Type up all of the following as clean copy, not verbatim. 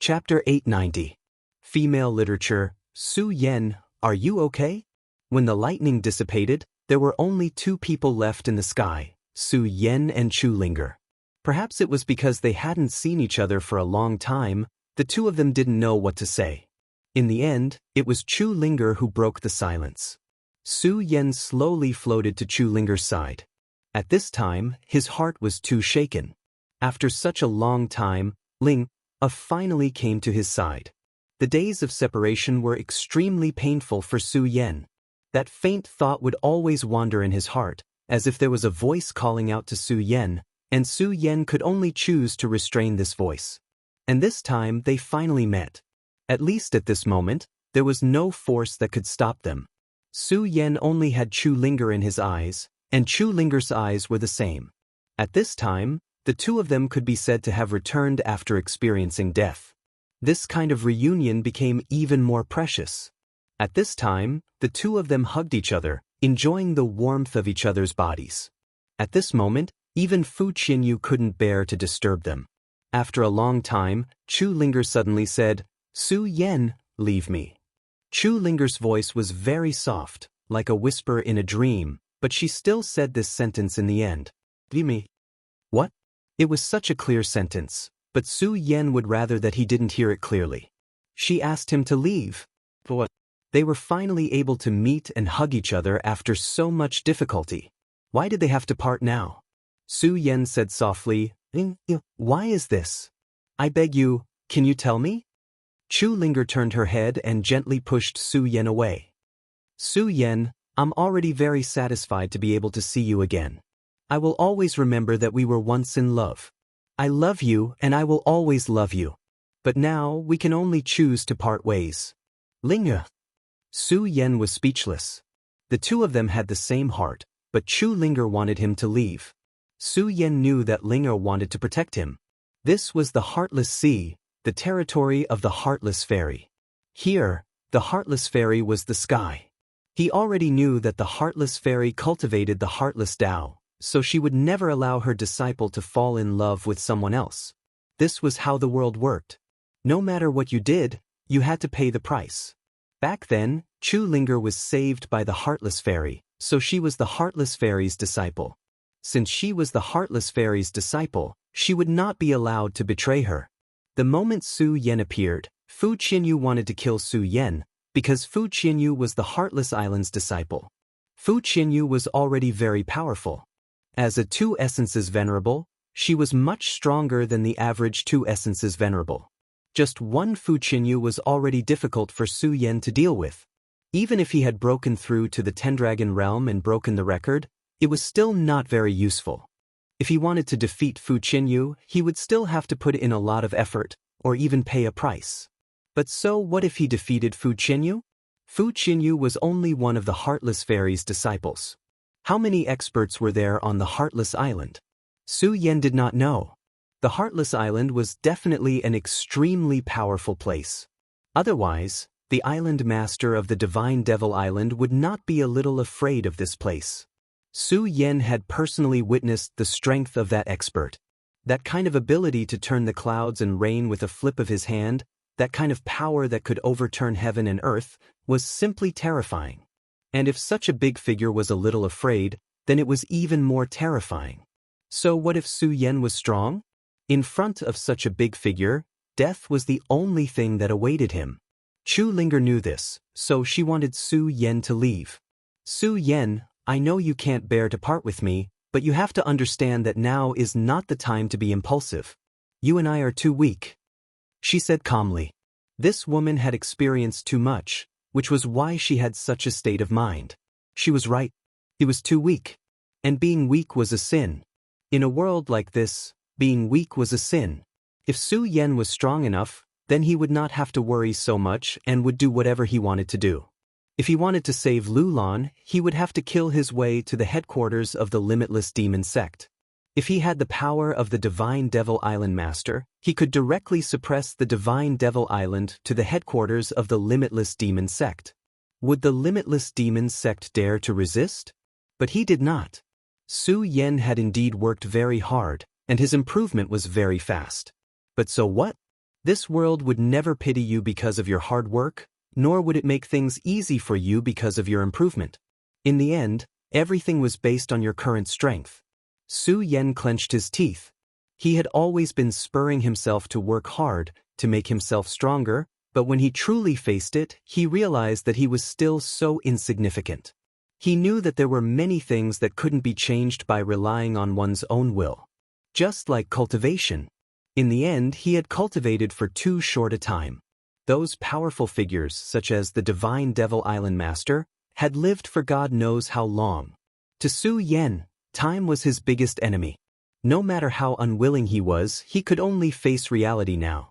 Chapter 890. Female Literature. Su Yen, are you okay? When the lightning dissipated, there were only two people left in the sky, Su Yen and Chu Linger. Perhaps it was because they hadn't seen each other for a long time, the two of them didn't know what to say. In the end, it was Chu Linger who broke the silence. Su Yen slowly floated to Chu Linger's side. At this time, his heart was too shaken. After such a long time, Ling finally came to his side. The days of separation were extremely painful for Su Yen. That faint thought would always wander in his heart, as if there was a voice calling out to Su Yen, and Su Yen could only choose to restrain this voice. And this time they finally met. At least at this moment, there was no force that could stop them. Su Yen only had Chu Linger in his eyes, and Chu Linger's eyes were the same. At this time, the two of them could be said to have returned after experiencing death. This kind of reunion became even more precious. At this time, the two of them hugged each other, enjoying the warmth of each other's bodies. At this moment, even Fu Qinyu couldn't bear to disturb them. After a long time, Chu Linger suddenly said, "Su Yen, leave me." Chu Linger's voice was very soft, like a whisper in a dream, but she still said this sentence in the end. "Leave me." What? It was such a clear sentence, but Su Yen would rather that he didn't hear it clearly. She asked him to leave. For what? They were finally able to meet and hug each other after so much difficulty. Why did they have to part now? Su Yen said softly, "Why is this? I beg you, can you tell me?" Chu Linger turned her head and gently pushed Su Yen away. "Su Yen, I'm already very satisfied to be able to see you again. I will always remember that we were once in love. I love you and I will always love you. But now we can only choose to part ways." Linger. Su Yen was speechless. The two of them had the same heart, but Chu Linger wanted him to leave. Su Yen knew that Linger wanted to protect him. This was the Heartless Sea, the territory of the Heartless Fairy. Here, the Heartless Fairy was the sky. He already knew that the Heartless Fairy cultivated the Heartless Tao, so she would never allow her disciple to fall in love with someone else. This was how the world worked. No matter what you did, you had to pay the price. Back then, Chu Linger was saved by the Heartless Fairy, so she was the Heartless Fairy's disciple. Since she was the Heartless Fairy's disciple, she would not be allowed to betray her. The moment Su Yen appeared, Fu Qinyu wanted to kill Su Yen, because Fu Qinyu was the Heartless Island's disciple. Fu Qinyu was already very powerful. As a two essences venerable, she was much stronger than the average two essences venerable. Just one Fu Qinyu was already difficult for Su Yen to deal with. Even if he had broken through to the Tendragon realm and broken the record, it was still not very useful. If he wanted to defeat Fu Qinyu, he would still have to put in a lot of effort, or even pay a price. But so what if he defeated Fu Qinyu? Fu Qinyu was only one of the Heartless Fairy's disciples. How many experts were there on the Heartless Island? Su Yen did not know. The Heartless Island was definitely an extremely powerful place. Otherwise, the island master of the Divine Devil Island would not be a little afraid of this place. Su Yen had personally witnessed the strength of that expert. That kind of ability to turn the clouds and rain with a flip of his hand, that kind of power that could overturn heaven and earth, was simply terrifying. And if such a big figure was a little afraid, then it was even more terrifying. So what if Su Yen was strong? In front of such a big figure, death was the only thing that awaited him. Chu Linger knew this, so she wanted Su Yen to leave. "Su Yen, I know you can't bear to part with me, but you have to understand that now is not the time to be impulsive. You and I are too weak," she said calmly. This woman had experienced too much, which was why she had such a state of mind. She was right. He was too weak. And being weak was a sin. In a world like this, being weak was a sin. If Su Yen was strong enough, then he would not have to worry so much and would do whatever he wanted to do. If he wanted to save Lulan, he would have to kill his way to the headquarters of the Limitless Demon Sect. If he had the power of the Divine Devil Island Master, he could directly suppress the Divine Devil Island to the headquarters of the Limitless Demon Sect. Would the Limitless Demon Sect dare to resist? But he did not. Su Yen had indeed worked very hard, and his improvement was very fast. But so what? This world would never pity you because of your hard work, nor would it make things easy for you because of your improvement. In the end, everything was based on your current strength. Su Yan clenched his teeth. He had always been spurring himself to work hard, to make himself stronger, but when he truly faced it, he realized that he was still so insignificant. He knew that there were many things that couldn't be changed by relying on one's own will. Just like cultivation. In the end, he had cultivated for too short a time. Those powerful figures, such as the divine Devil Island Master, had lived for God knows how long. To Su Yan, time was his biggest enemy. No matter how unwilling he was, he could only face reality now.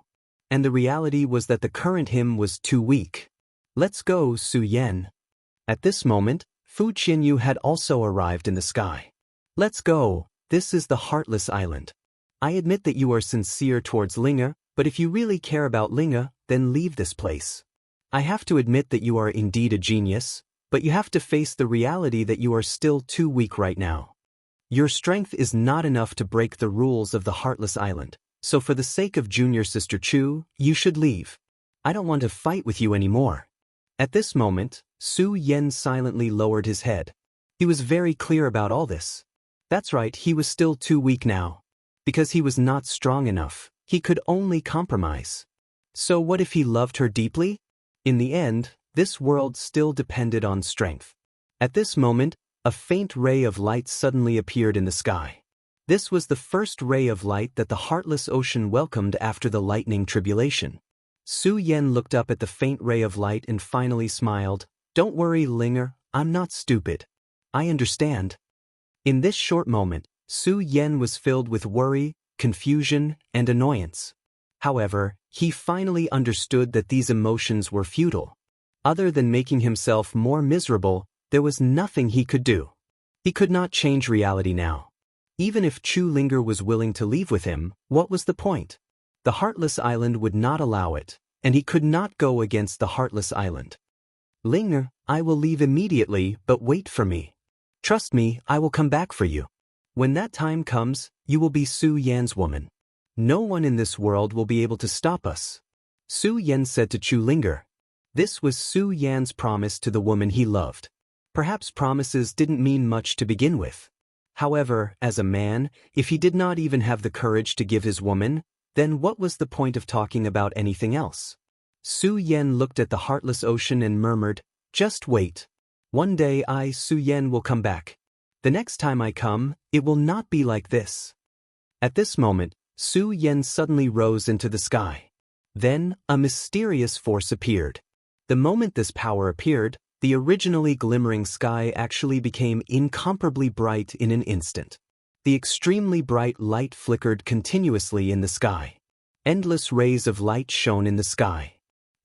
And the reality was that the current him was too weak. Let's go, Su Yan. At this moment, Fu Qianyu had also arrived in the sky. Let's go, this is the Heartless Island. I admit that you are sincere towards Linga, but if you really care about Linga, then leave this place. I have to admit that you are indeed a genius, but you have to face the reality that you are still too weak right now. Your strength is not enough to break the rules of the Heartless Island, so for the sake of junior sister Chu, you should leave. I don't want to fight with you anymore. At this moment, Su Yan silently lowered his head. He was very clear about all this. That's right, he was still too weak now. Because he was not strong enough, he could only compromise. So what if he loved her deeply? In the end, this world still depended on strength. At this moment, a faint ray of light suddenly appeared in the sky. This was the first ray of light that the Heartless Ocean welcomed after the lightning tribulation. Su Yan looked up at the faint ray of light and finally smiled. Don't worry, Linger, I'm not stupid. I understand. In this short moment, Su Yan was filled with worry, confusion, and annoyance. However, he finally understood that these emotions were futile. Other than making himself more miserable, there was nothing he could do. He could not change reality now. Even if Chu Linger was willing to leave with him, what was the point? The Heartless Island would not allow it, and he could not go against the Heartless Island. Linger, I will leave immediately, but wait for me. Trust me, I will come back for you. When that time comes, you will be Su Yan's woman. No one in this world will be able to stop us. Su Yan said to Chu Linger. This was Su Yan's promise to the woman he loved. Perhaps promises didn't mean much to begin with. However, as a man, if he did not even have the courage to give his woman, then what was the point of talking about anything else? Su Yan looked at the Heartless Ocean and murmured, just wait. One day I, Su Yan, will come back. The next time I come, it will not be like this. At this moment, Su Yan suddenly rose into the sky. Then, a mysterious force appeared. The moment this power appeared, the originally glimmering sky actually became incomparably bright in an instant. The extremely bright light flickered continuously in the sky. Endless rays of light shone in the sky.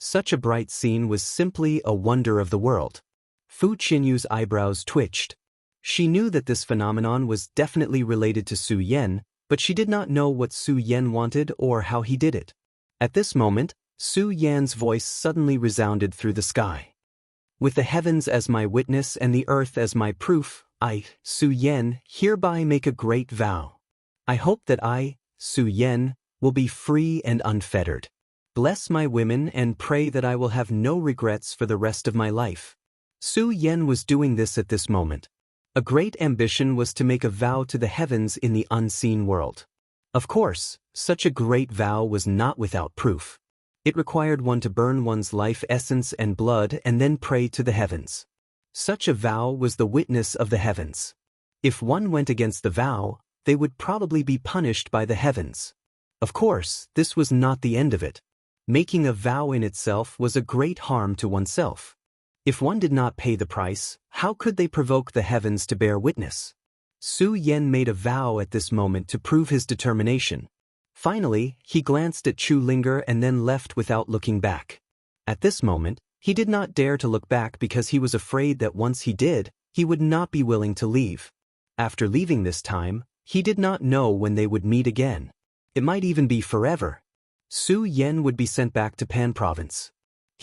Such a bright scene was simply a wonder of the world. Fu Qianyu's eyebrows twitched. She knew that this phenomenon was definitely related to Su Yan, but she did not know what Su Yan wanted or how he did it. At this moment, Su Yan's voice suddenly resounded through the sky. With the heavens as my witness and the earth as my proof, I, Su Yan, hereby make a great vow. I hope that I, Su Yan, will be free and unfettered. Bless my women and pray that I will have no regrets for the rest of my life. Su Yan was doing this at this moment. A great ambition was to make a vow to the heavens in the unseen world. Of course, such a great vow was not without proof. It required one to burn one's life essence and blood and then pray to the heavens. Such a vow was the witness of the heavens. If one went against the vow, they would probably be punished by the heavens. Of course, this was not the end of it. Making a vow in itself was a great harm to oneself. If one did not pay the price, how could they provoke the heavens to bear witness? Su Yan made a vow at this moment to prove his determination. Finally, he glanced at Chu Linger and then left without looking back. At this moment, he did not dare to look back because he was afraid that once he did, he would not be willing to leave. After leaving this time, he did not know when they would meet again. It might even be forever. Su Yan would be sent back to Pan Province.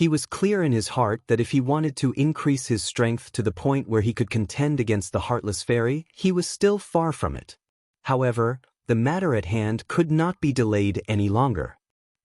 He was clear in his heart that if he wanted to increase his strength to the point where he could contend against the Heartless Fairy, he was still far from it. However, the matter at hand could not be delayed any longer.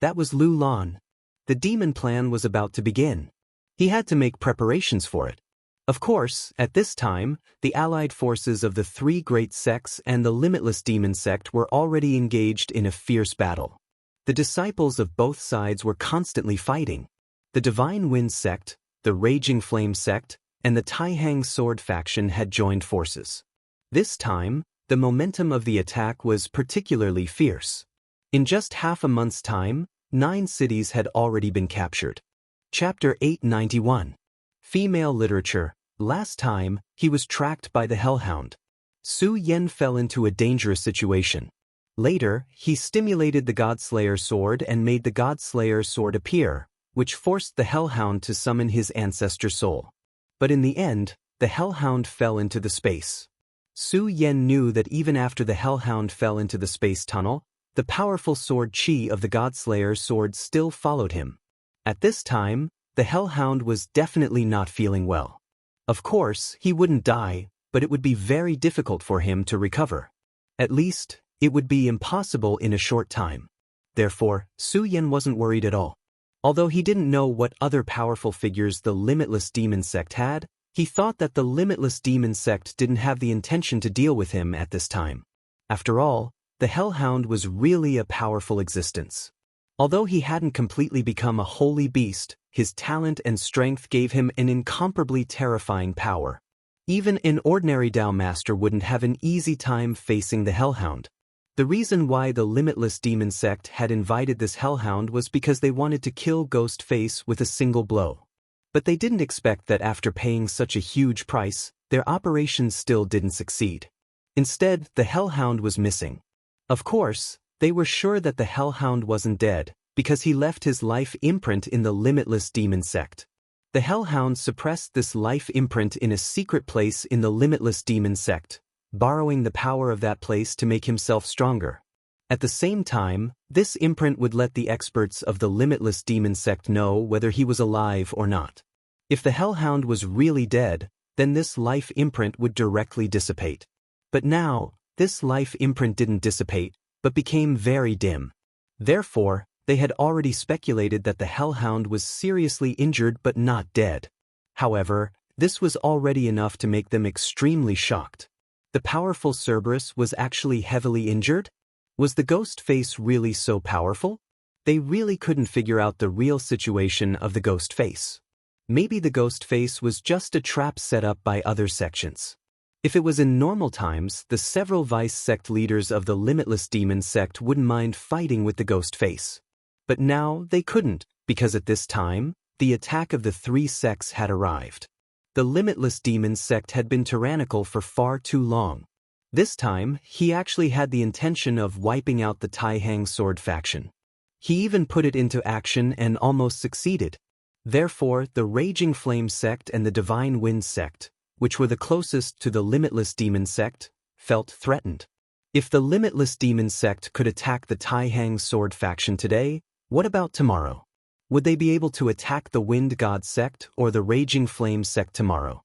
That was Lu Lan. The demon plan was about to begin. He had to make preparations for it. Of course, at this time, the allied forces of the three great sects and the limitless demon sect were already engaged in a fierce battle. The disciples of both sides were constantly fighting. The Divine Wind sect, the Raging Flame sect, and the Taihang Sword faction had joined forces. This time, the momentum of the attack was particularly fierce. In just half a month's time, 9 cities had already been captured. Chapter 891. Female Literature. Last time, he was tracked by the Hellhound. Su Yen fell into a dangerous situation. Later, he stimulated the Godslayer sword and made the Godslayer sword appear, which forced the Hellhound to summon his ancestor soul. But in the end, the Hellhound fell into the space. Su Yen knew that even after the Hellhound fell into the space tunnel, the powerful sword chi of the Godslayer sword still followed him. At this time, the Hellhound was definitely not feeling well. Of course, he wouldn't die, but it would be very difficult for him to recover. At least, it would be impossible in a short time. Therefore, Su Yen wasn't worried at all. Although he didn't know what other powerful figures the Limitless Demon Sect had, he thought that the Limitless Demon Sect didn't have the intention to deal with him at this time. After all, the Hellhound was really a powerful existence. Although he hadn't completely become a holy beast, his talent and strength gave him an incomparably terrifying power. Even an ordinary Dao Master wouldn't have an easy time facing the Hellhound. The reason why the Limitless Demon Sect had invited this Hellhound was because they wanted to kill Ghostface with a single blow. But they didn't expect that after paying such a huge price, their operation still didn't succeed. Instead, the Hellhound was missing. Of course, they were sure that the Hellhound wasn't dead, because he left his life imprint in the Limitless Demon Sect. The Hellhound suppressed this life imprint in a secret place in the Limitless Demon Sect, borrowing the power of that place to make himself stronger. At the same time, this imprint would let the experts of the Limitless Demon Sect know whether he was alive or not. If the Hellhound was really dead, then this life imprint would directly dissipate. But now, this life imprint didn't dissipate, but became very dim. Therefore, they had already speculated that the Hellhound was seriously injured but not dead. However, this was already enough to make them extremely shocked. The powerful Cerberus was actually heavily injured? Was the ghost face really so powerful? They really couldn't figure out the real situation of the ghost face. Maybe the ghost face was just a trap set up by other sections. If it was in normal times, the several vice sect leaders of the Limitless Demon Sect wouldn't mind fighting with the ghost face. But now they couldn't, because at this time, the attack of the 3 sects had arrived. The Limitless Demon Sect had been tyrannical for far too long. This time, he actually had the intention of wiping out the Taihang Sword faction. He even put it into action and almost succeeded. Therefore, the Raging Flame sect and the Divine Wind sect, which were the closest to the Limitless Demon Sect, felt threatened. If the Limitless Demon Sect could attack the Taihang Sword faction today, what about tomorrow? Would they be able to attack the Wind God sect or the Raging Flame sect tomorrow?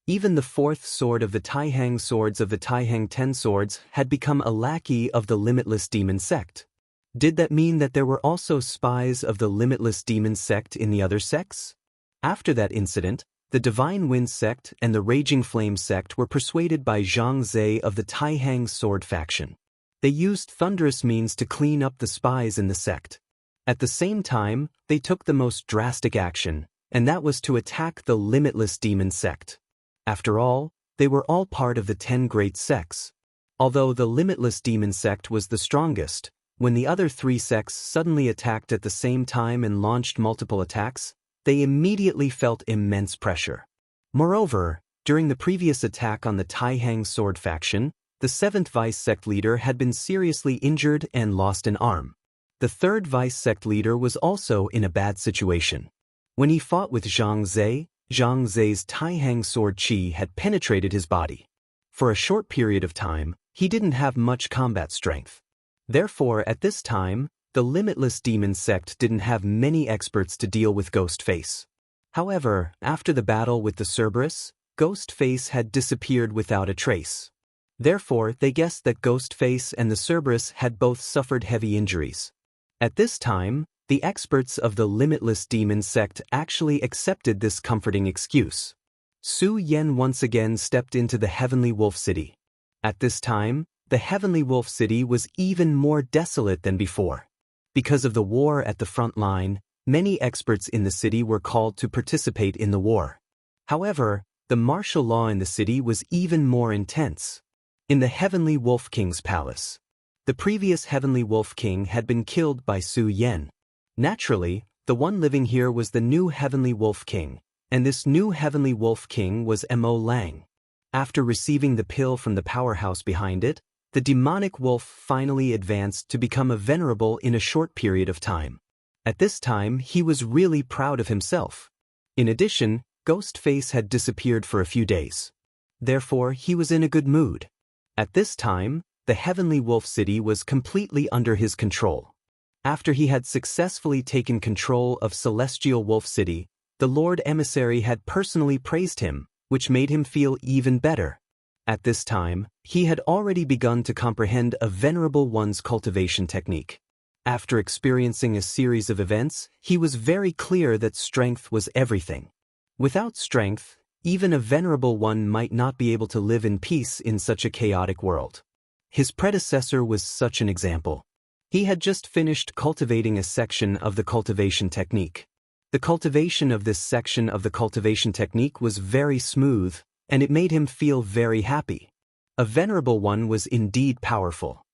Even the 4th sword of the Taihang swords of the Taihang 10 swords had become a lackey of the Limitless Demon Sect. Did that mean that there were also spies of the Limitless Demon Sect in the other sects? After that incident, the Divine Wind sect and the Raging Flame sect were persuaded by Zhang Zhe of the Taihang Sword faction. They used thunderous means to clean up the spies in the sect. At the same time, they took the most drastic action, and that was to attack the Limitless Demon Sect. After all, they were all part of the 10 great sects. Although the Limitless Demon Sect was the strongest, when the other 3 sects suddenly attacked at the same time and launched multiple attacks, they immediately felt immense pressure. Moreover, during the previous attack on the Taihang Sword faction, the 7th vice sect leader had been seriously injured and lost an arm. The 3rd vice sect leader was also in a bad situation. When he fought with Zhang Ze's Taihang sword chi had penetrated his body. For a short period of time, he didn't have much combat strength. Therefore, at this time, the Limitless Demon Sect didn't have many experts to deal with Ghostface. However, after the battle with the Cerberus, Ghostface had disappeared without a trace. Therefore, they guessed that Ghostface and the Cerberus had both suffered heavy injuries. At this time, The experts of the Limitless Demon sect actually accepted this comforting excuse. Su Yan once again stepped into the Heavenly Wolf City. At this time, the Heavenly Wolf City was even more desolate than before. Because of the war at the front line, many experts in the city were called to participate in the war. However, the martial law in the city was even more intense. In the Heavenly Wolf King's palace, the previous Heavenly Wolf King had been killed by Su Yan. Naturally, the one living here was the new Heavenly Wolf King, and this new Heavenly Wolf King was Mo Lang. After receiving the pill from the powerhouse behind it, the demonic wolf finally advanced to become a venerable in a short period of time. At this time, he was really proud of himself. In addition, Ghostface had disappeared for a few days. Therefore, he was in a good mood. At this time, the Heavenly Wolf City was completely under his control. After he had successfully taken control of Celestial Wolf City, the Lord Emissary had personally praised him, which made him feel even better. At this time, he had already begun to comprehend a Venerable One's cultivation technique. After experiencing a series of events, he was very clear that strength was everything. Without strength, even a Venerable One might not be able to live in peace in such a chaotic world. His predecessor was such an example. He had just finished cultivating a section of the cultivation technique. The cultivation of this section of the cultivation technique was very smooth, and it made him feel very happy. A Venerable One was indeed powerful.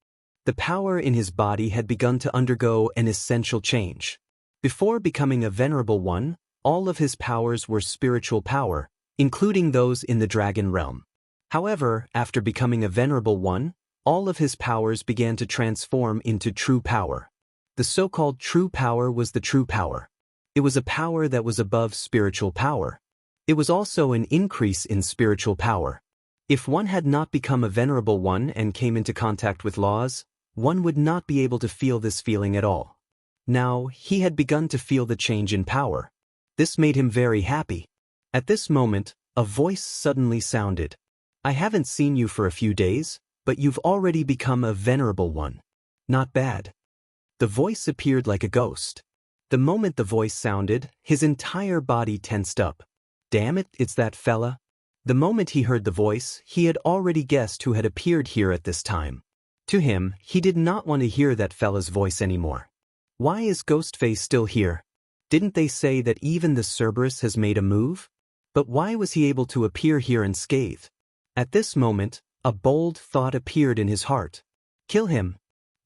The power in his body had begun to undergo an essential change. Before becoming a Venerable One, all of his powers were spiritual power, including those in the dragon realm. However, after becoming a Venerable One, all of his powers began to transform into true power. The so-called true power was the true power. It was a power that was above spiritual power. It was also an increase in spiritual power. If one had not become a Venerable One and came into contact with laws, one would not be able to feel this feeling at all. Now, he had begun to feel the change in power. This made him very happy. At this moment, a voice suddenly sounded. "I haven't seen you for a few days, but you've already become a Venerable One. Not bad." The voice appeared like a ghost. The moment the voice sounded, his entire body tensed up. Damn it, it's that fella. The moment he heard the voice, he had already guessed who had appeared here at this time. To him, he did not want to hear that fella's voice anymore. Why is Ghostface still here? Didn't they say that even the Cerberus has made a move? But why was he able to appear here unscathed? At this moment, a bold thought appeared in his heart. Kill him.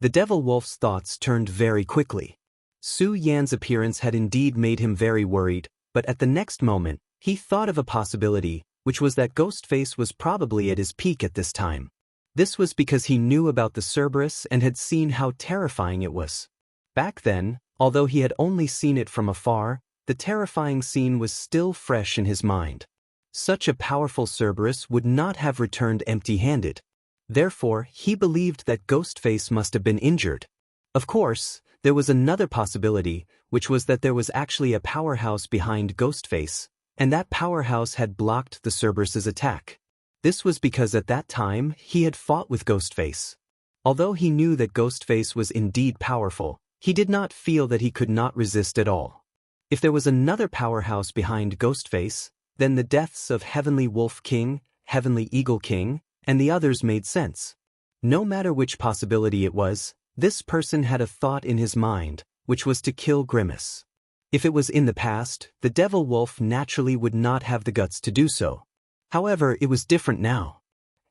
The Devil Wolf's thoughts turned very quickly. Su Yan's appearance had indeed made him very worried, but at the next moment, he thought of a possibility, which was that Ghostface was probably at his peak at this time. This was because he knew about the Cerberus and had seen how terrifying it was. Back then, although he had only seen it from afar, the terrifying scene was still fresh in his mind. Such a powerful Cerberus would not have returned empty-handed. Therefore, he believed that Ghostface must have been injured. Of course, there was another possibility, which was that there was actually a powerhouse behind Ghostface, and that powerhouse had blocked the Cerberus's attack. This was because at that time, he had fought with Ghostface. Although he knew that Ghostface was indeed powerful, he did not feel that he could not resist at all. If there was another powerhouse behind Ghostface, then the deaths of Heavenly Wolf King, Heavenly Eagle King, and the others made sense. No matter which possibility it was, this person had a thought in his mind, which was to kill Grimace. If it was in the past, the Devil Wolf naturally would not have the guts to do so. However, it was different now.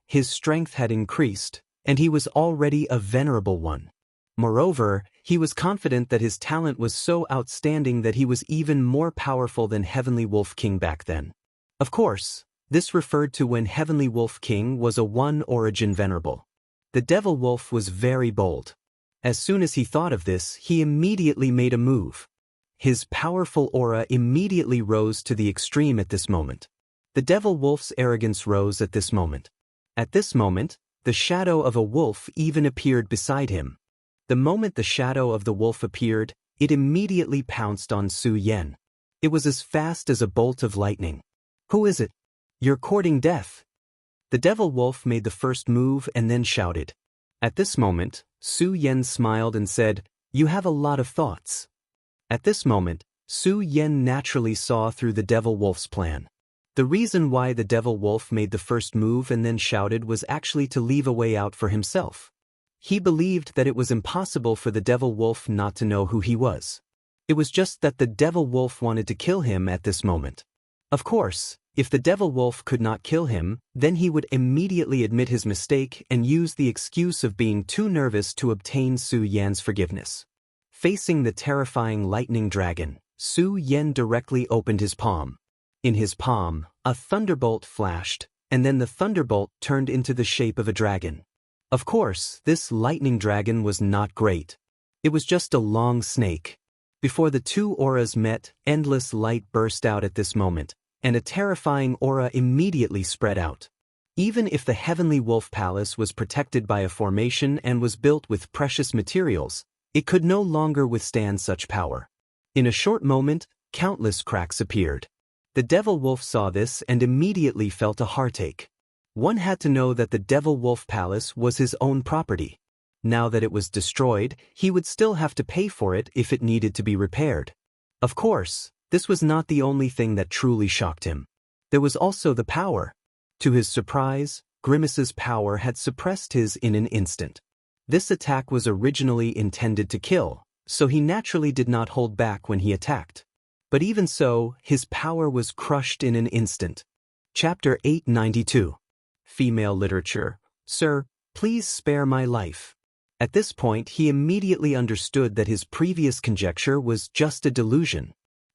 His strength had increased, and he was already a Venerable One. Moreover, he was confident that his talent was so outstanding that he was even more powerful than Heavenly Wolf King back then. Of course, this referred to when Heavenly Wolf King was a one-origin venerable. The Devil Wolf was very bold. As soon as he thought of this, he immediately made a move. His powerful aura immediately rose to the extreme at this moment. The Devil Wolf's arrogance rose at this moment. At this moment, the shadow of a wolf even appeared beside him. The moment the shadow of the wolf appeared, it immediately pounced on Su Yan. It was as fast as a bolt of lightning. "Who is it? You're courting death." The Devil Wolf made the first move and then shouted. At this moment, Su Yan smiled and said, "You have a lot of thoughts. At this moment, Su Yan naturally saw through the devil wolf's plan. The reason why the devil wolf made the first move and then shouted was actually to leave a way out for himself. He believed that it was impossible for the devil wolf not to know who he was. It was just that the devil wolf wanted to kill him at this moment. Of course, if the devil wolf could not kill him, then he would immediately admit his mistake and use the excuse of being too nervous to obtain Su Yan's forgiveness. Facing the terrifying lightning dragon, Su Yan directly opened his palm. In his palm, a thunderbolt flashed, and then the thunderbolt turned into the shape of a dragon. Of course, this lightning dragon was not great. It was just a long snake. Before the two auras met, endless light burst out at this moment, and a terrifying aura immediately spread out. Even if the Heavenly Wolf Palace was protected by a formation and was built with precious materials, it could no longer withstand such power. In a short moment, countless cracks appeared. The devil wolf saw this and immediately felt a heartache. One had to know that the Devil Wolf Palace was his own property. Now that it was destroyed, he would still have to pay for it if it needed to be repaired. Of course, this was not the only thing that truly shocked him. There was also the power. To his surprise, Grimace's power had suppressed his in an instant. This attack was originally intended to kill, so he naturally did not hold back when he attacked. But even so, his power was crushed in an instant. Chapter 892. Female Literature. Sir, please spare my life. At this point, he immediately understood that his previous conjecture was just a delusion.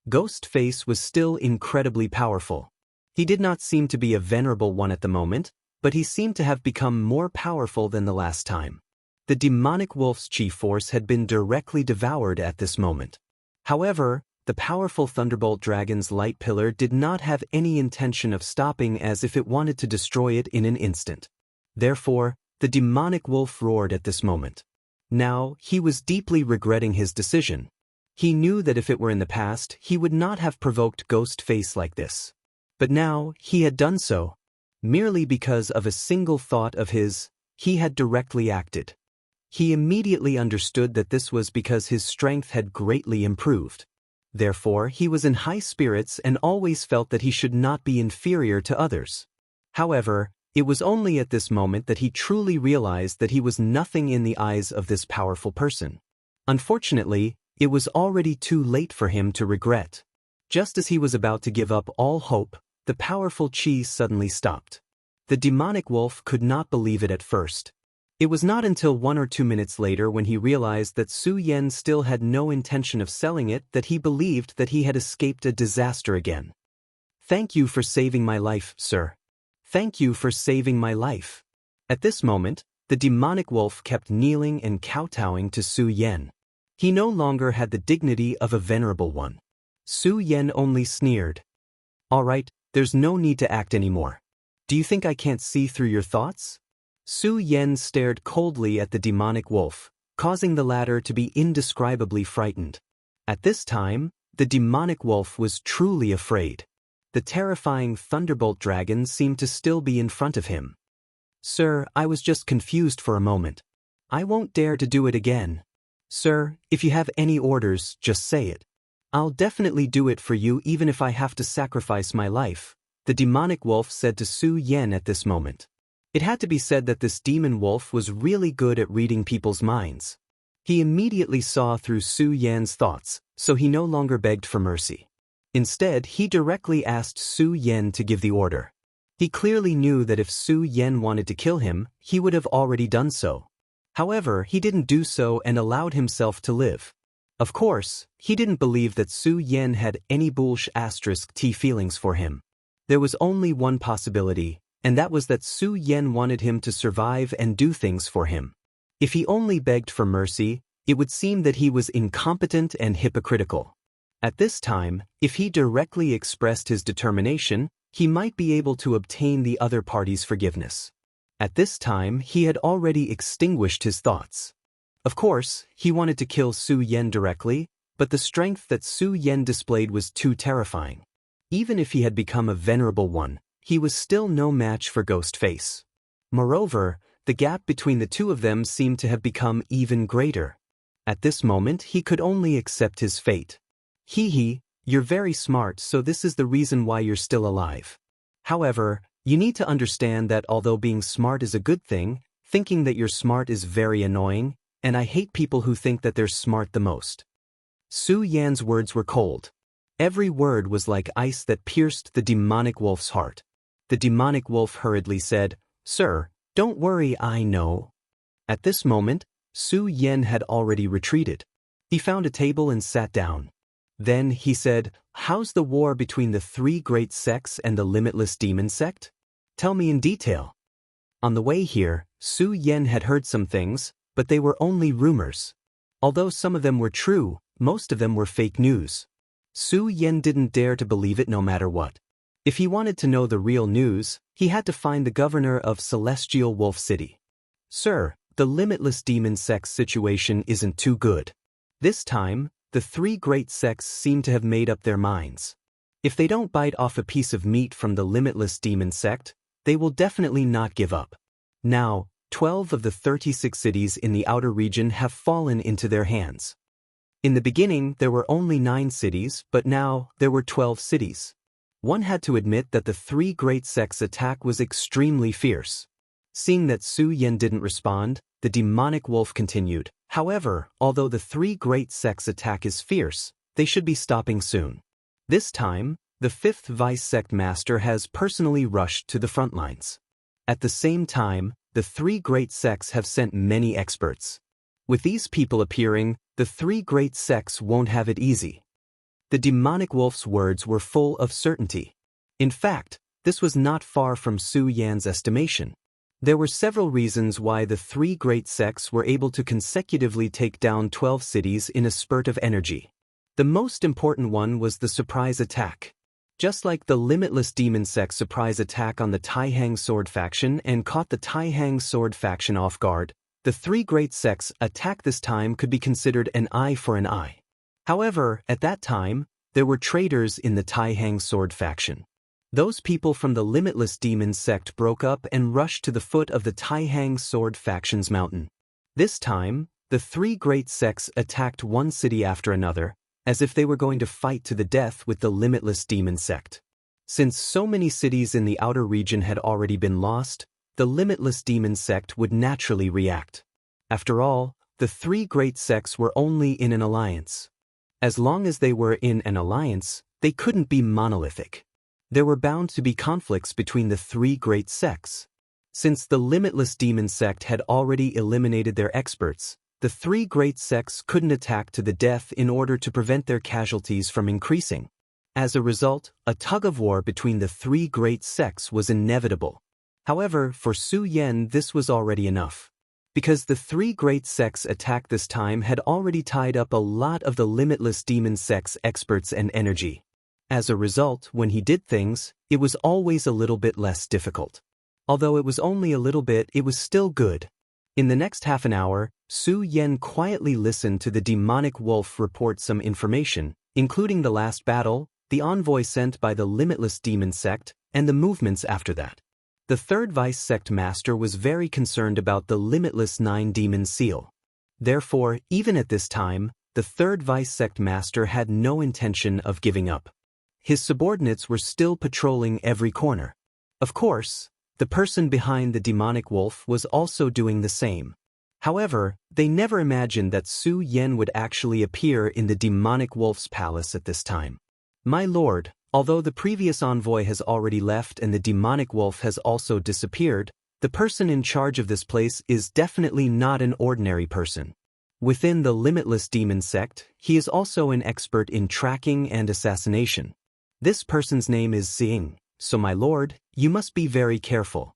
Ghostface was still incredibly powerful. He did not seem to be a venerable one at the moment, but he seemed to have become more powerful than the last time. The demonic wolf's chi force had been directly devoured at this moment. However, the powerful Thunderbolt Dragon's light pillar did not have any intention of stopping, as if it wanted to destroy it in an instant. Therefore, the demonic wolf roared at this moment. Now, he was deeply regretting his decision. He knew that if it were in the past, he would not have provoked Ghostface like this. But now, he had done so. Merely because of a single thought of his, he had directly acted. He immediately understood that this was because his strength had greatly improved. Therefore, he was in high spirits and always felt that he should not be inferior to others. However, it was only at this moment that he truly realized that he was nothing in the eyes of this powerful person. Unfortunately, it was already too late for him to regret. Just as he was about to give up all hope, the powerful chi suddenly stopped. The demonic wolf could not believe it at first. It was not until 1 or 2 minutes later, when he realized that Su Yan still had no intention of selling it, that he believed that he had escaped a disaster again. Thank you for saving my life, sir. Thank you for saving my life. At this moment, the demonic wolf kept kneeling and kowtowing to Su Yan. He no longer had the dignity of a venerable one. Su Yan only sneered. All right, there's no need to act anymore. Do you think I can't see through your thoughts? Su Yan stared coldly at the demonic wolf, causing the latter to be indescribably frightened. At this time, the demonic wolf was truly afraid. The terrifying Thunderbolt Dragon seemed to still be in front of him. Sir, I was just confused for a moment. I won't dare to do it again. Sir, if you have any orders, just say it. I'll definitely do it for you, even if I have to sacrifice my life, the demonic wolf said to Su Yan at this moment. It had to be said that this demon wolf was really good at reading people's minds. He immediately saw through Su Yan's thoughts, so he no longer begged for mercy. Instead, he directly asked Su Yan to give the order. He clearly knew that if Su Yan wanted to kill him, he would have already done so. However, he didn't do so and allowed himself to live. Of course, he didn't believe that Su Yan had any *T feelings for him. There was only one possibility, and that was that Su Yan wanted him to survive and do things for him. If he only begged for mercy, it would seem that he was incompetent and hypocritical. At this time, if he directly expressed his determination, he might be able to obtain the other party's forgiveness. At this time, he had already extinguished his thoughts. Of course, he wanted to kill Su Yan directly, but the strength that Su Yan displayed was too terrifying. Even if he had become a venerable one, he was still no match for Ghostface. Moreover, the gap between the two of them seemed to have become even greater. At this moment, he could only accept his fate. Hee hee, you're very smart, so this is the reason why you're still alive. However, you need to understand that although being smart is a good thing, thinking that you're smart is very annoying, and I hate people who think that they're smart the most. Su Yan's words were cold. Every word was like ice that pierced the demonic wolf's heart. The demonic wolf hurriedly said, "Sir, don't worry, I know." At this moment, Su Yan had already retreated. He found a table and sat down. Then he said, "How's the war between the three great sects and the limitless demon sect? Tell me in detail." On the way here, Su Yan had heard some things, but they were only rumors. Although some of them were true, most of them were fake news. Su Yan didn't dare to believe it no matter what. If he wanted to know the real news, he had to find the governor of Celestial Wolf City. "Sir, the limitless demon sect's situation isn't too good. This time, the three great sects seem to have made up their minds. If they don't bite off a piece of meat from the limitless demon sect, they will definitely not give up. Now, 12 of the 36 cities in the outer region have fallen into their hands. In the beginning, there were only 9 cities, but now, there were 12 cities. One had to admit that the three great sects' attack was extremely fierce." Seeing that Su Yan didn't respond, the demonic wolf continued, "However, although the three great sects' attack is fierce, they should be stopping soon. This time, the 5th Vice Sect Master has personally rushed to the front lines. At the same time, the three great sects have sent many experts. With these people appearing, the three great sects won't have it easy." The demonic wolf's words were full of certainty. In fact, this was not far from Su Yan's estimation. There were several reasons why the three great sects were able to consecutively take down 12 cities in a spurt of energy. The most important one was the surprise attack. Just like the limitless demon sect's surprise attack on the Taihang Sword faction and caught the Taihang Sword faction off guard, the three great sects' attack this time could be considered an eye for an eye. However, at that time, there were traitors in the Taihang Sword faction. Those people from the limitless demon sect broke up and rushed to the foot of the Taihang Sword faction's mountain. This time, the three great sects attacked one city after another, as if they were going to fight to the death with the limitless demon sect. Since so many cities in the outer region had already been lost, the limitless demon sect would naturally react. After all, the three great sects were only in an alliance. As long as they were in an alliance, they couldn't be monolithic. There were bound to be conflicts between the three great sects. Since the limitless demon sect had already eliminated their experts, the three great sects couldn't attack to the death in order to prevent their casualties from increasing. As a result, a tug-of-war between the three great sects was inevitable. However, for Su Yan this was already enough. Because the three great sects' attack this time had already tied up a lot of the limitless demon sect's experts and energy. As a result, when he did things, it was always a little bit less difficult. Although it was only a little bit, it was still good. In the next half an hour, Su Yan quietly listened to the demonic wolf report some information, including the last battle, the envoy sent by the limitless demon sect, and the movements after that. The third Vice Sect Master was very concerned about the limitless 9 demon seal. Therefore, even at this time, the third Vice Sect Master had no intention of giving up. His subordinates were still patrolling every corner. Of course, the person behind the demonic wolf was also doing the same. However, they never imagined that Su Yan would actually appear in the demonic wolf's palace at this time. "My lord, although the previous envoy has already left and the demonic wolf has also disappeared, the person in charge of this place is definitely not an ordinary person. Within the limitless demon sect, he is also an expert in tracking and assassination. This person's name is Xing, so my lord, you must be very careful."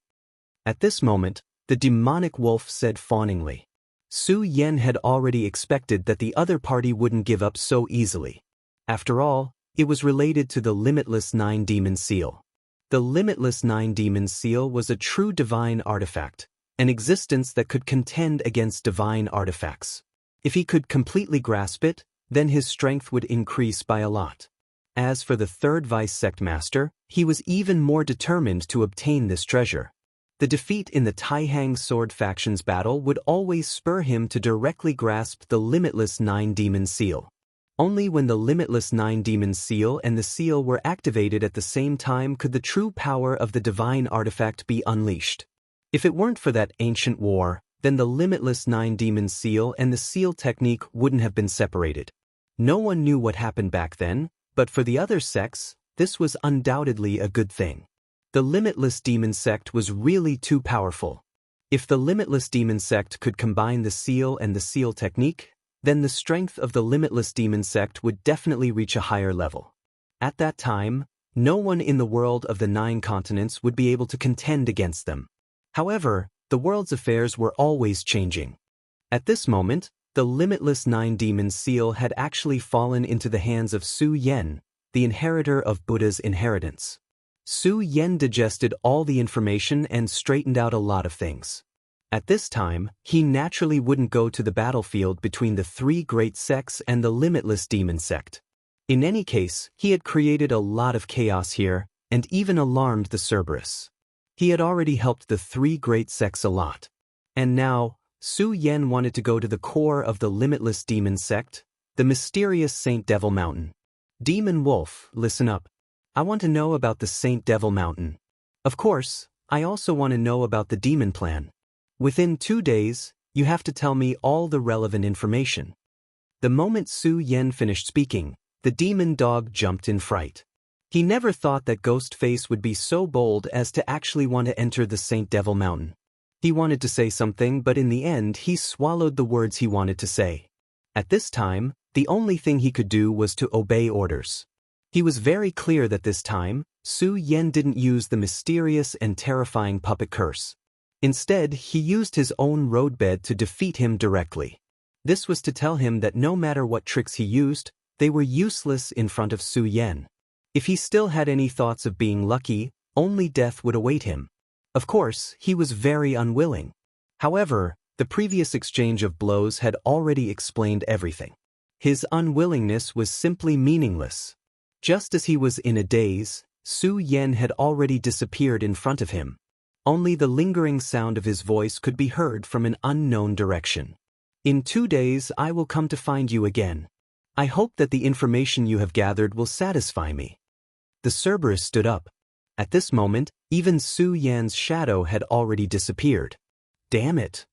At this moment, the demonic wolf said fawningly. Su Yan had already expected that the other party wouldn't give up so easily. After all, it was related to the limitless 9 demon seal. The limitless 9 demon seal was a true divine artifact, an existence that could contend against divine artifacts. If he could completely grasp it, then his strength would increase by a lot. As for the third Vice Sect Master, he was even more determined to obtain this treasure. The defeat in the Taihang Sword faction's battle would always spur him to directly grasp the limitless 9 demon seal. Only when the limitless 9-demon seal and the seal were activated at the same time could the true power of the divine artifact be unleashed. If it weren't for that ancient war, then the limitless 9-demon seal and the seal technique wouldn't have been separated. No one knew what happened back then, but for the other sects, this was undoubtedly a good thing. The limitless demon sect was really too powerful. If the limitless demon sect could combine the seal and the seal technique, then the strength of the limitless demon sect would definitely reach a higher level. At that time, no one in the world of the 9 continents would be able to contend against them. However, the world's affairs were always changing. At this moment, the limitless 9-demon seal had actually fallen into the hands of Su Yen, the inheritor of Buddha's inheritance. Su Yen digested all the information and straightened out a lot of things. At this time, he naturally wouldn't go to the battlefield between the 3 great sects and the limitless demon sect. In any case, he had created a lot of chaos here, and even alarmed the Cerberus. He had already helped the 3 great sects a lot. And now, Su Yen wanted to go to the core of the limitless demon sect, the mysterious Saint Devil Mountain. Demon Wolf, listen up. I want to know about the Saint Devil Mountain. Of course, I also want to know about the demon plan. Within 2 days, you have to tell me all the relevant information. The moment Su Yen finished speaking, the demon dog jumped in fright. He never thought that Ghostface would be so bold as to actually want to enter the Saint Devil Mountain. He wanted to say something, but in the end he swallowed the words he wanted to say. At this time, the only thing he could do was to obey orders. He was very clear that this time, Su Yen didn't use the mysterious and terrifying puppet curse. Instead, he used his own roadbed to defeat him directly. This was to tell him that no matter what tricks he used, they were useless in front of Su Yen. If he still had any thoughts of being lucky, only death would await him. Of course, he was very unwilling. However, the previous exchange of blows had already explained everything. His unwillingness was simply meaningless. Just as he was in a daze, Su Yen had already disappeared in front of him. Only the lingering sound of his voice could be heard from an unknown direction. In 2 days I will come to find you again. I hope that the information you have gathered will satisfy me. The Cerberus stood up. At this moment, even Su Yen's shadow had already disappeared. Damn it!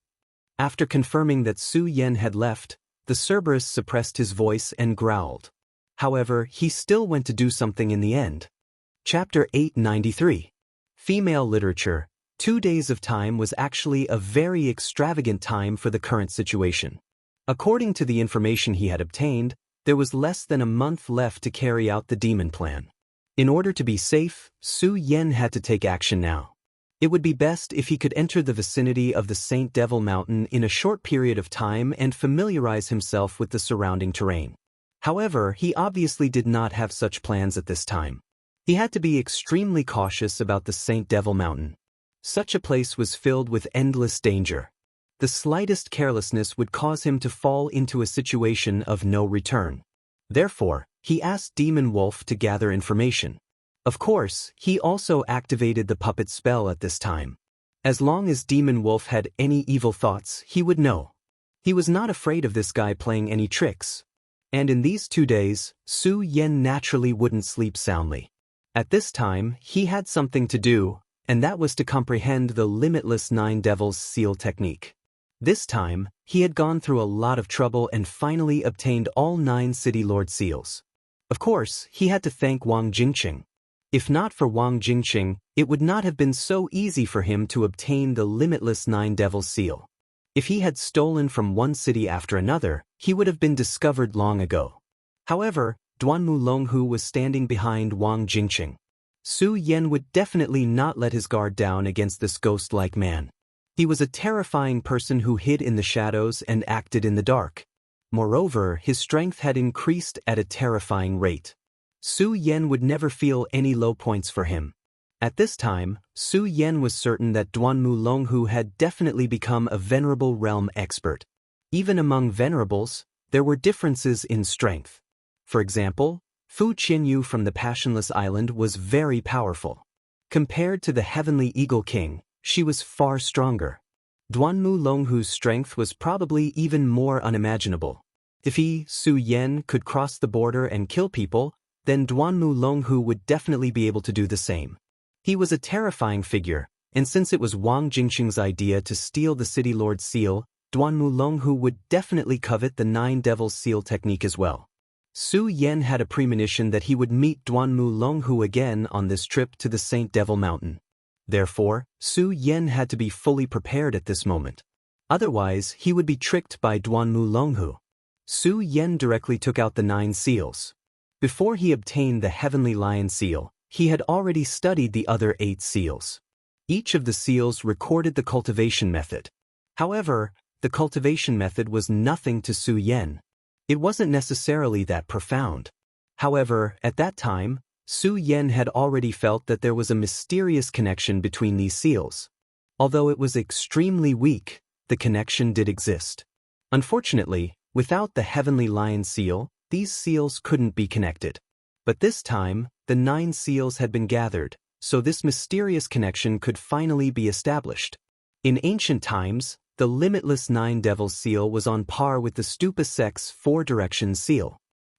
After confirming that Su Yen had left, the Cerberus suppressed his voice and growled. However, he still went to do something in the end. Chapter 893. Female Literature. 2 days of time was actually a very extravagant time for the current situation. According to the information he had obtained, there was less than a month left to carry out the demon plan. In order to be safe, Su Yen had to take action now. It would be best if he could enter the vicinity of the Saint Devil Mountain in a short period of time and familiarize himself with the surrounding terrain. However, he obviously did not have such plans at this time. He had to be extremely cautious about the Saint Devil Mountain. Such a place was filled with endless danger. The slightest carelessness would cause him to fall into a situation of no return. Therefore, he asked Demon Wolf to gather information. Of course, he also activated the puppet spell at this time. As long as Demon Wolf had any evil thoughts, he would know. He was not afraid of this guy playing any tricks. And in these 2 days, Su Yen naturally wouldn't sleep soundly. At this time, he had something to do, and that was to comprehend the limitless 9 Devils seal technique. This time, he had gone through a lot of trouble and finally obtained all 9 City Lord seals. Of course, he had to thank Wang Jingqing. If not for Wang Jingqing, it would not have been so easy for him to obtain the limitless 9 Devils seal. If he had stolen from one city after another, he would have been discovered long ago. However, Duanmu Longhu was standing behind Wang Jingqing. Su Yen would definitely not let his guard down against this ghost-like man. He was a terrifying person who hid in the shadows and acted in the dark. Moreover, his strength had increased at a terrifying rate. Su Yen would never feel any low points for him. At this time, Su Yen was certain that Duanmu Longhu had definitely become a venerable realm expert. Even among venerables, there were differences in strength. For example, Fu Qinyu from the Passionless Island was very powerful. Compared to the Heavenly Eagle King, she was far stronger. Duanmu Longhu's strength was probably even more unimaginable. If he, Su Yan, could cross the border and kill people, then Duanmu Longhu would definitely be able to do the same. He was a terrifying figure, and since it was Wang Jingxing's idea to steal the City Lord's seal, Duanmu Longhu would definitely covet the Nine Devils seal technique as well. Su Yan had a premonition that he would meet Duanmu Longhu again on this trip to the Saint Devil Mountain. Therefore, Su Yan had to be fully prepared at this moment. Otherwise, he would be tricked by Duanmu Longhu. Su Yan directly took out the 9 seals. Before he obtained the Heavenly Lion seal, he had already studied the other 8 seals. Each of the seals recorded the cultivation method. However, the cultivation method was nothing to Su Yan. It wasn't necessarily that profound. However, at that time, Su Yan had already felt that there was a mysterious connection between these seals. Although it was extremely weak, the connection did exist. Unfortunately, without the Heavenly Lion seal, these seals couldn't be connected. But this time, the 9 seals had been gathered, so this mysterious connection could finally be established. In ancient times, the limitless 9 Devils seal was on par with the Stupa sect's 4 Directions seal.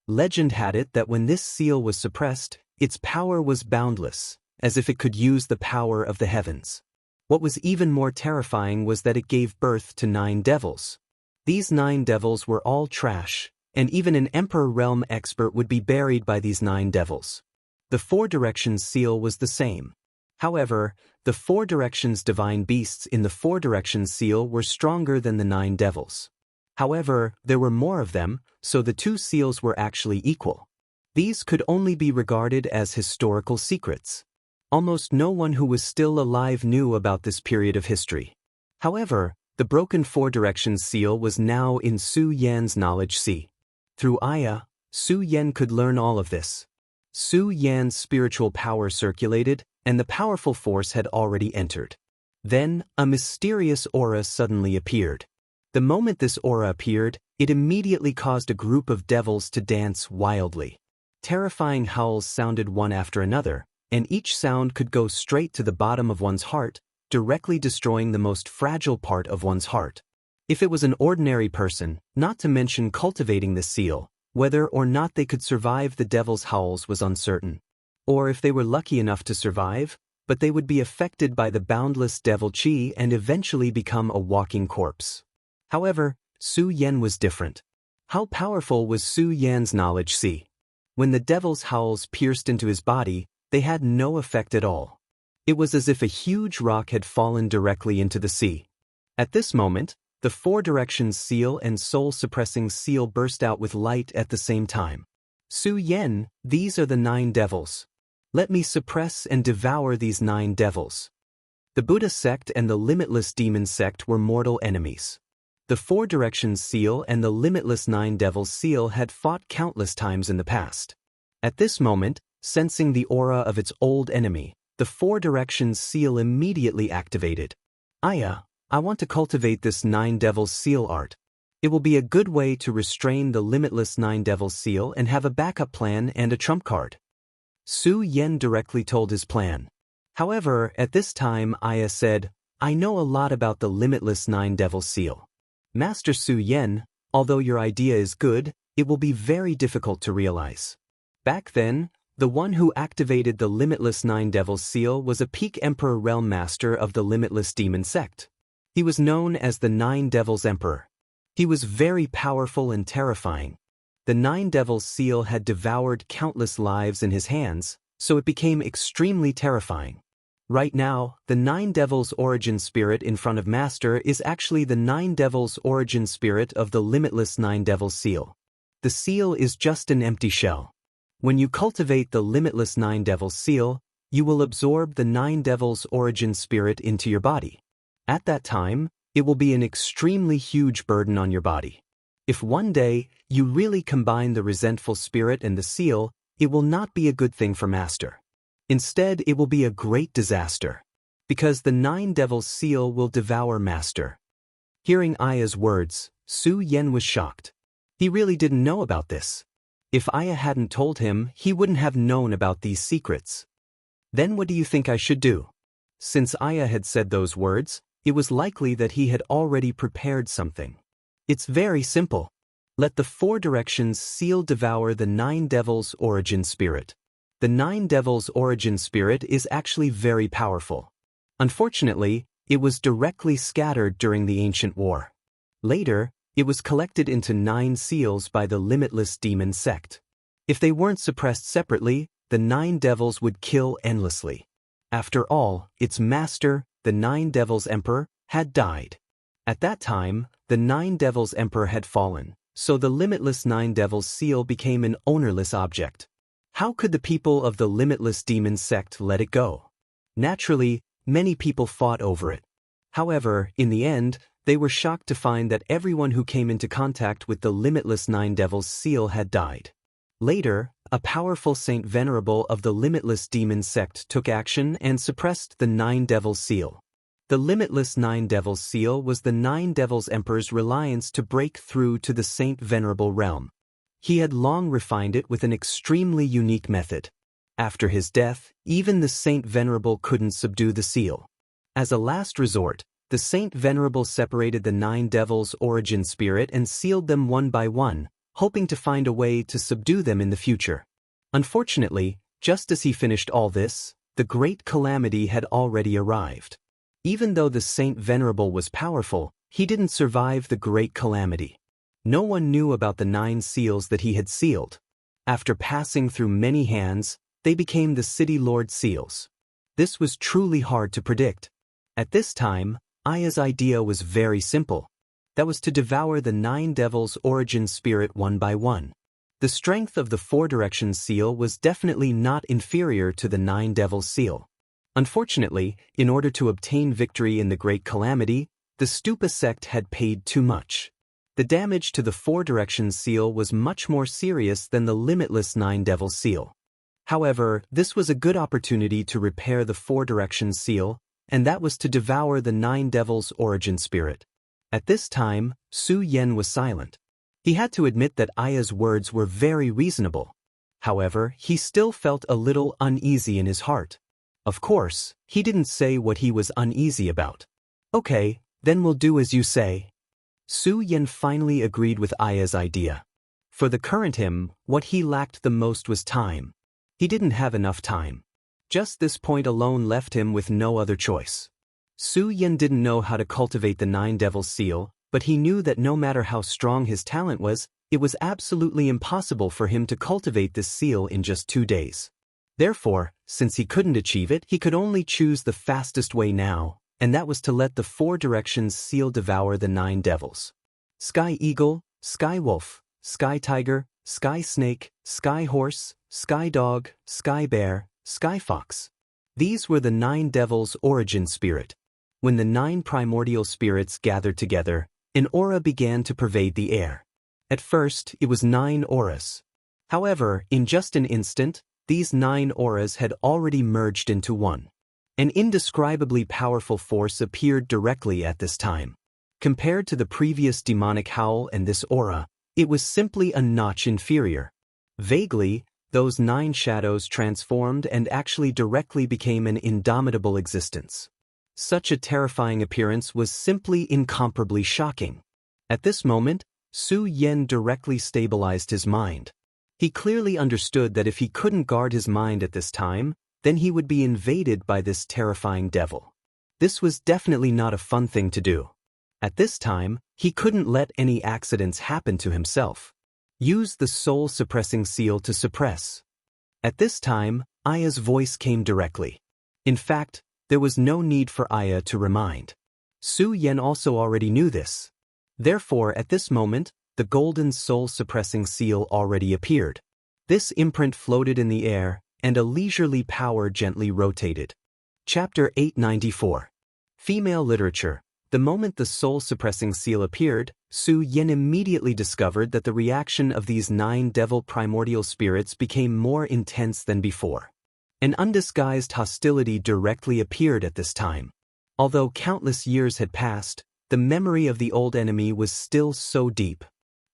Legend had it that when this seal was suppressed, its power was boundless, as if it could use the power of the heavens. What was even more terrifying was that it gave birth to 9 devils. These 9 devils were all trash, and even an Emperor Realm expert would be buried by these 9 devils. The 4 Directions seal was the same. However, the 4 Directions divine beasts in the 4 Directions seal were stronger than the 9 devils. However, there were more of them, so the 2 seals were actually equal. These could only be regarded as historical secrets. Almost no one who was still alive knew about this period of history. However, the broken 4 Directions seal was now in Su Yan's knowledge sea. Through Aya, Su Yan could learn all of this. Su Yan's spiritual power circulated, and the powerful force had already entered. Then, a mysterious aura suddenly appeared. The moment this aura appeared, it immediately caused a group of devils to dance wildly. Terrifying howls sounded one after another, and each sound could go straight to the bottom of one's heart, directly destroying the most fragile part of one's heart. If it was an ordinary person, not to mention cultivating the seal, whether or not they could survive the devil's howls was uncertain. Or if they were lucky enough to survive, but they would be affected by the boundless devil chi and eventually become a walking corpse. However, Su Yan was different. How powerful was Su Yan's knowledge sea? When the devil's howls pierced into his body, they had no effect at all. It was as if a huge rock had fallen directly into the sea. At this moment, the 4 Directions seal and soul-suppressing seal burst out with light at the same time. Su Yan, these are the 9 devils. Let me suppress and devour these 9 devils. The Buddha sect and the Limitless Demon sect were mortal enemies. The 4 Directions seal and the Limitless 9 Devils seal had fought countless times in the past. At this moment, sensing the aura of its old enemy, the 4 Directions seal immediately activated. Aya, I want to cultivate this 9 Devils seal art. It will be a good way to restrain the Limitless 9 Devils seal and have a backup plan and a trump card. Su Yan directly told his plan. However, at this time Aya said, I know a lot about the Limitless 9 Devils seal. Master Su Yan, although your idea is good, it will be very difficult to realize. Back then, the one who activated the Limitless 9 Devils seal was a peak Emperor Realm Master of the Limitless Demon sect. He was known as the 9 Devils Emperor. He was very powerful and terrifying. The 9 Devils seal had devoured countless lives in his hands, so it became extremely terrifying. Right now, the 9 Devils origin spirit in front of Master is actually the 9 Devils origin spirit of the Limitless 9 Devils seal. The seal is just an empty shell. When you cultivate the Limitless 9 Devils seal, you will absorb the 9 Devils origin spirit into your body. At that time, it will be an extremely huge burden on your body. If one day you really combine the resentful spirit and the seal, it will not be a good thing for Master. Instead, it will be a great disaster, because the 9 Devils seal will devour Master. Hearing Aya's words, Su Yan was shocked. He really didn't know about this. If Aya hadn't told him, he wouldn't have known about these secrets. Then what do you think I should do? Since Aya had said those words, it was likely that he had already prepared something. It's very simple. Let the Four Directions seal devour the Nine Devils origin spirit. The Nine Devils origin spirit is actually very powerful. Unfortunately, it was directly scattered during the ancient war. Later, it was collected into 9 seals by the limitless demon sect. If they weren't suppressed separately, the 9 devils would kill endlessly. After all, its master, the 9 devils emperor, had died. At that time, the 9 devils emperor had fallen, so the limitless 9 devils seal became an ownerless object. How could the people of the limitless demon sect let it go? Naturally, many people fought over it. However, in the end, they were shocked to find that everyone who came into contact with the limitless 9 devils seal had died. Later, a powerful Saint Venerable of the limitless demon sect took action and suppressed the 9 devils seal. The limitless 9 devils seal was the 9 devils emperor's reliance to break through to the Saint Venerable realm. He had long refined it with an extremely unique method. After his death, even the Saint Venerable couldn't subdue the seal. As a last resort, the Saint Venerable separated the 9 devils origin spirit and sealed them one by one, hoping to find a way to subdue them in the future. Unfortunately, just as he finished all this, the great calamity had already arrived. Even though the Saint Venerable was powerful, he didn't survive the great calamity. No one knew about the 9 seals that he had sealed. After passing through many hands, they became the City Lord seals. This was truly hard to predict. At this time, Aya's idea was very simple. That was to devour the 9 devils origin spirit one by one. The strength of the Four Directions seal was definitely not inferior to the 9 devils seal. Unfortunately, in order to obtain victory in the great calamity, the Stupa sect had paid too much. The damage to the Four Directions seal was much more serious than the limitless 9 devils seal. However, this was a good opportunity to repair the Four Directions seal, and that was to devour the 9 devils origin spirit. At this time, Su Yan was silent. He had to admit that Aya's words were very reasonable. However, he still felt a little uneasy in his heart. Of course, he didn't say what he was uneasy about. Okay, then we'll do as you say. Su Yan finally agreed with Aya's idea. For the current him, what he lacked the most was time. He didn't have enough time. Just this point alone left him with no other choice. Su Yan didn't know how to cultivate the 9 devils seal, but he knew that no matter how strong his talent was, it was absolutely impossible for him to cultivate this seal in just 2 days. Therefore, since he couldn't achieve it, he could only choose the fastest way now, and that was to let the Four Directions seal devour the 9 devils. Sky Eagle, Sky Wolf, Sky Tiger, Sky Snake, Sky Horse, Sky Dog, Sky Bear, Sky Fox. These were the 9 devils origin spirit. When the 9 primordial spirits gathered together, an aura began to pervade the air. At first, it was 9 auras. However, in just an instant, these 9 auras had already merged into one. An indescribably powerful force appeared directly at this time. Compared to the previous demonic howl and this aura, it was simply a notch inferior. Vaguely, those 9 shadows transformed and actually directly became an indomitable existence. Such a terrifying appearance was simply incomparably shocking. At this moment, Su Yan directly stabilized his mind. He clearly understood that if he couldn't guard his mind at this time, then he would be invaded by this terrifying devil. This was definitely not a fun thing to do. At this time, he couldn't let any accidents happen to himself. Use the soul-suppressing seal to suppress. At this time, Aya's voice came directly. In fact, there was no need for Aya to remind. Su Yan also already knew this. Therefore, at this moment, the golden soul-suppressing seal already appeared. This imprint floated in the air, and a leisurely power gently rotated. Chapter 894. Female Literature. The moment the soul-suppressing seal appeared, Su Yan immediately discovered that the reaction of these 9 devil primordial spirits became more intense than before. An undisguised hostility directly appeared at this time. Although countless years had passed, the memory of the old enemy was still so deep.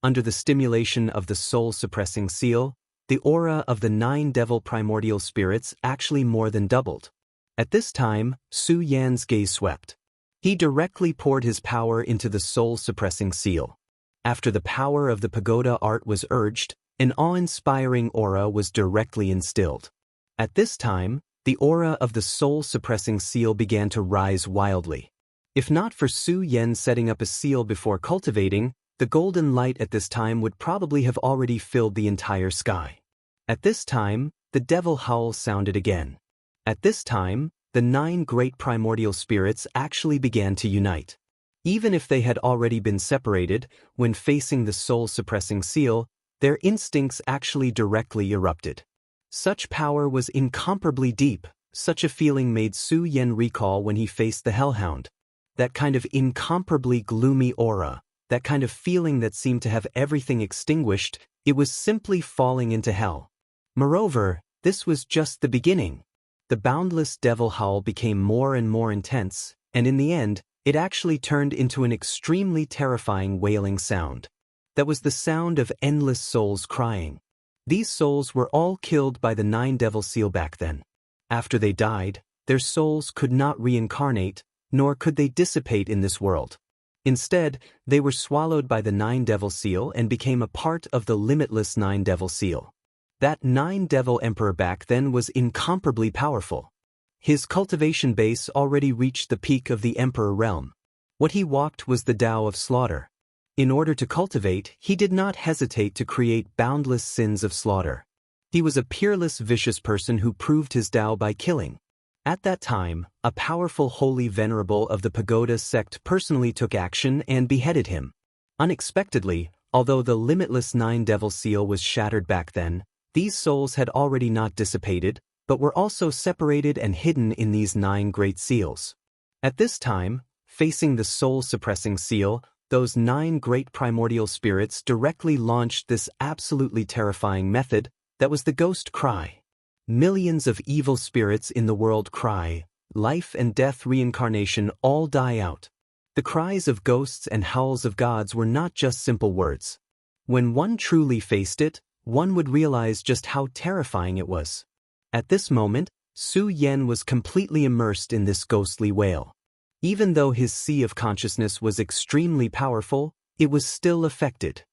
Under the stimulation of the soul-suppressing seal, the aura of the 9 devil primordial spirits actually more than doubled. At this time, Su Yan's gaze swept. He directly poured his power into the soul-suppressing seal. After the power of the pagoda art was urged, an awe-inspiring aura was directly instilled. At this time, the aura of the soul-suppressing seal began to rise wildly. If not for Su Yan setting up a seal before cultivating, the golden light at this time would probably have already filled the entire sky. At this time, the devil howl sounded again. At this time, the 9 great primordial spirits actually began to unite. Even if they had already been separated, when facing the soul-suppressing seal, their instincts actually directly erupted. Such power was incomparably deep. Such a feeling made Su Yan recall when he faced the Hellhound. That kind of incomparably gloomy aura, that kind of feeling that seemed to have everything extinguished, it was simply falling into hell. Moreover, this was just the beginning. The boundless devil howl became more and more intense, and in the end, it actually turned into an extremely terrifying wailing sound. That was the sound of endless souls crying. These souls were all killed by the 9 devil seal back then. After they died, their souls could not reincarnate, nor could they dissipate in this world. Instead, they were swallowed by the 9 devil seal and became a part of the limitless 9 devil seal. That 9 devil emperor back then was incomparably powerful. His cultivation base already reached the peak of the emperor realm. What he walked was the Tao of slaughter. In order to cultivate, he did not hesitate to create boundless sins of slaughter. He was a peerless, vicious person who proved his Tao by killing. At that time, a powerful holy venerable of the pagoda sect personally took action and beheaded him. Unexpectedly, although the limitless 9 devil seal was shattered back then, these souls had already not dissipated, but were also separated and hidden in these 9 great seals. At this time, facing the soul-suppressing seal, those 9 great primordial spirits directly launched this absolutely terrifying method that was the ghost cry. Millions of evil spirits in the world cry, life and death, reincarnation all die out. The cries of ghosts and howls of gods were not just simple words. When one truly faced it, one would realize just how terrifying it was. At this moment, Su Yan was completely immersed in this ghostly wail. Even though his sea of consciousness was extremely powerful, it was still affected.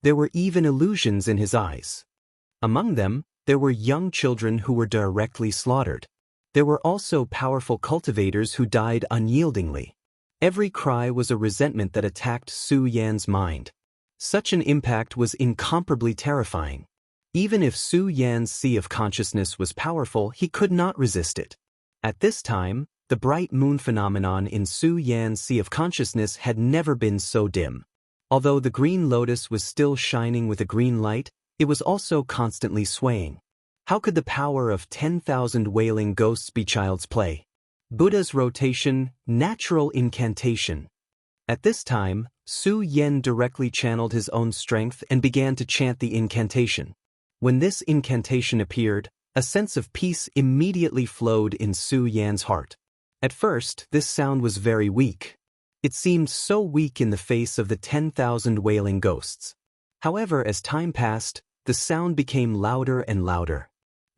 There were even illusions in his eyes. Among them, there were young children who were directly slaughtered. There were also powerful cultivators who died unyieldingly. Every cry was a resentment that attacked Su Yan's mind. Such an impact was incomparably terrifying. Even if Su Yan's sea of consciousness was powerful, he could not resist it. At this time, the bright moon phenomenon in Su Yan's sea of consciousness had never been so dim. Although the green lotus was still shining with a green light, it was also constantly swaying. How could the power of 10,000 wailing ghosts be child's play? Buddha's rotation, natural incantation. At this time, Su Yan directly channeled his own strength and began to chant the incantation. When this incantation appeared, a sense of peace immediately flowed in Su Yan's heart. At first, this sound was very weak. It seemed so weak in the face of the 10,000 wailing ghosts. However, as time passed, the sound became louder and louder.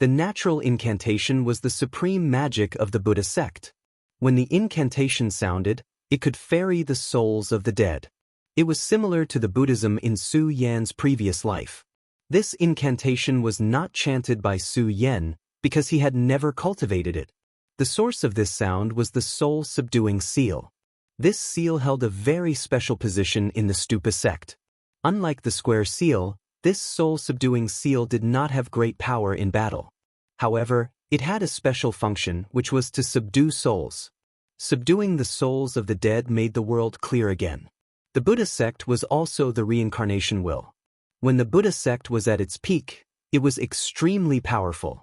The natural incantation was the supreme magic of the Buddha sect. When the incantation sounded, it could ferry the souls of the dead. It was similar to the Buddhism in Su Yan's previous life. This incantation was not chanted by Su Yan because he had never cultivated it. The source of this sound was the soul-subduing seal. This seal held a very special position in the Stupa sect. Unlike the square seal, this soul-subduing seal did not have great power in battle. However, it had a special function, which was to subdue souls. Subduing the souls of the dead made the world clear again. The Buddha sect was also the reincarnation will. When the Buddha sect was at its peak, it was extremely powerful.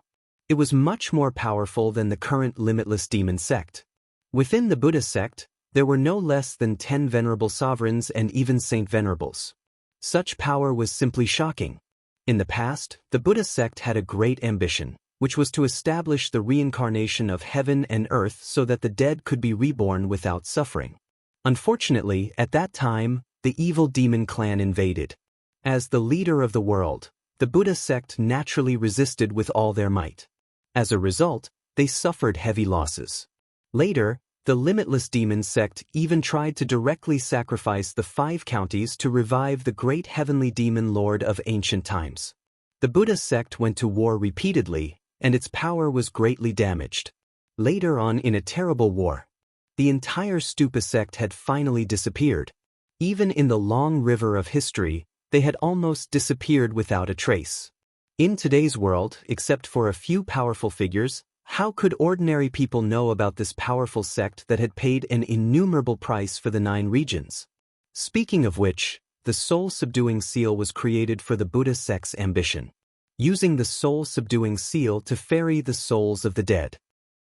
It was much more powerful than the current limitless demon sect. Within the Buddha sect, there were no less than 10 venerable sovereigns and even saint venerables. Such power was simply shocking. In the past, the Buddha sect had a great ambition, which was to establish the reincarnation of heaven and earth so that the dead could be reborn without suffering. Unfortunately, at that time, the evil demon clan invaded. As the leader of the world, the Buddha sect naturally resisted with all their might. As a result, they suffered heavy losses. Later, The Limitless Demon sect even tried to directly sacrifice the 5 counties to revive the great heavenly demon lord of ancient times. The Buddha sect went to war repeatedly, and its power was greatly damaged. Later on, in a terrible war, the entire Stupa sect had finally disappeared. Even in the long river of history, they had almost disappeared without a trace. In today's world, except for a few powerful figures, how could ordinary people know about this powerful sect that had paid an innumerable price for the 9 regions? Speaking of which, the soul-subduing seal was created for the Buddha sect's ambition, using the soul-subduing seal to ferry the souls of the dead.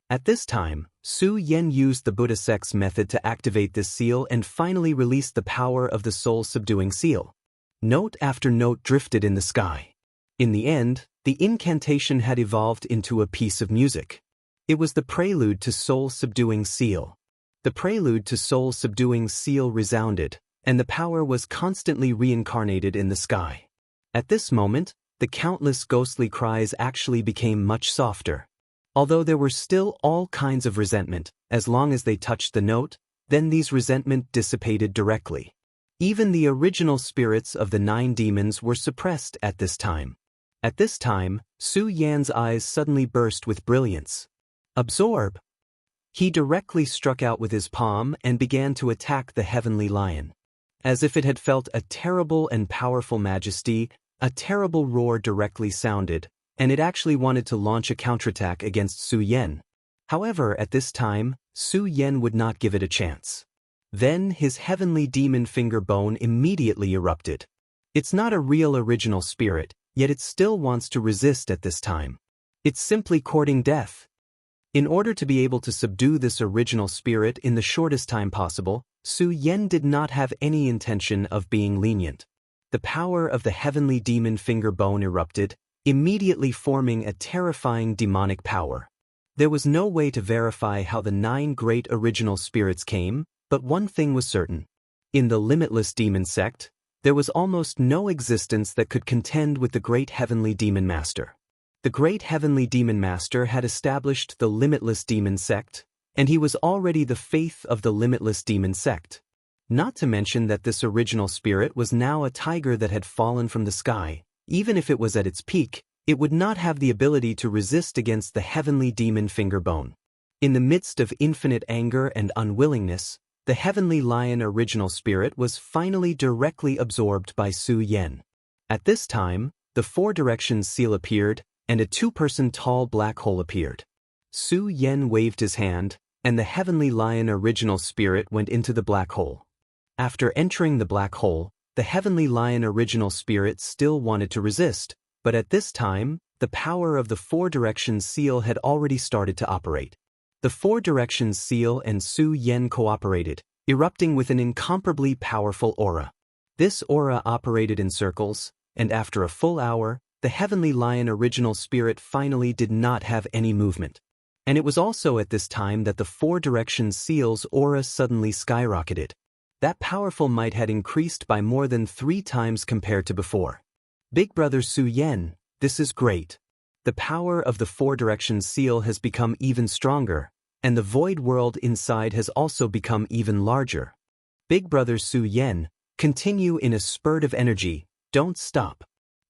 At this time, Su Yan used the Buddha sect's method to activate this seal and finally released the power of the soul-subduing seal. Note after note drifted in the sky. In the end, the incantation had evolved into a piece of music. It was the prelude to soul-subduing seal. The prelude to soul-subduing seal resounded, and the power was constantly reincarnated in the sky. At this moment, the countless ghostly cries actually became much softer. Although there were still all kinds of resentment, as long as they touched the note, then these resentment dissipated directly. Even the original spirits of the 9 demons were suppressed at this time. At this time, Su Yan's eyes suddenly burst with brilliance. Absorb! He directly struck out with his palm and began to attack the heavenly lion. As if it had felt a terrible and powerful majesty, a terrible roar directly sounded, and it actually wanted to launch a counterattack against Su Yan. However, at this time, Su Yan would not give it a chance. Then his heavenly demon finger bone immediately erupted. It's not a real original spirit, yet it still wants to resist at this time. It's simply courting death. In order to be able to subdue this original spirit in the shortest time possible, Su Yan did not have any intention of being lenient. The power of the heavenly demon finger bone erupted, immediately forming a terrifying demonic power. There was no way to verify how the 9 great original spirits came, but one thing was certain. In the Limitless Demon sect, there was almost no existence that could contend with the great heavenly demon master. The great heavenly demon master had established the Limitless Demon sect, and he was already the faith of the Limitless Demon sect. Not to mention that this original spirit was now a tiger that had fallen from the sky. Even if it was at its peak, it would not have the ability to resist against the heavenly demon finger bone. In the midst of infinite anger and unwillingness, the heavenly lion original spirit was finally directly absorbed by Su Yan. At this time, the 4 directions seal appeared, and a 2-person tall black hole appeared. Su Yan waved his hand, and the heavenly lion original spirit went into the black hole. After entering the black hole, the heavenly lion original spirit still wanted to resist, but at this time, the power of the 4 directions seal had already started to operate. The 4 directions seal and Su Yan cooperated, erupting with an incomparably powerful aura. This aura operated in circles, and after a full hour, the heavenly lion original spirit finally did not have any movement. And it was also at this time that the 4 directions seal's aura suddenly skyrocketed. That powerful might had increased by more than 3 times compared to before. Big brother Su Yan, this is great. The power of the 4 directions seal has become even stronger, and the void world inside has also become even larger. Big brother Su Yan, continue in a spurt of energy, don't stop.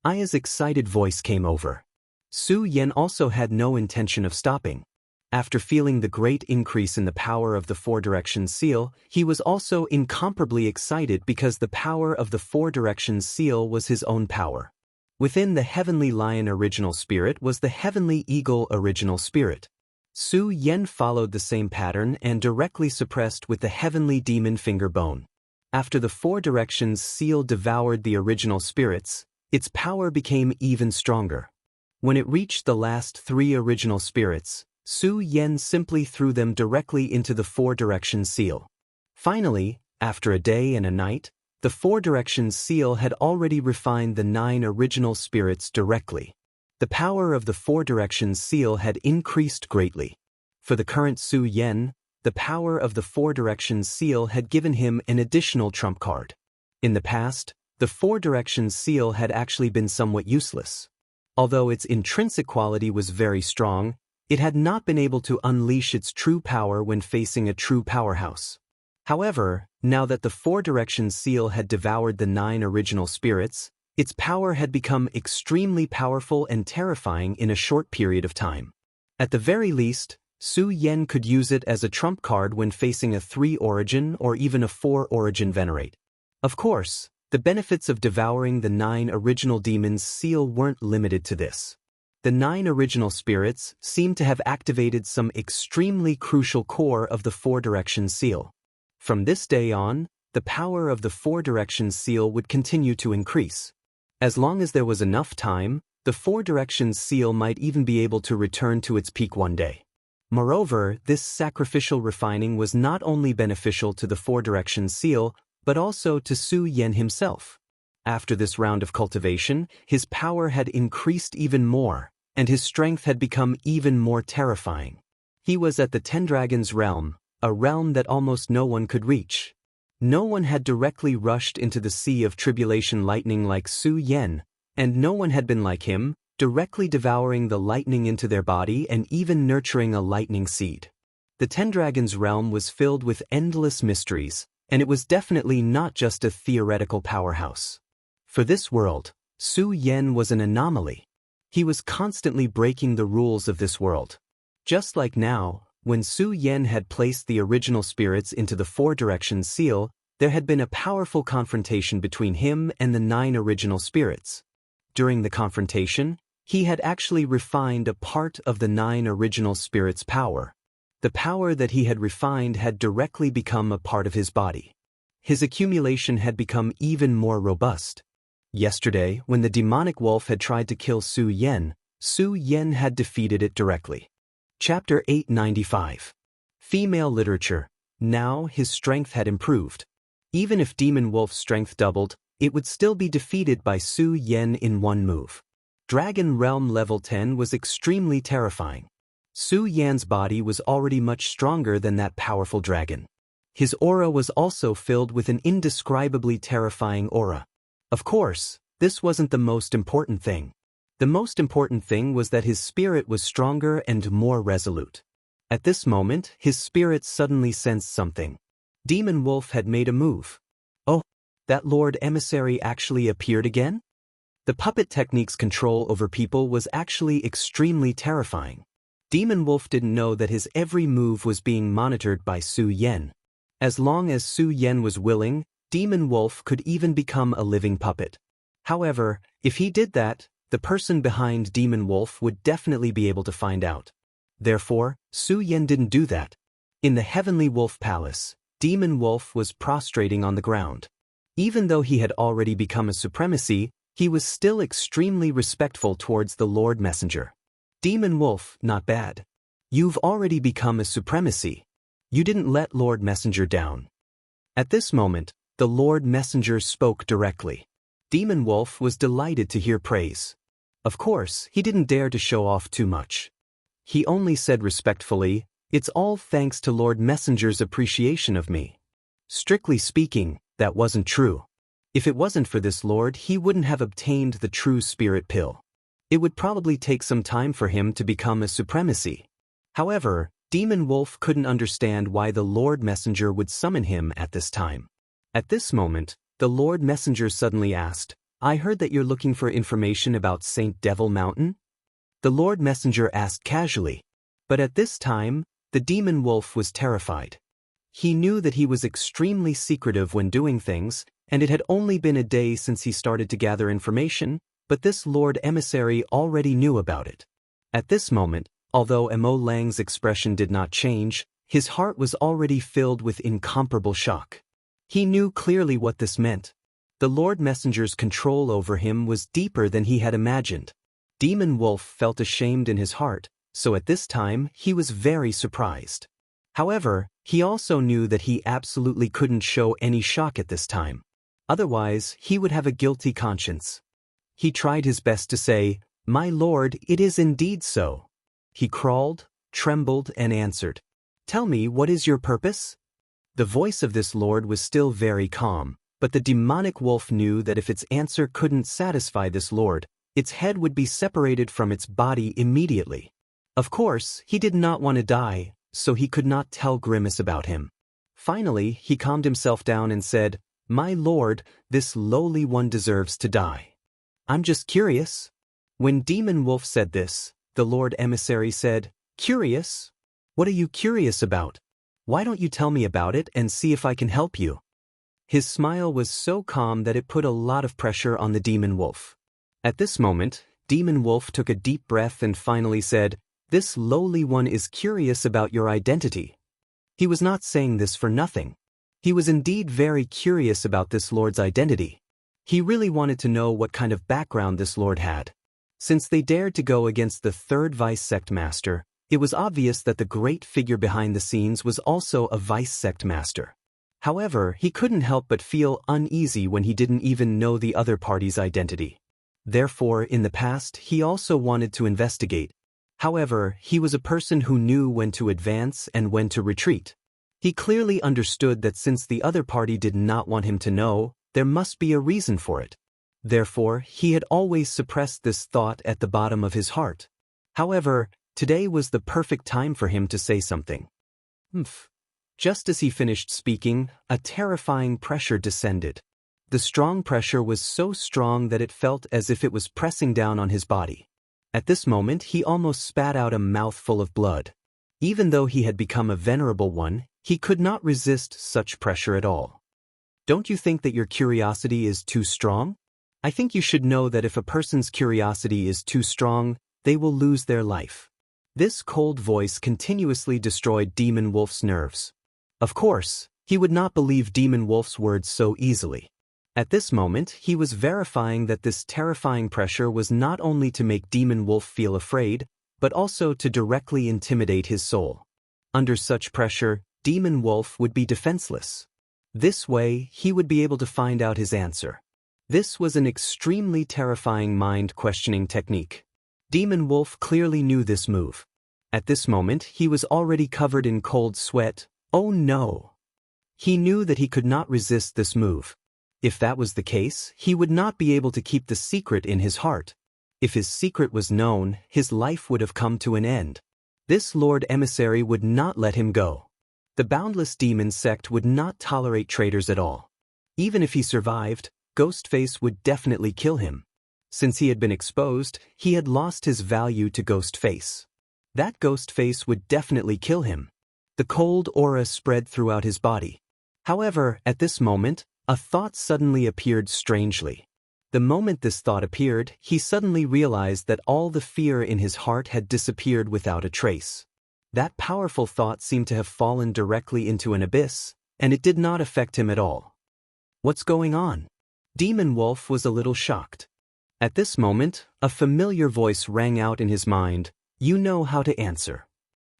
Aya's excited voice came over. Su Yan also had no intention of stopping. After feeling the great increase in the power of the 4 directions seal, he was also incomparably excited because the power of the 4 directions seal was his own power. Within the heavenly lion original spirit was the heavenly eagle original spirit. Su Yan followed the same pattern and directly suppressed with the heavenly demon finger bone. After the 4 directions seal devoured the original spirits, its power became even stronger. When it reached the last 3 original spirits, Su Yan simply threw them directly into the 4 directions seal. Finally, after a day and a night, the 4 directions seal had already refined the 9 original spirits directly. The power of the 4 directions seal had increased greatly. For the current Su Yan, the power of the 4 directions seal had given him an additional trump card. In the past, the 4 directions seal had actually been somewhat useless. Although its intrinsic quality was very strong, It had not been able to unleash its true power when facing a true powerhouse. However, now that the Four Directions seal had devoured the 9 original spirits, its power had become extremely powerful and terrifying in a short period of time. At the very least, Su Yan could use it as a trump card when facing a 3 origin or even a 4 origin venerate. Of course, the benefits of devouring the 9 original demons seal weren't limited to this. The 9 original spirits seemed to have activated some extremely crucial core of the Four Directions seal. From this day on, the power of the Four Directions seal would continue to increase. As long as there was enough time, the Four Directions seal might even be able to return to its peak one day. Moreover, this sacrificial refining was not only beneficial to the Four Directions seal, but also to Su Yan himself. After this round of cultivation, his power had increased even more, and his strength had become even more terrifying. He was at the Ten Dragons realm, a realm that almost no one could reach. No one had directly rushed into the sea of tribulation lightning like Su Yan, and no one had been like him, directly devouring the lightning into their body and even nurturing a lightning seed. The Ten Dragons realm was filled with endless mysteries, and it was definitely not just a theoretical powerhouse. For this world, Su Yan was an anomaly. He was constantly breaking the rules of this world. Just like now, when Su Yan had placed the original spirits into the Four Directions seal, there had been a powerful confrontation between him and the 9 original spirits. During the confrontation, he had actually refined a part of the 9 original spirits' power. The power that he had refined had directly become a part of his body. His accumulation had become even more robust. Yesterday, when the demonic wolf had tried to kill Su Yan had defeated it directly. Chapter 895. Female Literature. Now his strength had improved. Even if Demon Wolf's strength doubled, it would still be defeated by Su Yan in one move. Dragon Realm Level 10 was extremely terrifying. Su Yan's body was already much stronger than that powerful dragon. His aura was also filled with an indescribably terrifying aura. Of course, this wasn't the most important thing. The most important thing was that his spirit was stronger and more resolute. At this moment, his spirit suddenly sensed something. Demon Wolf had made a move. Oh, that Lord Emissary actually appeared again? The puppet technique's control over people was actually extremely terrifying. Demon Wolf didn't know that his every move was being monitored by Su Yan. As long as Su Yan was willing, Demon Wolf could even become a living puppet. However, if he did that, the person behind Demon Wolf would definitely be able to find out. Therefore, Su Yan didn't do that. In the Heavenly Wolf Palace, Demon Wolf was prostrating on the ground. Even though he had already become a supremacy, he was still extremely respectful towards the Lord Messenger. Demon Wolf, not bad. You've already become a supremacy. You didn't let Lord Messenger down. At this moment, the Lord Messenger spoke directly. Demon Wolf was delighted to hear praise. Of course, he didn't dare to show off too much. He only said respectfully, "It's all thanks to Lord Messenger's appreciation of me." Strictly speaking, that wasn't true. If it wasn't for this lord, he wouldn't have obtained the true spirit pill. It would probably take some time for him to become a supremacy. However, Demon Wolf couldn't understand why the Lord Messenger would summon him at this time. At this moment, the Lord Messenger suddenly asked, "I heard that you're looking for information about Saint Devil Mountain?" The Lord Messenger asked casually. But at this time, the Demon Wolf was terrified. He knew that he was extremely secretive when doing things, and it had only been a day since he started to gather information, but this Lord Emissary already knew about it. At this moment, although Mo Lang's expression did not change, his heart was already filled with incomparable shock. He knew clearly what this meant. The Lord Messenger's control over him was deeper than he had imagined. Demon Wolf felt ashamed in his heart, so at this time he was very surprised. However, he also knew that he absolutely couldn't show any shock at this time. Otherwise, he would have a guilty conscience. He tried his best to say, "My lord, it is indeed so." He crawled, trembled, and answered, "Tell me, what is your purpose?" The voice of this lord was still very calm, but the demonic wolf knew that if its answer couldn't satisfy this lord, its head would be separated from its body immediately. Of course, he did not want to die, so he could not tell Grimace about him. Finally, he calmed himself down and said, "My lord, this lowly one deserves to die. I'm just curious." When Demon Wolf said this, the Lord Emissary said, "Curious? What are you curious about? Why don't you tell me about it and see if I can help you?" His smile was so calm that it put a lot of pressure on the Demon Wolf. At this moment, Demon Wolf took a deep breath and finally said, "This lowly one is curious about your identity." He was not saying this for nothing. He was indeed very curious about this lord's identity. He really wanted to know what kind of background this lord had. Since they dared to go against the third vice sect master, it was obvious that the great figure behind the scenes was also a vice sect master. However, he couldn't help but feel uneasy when he didn't even know the other party's identity. Therefore, in the past, he also wanted to investigate. However, he was a person who knew when to advance and when to retreat. He clearly understood that since the other party did not want him to know, there must be a reason for it. Therefore, he had always suppressed this thought at the bottom of his heart. However, today was the perfect time for him to say something. Just as he finished speaking, a terrifying pressure descended. The strong pressure was so strong that it felt as if it was pressing down on his body. At this moment, he almost spat out a mouthful of blood. Even though he had become a venerable one, he could not resist such pressure at all. Don't you think that your curiosity is too strong? I think you should know that if a person's curiosity is too strong, they will lose their life. This cold voice continuously destroyed Demon Wolf's nerves. Of course, he would not believe Demon Wolf's words so easily. At this moment, he was verifying that this terrifying pressure was not only to make Demon Wolf feel afraid, but also to directly intimidate his soul. Under such pressure, Demon Wolf would be defenseless. This way, he would be able to find out his answer. This was an extremely terrifying mind-questioning technique. Demon Wolf clearly knew this move. At this moment, he was already covered in cold sweat. Oh no! He knew that he could not resist this move. If that was the case, he would not be able to keep the secret in his heart. If his secret was known, his life would have come to an end. This Lord Emissary would not let him go. The Boundless Demon sect would not tolerate traitors at all. Even if he survived, Ghostface would definitely kill him. Since he had been exposed, he had lost his value to Ghostface. That Ghostface would definitely kill him. The cold aura spread throughout his body. However, at this moment, a thought suddenly appeared strangely. The moment this thought appeared, he suddenly realized that all the fear in his heart had disappeared without a trace. That powerful thought seemed to have fallen directly into an abyss, and it did not affect him at all. What's going on? Demon Wolf was a little shocked. At this moment, a familiar voice rang out in his mind. You know how to answer.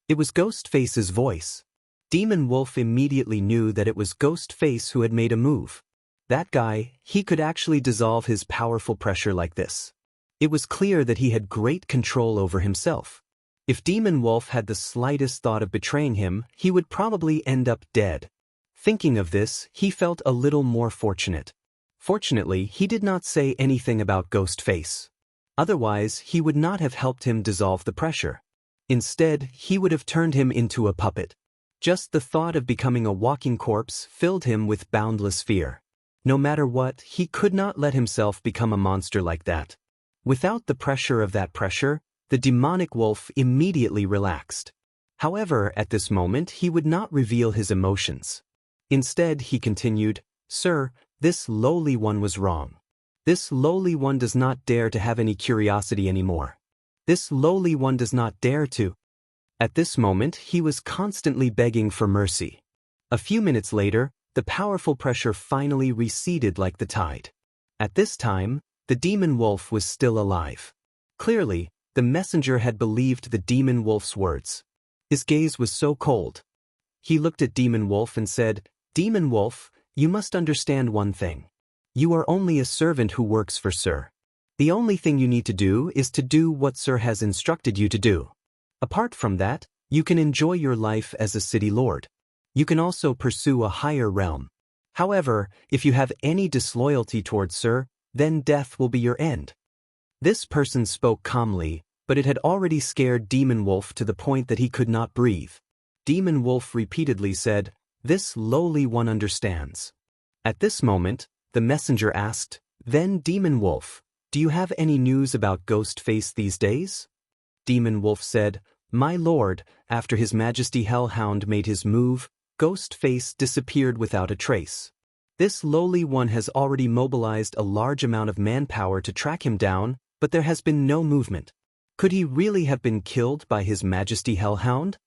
It was Ghostface's voice. Demon Wolf immediately knew that it was Ghostface who had made a move. That guy, he could actually dissolve his powerful pressure like this. It was clear that he had great control over himself. If Demon Wolf had the slightest thought of betraying him, he would probably end up dead. Thinking of this, he felt a little more fortunate. Fortunately, he did not say anything about Ghostface. Otherwise, he would not have helped him dissolve the pressure. Instead, he would have turned him into a puppet. Just the thought of becoming a walking corpse filled him with boundless fear. No matter what, he could not let himself become a monster like that. Without the pressure of that pressure, the demonic wolf immediately relaxed. However, at this moment, he would not reveal his emotions. Instead, he continued, "Sir, this lowly one was wrong. This lowly one does not dare to have any curiosity anymore. This lowly one does not dare to." At this moment, he was constantly begging for mercy. A few minutes later, the powerful pressure finally receded like the tide. At this time, the demon wolf was still alive. Clearly, the messenger had believed the demon wolf's words. His gaze was so cold. He looked at Demon Wolf and said, "Demon Wolf, you must understand one thing. You are only a servant who works for Sir. The only thing you need to do is to do what Sir has instructed you to do. Apart from that, you can enjoy your life as a city lord. You can also pursue a higher realm. However, if you have any disloyalty towards Sir, then death will be your end." This person spoke calmly, but it had already scared Demon Wolf to the point that he could not breathe. Demon Wolf repeatedly said, "This lowly one understands." At this moment, the messenger asked, "Then Demon Wolf, do you have any news about Ghostface these days?" Demon Wolf said, "My lord, after His Majesty Hellhound made his move, Ghostface disappeared without a trace. This lowly one has already mobilized a large amount of manpower to track him down, but there has been no movement. Could he really have been killed by His Majesty Hellhound?"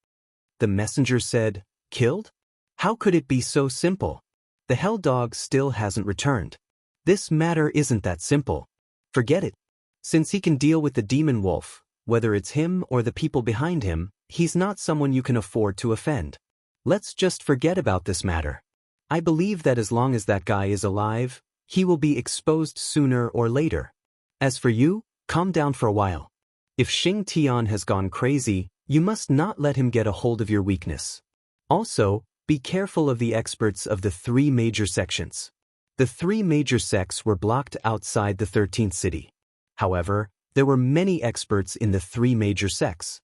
The messenger said, "Killed? How could it be so simple? The Hell Dog still hasn't returned. This matter isn't that simple. Forget it. Since he can deal with the Demon Wolf, whether it's him or the people behind him, he's not someone you can afford to offend. Let's just forget about this matter. I believe that as long as that guy is alive, he will be exposed sooner or later. As for you, calm down for a while. If Xing Tian has gone crazy, you must not let him get a hold of your weakness. Also, be careful of the experts of the 3 major sections. The 3 major sects were blocked outside the 13th city. However, there were many experts in the 3 major sects.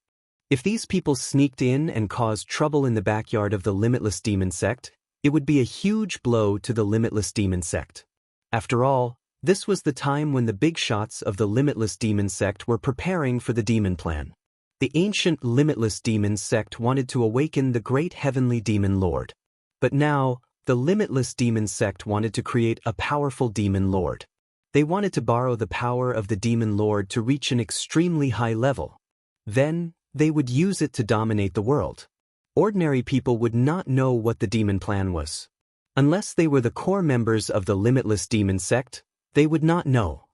If these people sneaked in and caused trouble in the backyard of the Limitless Demon Sect, it would be a huge blow to the Limitless Demon Sect. After all, this was the time when the big shots of the Limitless Demon Sect were preparing for the Demon Plan. The ancient Limitless Demon Sect wanted to awaken the great heavenly Demon Lord. But now, the Limitless Demon Sect wanted to create a powerful Demon Lord. They wanted to borrow the power of the Demon Lord to reach an extremely high level. Then, they would use it to dominate the world. Ordinary people would not know what the Demon Plan was. Unless they were the core members of the Limitless Demon Sect, they would not know.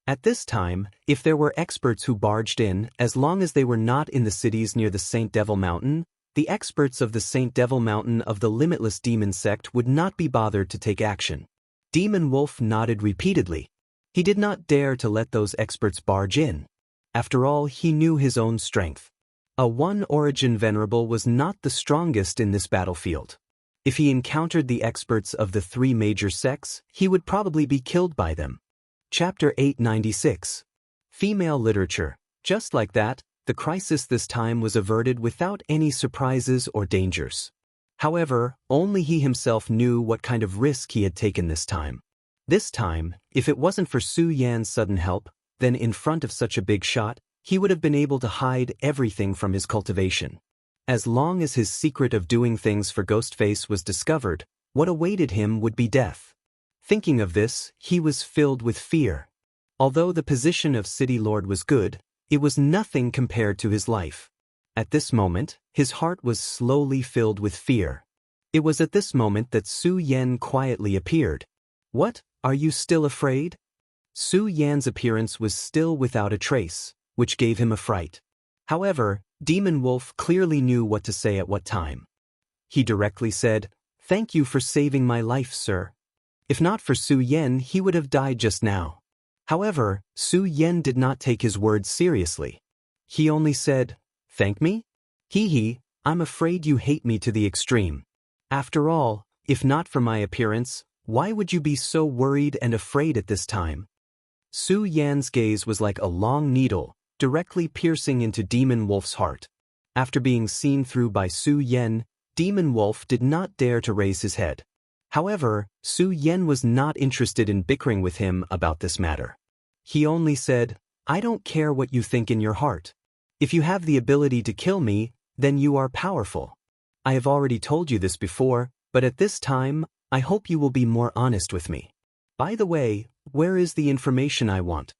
At this time, if there were experts who barged in, as long as they were not in the cities near the Saint Devil Mountain, the experts of the Saint Devil Mountain of the Limitless Demon Sect would not be bothered to take action. Demon Wolf nodded repeatedly. He did not dare to let those experts barge in. After all, he knew his own strength. A one-origin venerable was not the strongest in this battlefield. If he encountered the experts of the 3 major sects, he would probably be killed by them. Chapter 896. Female Literature. Just like that, the crisis this time was averted without any surprises or dangers. However, only he himself knew what kind of risk he had taken this time. This time, if it wasn't for Su Yan's sudden help, then in front of such a big shot, he would have been able to hide everything from his cultivation. As long as his secret of doing things for Ghostface was discovered, what awaited him would be death. Thinking of this, he was filled with fear. Although the position of City Lord was good, it was nothing compared to his life. At this moment, his heart was slowly filled with fear. It was at this moment that Su Yan quietly appeared. "What, are you still afraid?" Su Yan's appearance was still without a trace, which gave him a fright. However, Demon Wolf clearly knew what to say at what time. He directly said, "Thank you for saving my life, sir. If not for Su Yan, he would have died just now." However, Su Yan did not take his words seriously. He only said, "Thank me? Hee, I'm afraid you hate me to the extreme. After all, if not for my appearance, why would you be so worried and afraid at this time?" Su Yan's gaze was like a long needle, directly piercing into Demon Wolf's heart. After being seen through by Su Yan, Demon Wolf did not dare to raise his head. However, Su Yan was not interested in bickering with him about this matter. He only said, "I don't care what you think in your heart. If you have the ability to kill me, then you are powerful. I have already told you this before, but at this time, I hope you will be more honest with me. By the way, where is the information I want?"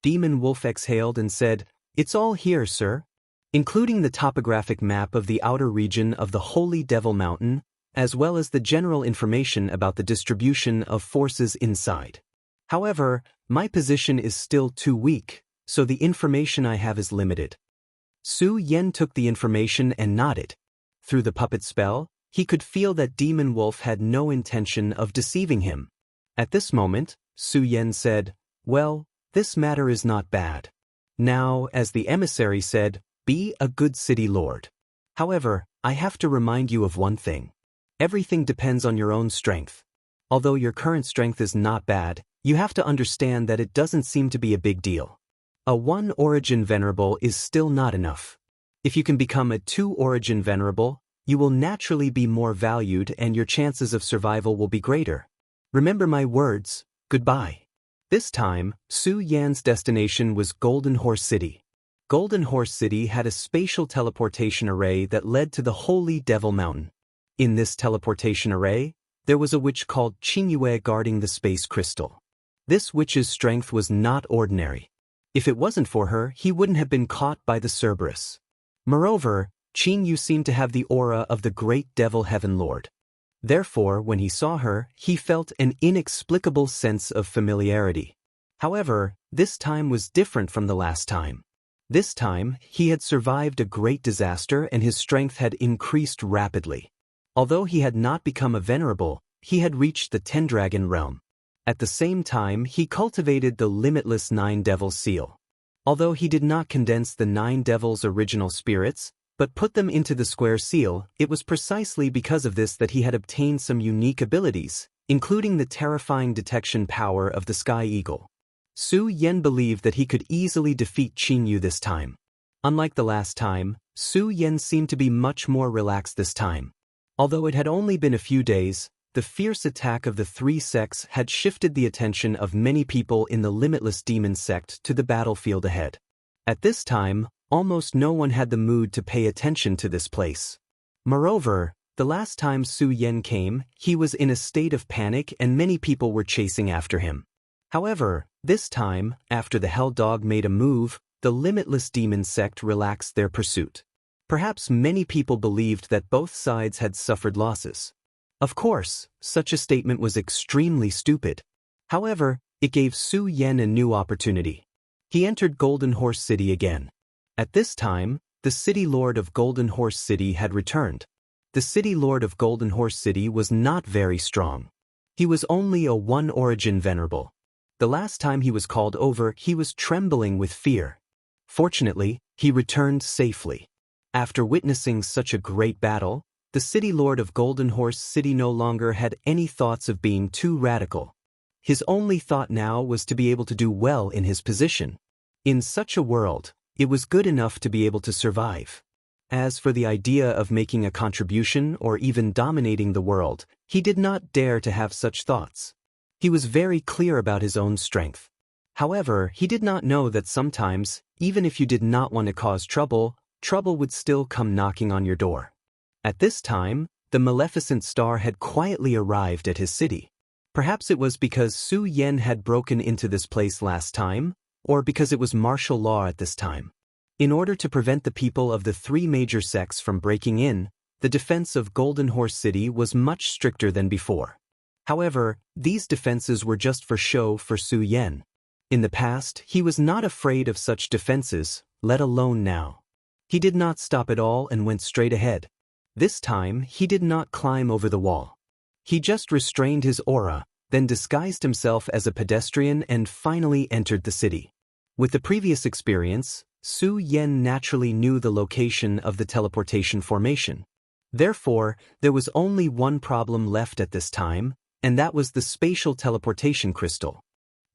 Demon Wolf exhaled and said, "It's all here, sir. Including the topographic map of the outer region of the Holy Devil Mountain, as well as the general information about the distribution of forces inside. However, my position is still too weak, so the information I have is limited." Su Yan took the information and nodded. Through the puppet spell, he could feel that Demon Wolf had no intention of deceiving him. At this moment, Su Yan said, "Well, this matter is not bad. Now, as the emissary said, be a good city lord. However, I have to remind you of one thing. Everything depends on your own strength. Although your current strength is not bad, you have to understand that it doesn't seem to be a big deal. A 1-origin venerable is still not enough. If you can become a 2-origin venerable, you will naturally be more valued and your chances of survival will be greater. Remember my words, goodbye. This time, Su Yan's destination was Golden Horse City. Golden Horse City had a spatial teleportation array that led to the Holy Devil Mountain. In this teleportation array, there was a witch called Qingyue guarding the space crystal. This witch's strength was not ordinary. If it wasn't for her, he wouldn't have been caught by the Cerberus. Moreover, Qinyu seemed to have the aura of the great devil heaven lord. Therefore, when he saw her, he felt an inexplicable sense of familiarity. However, this time was different from the last time. This time, he had survived a great disaster and his strength had increased rapidly. Although he had not become a venerable, he had reached the 10-dragon realm. At the same time, he cultivated the limitless 9 devil seal. Although he did not condense the 9 devils' original spirits, but put them into the square seal, it was precisely because of this that he had obtained some unique abilities, including the terrifying detection power of the Sky Eagle. Su Yan believed that he could easily defeat Qinyu this time. Unlike the last time, Su Yan seemed to be much more relaxed this time. Although it had only been a few days, the fierce attack of the 3 sects had shifted the attention of many people in the limitless demon sect to the battlefield ahead. At this time, almost no one had the mood to pay attention to this place. Moreover, the last time Su Yan came, he was in a state of panic and many people were chasing after him. However, this time, after the Hell Dog made a move, the limitless demon sect relaxed their pursuit. Perhaps many people believed that both sides had suffered losses. Of course, such a statement was extremely stupid. However, it gave Su Yan a new opportunity. He entered Golden Horse City again. At this time, the City Lord of Golden Horse City had returned. The City Lord of Golden Horse City was not very strong. He was only a 1-origin venerable. The last time he was called over, he was trembling with fear. Fortunately, he returned safely. After witnessing such a great battle, the City Lord of Golden Horse City no longer had any thoughts of being too radical. His only thought now was to be able to do well in his position. In such a world, it was good enough to be able to survive. As for the idea of making a contribution or even dominating the world, he did not dare to have such thoughts. He was very clear about his own strength. However, he did not know that sometimes, even if you did not want to cause trouble, trouble would still come knocking on your door. At this time, the Maleficent Star had quietly arrived at his city. Perhaps it was because Su Yan had broken into this place last time, or because it was martial law at this time. In order to prevent the people of the 3 major sects from breaking in, the defense of Golden Horse City was much stricter than before. However, these defenses were just for show for Su Yan. In the past, he was not afraid of such defenses, let alone now. He did not stop at all and went straight ahead. This time, he did not climb over the wall. He just restrained his aura, then disguised himself as a pedestrian and finally entered the city. With the previous experience, Su Yan naturally knew the location of the teleportation formation. Therefore, there was only one problem left at this time, and that was the spatial teleportation crystal.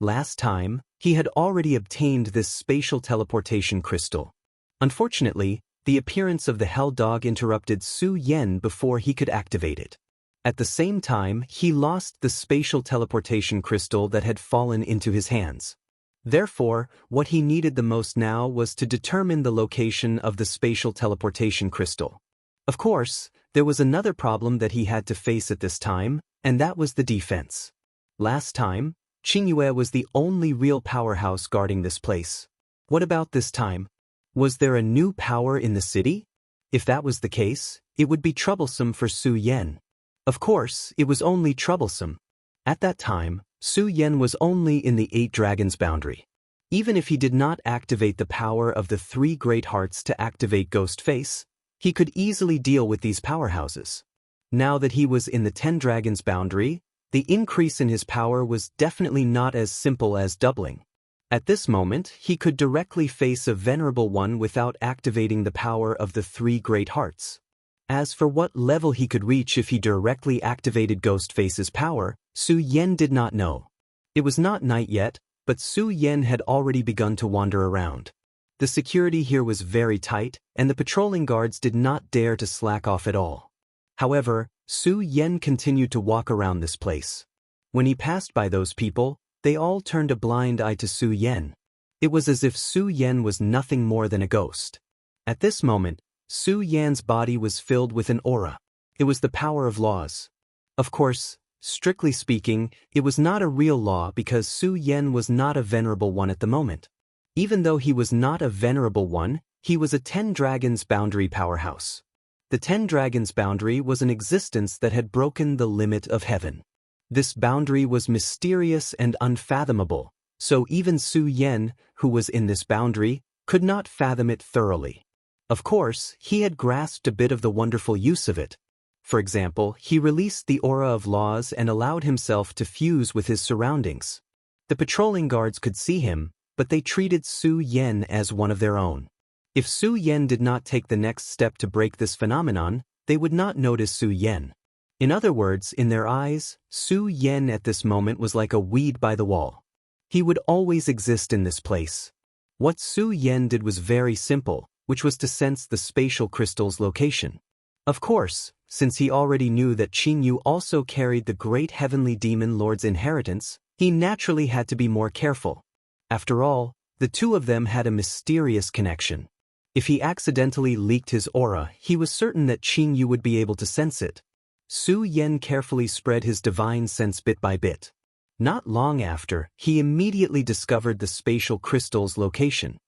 Last time, he had already obtained this spatial teleportation crystal. Unfortunately, the appearance of the Hell Dog interrupted Su Yan before he could activate it. At the same time, he lost the spatial teleportation crystal that had fallen into his hands. Therefore, what he needed the most now was to determine the location of the spatial teleportation crystal. Of course, there was another problem that he had to face at this time, and that was the defense. Last time, Qingyue was the only real powerhouse guarding this place. What about this time? Was there a new power in the city? If that was the case, it would be troublesome for Su Yan. Of course, it was only troublesome. At that time, Su Yan was only in the 8 dragons boundary. Even if he did not activate the power of the 3 great hearts to activate Ghost Face, he could easily deal with these powerhouses. Now that he was in the 10 dragons boundary, the increase in his power was definitely not as simple as doubling. At this moment, he could directly face a venerable one without activating the power of the 3 great hearts. As for what level he could reach if he directly activated Ghostface's power, Su Yan did not know. It was not night yet, but Su Yan had already begun to wander around. The security here was very tight, and the patrolling guards did not dare to slack off at all. However, Su Yan continued to walk around this place. When he passed by those people, they all turned a blind eye to Su Yan. It was as if Su Yan was nothing more than a ghost. At this moment, Su Yan's body was filled with an aura. It was the power of laws. Of course, strictly speaking, it was not a real law because Su Yan was not a venerable one at the moment. Even though he was not a venerable one, he was a 10 dragons boundary powerhouse. The 10 dragons boundary was an existence that had broken the limit of heaven. This boundary was mysterious and unfathomable, so even Su Yan, who was in this boundary, could not fathom it thoroughly. Of course, he had grasped a bit of the wonderful use of it. For example, he released the aura of laws and allowed himself to fuse with his surroundings. The patrolling guards could see him, but they treated Su Yan as one of their own. If Su Yan did not take the next step to break this phenomenon, they would not notice Su Yan. In other words, in their eyes, Su Yan at this moment was like a weed by the wall. He would always exist in this place. What Su Yan did was very simple, which was to sense the spatial crystal's location. Of course, since he already knew that Qingyu also carried the great heavenly demon lord's inheritance, he naturally had to be more careful. After all, the two of them had a mysterious connection. If he accidentally leaked his aura, he was certain that Qingyu would be able to sense it. Su Yan carefully spread his divine sense bit by bit. Not long after, he immediately discovered the spatial crystal's location.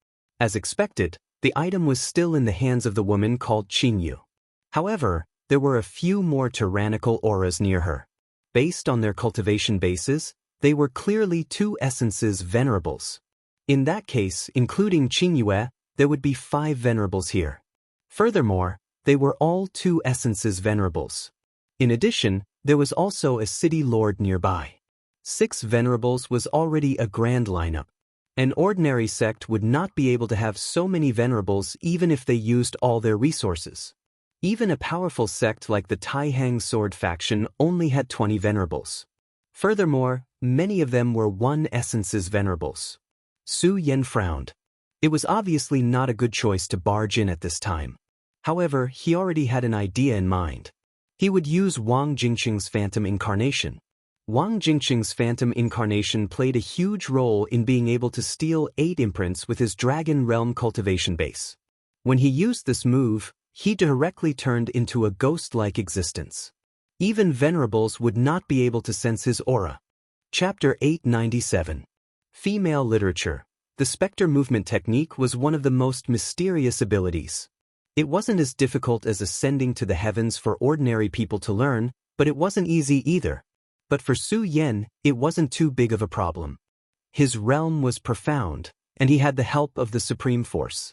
As expected, the item was still in the hands of the woman called Qingyu. However, there were a few more tyrannical auras near her. Based on their cultivation bases, they were clearly 2 essences venerables. In that case, including Qingyue, there would be 5 venerables here. Furthermore, they were all 2 essences venerables. In addition, there was also a city lord nearby. 6 venerables was already a grand lineup. An ordinary sect would not be able to have so many venerables even if they used all their resources. Even a powerful sect like the Taihang Sword faction only had 20 venerables. Furthermore, many of them were 1 essence's venerables. Su Yan frowned. It was obviously not a good choice to barge in at this time. However, he already had an idea in mind. He would use Wang Jingqing's phantom incarnation. Wang Jingqing's phantom incarnation played a huge role in being able to steal 8 imprints with his Dragon Realm cultivation base. When he used this move, he directly turned into a ghost-like existence. Even venerables would not be able to sense his aura. Chapter 897. Female Literature. The Spectre movement technique was one of the most mysterious abilities. It wasn't as difficult as ascending to the heavens for ordinary people to learn, but it wasn't easy either. But for Su Yan, it wasn't too big of a problem. His realm was profound, and he had the help of the Supreme Force.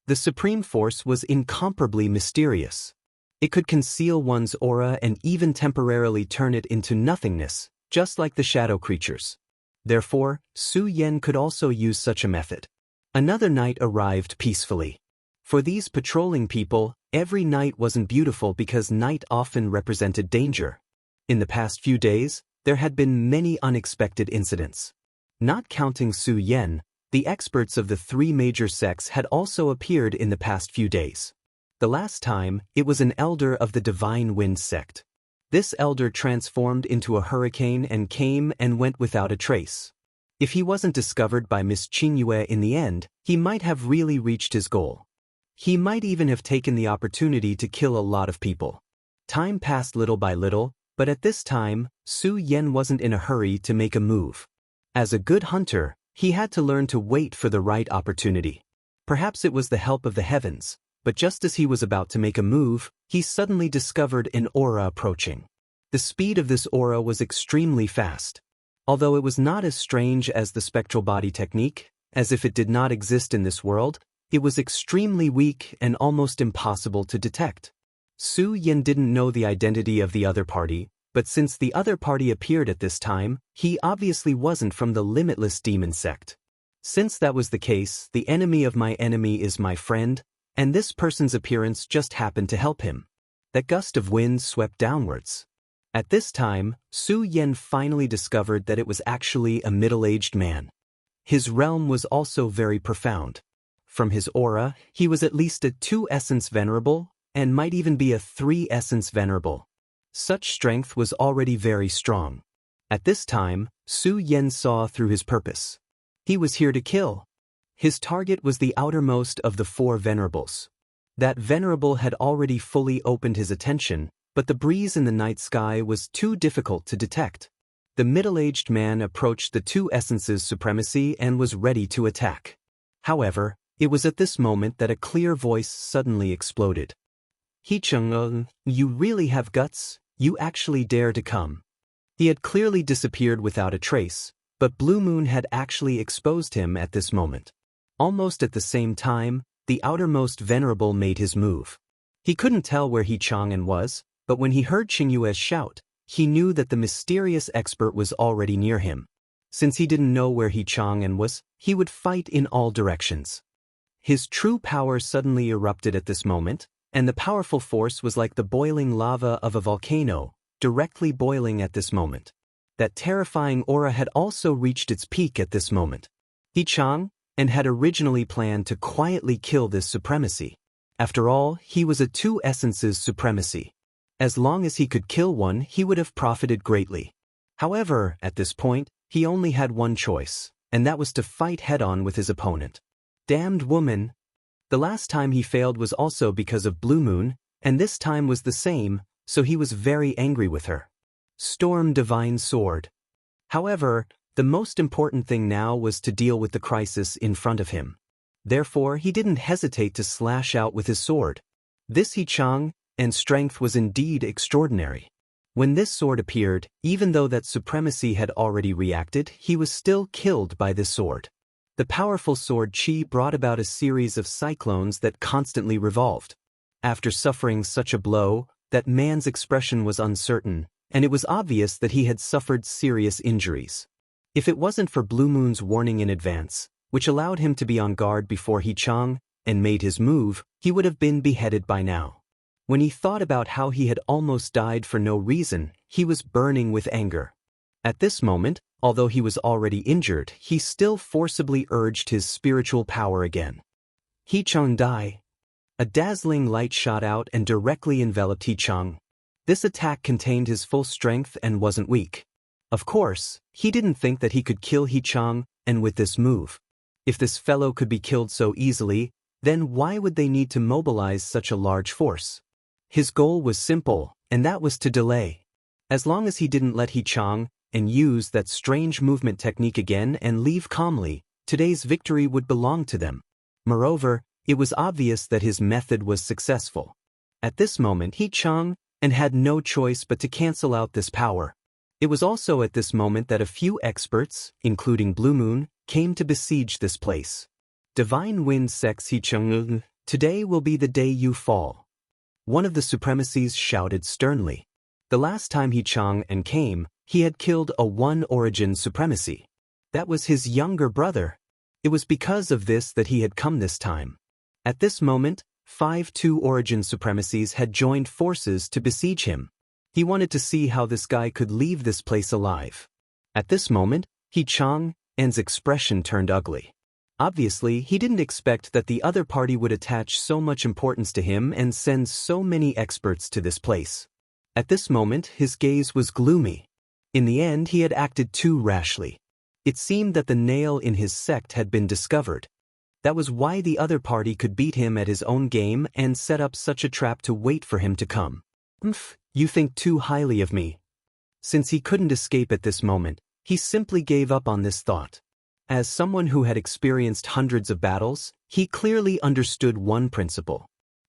The Supreme Force was incomparably mysterious. It could conceal one's aura and even temporarily turn it into nothingness, just like the shadow creatures. Therefore, Su Yan could also use such a method. Another night arrived peacefully. For these patrolling people, every night wasn't beautiful because night often represented danger. In the past few days, there had been many unexpected incidents. Not counting Su Yan, the experts of the 3 major sects had also appeared in the past few days. The last time, it was an elder of the Divine Wind sect. This elder transformed into a hurricane and came and went without a trace. If he wasn't discovered by Miss Qingyue in the end, he might have really reached his goal. He might even have taken the opportunity to kill a lot of people. Time passed little by little, but at this time, Su Yan wasn't in a hurry to make a move. As a good hunter, he had to learn to wait for the right opportunity. Perhaps it was the help of the heavens, but just as he was about to make a move, he suddenly discovered an aura approaching. The speed of this aura was extremely fast. Although it was not as strange as the spectral body technique, as if it did not exist in this world, it was extremely weak and almost impossible to detect. Su Yan didn't know the identity of the other party, but since the other party appeared at this time, he obviously wasn't from the Limitless Demon sect. Since that was the case, the enemy of my enemy is my friend, and this person's appearance just happened to help him. That gust of wind swept downwards. At this time, Su Yan finally discovered that it was actually a middle-aged man. His realm was also very profound. From his aura, he was at least a 2-essence venerable, and might even be a 3-essence venerable. Such strength was already very strong. At this time, Su Yan saw through his purpose. He was here to kill. His target was the outermost of the 4 venerables. That venerable had already fully opened his attention, but the breeze in the night sky was too difficult to detect. The middle-aged man approached the 2 essences' supremacy and was ready to attack. However, it was at this moment that a clear voice suddenly exploded. He-chung, you really have guts, you actually dare to come. He had clearly disappeared without a trace, but Blue Moon had actually exposed him at this moment. Almost at the same time, the outermost venerable made his move. He couldn't tell where He-chung was, but when he heard Qingyue's shout, he knew that the mysterious expert was already near him. Since he didn't know where He-chung was, he would fight in all directions. His true power suddenly erupted at this moment, and the powerful force was like the boiling lava of a volcano, directly boiling at this moment. That terrifying aura had also reached its peak at this moment. He-chung had originally planned to quietly kill this supremacy. After all, he was a 2 essences supremacy. As long as he could kill one, he would have profited greatly. However, at this point, he only had one choice, and that was to fight head-on with his opponent. Damned woman! The last time he failed was also because of Blue Moon, and this time was the same, so he was very angry with her. Storm Divine Sword. However, the most important thing now was to deal with the crisis in front of him. Therefore, he didn't hesitate to slash out with his sword. This He-chung strength was indeed extraordinary. When this sword appeared, even though that supremacy had already reacted, he was still killed by this sword. The powerful sword Qi brought about a series of cyclones that constantly revolved. After suffering such a blow, that man's expression was uncertain, and it was obvious that he had suffered serious injuries. If it wasn't for Blue Moon's warning in advance, which allowed him to be on guard before He-chung made his move, he would have been beheaded by now. When he thought about how he had almost died for no reason, he was burning with anger. At this moment, although he was already injured, he still forcibly urged his spiritual power again. He-chung die. A dazzling light shot out and directly enveloped He-chung. This attack contained his full strength and wasn't weak. Of course, he didn't think that he could kill He-chung with this move. If this fellow could be killed so easily, then why would they need to mobilize such a large force? His goal was simple, and that was to delay. As long as he didn't let He-chung use that strange movement technique again and leave calmly, today's victory would belong to them. Moreover, it was obvious that his method was successful. At this moment, He-chung had no choice but to cancel out this power. It was also at this moment that a few experts, including Blue Moon, came to besiege this place. Divine Wind Sex He-chung, today will be the day you fall. One of the supremacies shouted sternly. The last time He-chung came, he had killed a 1-origin supremacy. That was his younger brother. It was because of this that he had come this time. At this moment, 5 2-origin supremacies had joined forces to besiege him. He wanted to see how this guy could leave this place alive. At this moment, He-chung's expression turned ugly. Obviously, he didn't expect that the other party would attach so much importance to him and send so many experts to this place. At this moment, his gaze was gloomy. In the end, he had acted too rashly. It seemed that the nail in his sect had been discovered. That was why the other party could beat him at his own game and set up such a trap to wait for him to come. You think too highly of me. Since he couldn't escape at this moment, he simply gave up on this thought. As someone who had experienced hundreds of battles, he clearly understood one principle.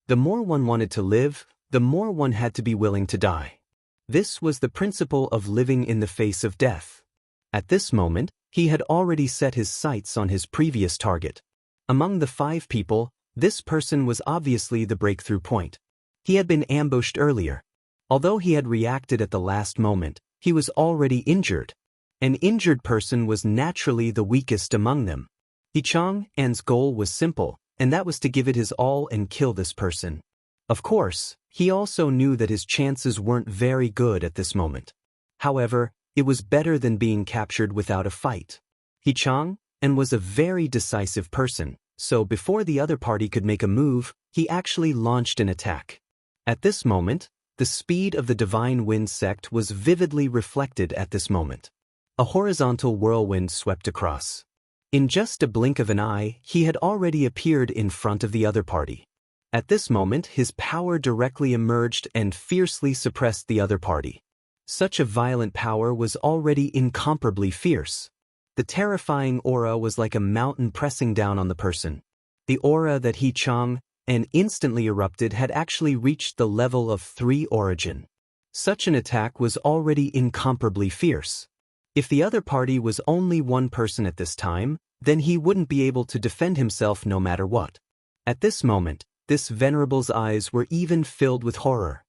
The more one wanted to live, the more one had to be willing to die. This was the principle of living in the face of death. At this moment, he had already set his sights on his previous target. Among the 5 people, this person was obviously the breakthrough point. He had been ambushed earlier. Although he had reacted at the last moment, he was already injured. An injured person was naturally the weakest among them. He-chung's goal was simple, and that was to give it his all and kill this person. Of course, he also knew that his chances weren't very good at this moment. However, it was better than being captured without a fight. He-chung and was a very decisive person, so before the other party could make a move, he actually launched an attack. At this moment, the speed of the Divine Wind sect was vividly reflected at this moment. A horizontal whirlwind swept across. In just a blink of an eye, he had already appeared in front of the other party. At this moment, his power directly emerged and fiercely suppressed the other party. Such a violent power was already incomparably fierce. The terrifying aura was like a mountain pressing down on the person. The aura that He Chang and instantly erupted had actually reached the level of 3 origin. Such an attack was already incomparably fierce. If the other party was only one person at this time, then he wouldn't be able to defend himself no matter what. At this moment, this venerable's eyes were even filled with horror.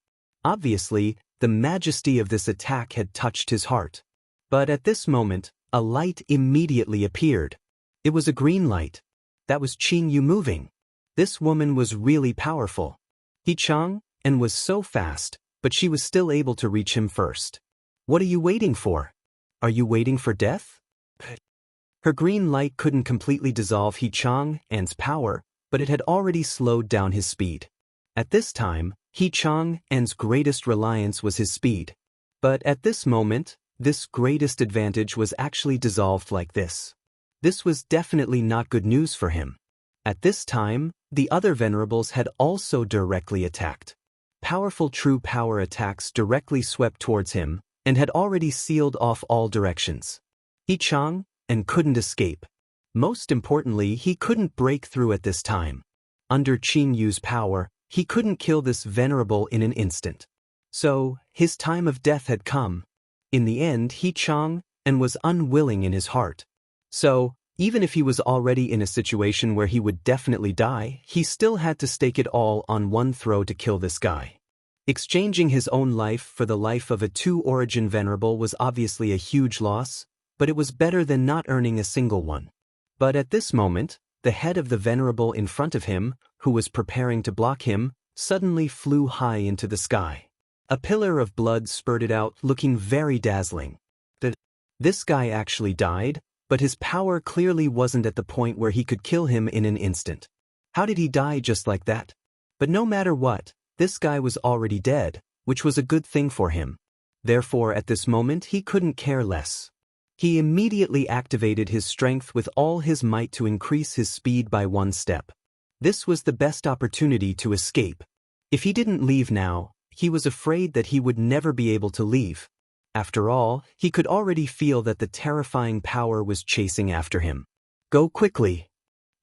Obviously, the majesty of this attack had touched his heart. But at this moment, a light immediately appeared. It was a green light. That was Qing Yu moving. This woman was really powerful. He Chang and was so fast, but she was still able to reach him first. What are you waiting for? Are you waiting for death? Her green light couldn't completely dissolve He Chang and's power, but it had already slowed down his speed. At this time, He Chang and's greatest reliance was his speed. But at this moment, this greatest advantage was actually dissolved like this. This was definitely not good news for him. At this time, the other venerables had also directly attacked. Powerful true power attacks directly swept towards him, and had already sealed off all directions. He Chang and couldn't escape. Most importantly, he couldn't break through at this time. Under Qing Yu's power, he couldn't kill this venerable in an instant. So, his time of death had come. In the end, He Chang and was unwilling in his heart. So, even if he was already in a situation where he would definitely die, he still had to stake it all on one throw to kill this guy. Exchanging his own life for the life of a 2-origin venerable was obviously a huge loss, but it was better than not earning a single one. But at this moment, the head of the venerable in front of him, who was preparing to block him, suddenly flew high into the sky. A pillar of blood spurted out, looking very dazzling. This guy actually died, but his power clearly wasn't at the point where he could kill him in an instant. How did he die just like that? But no matter what, this guy was already dead, which was a good thing for him. Therefore, at this moment, he couldn't care less. He immediately activated his strength with all his might to increase his speed by 1 step. This was the best opportunity to escape. If he didn't leave now, he was afraid that he would never be able to leave. After all, he could already feel that the terrifying power was chasing after him. Go quickly.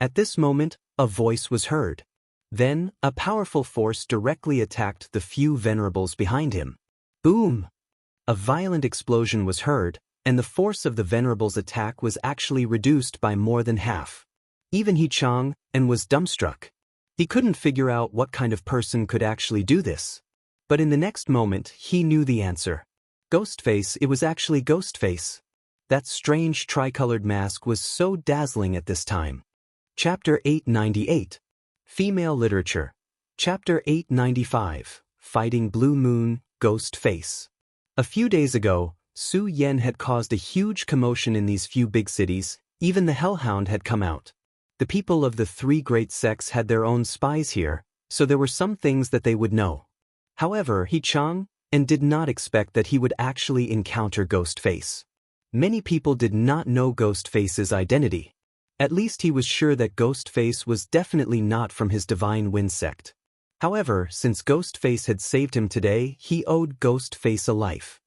At this moment, a voice was heard. Then, a powerful force directly attacked the few venerables behind him. Boom! A violent explosion was heard, and the force of the venerable's attack was actually reduced by more than half. Even He Chang and was dumbstruck. He couldn't figure out what kind of person could actually do this. But in the next moment, he knew the answer. Ghostface, it was actually Ghostface. That strange tricolored mask was so dazzling at this time. Chapter 898. Female Literature. Chapter 895. Fighting Blue Moon, Ghostface. A few days ago, Su Yan had caused a huge commotion in these few big cities. Even the Hellhound had come out. The people of the 3 great sects had their own spies here, so there were some things that they would know. However, He Chang and did not expect that he would actually encounter Ghostface. Many people did not know Ghostface's identity. At least he was sure that Ghostface was definitely not from his Divine Wind sect. However, since Ghostface had saved him today, he owed Ghostface a life.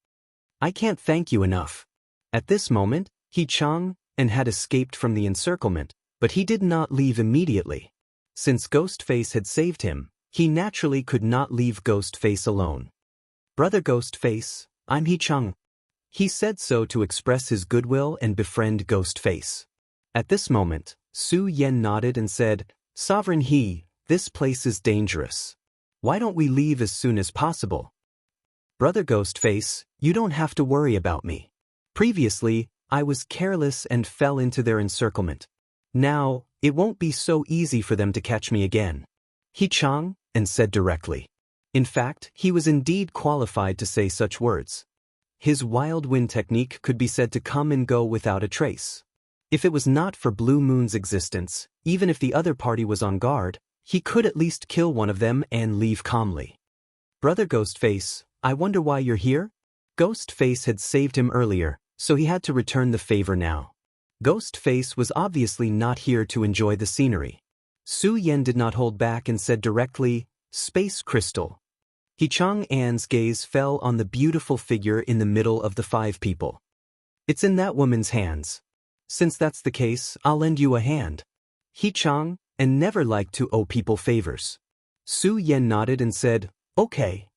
I can't thank you enough. At this moment, He Chang and had escaped from the encirclement, but he did not leave immediately. Since Ghostface had saved him, he naturally could not leave Ghostface alone. Brother Ghostface, I'm He Chang. He said so to express his goodwill and befriend Ghostface. At this moment, Su Yan nodded and said, Sovereign He, this place is dangerous. Why don't we leave as soon as possible? Brother Ghostface, you don't have to worry about me. Previously, I was careless and fell into their encirclement. Now, it won't be so easy for them to catch me again. He Chang and said directly. In fact, he was indeed qualified to say such words. His wild wind technique could be said to come and go without a trace. If it was not for Blue Moon's existence, even if the other party was on guard, he could at least kill one of them and leave calmly. Brother Ghostface, I wonder why you're here? Ghostface had saved him earlier, so he had to return the favor now. Ghostface was obviously not here to enjoy the scenery. Su Yan did not hold back and said directly, Space Crystal. Chang'an's gaze fell on the beautiful figure in the middle of the 5 people. It's in that woman's hands. Since that's the case, I'll lend you a hand. Chang, and never liked to owe people favors. Su Yan nodded and said, okay.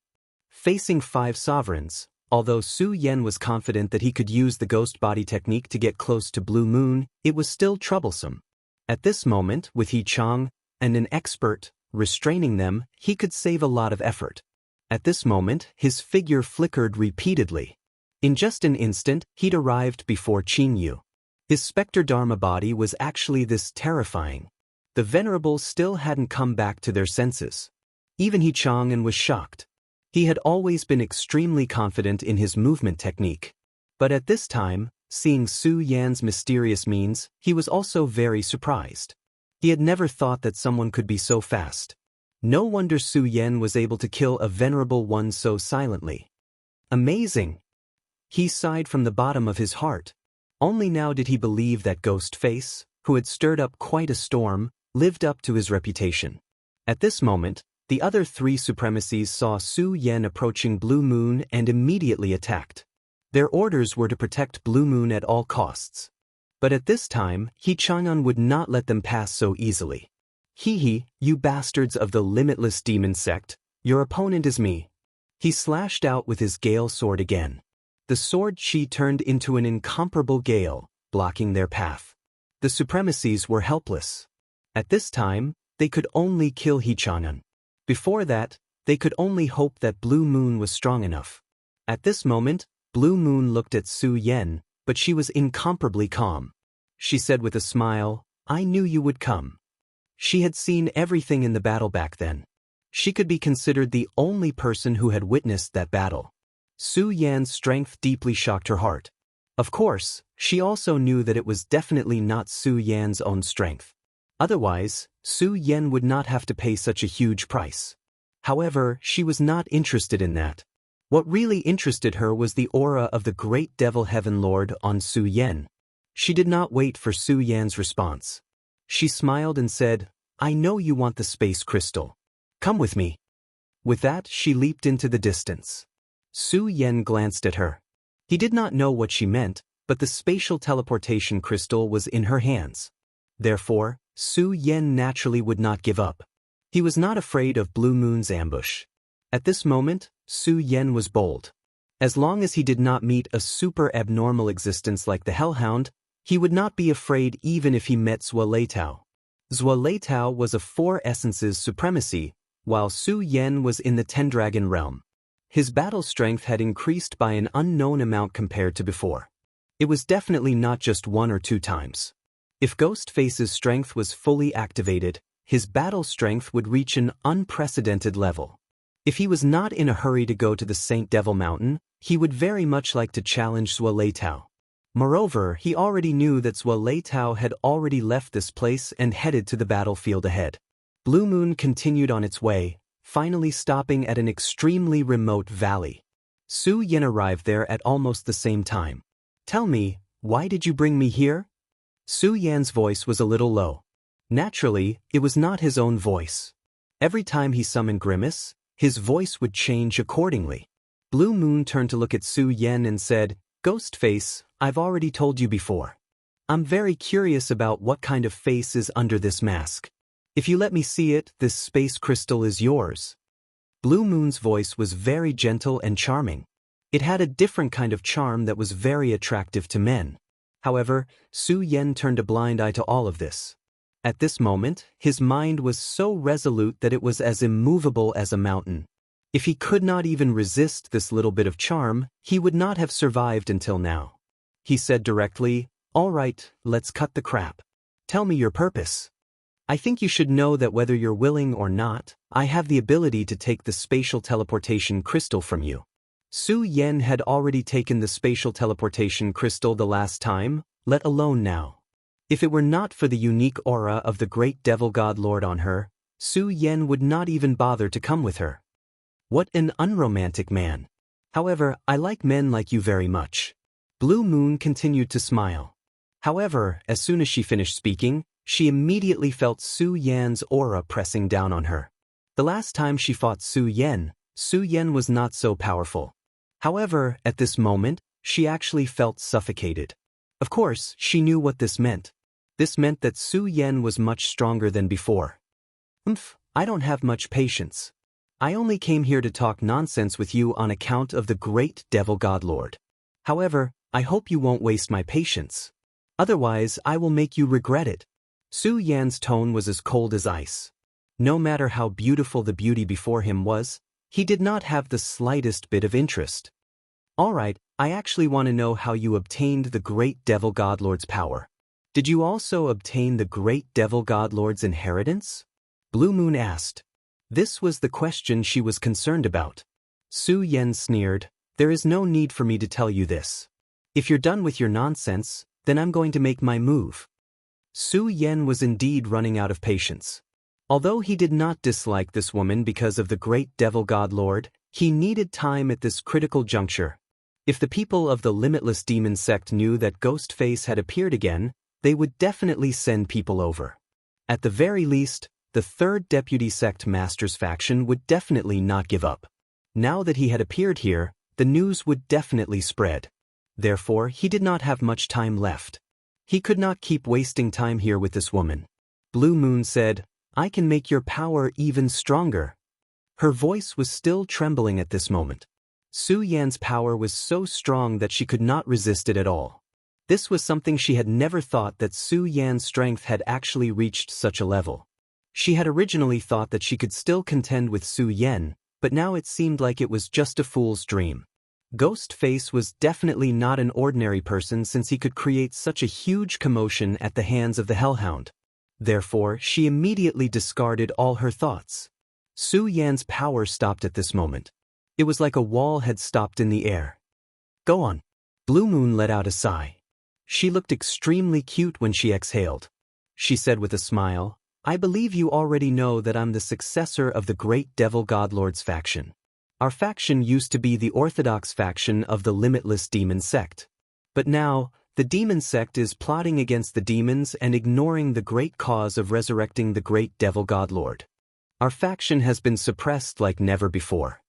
Facing 5 sovereigns, although Su Yan was confident that he could use the ghost body technique to get close to Blue Moon, it was still troublesome. At this moment, with Chang and an expert restraining them, he could save a lot of effort. At this moment, his figure flickered repeatedly. In just an instant, he'd arrived before Qingyu. His Spectre Dharma body was actually this terrifying. The Venerables still hadn't come back to their senses. Even Chang'an was shocked. He had always been extremely confident in his movement technique. But at this time, seeing Su Yan's mysterious means, he was also very surprised. He had never thought that someone could be so fast. No wonder Su Yan was able to kill a venerable one so silently. Amazing! He sighed from the bottom of his heart. Only now did he believe that Ghostface, who had stirred up quite a storm, lived up to his reputation. At this moment, the other 3 supremacies saw Su Yan approaching Blue Moon and immediately attacked. Their orders were to protect Blue Moon at all costs. But at this time, Chang'an would not let them pass so easily. You bastards of the limitless demon sect, your opponent is me. He slashed out with his Gale sword again. The sword chi turned into an incomparable gale, blocking their path. The supremacies were helpless. At this time, they could only kill Chang'an. Before that, they could only hope that Blue Moon was strong enough. At this moment, Blue Moon looked at Su Yan, but she was incomparably calm. She said with a smile, I knew you would come. She had seen everything in the battle back then. She could be considered the only person who had witnessed that battle. Su Yan's strength deeply shocked her heart. Of course, she also knew that it was definitely not Su Yan's own strength. Otherwise, Su Yan would not have to pay such a huge price. However, she was not interested in that. What really interested her was the aura of the great devil heaven lord on Su Yan. She did not wait for Su Yan's response. She smiled and said, I know you want the space crystal. Come with me. With that, she leaped into the distance. Su Yan glanced at her. He did not know what she meant, but the spatial teleportation crystal was in her hands. Therefore, Su Yan naturally would not give up. He was not afraid of Blue Moon's ambush. At this moment, Su Yan was bold. As long as he did not meet a super abnormal existence like the Hellhound, he would not be afraid even if he met Zueleitao. Zueleitao was of 4 essences supremacy, while Su Yan was in the Tendragon realm. His battle strength had increased by an unknown amount compared to before. It was definitely not just 1 or 2 times. If Ghostface's strength was fully activated, his battle strength would reach an unprecedented level. If he was not in a hurry to go to the Saint Devil Mountain, he would very much like to challenge Zueleitao. Moreover, he already knew that Zueleitao had already left this place and headed to the battlefield ahead. Blue Moon continued on its way, finally stopping at an extremely remote valley. Su Yan arrived there at almost the same time. Tell me, why did you bring me here? Su Yan's voice was a little low. Naturally, it was not his own voice. Every time he summoned Grimace, his voice would change accordingly. Blue Moon turned to look at Su Yan and said, Ghostface, I've already told you before. I'm very curious about what kind of face is under this mask. If you let me see it, this space crystal is yours. Blue Moon's voice was very gentle and charming. It had a different kind of charm that was very attractive to men. However, Su Yan turned a blind eye to all of this. At this moment, his mind was so resolute that it was as immovable as a mountain. If he could not even resist this little bit of charm, he would not have survived until now. He said directly, All right, let's cut the crap. Tell me your purpose. I think you should know that whether you're willing or not, I have the ability to take the spatial teleportation crystal from you. Su Yan had already taken the spatial teleportation crystal the last time, let alone now. If it were not for the unique aura of the great devil god lord on her, Su Yan would not even bother to come with her. What an unromantic man. However, I like men like you very much. Blue Moon continued to smile. However, as soon as she finished speaking, she immediately felt Su Yan's aura pressing down on her. The last time she fought Su Yan was not so powerful. However, at this moment, she actually felt suffocated. Of course, she knew what this meant. This meant that Su Yan was much stronger than before. I don't have much patience. I only came here to talk nonsense with you on account of the great devil god lord. However, I hope you won't waste my patience. Otherwise, I will make you regret it. Su Yan's tone was as cold as ice. No matter how beautiful the beauty before him was, he did not have the slightest bit of interest. Alright, I actually want to know how you obtained the great devil god lord's power. Did you also obtain the great devil god lord's inheritance? Blue Moon asked. This was the question she was concerned about. Su Yan sneered, there is no need for me to tell you this. If you're done with your nonsense, then I'm going to make my move. Su Yan was indeed running out of patience. Although he did not dislike this woman because of the great devil god lord, he needed time at this critical juncture. If the people of the limitless demon sect knew that Ghostface had appeared again, they would definitely send people over. At the very least, the third deputy sect master's faction would definitely not give up. Now that he had appeared here, the news would definitely spread. Therefore, he did not have much time left. He could not keep wasting time here with this woman. Blue Moon said, I can make your power even stronger. Her voice was still trembling at this moment. Su Yan's power was so strong that she could not resist it at all. This was something she had never thought, that Su Yan's strength had actually reached such a level. She had originally thought that she could still contend with Su Yan, but now it seemed like it was just a fool's dream. Ghostface was definitely not an ordinary person, since he could create such a huge commotion at the hands of the Hellhound. Therefore, she immediately discarded all her thoughts. Su Yan's power stopped at this moment. It was like a wall had stopped in the air. Go on. Blue Moon let out a sigh. She looked extremely cute when she exhaled. She said with a smile, I believe you already know that I'm the successor of the great devil god lord's faction. Our faction used to be the orthodox faction of the limitless demon sect. But now, the demon sect is plotting against the demons and ignoring the great cause of resurrecting the great devil god lord. Our faction has been suppressed like never before.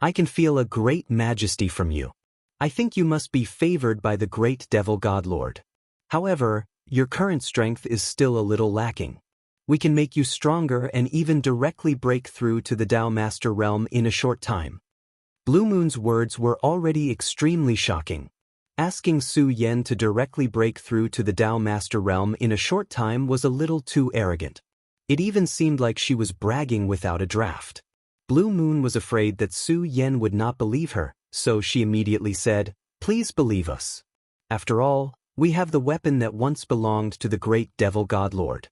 I can feel a great majesty from you. I think you must be favored by the great devil god lord. However, your current strength is still a little lacking. We can make you stronger and even directly break through to the Dao Master realm in a short time. Blue Moon's words were already extremely shocking. Asking Su Yan to directly break through to the Dao Master realm in a short time was a little too arrogant. It even seemed like she was bragging without a draft. Blue Moon was afraid that Su Yan would not believe her, so she immediately said, Please believe us. After all, we have the weapon that once belonged to the great devil god lord.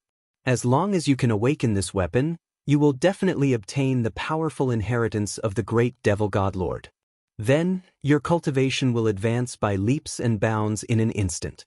As long as you can awaken this weapon, you will definitely obtain the powerful inheritance of the great devil god lord. Then, your cultivation will advance by leaps and bounds in an instant.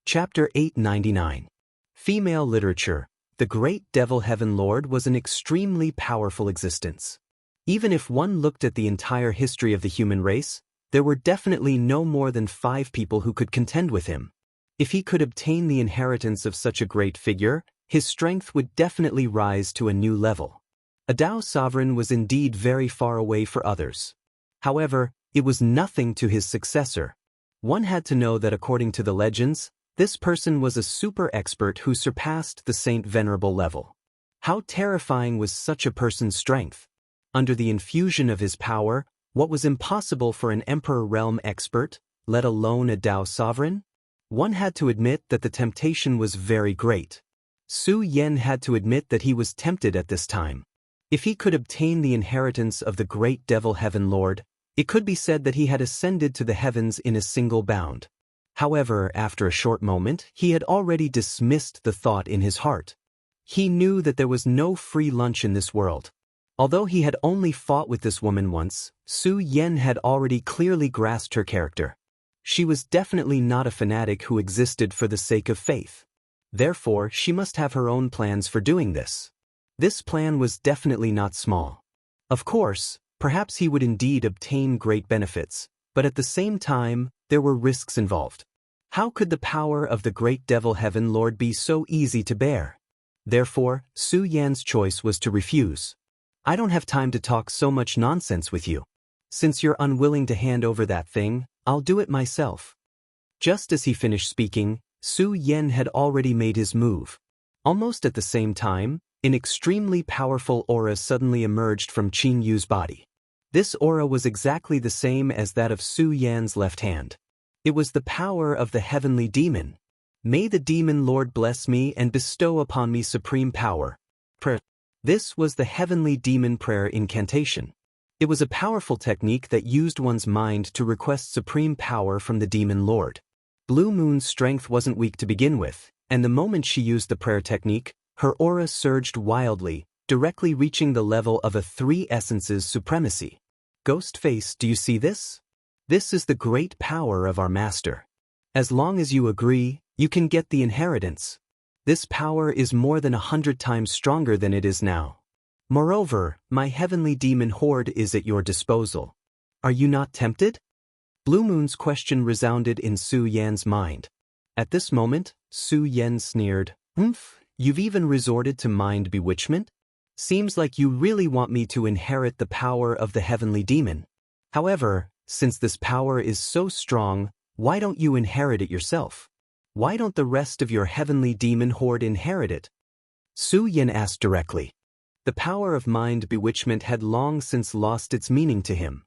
Chapter 899. Female Literature. The great devil heaven lord was an extremely powerful existence. Even if one looked at the entire history of the human race, there were definitely no more than 5 people who could contend with him. If he could obtain the inheritance of such a great figure, his strength would definitely rise to a new level. A Dao sovereign was indeed very far away for others. However, it was nothing to his successor. One had to know that according to the legends, this person was a super expert who surpassed the Saint Venerable level. How terrifying was such a person's strength? Under the infusion of his power, what was impossible for an Emperor Realm expert, let alone a Dao sovereign? One had to admit that the temptation was very great. Su Yan had to admit that he was tempted at this time. If he could obtain the inheritance of the great devil heaven lord, it could be said that he had ascended to the heavens in a single bound. However, after a short moment, he had already dismissed the thought in his heart. He knew that there was no free lunch in this world. Although he had only fought with this woman once, Su Yan had already clearly grasped her character. She was definitely not a fanatic who existed for the sake of faith. Therefore, she must have her own plans for doing this. This plan was definitely not small. Of course, perhaps he would indeed obtain great benefits, but at the same time, there were risks involved. How could the power of the great devil heaven lord be so easy to bear? Therefore, Su Yan's choice was to refuse. I don't have time to talk so much nonsense with you. Since you're unwilling to hand over that thing, I'll do it myself. Just as he finished speaking, Su Yan had already made his move. Almost at the same time, an extremely powerful aura suddenly emerged from Qin Yu's body. This aura was exactly the same as that of Su Yan's left hand. It was the power of the heavenly demon. May the demon lord bless me and bestow upon me supreme power. Prayer. This was the heavenly demon prayer incantation. It was a powerful technique that used one's mind to request supreme power from the demon lord. Blue Moon's strength wasn't weak to begin with, and the moment she used the prayer technique, her aura surged wildly, directly reaching the level of a three essences supremacy. Ghostface, do you see this? This is the great power of our master. As long as you agree, you can get the inheritance. This power is more than 100 times stronger than it is now. Moreover, my heavenly demon horde is at your disposal. Are you not tempted? Blue Moon's question resounded in Su Yan's mind. At this moment, Su Yan sneered, You've even resorted to mind bewitchment? Seems like you really want me to inherit the power of the heavenly demon. However, since this power is so strong, why don't you inherit it yourself? Why don't the rest of your heavenly demon horde inherit it? Su Yan asked directly. The power of mind bewitchment had long since lost its meaning to him.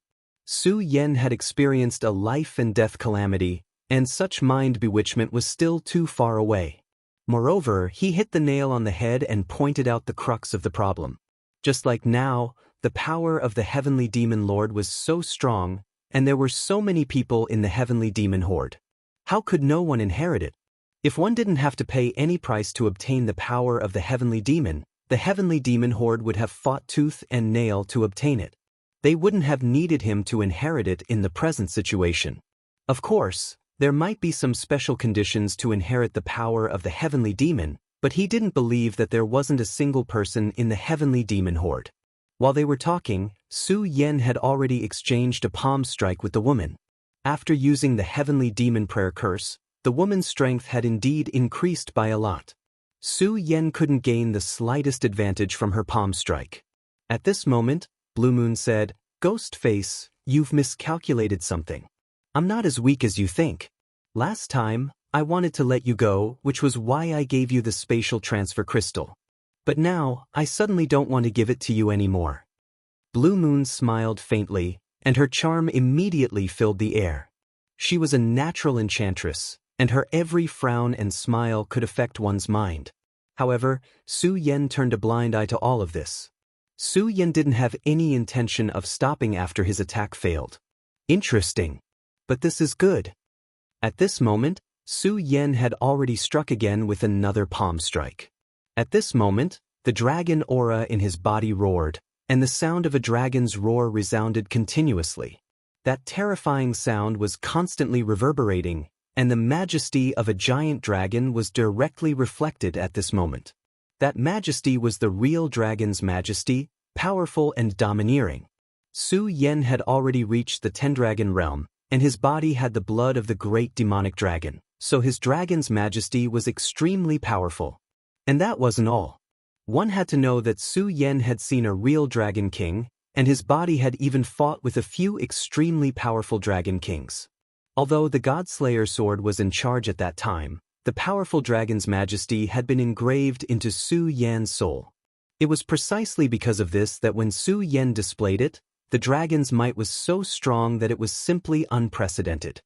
Su Yan had experienced a life and death calamity, and such mind bewitchment was still too far away. Moreover, he hit the nail on the head and pointed out the crux of the problem. Just like now, the power of the heavenly demon lord was so strong, and there were so many people in the heavenly demon horde. How could no one inherit it? If one didn't have to pay any price to obtain the power of the heavenly demon horde would have fought tooth and nail to obtain it. They wouldn't have needed him to inherit it in the present situation. Of course, there might be some special conditions to inherit the power of the heavenly demon, but he didn't believe that there wasn't a single person in the heavenly demon horde. While they were talking, Su Yan had already exchanged a palm strike with the woman. After using the heavenly demon prayer curse, the woman's strength had indeed increased by a lot. Su Yan couldn't gain the slightest advantage from her palm strike. At this moment, Blue Moon said, Ghostface, you've miscalculated something. I'm not as weak as you think. Last time, I wanted to let you go, which was why I gave you the spatial transfer crystal. But now, I suddenly don't want to give it to you anymore. Blue Moon smiled faintly, and her charm immediately filled the air. She was a natural enchantress, and her every frown and smile could affect one's mind. However, Su Yan turned a blind eye to all of this. Su Yan didn't have any intention of stopping after his attack failed. Interesting. But this is good. At this moment, Su Yan had already struck again with another palm strike. At this moment, the dragon aura in his body roared, and the sound of a dragon's roar resounded continuously. That terrifying sound was constantly reverberating, and the majesty of a giant dragon was directly reflected at this moment. That majesty was the real dragon's majesty, powerful and domineering. Su Yan had already reached the Tendragon realm, and his body had the blood of the great demonic dragon, so his dragon's majesty was extremely powerful. And that wasn't all. One had to know that Su Yan had seen a real dragon king, and his body had even fought with a few extremely powerful dragon kings. Although the Godslayer sword was in charge at that time, the powerful dragon's majesty had been engraved into Su Yan's soul. It was precisely because of this that when Su Yan displayed it, the dragon's might was so strong that it was simply unprecedented.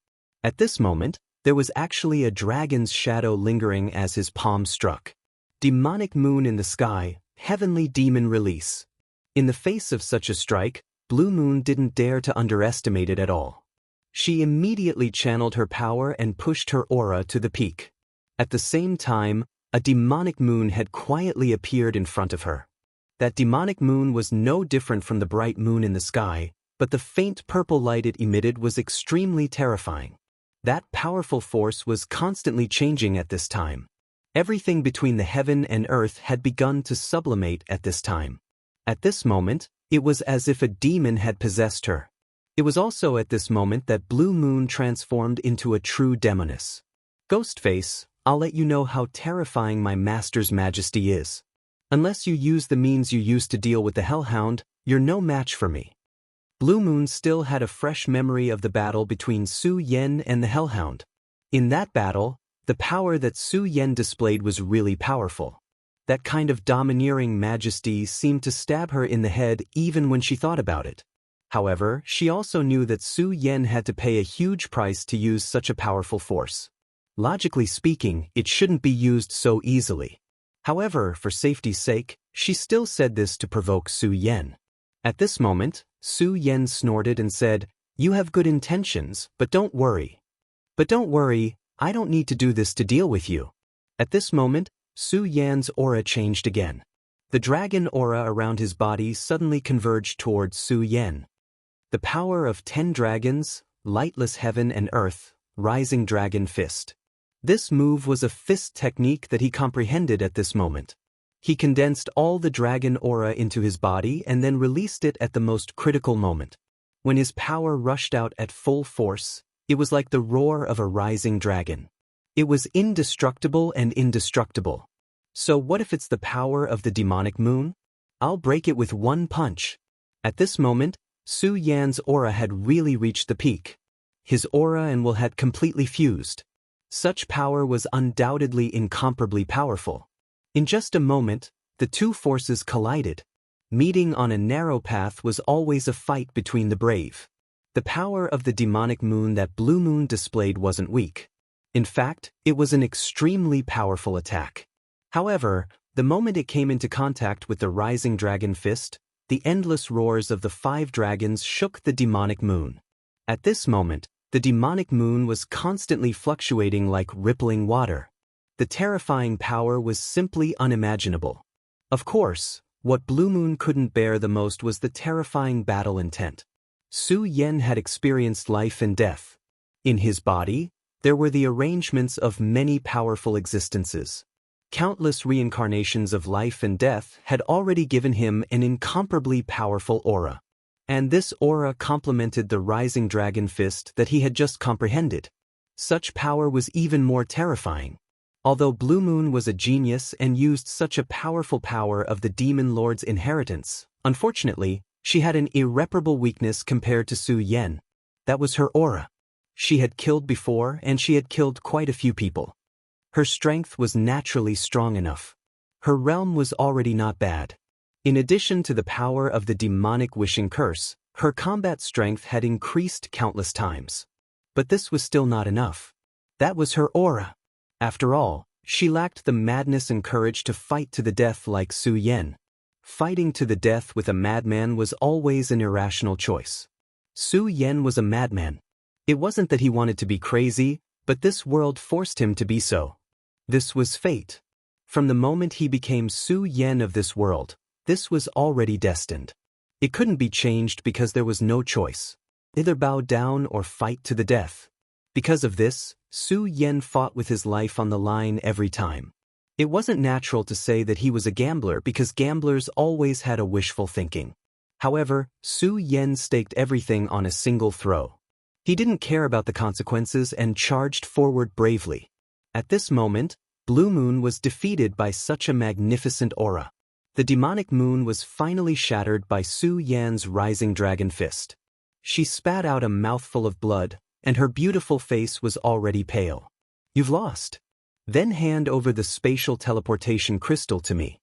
At this moment, there was actually a dragon's shadow lingering as his palm struck. Demonic moon in the sky, heavenly demon release. In the face of such a strike, Blue Moon didn't dare to underestimate it at all. She immediately channeled her power and pushed her aura to the peak. At the same time, a demonic moon had quietly appeared in front of her. That demonic moon was no different from the bright moon in the sky, but the faint purple light it emitted was extremely terrifying. That powerful force was constantly changing at this time. Everything between the heaven and earth had begun to sublimate at this time. At this moment, it was as if a demon had possessed her. It was also at this moment that Blue Moon transformed into a true demoness. Ghostface, I'll let you know how terrifying my master's majesty is. Unless you use the means you used to deal with the Hellhound, you're no match for me. Blue Moon still had a fresh memory of the battle between Su Yen and the Hellhound. In that battle, the power that Su Yen displayed was really powerful. That kind of domineering majesty seemed to stab her in the head even when she thought about it. However, she also knew that Su Yen had to pay a huge price to use such a powerful force. Logically speaking, it shouldn't be used so easily. However, for safety's sake, she still said this to provoke Su Yen. At this moment, Su Yen snorted and said, "You have good intentions, but don't worry. I don't need to do this to deal with you." At this moment, Su Yan's aura changed again. The dragon aura around his body suddenly converged towards Su Yen. The power of 10 dragons, lightless heaven and earth, rising dragon fist. This move was a fist technique that he comprehended at this moment. He condensed all the dragon aura into his body and then released it at the most critical moment. When his power rushed out at full force, it was like the roar of a rising dragon. It was indestructible and indestructible. So what if it's the power of the demonic moon? I'll break it with one punch. At this moment, Su Yan's aura had really reached the peak. His aura and will had completely fused. Such power was undoubtedly incomparably powerful. In just a moment, the two forces collided. Meeting on a narrow path was always a fight between the brave. The power of the demonic moon that Blue Moon displayed wasn't weak. In fact, it was an extremely powerful attack. However, the moment it came into contact with the rising dragon fist, the endless roars of the 5 dragons shook the demonic moon. At this moment, the demonic moon was constantly fluctuating like rippling water. The terrifying power was simply unimaginable. Of course, what Blue Moon couldn't bear the most was the terrifying battle intent. Su Yen had experienced life and death. In his body, there were the arrangements of many powerful existences. Countless reincarnations of life and death had already given him an incomparably powerful aura. And this aura complemented the rising dragon fist that he had just comprehended. Such power was even more terrifying. Although Blue Moon was a genius and used such a powerful power of the Demon Lord's inheritance, unfortunately, she had an irreparable weakness compared to Su Yen. That was her aura. She had killed before and she had killed quite a few people. Her strength was naturally strong enough. Her realm was already not bad. In addition to the power of the demonic wishing curse, her combat strength had increased countless times. But this was still not enough. That was her aura. After all, she lacked the madness and courage to fight to the death like Su Yen. Fighting to the death with a madman was always an irrational choice. Su Yen was a madman. It wasn't that he wanted to be crazy, but this world forced him to be so. This was fate. From the moment he became Su Yen of this world, this was already destined. It couldn't be changed because there was no choice. Either bow down or fight to the death. Because of this, Su Yen fought with his life on the line every time. It wasn't natural to say that he was a gambler because gamblers always had a wishful thinking. However, Su Yen staked everything on a single throw. He didn't care about the consequences and charged forward bravely. At this moment, Blue Moon was defeated by such a magnificent aura. The demonic moon was finally shattered by Su Yan's rising dragon fist. She spat out a mouthful of blood, and her beautiful face was already pale. "You've lost. Then hand over the spatial teleportation crystal to me."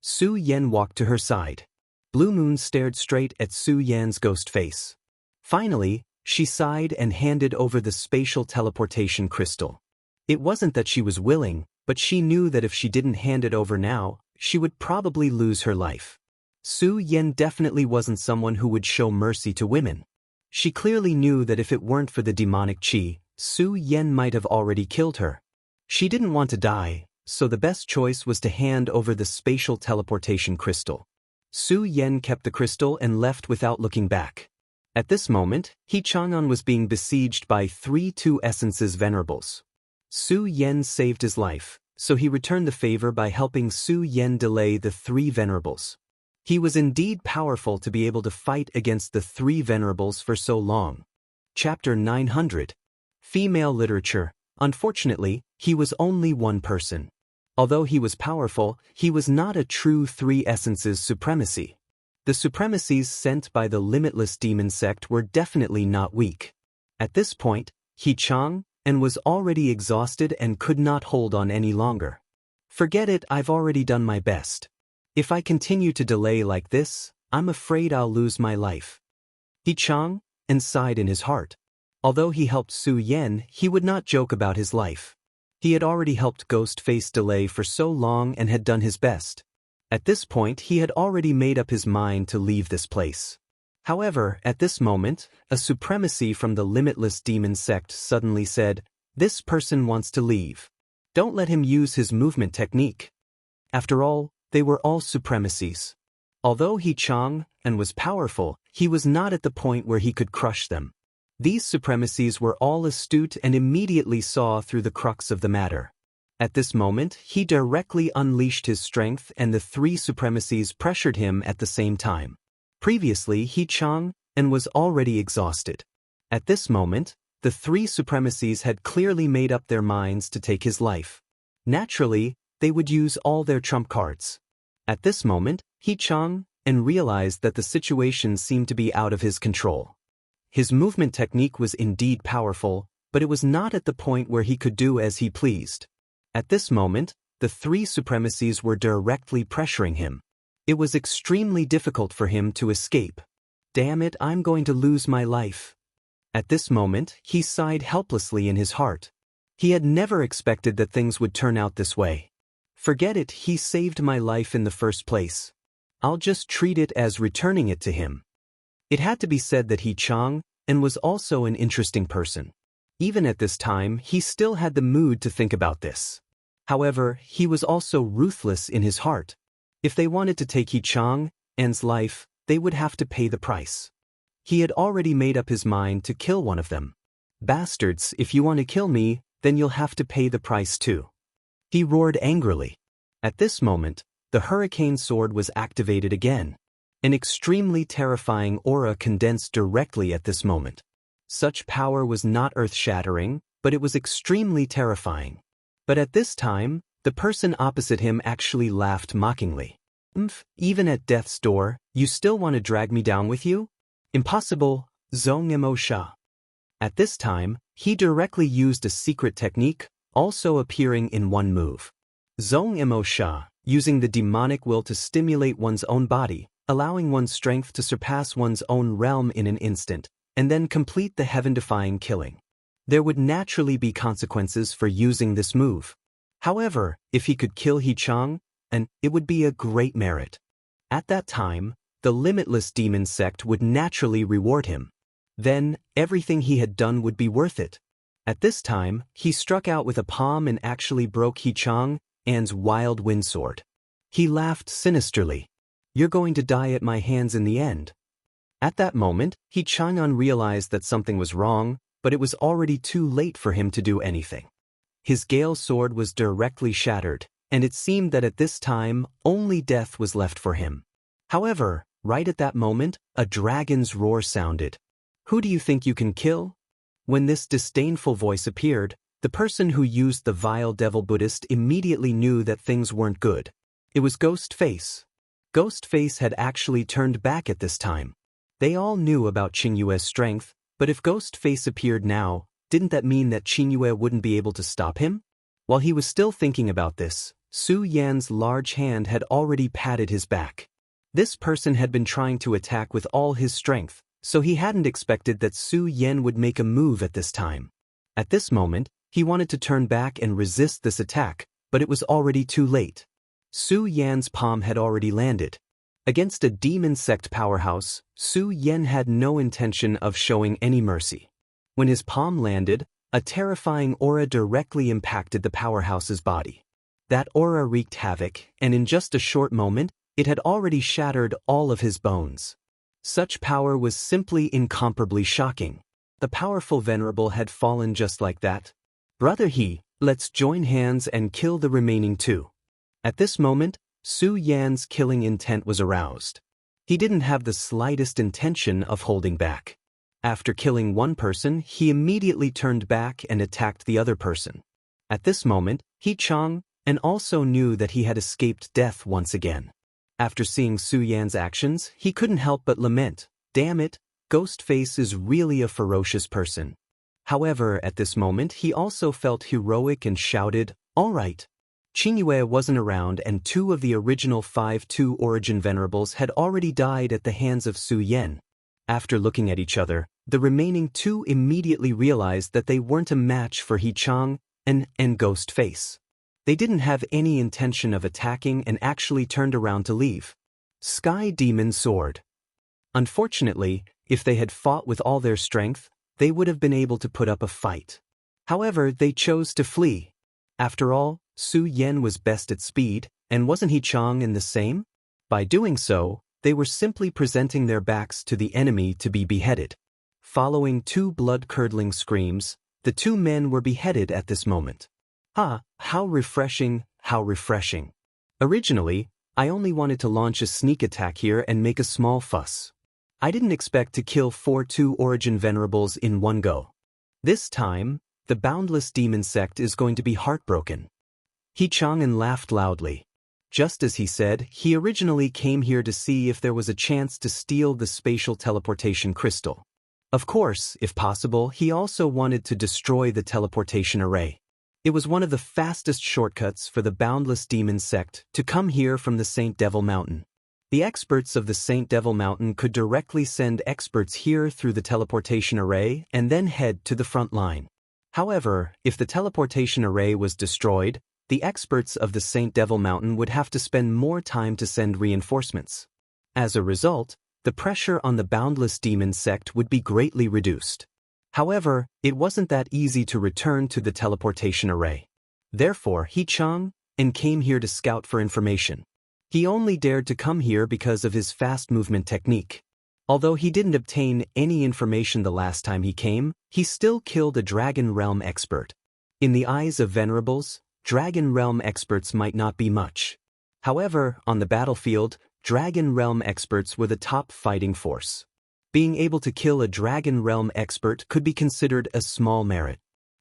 Su Yen walked to her side. Blue Moon stared straight at Su Yan's ghost face. Finally, she sighed and handed over the spatial teleportation crystal. It wasn't that she was willing, but she knew that if she didn't hand it over now, she would probably lose her life. Su Yen definitely wasn't someone who would show mercy to women. She clearly knew that if it weren't for the demonic chi, Su Yen might have already killed her. She didn't want to die, so the best choice was to hand over the spatial teleportation crystal. Su Yen kept the crystal and left without looking back. At this moment, He Chang'an was being besieged by 3 Two Essences Venerables. Su Yen saved his life, so he returned the favor by helping Su Yan delay the three venerables. He was indeed powerful to be able to fight against the three venerables for so long. Chapter 900. Female Literature. Unfortunately, he was only one person. Although he was powerful, he was not a true three essences supremacy. The supremacies sent by the limitless demon sect were definitely not weak. At this point, he Chang and was already exhausted and could not hold on any longer. Forget it, I've already done my best. If I continue to delay like this, I'm afraid I'll lose my life. He Chang and sighed in his heart. Although he helped Su Yan, he would not joke about his life. He had already helped Ghostface delay for so long and had done his best. At this point, he had already made up his mind to leave this place. However, at this moment, a supremacy from the limitless demon sect suddenly said, "This person wants to leave. Don't let him use his movement technique." After all, they were all supremacies. Although he Chang and was powerful, he was not at the point where he could crush them. These supremacies were all astute and immediately saw through the crux of the matter. At this moment, he directly unleashed his strength and the three supremacies pressured him at the same time. Previously, he Chang and was already exhausted. At this moment, the three supremacies had clearly made up their minds to take his life. Naturally, they would use all their trump cards. At this moment, he Chang and realized that the situation seemed to be out of his control. His movement technique was indeed powerful, but it was not at the point where he could do as he pleased. At this moment, the three supremacies were directly pressuring him. It was extremely difficult for him to escape. Damn it, I'm going to lose my life. At this moment, he sighed helplessly in his heart. He had never expected that things would turn out this way. Forget it, he saved my life in the first place. I'll just treat it as returning it to him. It had to be said that he Chang and was also an interesting person. Even at this time, he still had the mood to think about this. However, he was also ruthless in his heart. If they wanted to take He Chang and's life, they would have to pay the price. He had already made up his mind to kill one of them. Bastards, if you want to kill me, then you'll have to pay the price too. He roared angrily. At this moment, the hurricane sword was activated again. An extremely terrifying aura condensed directly at this moment. Such power was not earth-shattering, but it was extremely terrifying. But at this time, the person opposite him actually laughed mockingly. Even at death's door, you still want to drag me down with you? Impossible, Zong Mo Sha. At this time, he directly used a secret technique, also appearing in one move. Zong Mo Sha, using the demonic will to stimulate one's own body, allowing one's strength to surpass one's own realm in an instant, and then complete the heaven-defying killing. There would naturally be consequences for using this move. However, if he could kill He Chang, and it would be a great merit. At that time, the limitless demon sect would naturally reward him. Then, everything he had done would be worth it. At this time, he struck out with a palm and actually broke He Chang and's wild wind sword. He laughed sinisterly. You're going to die at my hands in the end. At that moment, He Chang'an realized that something was wrong, but it was already too late for him to do anything. His Gale sword was directly shattered, and it seemed that at this time, only death was left for him. However, right at that moment, a dragon's roar sounded. Who do you think you can kill? When this disdainful voice appeared, the person who used the vile devil Buddhist immediately knew that things weren't good. It was Ghostface. Ghostface had actually turned back at this time. They all knew about Qingyue's strength, but if Ghostface appeared now, didn't that mean that Qingyue wouldn't be able to stop him? While he was still thinking about this, Su Yan's large hand had already patted his back. This person had been trying to attack with all his strength, so he hadn't expected that Su Yan would make a move at this time. At this moment, he wanted to turn back and resist this attack, but it was already too late. Su Yan's palm had already landed. Against a demon sect powerhouse, Su Yan had no intention of showing any mercy. When his palm landed, a terrifying aura directly impacted the powerhouse's body. That aura wreaked havoc, and in just a short moment, it had already shattered all of his bones. Such power was simply incomparably shocking. The powerful venerable had fallen just like that. Brother He, Let's join hands and kill the remaining two. At this moment, Su Yan's killing intent was aroused. He didn't have the slightest intention of holding back. After killing one person, he immediately turned back and attacked the other person. At this moment, he Chang and also knew that he had escaped death once again. After seeing Su Yan's actions, he couldn't help but lament, "Damn it, Ghostface is really a ferocious person." However, at this moment he also felt heroic and shouted, "All right." Qingyue wasn't around and two of the original 5-2 origin venerables had already died at the hands of Su Yan. After looking at each other, the remaining two immediately realized that they weren't a match for He Chang and Ghostface. They didn't have any intention of attacking and actually turned around to leave. Sky Demon Sword. Unfortunately, if they had fought with all their strength, they would have been able to put up a fight. However, they chose to flee. After all, Su Yan was best at speed, and wasn't He Chang in the same? By doing so, they were simply presenting their backs to the enemy to be beheaded. Following two blood-curdling screams, the two men were beheaded at this moment. Ah, how refreshing, how refreshing. Originally, I only wanted to launch a sneak attack here and make a small fuss. I didn't expect to kill 4-2 origin venerables in one go. This time, the boundless demon sect is going to be heartbroken. He Chang'an laughed loudly. Just as he said, he originally came here to see if there was a chance to steal the spatial teleportation crystal. Of course, if possible, he also wanted to destroy the teleportation array. It was one of the fastest shortcuts for the boundless demon sect to come here from the Saint Devil Mountain. The experts of the Saint Devil Mountain could directly send experts here through the teleportation array and then head to the front line. However, if the teleportation array was destroyed, the experts of the Saint Devil Mountain would have to spend more time to send reinforcements. As a result, the pressure on the boundless demon sect would be greatly reduced. However, it wasn't that easy to return to the teleportation array. Therefore, He Chang came here to scout for information. He only dared to come here because of his fast movement technique. Although he didn't obtain any information the last time he came, he still killed a Dragon Realm expert. In the eyes of venerables, Dragon Realm experts might not be much. However, on the battlefield, Dragon Realm experts were the top fighting force. Being able to kill a Dragon Realm expert could be considered a small merit.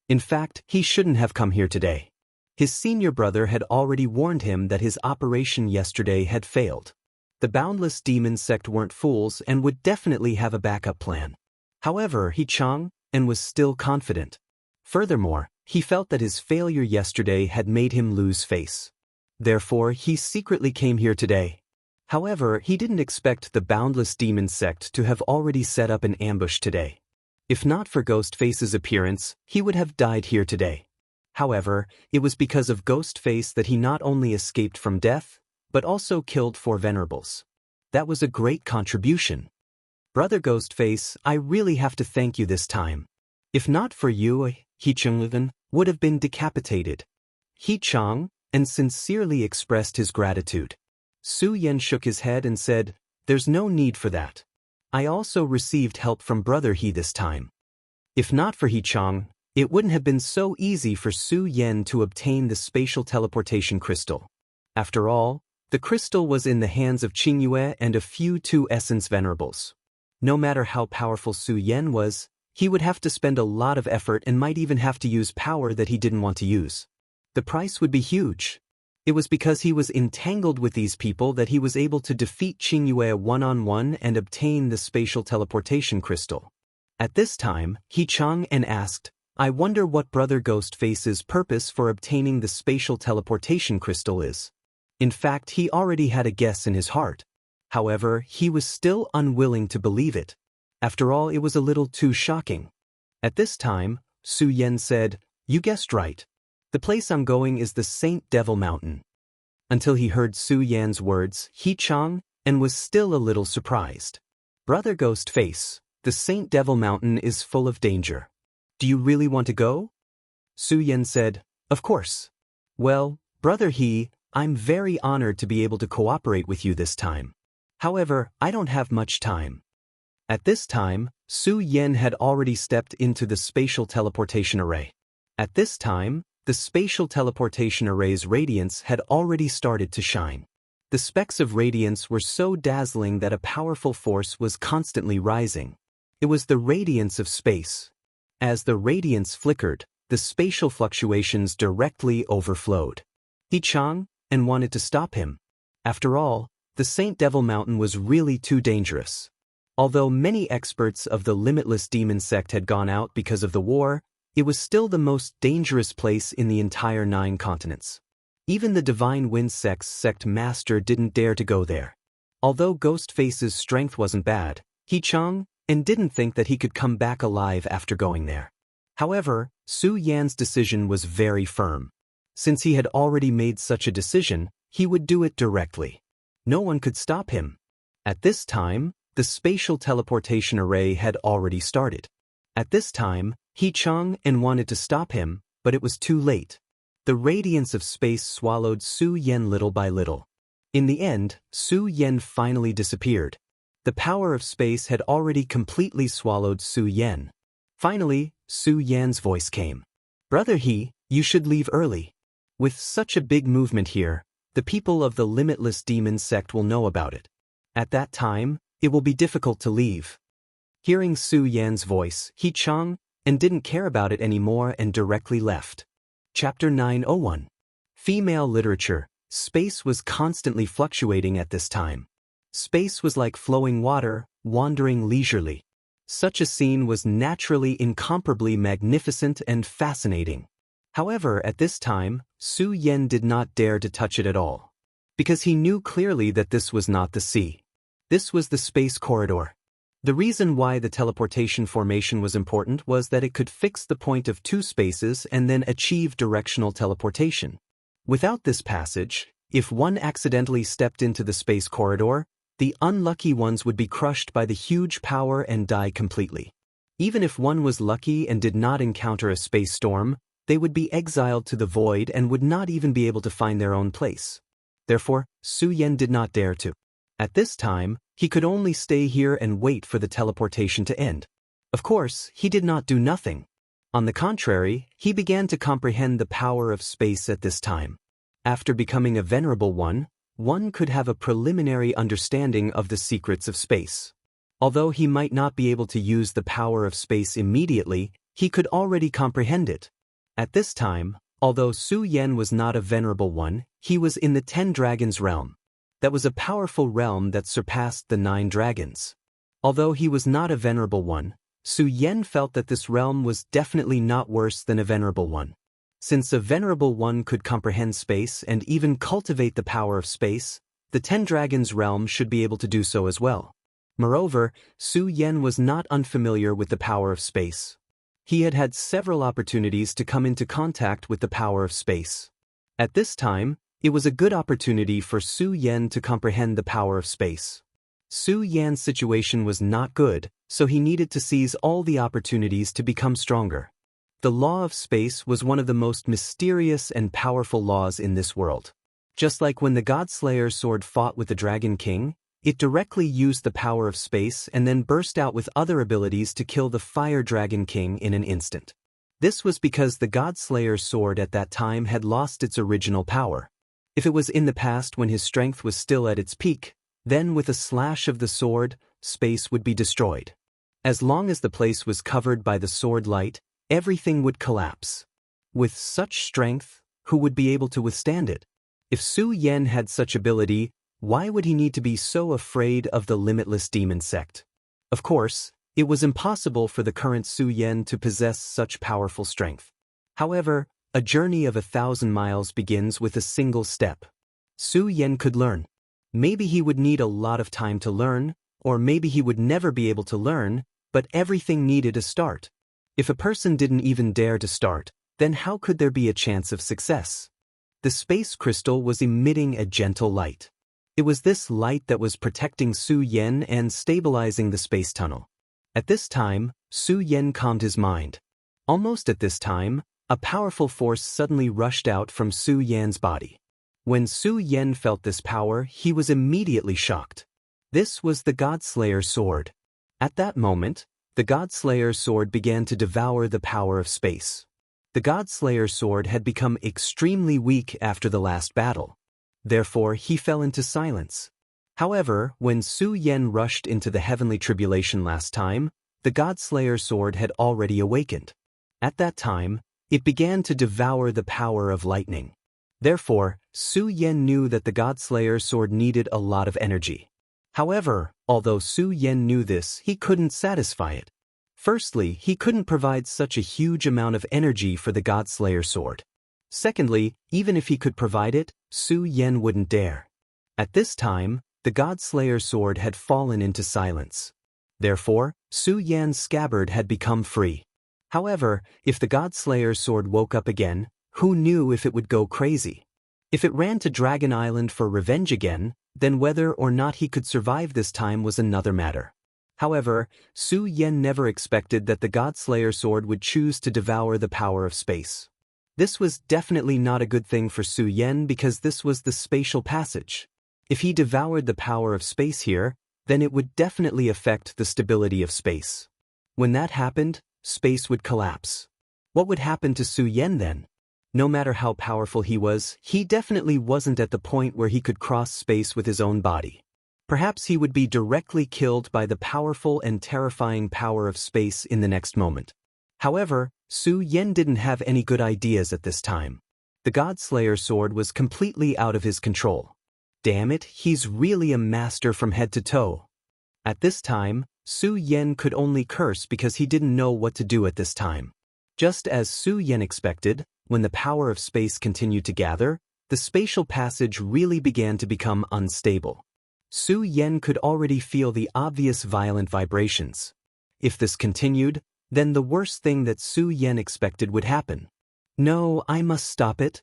In fact, he shouldn't have come here today. His senior brother had already warned him that his operation yesterday had failed. The boundless demon sect weren't fools and would definitely have a backup plan. However, He Chang was still confident. Furthermore, he felt that his failure yesterday had made him lose face. Therefore, he secretly came here today. However, he didn't expect the boundless demon sect to have already set up an ambush today. If not for Ghostface's appearance, he would have died here today. However, it was because of Ghostface that he not only escaped from death, but also killed 4 venerables. That was a great contribution. Brother Ghostface, I really have to thank you this time. If not for you, He Chang would have been decapitated. He Chang sincerely expressed his gratitude. Su Yan shook his head and said, "There's no need for that. I also received help from Brother He this time." If not for He Chang, it wouldn't have been so easy for Su Yan to obtain the spatial teleportation crystal. After all, the crystal was in the hands of Qingyue and a few 2 essence venerables. No matter how powerful Su Yan was, he would have to spend a lot of effort and might even have to use power that he didn't want to use. The price would be huge. It was because he was entangled with these people that he was able to defeat Qingyue one-on-one and obtain the spatial teleportation crystal. At this time, He Chang asked, "I wonder what Brother Ghostface's purpose for obtaining the spatial teleportation crystal is." In fact, he already had a guess in his heart. However, he was still unwilling to believe it. After all, it was a little too shocking. At this time, Su Yan said, "You guessed right. The place I'm going is the Saint Devil Mountain." Until he heard Su Yan's words, He Chang was still a little surprised. "Brother Ghostface, the Saint Devil Mountain is full of danger. Do you really want to go?" Su Yan said, "Of course. Well, Brother He, I'm very honored to be able to cooperate with you this time. However, I don't have much time." At this time, Su Yan had already stepped into the spatial teleportation array. At this time, The spatial teleportation array's radiance had already started to shine. The specks of radiance were so dazzling that a powerful force was constantly rising. It was the radiance of space. As the radiance flickered, the spatial fluctuations directly overflowed. He changed and wanted to stop him. After all, the Saint Devil Mountain was really too dangerous. Although many experts of the limitless demon sect had gone out because of the war, it was still the most dangerous place in the entire 9 continents. Even the Divine Wind Sect's sect master didn't dare to go there. Although Ghostface's strength wasn't bad, he changed and didn't think that he could come back alive after going there. However, Su Yan's decision was very firm. Since he had already made such a decision, he would do it directly. No one could stop him. At this time, the spatial teleportation array had already started. At this time, he changed and wanted to stop him, but it was too late. The radiance of space swallowed Su Yan little by little. In the end, Su Yan finally disappeared. The power of space had already completely swallowed Su Yan. Finally, Su Yan's voice came. "Brother He, you should leave early. With such a big movement here, the people of the Limitless Demon Sect will know about it. At that time, it will be difficult to leave." Hearing Su Yan's voice, He changed and didn't care about it anymore and directly left. Chapter 901. Female Literature. Space was constantly fluctuating at this time. Space was like flowing water, wandering leisurely. Such a scene was naturally incomparably magnificent and fascinating. However, at this time, Su Yan did not dare to touch it at all. Because he knew clearly that this was not the sea. This was the space corridor. The reason why the teleportation formation was important was that it could fix the point of 2 spaces and then achieve directional teleportation. Without this passage, if one accidentally stepped into the space corridor, the unlucky ones would be crushed by the huge power and die completely. Even if one was lucky and did not encounter a space storm, they would be exiled to the void and would not even be able to find their own place. Therefore, Su Yan did not dare to. At this time, he could only stay here and wait for the teleportation to end. Of course, he did not do nothing. On the contrary, he began to comprehend the power of space at this time. After becoming a venerable one could have a preliminary understanding of the secrets of space. Although he might not be able to use the power of space immediately, he could already comprehend it. At this time, although Su Yan was not a venerable one, he was in the 10 Dragons realm. That was a powerful realm that surpassed the 9 dragons. Although he was not a venerable one, Su Yan felt that this realm was definitely not worse than a venerable one. Since a venerable one could comprehend space and even cultivate the power of space, the 10 Dragons realm should be able to do so as well. Moreover, Su Yan was not unfamiliar with the power of space. He had had several opportunities to come into contact with the power of space. At this time, it was a good opportunity for Su Yan to comprehend the power of space. Su Yan's situation was not good, so he needed to seize all the opportunities to become stronger. The law of space was one of the most mysterious and powerful laws in this world. Just like when the Godslayer sword fought with the Dragon King, it directly used the power of space and then burst out with other abilities to kill the Fire Dragon King in an instant. This was because the Godslayer sword at that time had lost its original power. If it was in the past when his strength was still at its peak, then with a slash of the sword, space would be destroyed. As long as the place was covered by the sword light, everything would collapse. With such strength, who would be able to withstand it? If Su Yan had such ability, why would he need to be so afraid of the Limitless Demon Sect? Of course, it was impossible for the current Su Yan to possess such powerful strength. However, a journey of 1,000 miles begins with a single step. Su Yan could learn. Maybe he would need a lot of time to learn, or maybe he would never be able to learn, but everything needed a start. If a person didn't even dare to start, then how could there be a chance of success? The space crystal was emitting a gentle light. It was this light that was protecting Su Yan and stabilizing the space tunnel. At this time, Su Yan calmed his mind. Almost at this time, a powerful force suddenly rushed out from Su Yan's body. When Su Yan felt this power, he was immediately shocked. This was the Godslayer sword. At that moment, the Godslayer sword began to devour the power of space. The Godslayer sword had become extremely weak after the last battle. Therefore, he fell into silence. However, when Su Yan rushed into the heavenly tribulation last time, the Godslayer sword had already awakened. At that time, it began to devour the power of lightning. Therefore, Su Yan knew that the Godslayer sword needed a lot of energy. However, although Su Yan knew this, he couldn't satisfy it. Firstly, he couldn't provide such a huge amount of energy for the Godslayer sword. Secondly, even if he could provide it, Su Yan wouldn't dare. At this time, the Godslayer sword had fallen into silence. Therefore, Su Yan's scabbard had become free. However, if the Godslayer sword woke up again, who knew if it would go crazy? If it ran to Dragon Island for revenge again, then whether or not he could survive this time was another matter. However, Su Yan never expected that the Godslayer sword would choose to devour the power of space. This was definitely not a good thing for Su Yan because this was the spatial passage. If he devoured the power of space here, then it would definitely affect the stability of space. When that happened, space would collapse. What would happen to Su Yan then? No matter how powerful he was, he definitely wasn't at the point where he could cross space with his own body. Perhaps he would be directly killed by the powerful and terrifying power of space in the next moment. However, Su Yan didn't have any good ideas at this time. The Godslayer sword was completely out of his control. Damn it, he's really a master from head to toe. At this time, Su Yan could only curse because he didn't know what to do at this time. Just as Su Yan expected, when the power of space continued to gather, the spatial passage really began to become unstable. Su Yan could already feel the obvious violent vibrations. If this continued, then the worst thing that Su Yan expected would happen. No, I must stop it.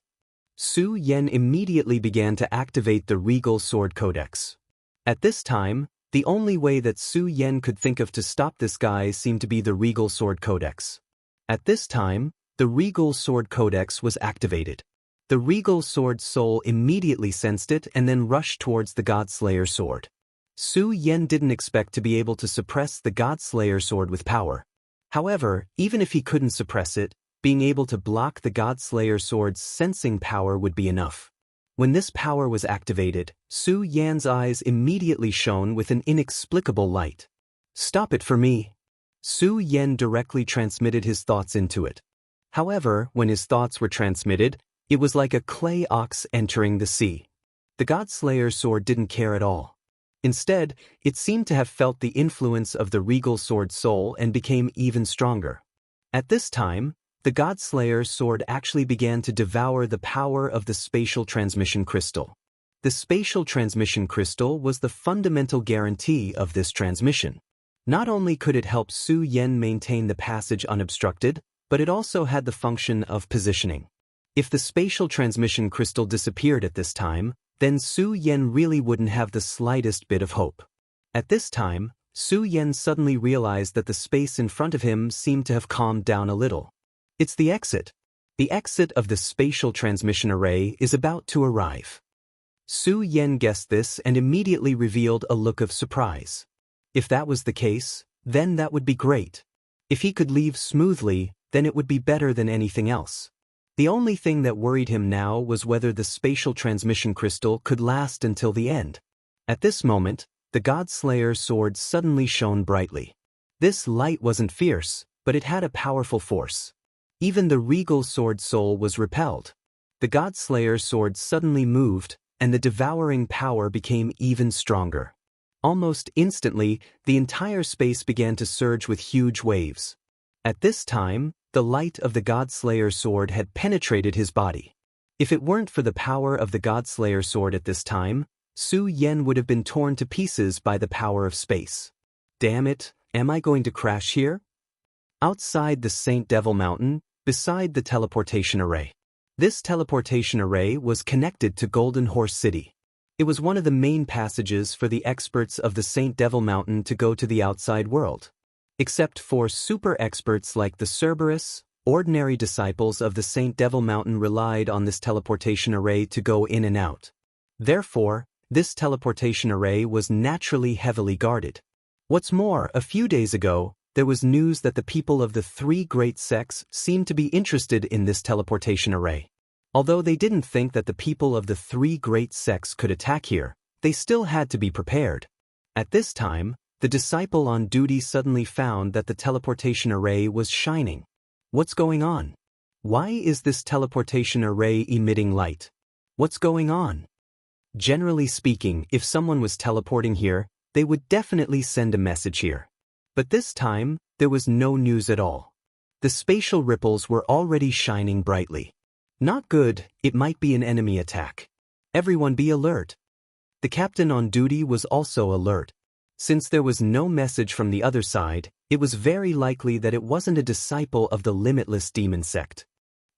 Su Yan immediately began to activate the Regal Sword Codex. At this time, the only way that Su Yan could think of to stop this guy seemed to be the Regal Sword Codex. At this time, the Regal Sword Codex was activated. The Regal Sword Soul immediately sensed it and then rushed towards the Godslayer sword. Su Yan didn't expect to be able to suppress the Godslayer sword with power. However, even if he couldn't suppress it, being able to block the Godslayer sword's sensing power would be enough. When this power was activated, Su Yan's eyes immediately shone with an inexplicable light. "Stop it for me." Su Yan directly transmitted his thoughts into it. However, when his thoughts were transmitted, it was like a clay ox entering the sea. The Godslayer sword didn't care at all. Instead, it seemed to have felt the influence of the Regal Sword Soul and became even stronger. At this time, the Godslayer sword actually began to devour the power of the spatial transmission crystal. The spatial transmission crystal was the fundamental guarantee of this transmission. Not only could it help Su Yan maintain the passage unobstructed, but it also had the function of positioning. If the spatial transmission crystal disappeared at this time, then Su Yan really wouldn't have the slightest bit of hope. At this time, Su Yan suddenly realized that the space in front of him seemed to have calmed down a little. It's the exit. The exit of the spatial transmission array is about to arrive. Su Yan guessed this and immediately revealed a look of surprise. If that was the case, then that would be great. If he could leave smoothly, then it would be better than anything else. The only thing that worried him now was whether the spatial transmission crystal could last until the end. At this moment, the Godslayer sword suddenly shone brightly. This light wasn't fierce, but it had a powerful force. Even the Regal Sword Soul was repelled. The Godslayer sword suddenly moved, and the devouring power became even stronger. Almost instantly, the entire space began to surge with huge waves. At this time, the light of the Godslayer sword had penetrated his body. If it weren't for the power of the Godslayer sword at this time, Su Yan would have been torn to pieces by the power of space. Damn it, am I going to crash here? Outside the Saint Devil Mountain, beside the teleportation array. This teleportation array was connected to Golden Horse City. It was one of the main passages for the experts of the Saint Devil Mountain to go to the outside world. Except for super experts like the Cerberus, ordinary disciples of the Saint Devil Mountain relied on this teleportation array to go in and out. Therefore, this teleportation array was naturally heavily guarded. What's more, a few days ago, there was news that the people of the three great sects seemed to be interested in this teleportation array. Although they didn't think that the people of the three great sects could attack here, they still had to be prepared. At this time, the disciple on duty suddenly found that the teleportation array was shining. What's going on? Why is this teleportation array emitting light? What's going on? Generally speaking, if someone was teleporting here, they would definitely send a message here. But this time, there was no news at all. The spatial ripples were already shining brightly. Not good, it might be an enemy attack. Everyone be alert. The captain on duty was also alert. Since there was no message from the other side, it was very likely that it wasn't a disciple of the limitless demon sect.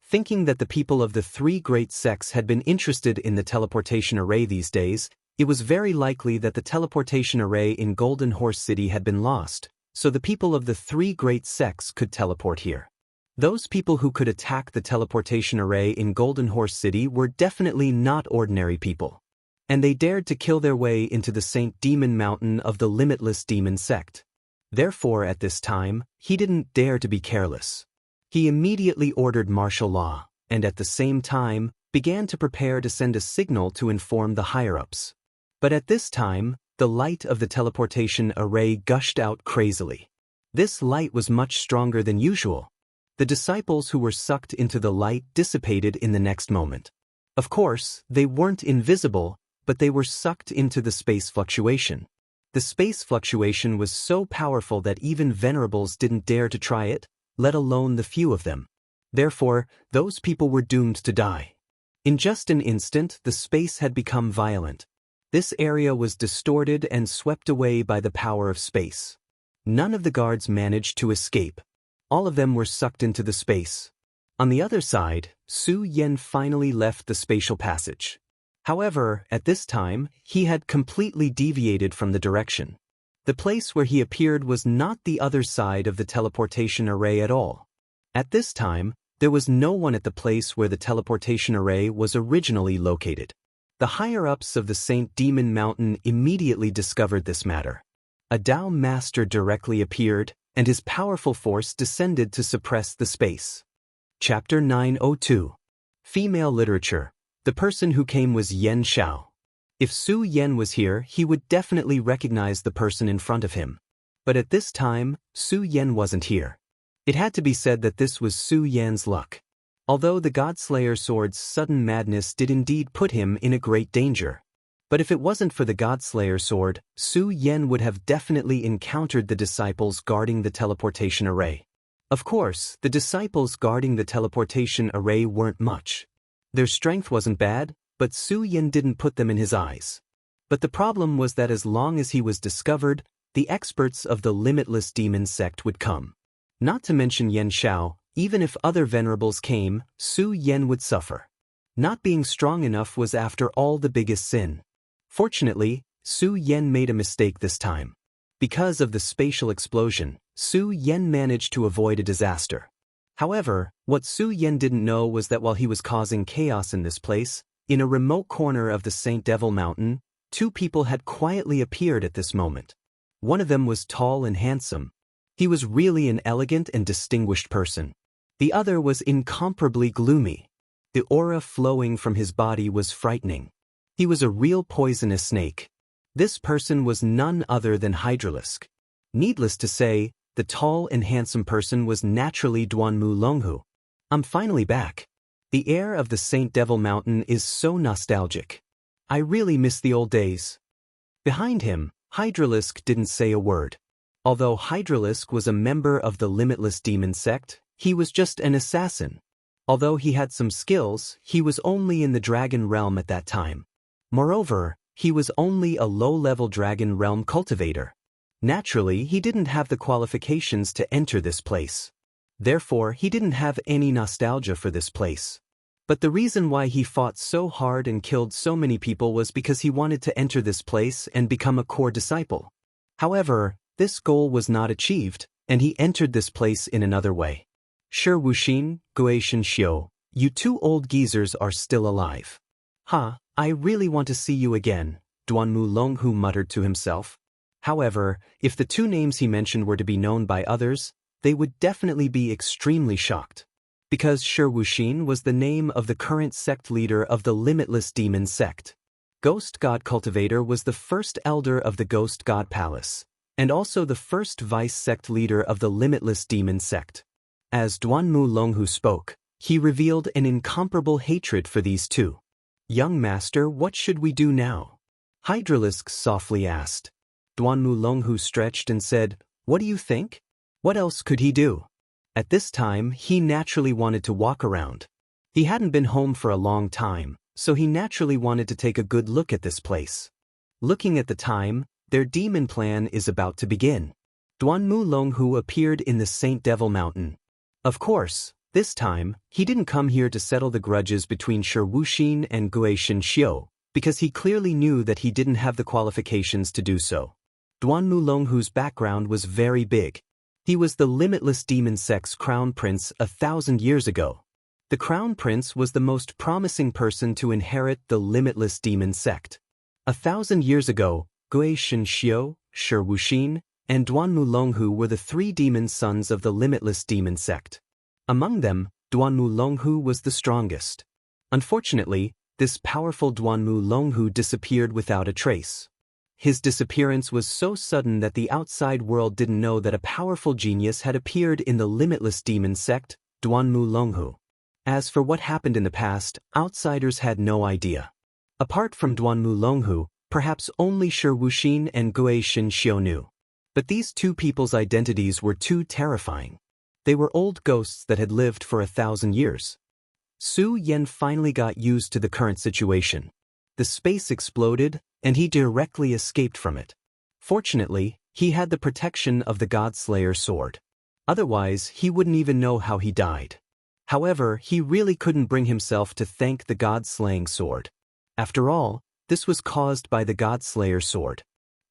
Thinking that the people of the three great sects had been interested in the teleportation array these days, it was very likely that the teleportation array in Golden Horse City had been lost, so the people of the three great sects could teleport here. Those people who could attack the teleportation array in Golden Horse City were definitely not ordinary people. And they dared to kill their way into the Saint Demon Mountain of the limitless demon sect. Therefore, at this time, he didn't dare to be careless. He immediately ordered martial law, and at the same time, began to prepare to send a signal to inform the higher-ups. But at this time, the light of the teleportation array gushed out crazily. This light was much stronger than usual. The disciples who were sucked into the light dissipated in the next moment. Of course, they weren't invisible, but they were sucked into the space fluctuation. The space fluctuation was so powerful that even venerables didn't dare to try it, let alone the few of them. Therefore, those people were doomed to die. In just an instant, the space had become violent. This area was distorted and swept away by the power of space. None of the guards managed to escape. All of them were sucked into the space. On the other side, Su Yan finally left the spatial passage. However, at this time, he had completely deviated from the direction. The place where he appeared was not the other side of the teleportation array at all. At this time, there was no one at the place where the teleportation array was originally located. The higher-ups of the Saint Demon Mountain immediately discovered this matter. A Dao master directly appeared, and his powerful force descended to suppress the space. Chapter 902. Female Literature. The person who came was Yen Xiao. If Su Yan was here, he would definitely recognize the person in front of him. But at this time, Su Yan wasn't here. It had to be said that this was Su Yan's luck. Although the Godslayer sword's sudden madness did indeed put him in a great danger. But if it wasn't for the Godslayer sword, Su Yan would have definitely encountered the disciples guarding the teleportation array. Of course, the disciples guarding the teleportation array weren't much. Their strength wasn't bad, but Su Yan didn't put them in his eyes. But the problem was that as long as he was discovered, the experts of the limitless demon sect would come. Not to mention Yen Xiao, even if other venerables came, Su Yan would suffer. Not being strong enough was after all the biggest sin. Fortunately, Su Yan made a mistake this time. Because of the spatial explosion, Su Yan managed to avoid a disaster. However, what Su Yan didn't know was that while he was causing chaos in this place, in a remote corner of the Saint Devil Mountain, two people had quietly appeared at this moment. One of them was tall and handsome. He was really an elegant and distinguished person. The other was incomparably gloomy. The aura flowing from his body was frightening. He was a real poisonous snake. This person was none other than Hydralisk. Needless to say, the tall and handsome person was naturally Duanmu Longhu. I'm finally back. The air of the Saint Devil Mountain is so nostalgic. I really miss the old days. Behind him, Hydralisk didn't say a word. Although Hydralisk was a member of the Limitless Demon Sect, he was just an assassin. Although he had some skills, he was only in the Dragon Realm at that time. Moreover, he was only a low-level Dragon Realm cultivator. Naturally, he didn't have the qualifications to enter this place. Therefore, he didn't have any nostalgia for this place. But the reason why he fought so hard and killed so many people was because he wanted to enter this place and become a core disciple. However, this goal was not achieved, and he entered this place in another way. Sure, Wuxin, Guishan Xiu, you two old geezers are still alive. I really want to see you again, Duanmu Longhu muttered to himself. However, if the two names he mentioned were to be known by others, they would definitely be extremely shocked. Because Shi Wuxin was the name of the current sect leader of the Limitless Demon sect. Ghost God Cultivator was the first elder of the Ghost God Palace, and also the first vice sect leader of the Limitless Demon sect. As Duanmu Longhu spoke, he revealed an incomparable hatred for these two. Young master, what should we do now? Hydralisk softly asked. Duanmu Longhu stretched and said, what do you think? What else could he do? At this time, he naturally wanted to walk around. He hadn't been home for a long time, so he naturally wanted to take a good look at this place. Looking at the time, their demon plan is about to begin. Duanmu Longhu appeared in the Saint Devil Mountain. Of course, this time, he didn't come here to settle the grudges between Shi Wuxin and Xianxia, because he clearly knew that he didn't have the qualifications to do so. Duanmu Longhu's background was very big. He was the Limitless Demon Sect's crown prince 1,000 years ago. The crown prince was the most promising person to inherit the Limitless Demon Sect. 1,000 years ago, Xianxia, Shi Wuxin, and Duanmu Longhu were the three demon sons of the Limitless Demon Sect. Among them, Duanmu Longhu was the strongest. Unfortunately, this powerful Duanmu Longhu disappeared without a trace. His disappearance was so sudden that the outside world didn't know that a powerful genius had appeared in the Limitless Demon Sect, Duanmu Longhu. As for what happened in the past, outsiders had no idea. Apart from Duanmu Longhu, perhaps only Shi Wuxin and Xianxia knew. But these two people's identities were too terrifying. They were old ghosts that had lived for 1,000 years. Su Yan finally got used to the current situation. The space exploded, and he directly escaped from it. Fortunately, he had the protection of the God-Slayer sword. Otherwise, he wouldn't even know how he died. However, he really couldn't bring himself to thank the God-Slaying sword. After all, this was caused by the God-Slayer sword.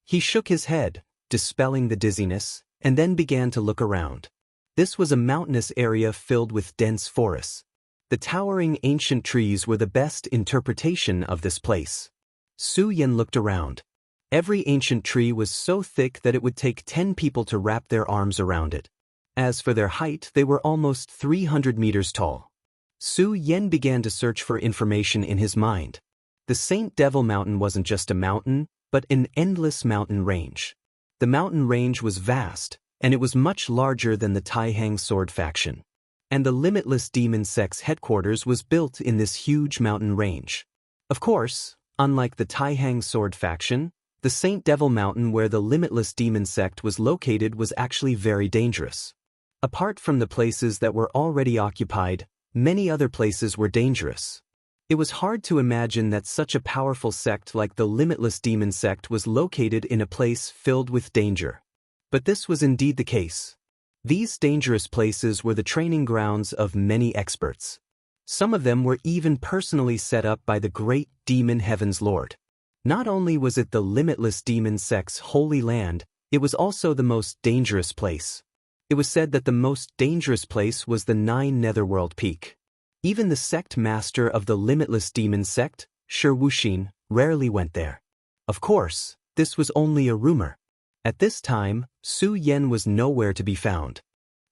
He shook his head, dispelling the dizziness, and then began to look around. This was a mountainous area filled with dense forests. The towering ancient trees were the best interpretation of this place. Su Yan looked around. Every ancient tree was so thick that it would take 10 people to wrap their arms around it. As for their height, they were almost 300 meters tall. Su Yan began to search for information in his mind. The Saint Devil Mountain wasn't just a mountain, but an endless mountain range. The mountain range was vast, and it was much larger than the Taihang Sword faction. And the Limitless Demon Sect's headquarters was built in this huge mountain range. Of course, unlike the Taihang Sword faction, the Saint Devil Mountain where the Limitless Demon Sect was located was actually very dangerous. Apart from the places that were already occupied, many other places were dangerous. It was hard to imagine that such a powerful sect like the Limitless Demon Sect was located in a place filled with danger. But this was indeed the case. These dangerous places were the training grounds of many experts. Some of them were even personally set up by the great Demon Heaven's Lord. Not only was it the Limitless Demon Sect's holy land, it was also the most dangerous place. It was said that the most dangerous place was the 9 Netherworld Peak. Even the sect master of the Limitless Demon Sect, Shi Wuxin, rarely went there. Of course, this was only a rumor. At this time, Su Yan was nowhere to be found.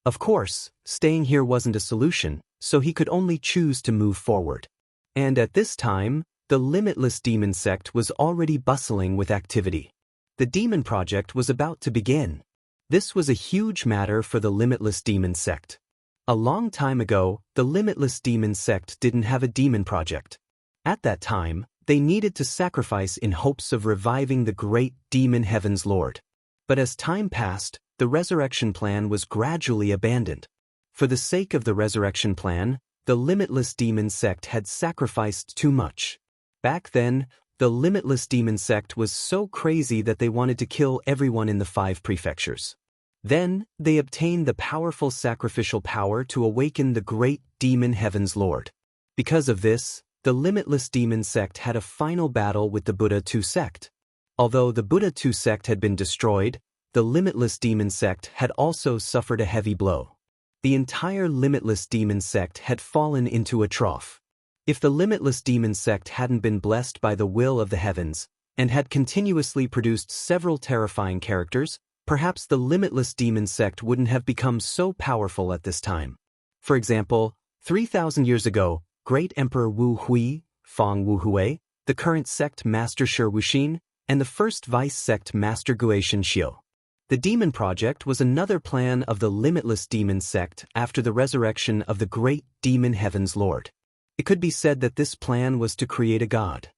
Of course, staying here wasn't a solution, so he could only choose to move forward. And at this time, the Limitless Demon Sect was already bustling with activity. The Demon Project was about to begin. This was a huge matter for the Limitless Demon Sect. A long time ago, the Limitless Demon Sect didn't have a Demon Project. At that time, they needed to sacrifice in hopes of reviving the great Demon Heaven's Lord. But as time passed, the resurrection plan was gradually abandoned. For the sake of the resurrection plan, the Limitless Demon Sect had sacrificed too much. Back then, the Limitless Demon Sect was so crazy that they wanted to kill everyone in the 5 prefectures. Then, they obtained the powerful sacrificial power to awaken the great Demon Heaven's Lord. Because of this, the Limitless Demon Sect had a final battle with the Buddha II sect. Although the Buddha II sect had been destroyed, the Limitless Demon Sect had also suffered a heavy blow. The entire Limitless Demon Sect had fallen into a trough. If the Limitless Demon Sect hadn't been blessed by the will of the heavens, and had continuously produced several terrifying characters, perhaps the limitless demon sect wouldn't have become so powerful at this time. For example, 3,000 years ago, Great Emperor Wu Hui, Feng Wu Hui, the current sect Master Shi Wuxin, and the first vice sect Master Guishan Xiu. The Demon Project was another plan of the limitless demon sect after the resurrection of the great demon heaven's lord. It could be said that this plan was to create a god.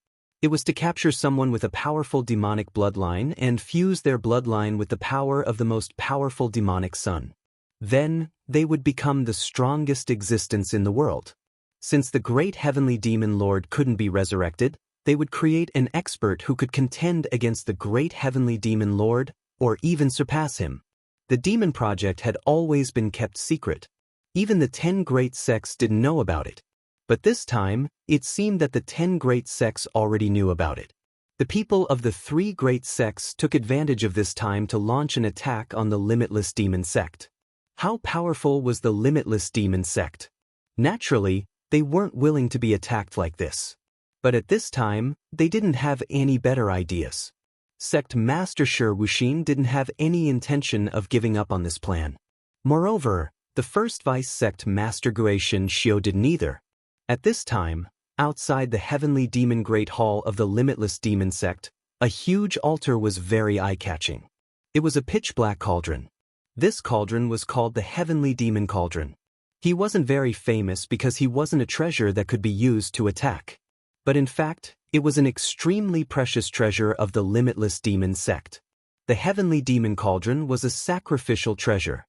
It was to capture someone with a powerful demonic bloodline and fuse their bloodline with the power of the most powerful demonic sun. Then, they would become the strongest existence in the world. Since the great heavenly demon lord couldn't be resurrected, they would create an expert who could contend against the great heavenly demon lord, or even surpass him. The Demon Project had always been kept secret. Even the 10 great sects didn't know about it. But this time, it seemed that the 10 great sects already knew about it. The people of the 3 great sects took advantage of this time to launch an attack on the limitless demon sect. How powerful was the limitless demon sect? Naturally, they weren't willing to be attacked like this. But at this time, they didn't have any better ideas. Sect Master Shi Wuxin didn't have any intention of giving up on this plan. Moreover, the first vice sect Master Guishan Xiu didn't either. At this time, outside the heavenly demon great hall of the limitless demon sect, a huge altar was very eye-catching. It was a pitch-black cauldron. This cauldron was called the Heavenly Demon Cauldron. He wasn't very famous because he wasn't a treasure that could be used to attack. But in fact, it was an extremely precious treasure of the limitless demon sect. The Heavenly Demon Cauldron was a sacrificial treasure.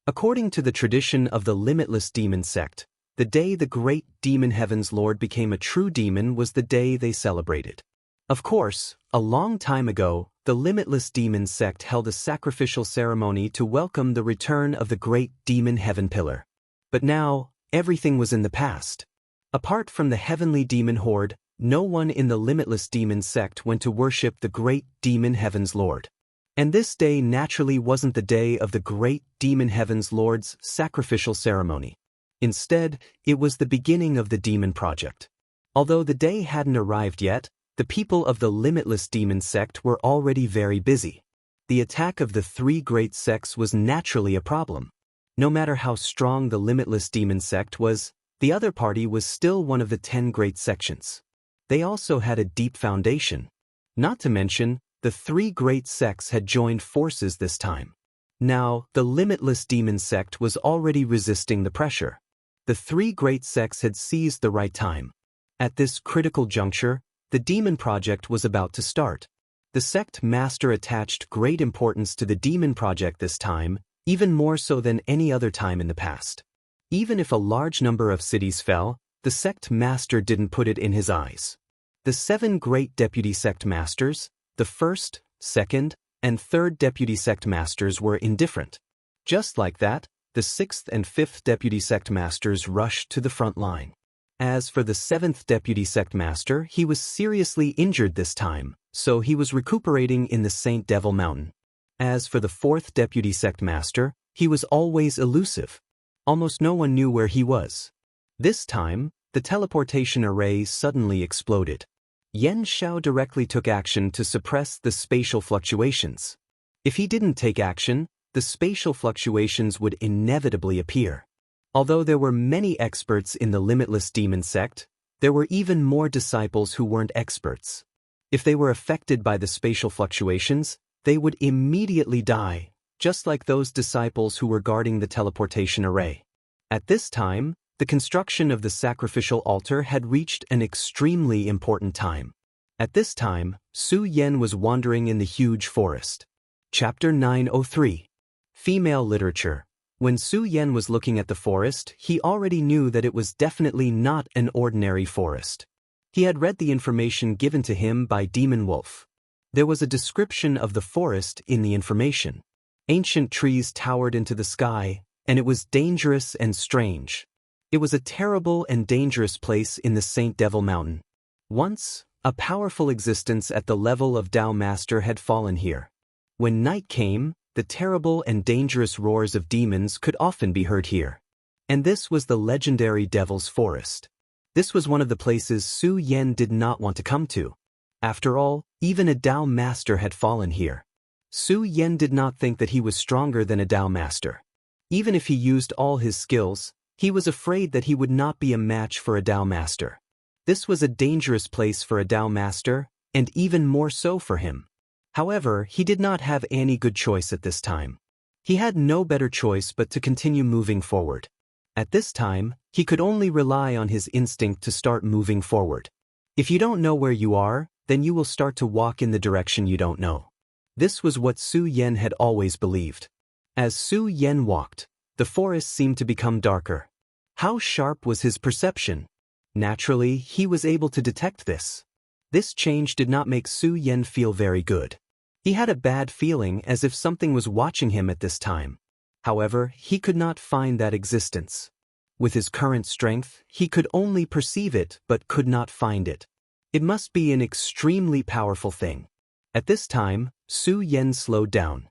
According to the tradition of the limitless demon sect, the day the great demon heaven's lord became a true demon was the day they celebrated. Of course, a long time ago, the limitless demon sect held a sacrificial ceremony to welcome the return of the great demon heaven pillar. But now, everything was in the past. Apart from the heavenly demon horde, no one in the limitless demon sect went to worship the great demon heaven's lord. And this day naturally wasn't the day of the great demon heaven's lord's sacrificial ceremony. Instead, it was the beginning of the Demon Project. Although the day hadn't arrived yet, the people of the limitless demon sect were already very busy. The attack of the 3 great sects was naturally a problem. No matter how strong the limitless demon sect was, the other party was still one of the 10 great sections. They also had a deep foundation. Not to mention, the 3 great sects had joined forces this time. Now, the limitless demon sect was already resisting the pressure. The 3 great sects had seized the right time. At this critical juncture, the Demon Project was about to start. The sect master attached great importance to the Demon Project this time, even more so than any other time in the past. Even if a large number of cities fell, the sect master didn't put it in his eyes. The 7 great deputy sect masters, the first, second, and third deputy sect masters were indifferent. Just like that, the 6th and 5th deputy sect masters rushed to the front line. As for the 7th deputy sect master, he was seriously injured this time, so he was recuperating in the Saint Devil Mountain. As for the 4th deputy sect master, he was always elusive. Almost no one knew where he was. This time, the teleportation array suddenly exploded. Yan Xiao directly took action to suppress the spatial fluctuations. If he didn't take action, the spatial fluctuations would inevitably appear. Although there were many experts in the limitless demon sect, there were even more disciples who weren't experts. If they were affected by the spatial fluctuations, they would immediately die, just like those disciples who were guarding the teleportation array. At this time, the construction of the sacrificial altar had reached an extremely important time. At this time, Su Yan was wandering in the huge forest. Chapter 903. Female Literature. When Su Yan was looking at the forest, he already knew that it was definitely not an ordinary forest. He had read the information given to him by Demon Wolf. There was a description of the forest in the information. Ancient trees towered into the sky, and it was dangerous and strange. It was a terrible and dangerous place in the Saint Devil Mountain. Once, a powerful existence at the level of Dao Master had fallen here. When night came, the terrible and dangerous roars of demons could often be heard here. And this was the legendary Devil's Forest. This was one of the places Su Yan did not want to come to. After all, Even a Dao master had fallen here. Su Yan did not think that he was stronger than a Dao master. Even if he used all his skills, he was afraid that he would not be a match for a Dao master. This was a dangerous place for a Dao master, and even more so for him. However, he did not have any good choice at this time. He had no better choice but to continue moving forward. At this time, he could only rely on his instinct to start moving forward. If you don't know where you are, then you will start to walk in the direction you don't know. This was what Su Yan had always believed. As Su Yan walked, the forest seemed to become darker. How sharp was his perception? Naturally, he was able to detect this. This change did not make Su Yan feel very good. He had a bad feeling as if something was watching him at this time. However, he could not find that existence. With his current strength, he could only perceive it but could not find it. It must be an extremely powerful thing. At this time, Su Yan slowed down.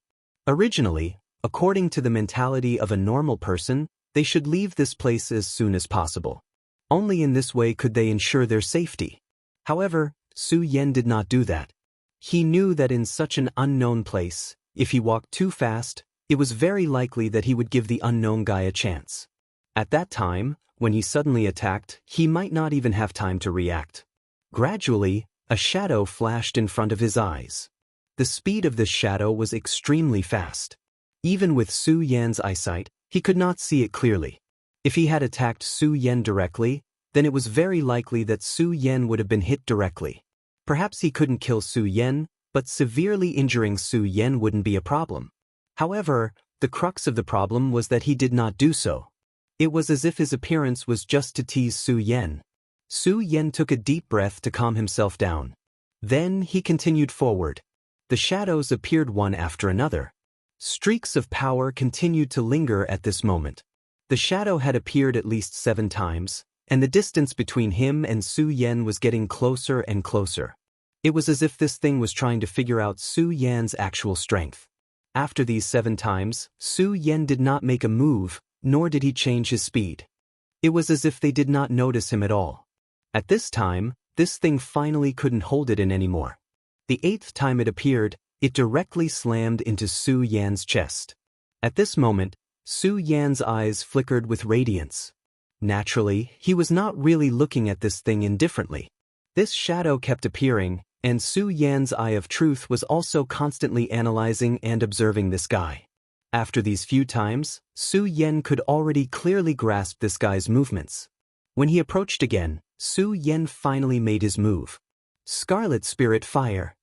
Originally, according to the mentality of a normal person, they should leave this place as soon as possible. Only in this way could they ensure their safety. However, Su Yan did not do that. He knew that in such an unknown place, if he walked too fast, it was very likely that he would give the unknown guy a chance. At that time, when he suddenly attacked, he might not even have time to react. Gradually, a shadow flashed in front of his eyes. The speed of this shadow was extremely fast. Even with Su Yan's eyesight, he could not see it clearly. If he had attacked Su Yan directly, then it was very likely that Su Yan would have been hit directly. Perhaps he couldn't kill Su Yan, but severely injuring Su Yan wouldn't be a problem. However, the crux of the problem was that he did not do so. It was as if his appearance was just to tease Su Yan. Su Yan took a deep breath to calm himself down. Then he continued forward. The shadows appeared one after another. Streaks of power continued to linger at this moment. The shadow had appeared at least 7 times, and the distance between him and Su Yan was getting closer and closer. It was as if this thing was trying to figure out Su Yan's actual strength. After these 7 times, Su Yan did not make a move, nor did he change his speed. It was as if they did not notice him at all. At this time, this thing finally couldn't hold it in anymore. The 8th time it appeared, it directly slammed into Su Yan's chest. At this moment, Su Yan's eyes flickered with radiance. Naturally, he was not really looking at this thing indifferently. This shadow kept appearing, and Su Yan's eye of truth was also constantly analyzing and observing this guy. After these few times, Su Yan could already clearly grasp this guy's movements. When he approached again, Su Yan finally made his move. Scarlet Spirit Fire.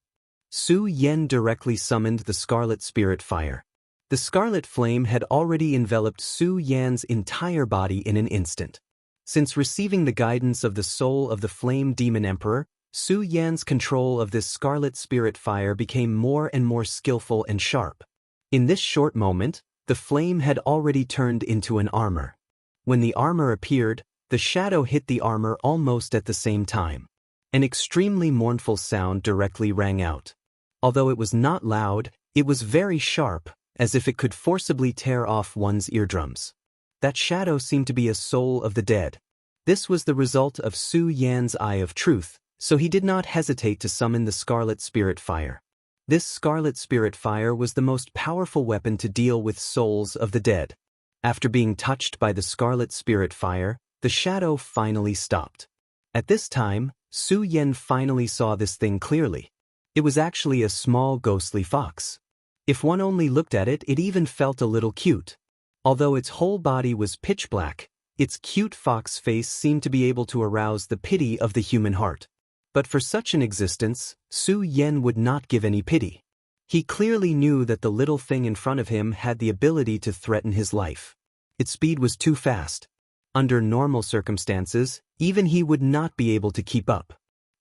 Su Yan directly summoned the Scarlet Spirit Fire. The scarlet flame had already enveloped Su Yan's entire body in an instant. Since receiving the guidance of the soul of the Flame Demon Emperor, Su Yan's control of this Scarlet Spirit Fire became more and more skillful and sharp. In this short moment, the flame had already turned into an armor. When the armor appeared, the shadow hit the armor almost at the same time. An extremely mournful sound directly rang out. Although it was not loud, it was very sharp, as if it could forcibly tear off one's eardrums. That shadow seemed to be a soul of the dead. This was the result of Su Yan's eye of truth, so he did not hesitate to summon the Scarlet Spirit Fire. This Scarlet Spirit Fire was the most powerful weapon to deal with souls of the dead. After being touched by the Scarlet Spirit Fire, the shadow finally stopped. At this time, Su Yan finally saw this thing clearly. It was actually a small ghostly fox. If one only looked at it, it even felt a little cute. Although its whole body was pitch black, its cute fox face seemed to be able to arouse the pity of the human heart. But for such an existence, Su Yan would not give any pity. He clearly knew that the little thing in front of him had the ability to threaten his life. Its speed was too fast. Under normal circumstances, even he would not be able to keep up.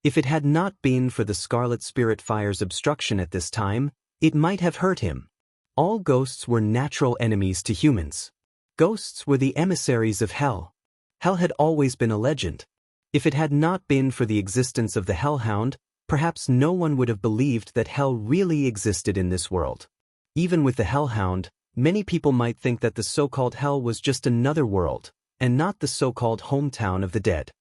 If it had not been for the Scarlet Spirit Fire's obstruction at this time, it might have hurt him. All ghosts were natural enemies to humans. Ghosts were the emissaries of hell. Hell had always been a legend. If it had not been for the existence of the Hellhound, perhaps no one would have believed that hell really existed in this world. Even with the Hellhound, many people might think that the so-called hell was just another world, and not the so-called hometown of the dead.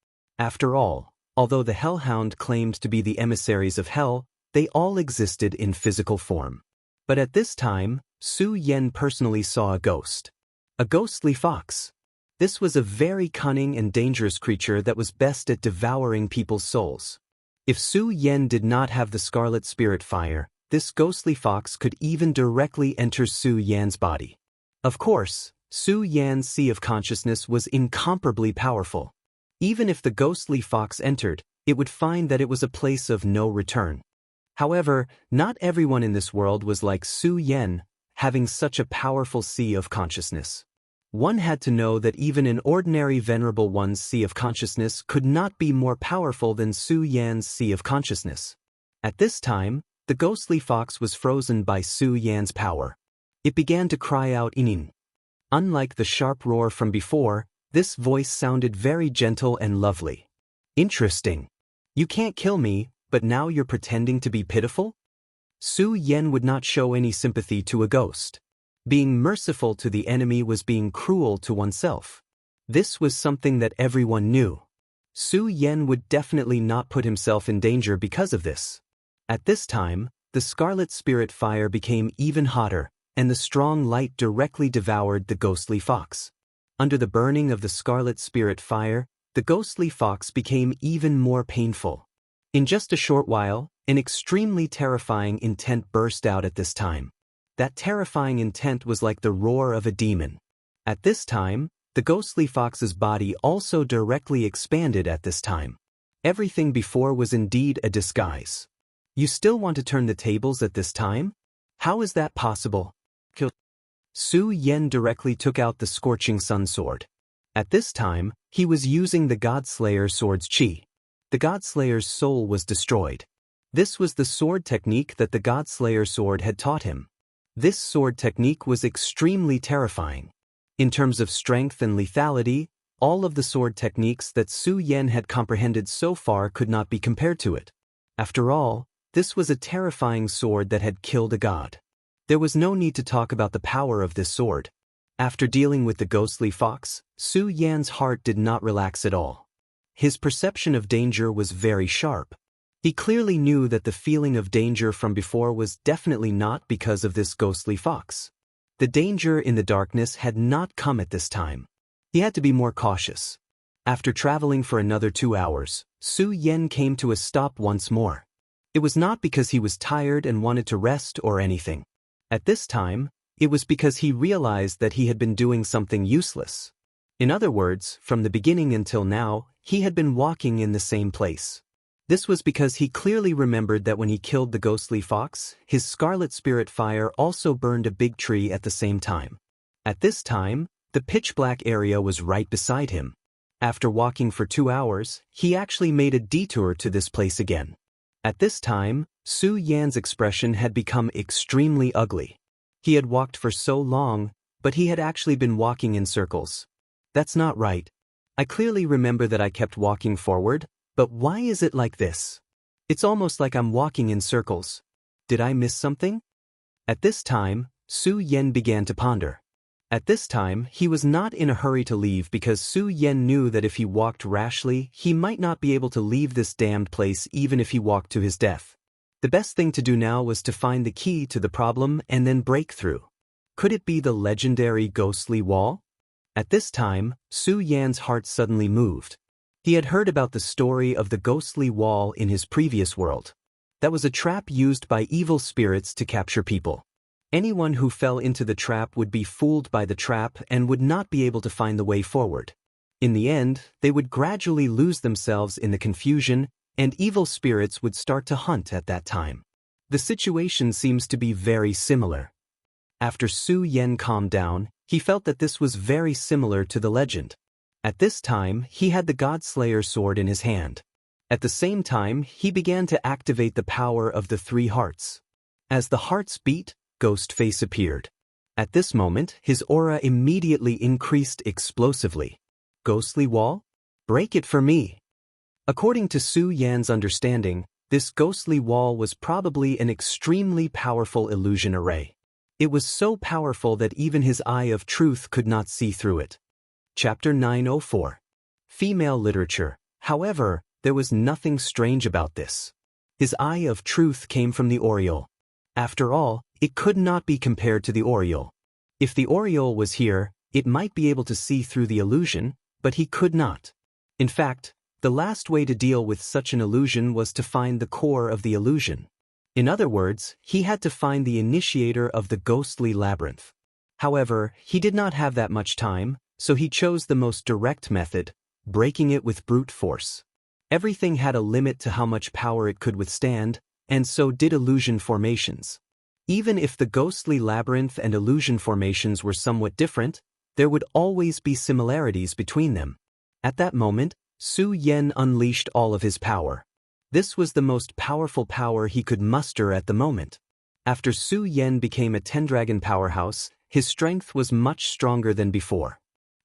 After all, although the Hellhound claimed to be the emissaries of hell, they all existed in physical form. But at this time, Su Yan personally saw a ghost. A ghostly fox. This was a very cunning and dangerous creature that was best at devouring people's souls. If Su Yan did not have the scarlet spirit fire, this ghostly fox could even directly enter Su Yan's body. Of course, Su Yan's sea of consciousness was incomparably powerful. Even if the ghostly fox entered, it would find that it was a place of no return. However, not everyone in this world was like Su Yan, having such a powerful sea of consciousness. One had to know that even an ordinary venerable one's sea of consciousness could not be more powerful than Su Yan's sea of consciousness. At this time, the ghostly fox was frozen by Su Yan's power. It began to cry out "Inin." Unlike the sharp roar from before, this voice sounded very gentle and lovely. Interesting. You can't kill me, but now you're pretending to be pitiful? Su Yan would not show any sympathy to a ghost. Being merciful to the enemy was being cruel to oneself. This was something that everyone knew. Su Yan would definitely not put himself in danger because of this. At this time, the scarlet spirit fire became even hotter, and the strong light directly devoured the ghostly fox. Under the burning of the scarlet spirit fire, the ghostly fox became even more painful. In just a short while, an extremely terrifying intent burst out at this time. That terrifying intent was like the roar of a demon. At this time, the ghostly fox's body also directly expanded at this time. Everything before was indeed a disguise. You still want to turn the tables at this time? How is that possible? Su Yan directly took out the scorching sun sword. At this time, he was using the Godslayer sword's chi. The Godslayer's soul was destroyed. This was the sword technique that the Godslayer sword had taught him. This sword technique was extremely terrifying. In terms of strength and lethality, all of the sword techniques that Su Yan had comprehended so far could not be compared to it. After all, this was a terrifying sword that had killed a god. There was no need to talk about the power of this sword. After dealing with the ghostly fox, Su Yan's heart did not relax at all. His perception of danger was very sharp. He clearly knew that the feeling of danger from before was definitely not because of this ghostly fox. The danger in the darkness had not come at this time. He had to be more cautious. After traveling for another 2 hours, Su Yan came to a stop once more. It was not because he was tired and wanted to rest or anything. At this time, it was because he realized that he had been doing something useless. In other words, from the beginning until now, he had been walking in the same place. This was because he clearly remembered that when he killed the ghostly fox, his scarlet spirit fire also burned a big tree at the same time. At this time, the pitch-black area was right beside him. After walking for 2 hours, he actually made a detour to this place again. At this time, Su Yan's expression had become extremely ugly. He had walked for so long, but he had actually been walking in circles. That's not right. I clearly remember that I kept walking forward, but why is it like this? It's almost like I'm walking in circles. Did I miss something? At this time, Su Yan began to ponder. At this time, he was not in a hurry to leave because Su Yan knew that if he walked rashly, he might not be able to leave this damned place even if he walked to his death. The best thing to do now was to find the key to the problem and then break through. Could it be the legendary ghostly wall? At this time, Su Yan's heart suddenly moved. He had heard about the story of the ghostly wall in his previous world. That was a trap used by evil spirits to capture people. Anyone who fell into the trap would be fooled by the trap and would not be able to find the way forward. In the end, they would gradually lose themselves in the confusion, and evil spirits would start to hunt at that time. The situation seems to be very similar. After Su Yan calmed down, he felt that this was very similar to the legend. At this time, he had the Godslayer sword in his hand. At the same time, he began to activate the power of the 3 hearts. As the hearts beat, Ghostface appeared. At this moment, his aura immediately increased explosively. Ghostly wall? Break it for me. According to Su Yan's understanding, this ghostly wall was probably an extremely powerful illusion array. It was so powerful that even his eye of truth could not see through it. Chapter 904. Female literature. However, there was nothing strange about this. His eye of truth came from the aureole. After all, it could not be compared to the aureole. If the aureole was here, it might be able to see through the illusion, but he could not. In fact, the last way to deal with such an illusion was to find the core of the illusion. In other words, he had to find the initiator of the ghostly labyrinth. However, he did not have that much time, so he chose the most direct method, breaking it with brute force. Everything had a limit to how much power it could withstand, and so did illusion formations. Even if the ghostly labyrinth and illusion formations were somewhat different, there would always be similarities between them. At that moment, Su Yan unleashed all of his power. This was the most powerful power he could muster at the moment. After Su Yan became a 10-dragon powerhouse, his strength was much stronger than before.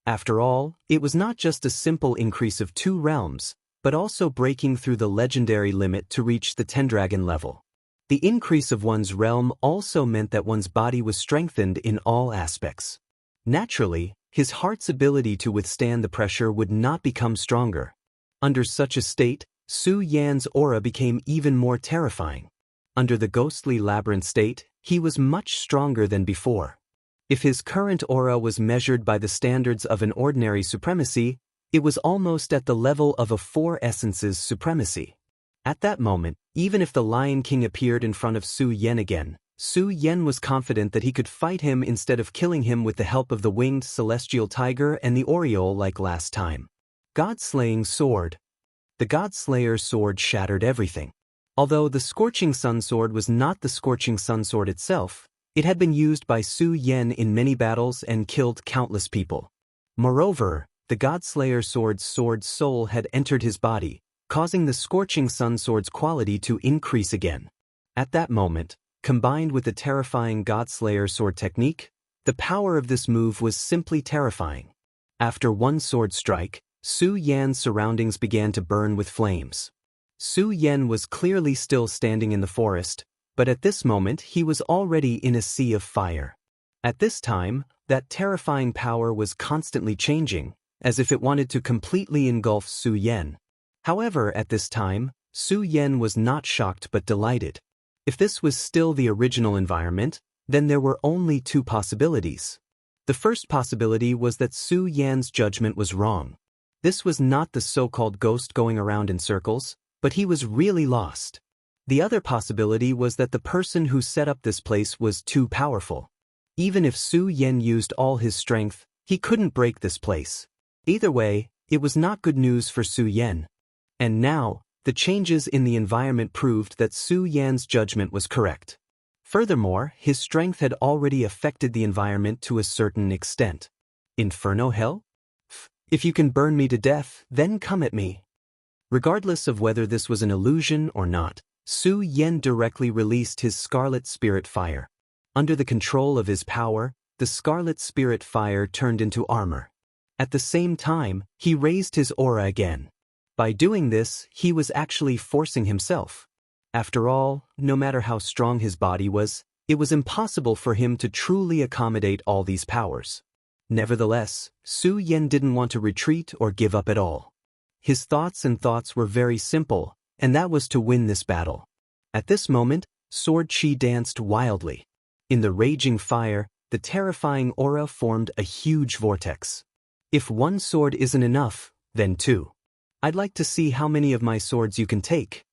After all, it was not just a simple increase of 2 realms, but also breaking through the legendary limit to reach the 10-dragon level. The increase of one's realm also meant that one's body was strengthened in all aspects. Naturally, his heart's ability to withstand the pressure would not become stronger. Under such a state, Su Yan's aura became even more terrifying. Under the ghostly labyrinth state, he was much stronger than before. If his current aura was measured by the standards of an ordinary supremacy, it was almost at the level of a 4 essences supremacy. At that moment, even if the Lion King appeared in front of Su Yan again, Su Yan was confident that he could fight him instead of killing him with the help of the winged celestial tiger and the aureole like last time. God-slaying sword. The God-Slayer's sword shattered everything. Although the Scorching Sun sword was not the Scorching Sun sword itself, it had been used by Su Yan in many battles and killed countless people. Moreover, the God-Slayer's sword's soul had entered his body, causing the Scorching Sun sword's quality to increase again. At that moment, combined with the terrifying God-Slayer's sword technique, the power of this move was simply terrifying. After one sword strike, Su Yan's surroundings began to burn with flames. Su Yan was clearly still standing in the forest, but at this moment he was already in a sea of fire. At this time, that terrifying power was constantly changing, as if it wanted to completely engulf Su Yan. However, at this time, Su Yan was not shocked but delighted. If this was still the original environment, then there were only 2 possibilities. The first possibility was that Su Yan's judgment was wrong. This was not the so-called ghost going around in circles, but he was really lost. The other possibility was that the person who set up this place was too powerful. Even if Su Yan used all his strength, he couldn't break this place. Either way, it was not good news for Su Yan. And now, the changes in the environment proved that Su Yan's judgment was correct. Furthermore, his strength had already affected the environment to a certain extent. Inferno hell? If you can burn me to death, then come at me. Regardless of whether this was an illusion or not, Su Yan directly released his Scarlet Spirit Fire. Under the control of his power, the Scarlet Spirit Fire turned into armor. At the same time, he raised his aura again. By doing this, he was actually forcing himself. After all, no matter how strong his body was, it was impossible for him to truly accommodate all these powers. Nevertheless, Su Yan didn't want to retreat or give up at all. His thoughts were very simple, and that was to win this battle. At this moment, Sword Chi danced wildly. In the raging fire, the terrifying aura formed a huge vortex. If 1 sword isn't enough, then 2. I'd like to see how many of my swords you can take.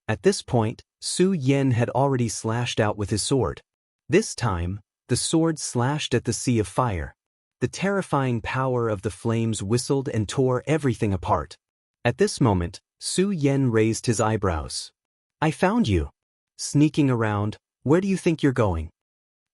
At this point, Su Yan had already slashed out with his sword. This time, the sword slashed at the sea of fire. The terrifying power of the flames whistled and tore everything apart. At this moment, Su Yan raised his eyebrows. I found you. Sneaking around, where do you think you're going?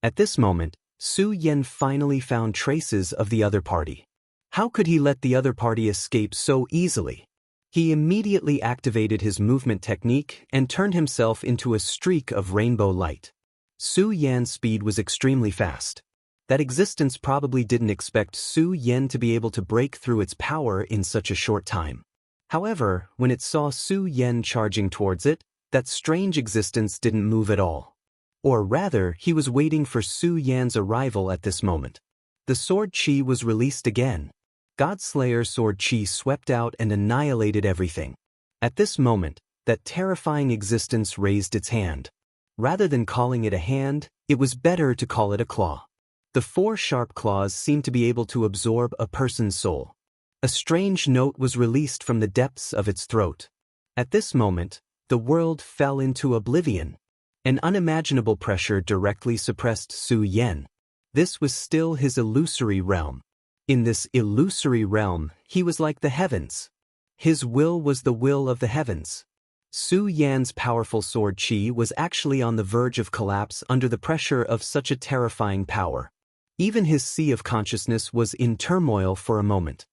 At this moment, Su Yan finally found traces of the other party. How could he let the other party escape so easily? He immediately activated his movement technique and turned himself into a streak of rainbow light. Su Yan's speed was extremely fast. That existence probably didn't expect Su Yan to be able to break through its power in such a short time. However, when it saw Su Yan charging towards it, that strange existence didn't move at all. Or rather, he was waiting for Su Yan's arrival at this moment. The Sword Chi was released again. Godslayer's Sword Chi swept out and annihilated everything. At this moment, that terrifying existence raised its hand. Rather than calling it a hand, it was better to call it a claw. The 4 sharp claws seemed to be able to absorb a person's soul. A strange note was released from the depths of its throat. At this moment, the world fell into oblivion. An unimaginable pressure directly suppressed Su Yan. This was still his illusory realm. In this illusory realm, he was like the heavens. His will was the will of the heavens. Su Yan's powerful sword qi was actually on the verge of collapse under the pressure of such a terrifying power. Even his sea of consciousness was in turmoil for a moment.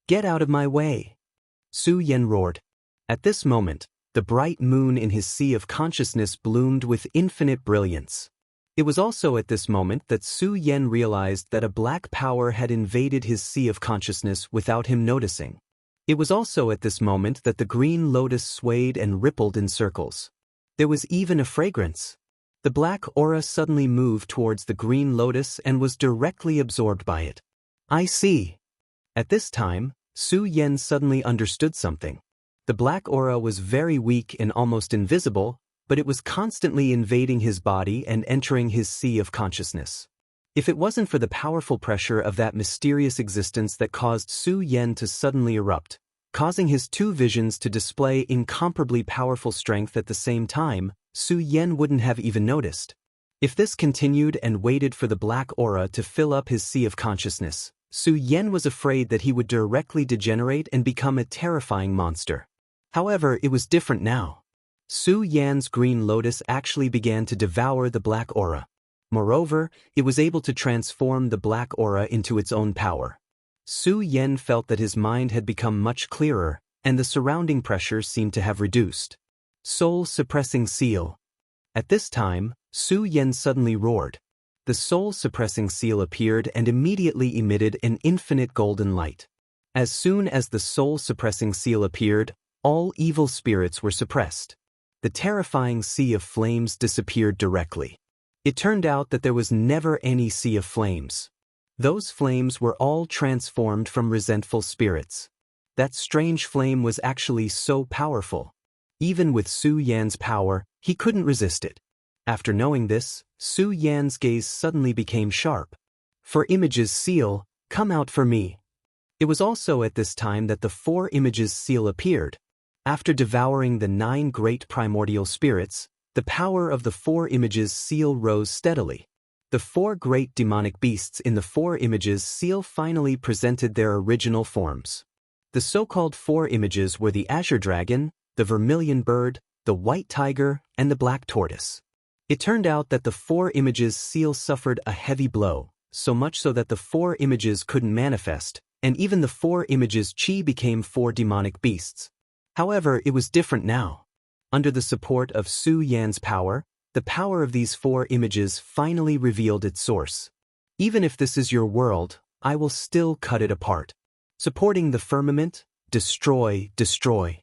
"Get out of my way!" Su Yan roared. At this moment, the bright moon in his sea of consciousness bloomed with infinite brilliance. It was also at this moment that Su Yan realized that a black power had invaded his sea of consciousness without him noticing. It was also at this moment that the green lotus swayed and rippled in circles. There was even a fragrance. The black aura suddenly moved towards the green lotus and was directly absorbed by it. "I see." At this time, Su Yan suddenly understood something. The black aura was very weak and almost invisible, but it was constantly invading his body and entering his sea of consciousness. If it wasn't for the powerful pressure of that mysterious existence that caused Su Yan to suddenly erupt, causing his 2 visions to display incomparably powerful strength at the same time, Su Yan wouldn't have even noticed. If this continued and waited for the black aura to fill up his sea of consciousness, Su Yan was afraid that he would directly degenerate and become a terrifying monster. However, it was different now. Su Yan's green lotus actually began to devour the black aura. Moreover, it was able to transform the black aura into its own power. Su Yan felt that his mind had become much clearer, and the surrounding pressure seemed to have reduced. Soul-suppressing seal. At this time, Su Yan suddenly roared. The soul-suppressing seal appeared and immediately emitted an infinite golden light. As soon as the soul-suppressing seal appeared, all evil spirits were suppressed. The terrifying sea of flames disappeared directly. It turned out that there was never any sea of flames. Those flames were all transformed from resentful spirits. That strange flame was actually so powerful. Even with Su Yan's power, he couldn't resist it. After knowing this, Su Yan's gaze suddenly became sharp. "For images seal, come out for me." It was also at this time that the 4 images seal appeared. After devouring the 9 great primordial spirits, the power of the 4 images seal rose steadily. The 4 great demonic beasts in the 4 images seal finally presented their original forms. The so-called 4 images were the azure dragon, the vermilion bird, the white tiger, and the black tortoise. It turned out that the 4 images seal suffered a heavy blow, so much so that the 4 images couldn't manifest, and even the 4 images chi became 4 demonic beasts. However, it was different now. Under the support of Su Yan's power, the power of these 4 images finally revealed its source. "Even if this is your world, I will still cut it apart. Supporting the firmament, destroy, destroy."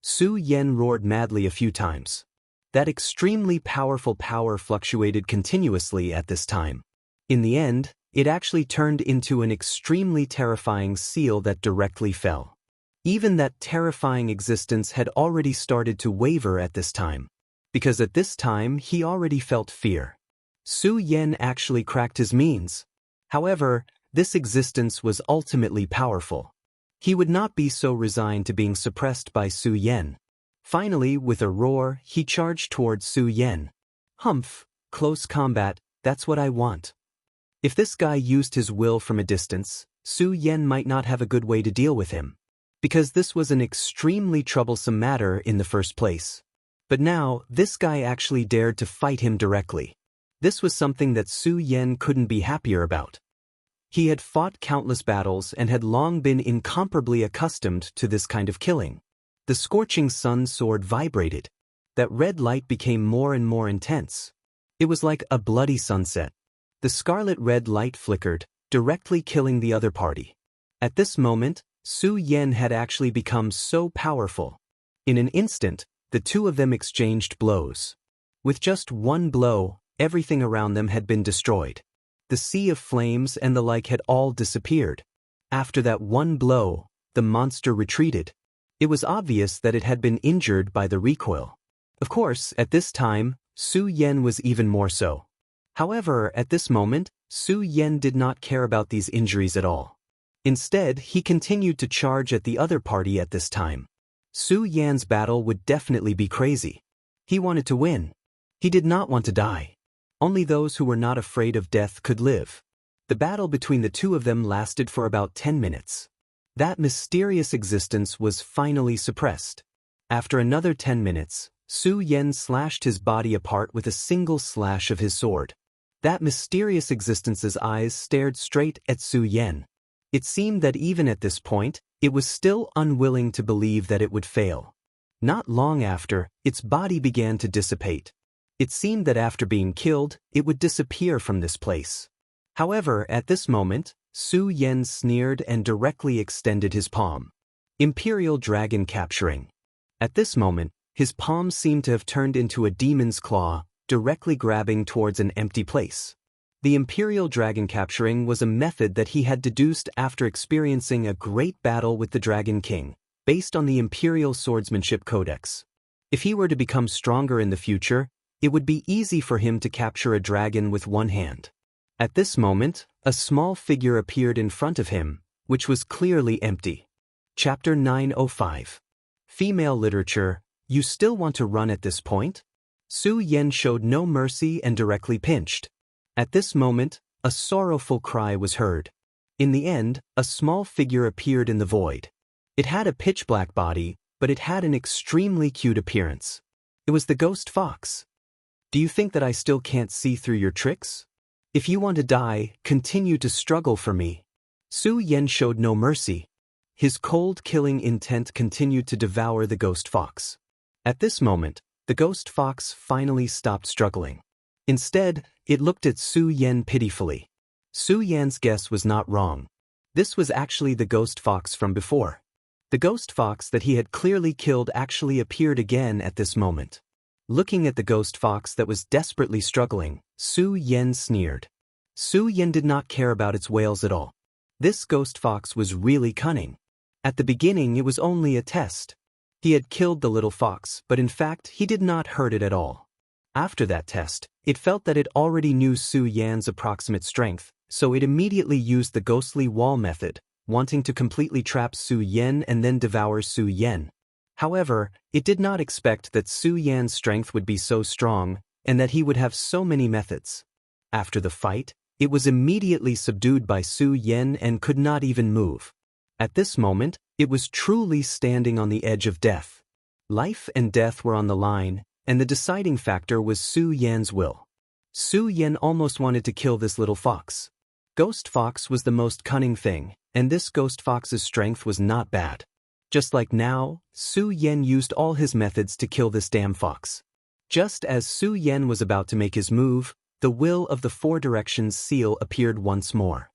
Su Yan roared madly a few times. That extremely powerful power fluctuated continuously at this time. In the end, it actually turned into an extremely terrifying seal that directly fell. Even that terrifying existence had already started to waver at this time, because at this time he already felt fear. Su Yan actually cracked his means. However, this existence was ultimately powerful. He would not be so resigned to being suppressed by Su Yan. Finally, with a roar, he charged towards Su Yan. "Humph, close combat, that's what I want." If this guy used his will from a distance, Su Yan might not have a good way to deal with him, because this was an extremely troublesome matter in the first place. But now, this guy actually dared to fight him directly. This was something that Su Yan couldn't be happier about. He had fought countless battles and had long been incomparably accustomed to this kind of killing. The scorching sun sword vibrated. That red light became more and more intense. It was like a bloody sunset. The scarlet red light flickered, directly killing the other party. At this moment, Su Yan had actually become so powerful. In an instant, the 2 of them exchanged blows. With just one blow, everything around them had been destroyed. The sea of flames and the like had all disappeared. After that one blow, the monster retreated. It was obvious that it had been injured by the recoil. Of course, at this time, Su Yan was even more so. However, at this moment, Su Yan did not care about these injuries at all. Instead, he continued to charge at the other party at this time. Su Yan's battle would definitely be crazy. He wanted to win. He did not want to die. Only those who were not afraid of death could live. The battle between the two of them lasted for about 10 minutes. That mysterious existence was finally suppressed. After another 10 minutes, Su Yan slashed his body apart with a single slash of his sword. That mysterious existence's eyes stared straight at Su Yan. It seemed that even at this point, it was still unwilling to believe that it would fail. Not long after, its body began to dissipate. It seemed that after being killed, it would disappear from this place. However, at this moment, Su Yan sneered and directly extended his palm. Imperial Dragon Capturing. At this moment, his palm seemed to have turned into a demon's claw, directly grabbing towards an empty place. The Imperial Dragon Capturing was a method that he had deduced after experiencing a great battle with the Dragon King, based on the Imperial Swordsmanship Codex. If he were to become stronger in the future, it would be easy for him to capture a dragon with one hand. At this moment, a small figure appeared in front of him, which was clearly empty. Chapter 905. Female Literature. You still want to run at this point? Su Yan showed no mercy and directly pinched. At this moment, a sorrowful cry was heard. In the end, a small figure appeared in the void. It had a pitch-black body, but it had an extremely cute appearance. It was the ghost fox. Do you think that I still can't see through your tricks? If you want to die, continue to struggle for me. Su Yan showed no mercy. His cold killing intent continued to devour the ghost fox. At this moment, the ghost fox finally stopped struggling. Instead, it looked at Su Yan pitifully. Su Yan's guess was not wrong. This was actually the ghost fox from before. The ghost fox that he had clearly killed actually appeared again at this moment. Looking at the ghost fox that was desperately struggling, Su Yan sneered. Su Yan did not care about its wails at all. This ghost fox was really cunning. At the beginning, it was only a test. He had killed the little fox, but in fact, he did not hurt it at all. After that test, it felt that it already knew Su Yan's approximate strength, so it immediately used the ghostly wall method, wanting to completely trap Su Yan and then devour Su Yan. However, it did not expect that Su Yan's strength would be so strong, and that he would have so many methods. After the fight, it was immediately subdued by Su Yan and could not even move. At this moment, it was truly standing on the edge of death. Life and death were on the line, and the deciding factor was Su Yan's will. Su Yan almost wanted to kill this little fox. Ghost fox was the most cunning thing, and this ghost fox's strength was not bad. Just like now, Su Yan used all his methods to kill this damn fox. Just as Su Yan was about to make his move, the Will of the Four Directions seal appeared once more.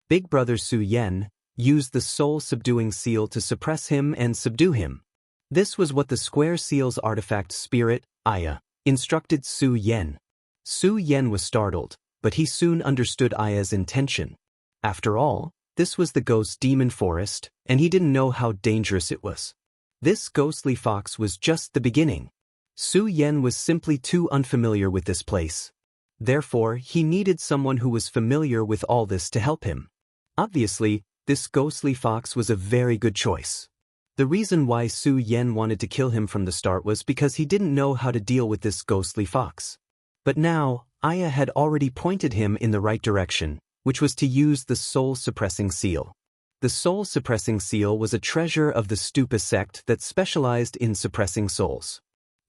Big Brother Su Yan used the soul-subduing seal to suppress him and subdue him. This was what the Square Seal's artifact spirit, Aya, instructed Su Yan. Su Yan was startled, but he soon understood Aya's intention. After all, this was the ghost demon forest, and he didn't know how dangerous it was. This ghostly fox was just the beginning. Su Yan was simply too unfamiliar with this place. Therefore, he needed someone who was familiar with all this to help him. Obviously, this ghostly fox was a very good choice. The reason why Su Yan wanted to kill him from the start was because he didn't know how to deal with this ghostly fox. But now, Aya had already pointed him in the right direction, which was to use the soul-suppressing seal. The soul-suppressing seal was a treasure of the Stupa sect that specialized in suppressing souls.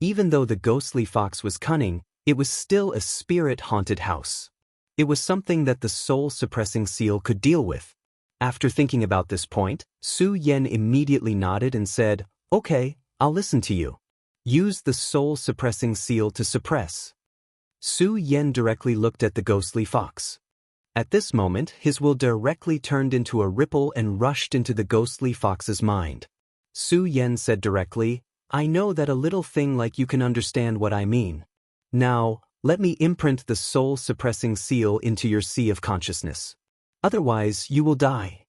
Even though the ghostly fox was cunning, it was still a spirit-haunted house. It was something that the soul-suppressing seal could deal with. After thinking about this point, Su Yan immediately nodded and said, "Okay, I'll listen to you. Use the soul-suppressing seal to suppress." Su Yan directly looked at the ghostly fox. At this moment, his will directly turned into a ripple and rushed into the ghostly fox's mind. Su Yan said directly, "I know that a little thing like you can understand what I mean. Now, let me imprint the soul-suppressing seal into your sea of consciousness. Otherwise, you will die."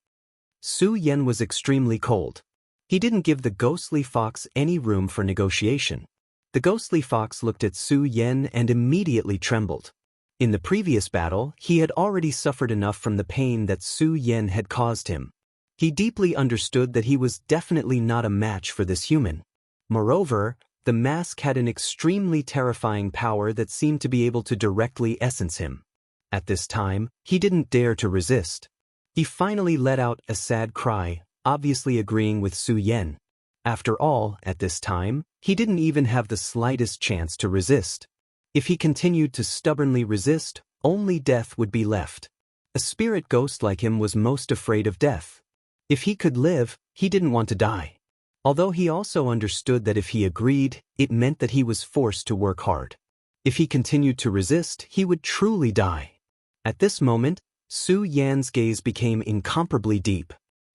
Su Yan was extremely cold. He didn't give the ghostly fox any room for negotiation. The ghostly fox looked at Su Yan and immediately trembled. In the previous battle, he had already suffered enough from the pain that Su Yan had caused him. He deeply understood that he was definitely not a match for this human. Moreover, the mask had an extremely terrifying power that seemed to be able to directly essence him. At this time, he didn't dare to resist. He finally let out a sad cry, obviously agreeing with Su Yan. After all, at this time, he didn't even have the slightest chance to resist. If he continued to stubbornly resist, only death would be left. A spirit ghost like him was most afraid of death. If he could live, he didn't want to die. Although he also understood that if he agreed, it meant that he was forced to work hard. If he continued to resist, he would truly die. At this moment, Su Yan's gaze became incomparably deep.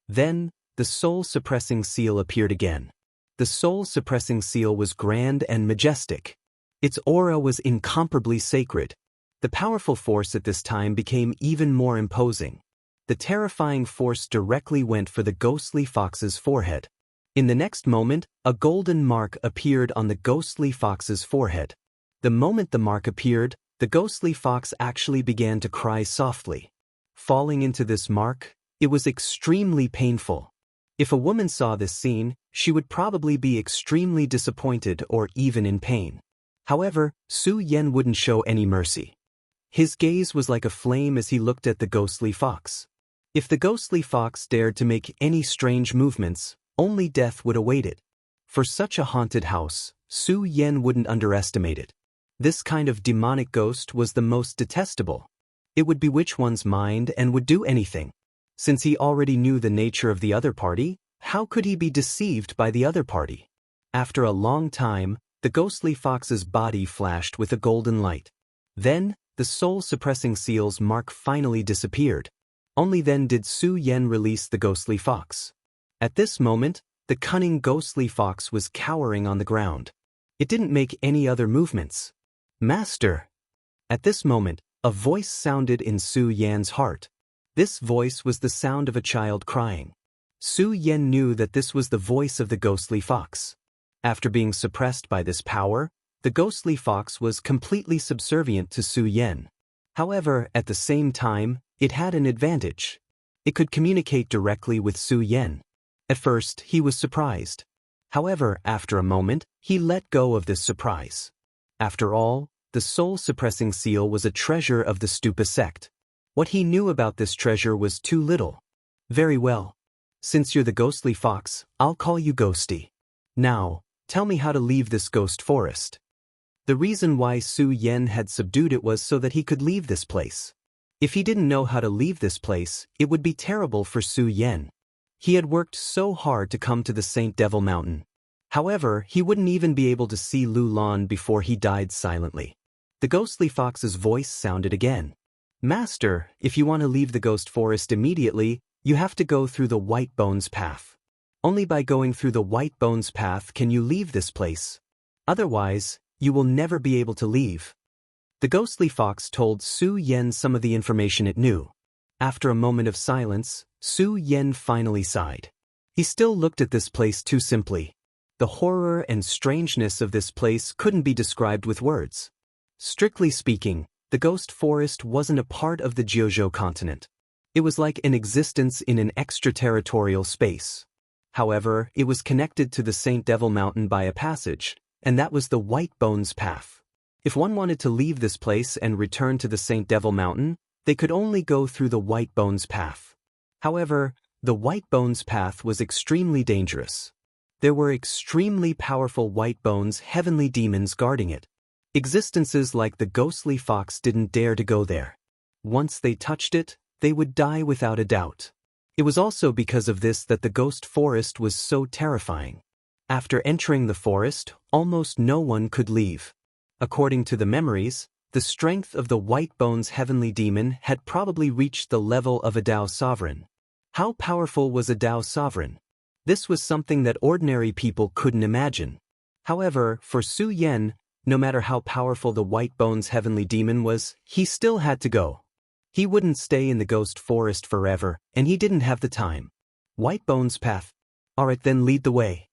Then, the soul-suppressing seal appeared again. The soul-suppressing seal was grand and majestic. Its aura was incomparably sacred. The powerful force at this time became even more imposing. The terrifying force directly went for the ghostly fox's forehead. In the next moment, a golden mark appeared on the ghostly fox's forehead. The moment the mark appeared, the ghostly fox actually began to cry softly. Falling into this mark, it was extremely painful. If a woman saw this scene, she would probably be extremely disappointed or even in pain. However, Su Yan wouldn't show any mercy. His gaze was like a flame as he looked at the ghostly fox. If the ghostly fox dared to make any strange movements, only death would await it. For such a haunted house, Su Yan wouldn't underestimate it. This kind of demonic ghost was the most detestable. It would bewitch one's mind and would do anything. Since he already knew the nature of the other party, how could he be deceived by the other party? After a long time, the ghostly fox's body flashed with a golden light. Then, the soul-suppressing seal's mark finally disappeared. Only then did Su Yan release the ghostly fox. At this moment, the cunning ghostly fox was cowering on the ground. It didn't make any other movements. "Master!" At this moment, a voice sounded in Su Yan's heart. This voice was the sound of a child crying. Su Yan knew that this was the voice of the ghostly fox. After being suppressed by this power, the ghostly fox was completely subservient to Su Yan. However, at the same time, it had an advantage. It could communicate directly with Su Yan. At first, he was surprised. However, after a moment, he let go of this surprise. After all, the soul-suppressing seal was a treasure of the Stupa sect. What he knew about this treasure was too little. "Very well. Since you're the ghostly fox, I'll call you Ghosty. Now, tell me how to leave this ghost forest." The reason why Su Yan had subdued it was so that he could leave this place. If he didn't know how to leave this place, it would be terrible for Su Yan. He had worked so hard to come to the Saint Devil Mountain. However, he wouldn't even be able to see Lu Lan before he died silently. The ghostly fox's voice sounded again. "Master, if you want to leave the ghost forest immediately, you have to go through the White Bones path. Only by going through the White Bones path can you leave this place. Otherwise, you will never be able to leave." The ghostly fox told Su Yan some of the information it knew. After a moment of silence, Su Yan finally sighed. He still looked at this place too simply. The horror and strangeness of this place couldn't be described with words. Strictly speaking, the ghost forest wasn't a part of the Jiuzhou continent. It was like an existence in an extraterritorial space. However, it was connected to the Saint Devil Mountain by a passage, and that was the White Bones path. If one wanted to leave this place and return to the Saint Devil Mountain, they could only go through the White Bones path. However, the White Bones path was extremely dangerous. There were extremely powerful White Bones heavenly demons guarding it. Existences like the ghostly fox didn't dare to go there. Once they touched it, they would die without a doubt. It was also because of this that the ghost forest was so terrifying. After entering the forest, almost no one could leave. According to the memories, the strength of the White Bones heavenly demon had probably reached the level of a Dao sovereign. How powerful was a Dao sovereign? This was something that ordinary people couldn't imagine. However, for Su Yan, no matter how powerful the White Bones heavenly demon was, he still had to go. He wouldn't stay in the ghost forest forever, and he didn't have the time. White Bones path. Alright then, lead the way.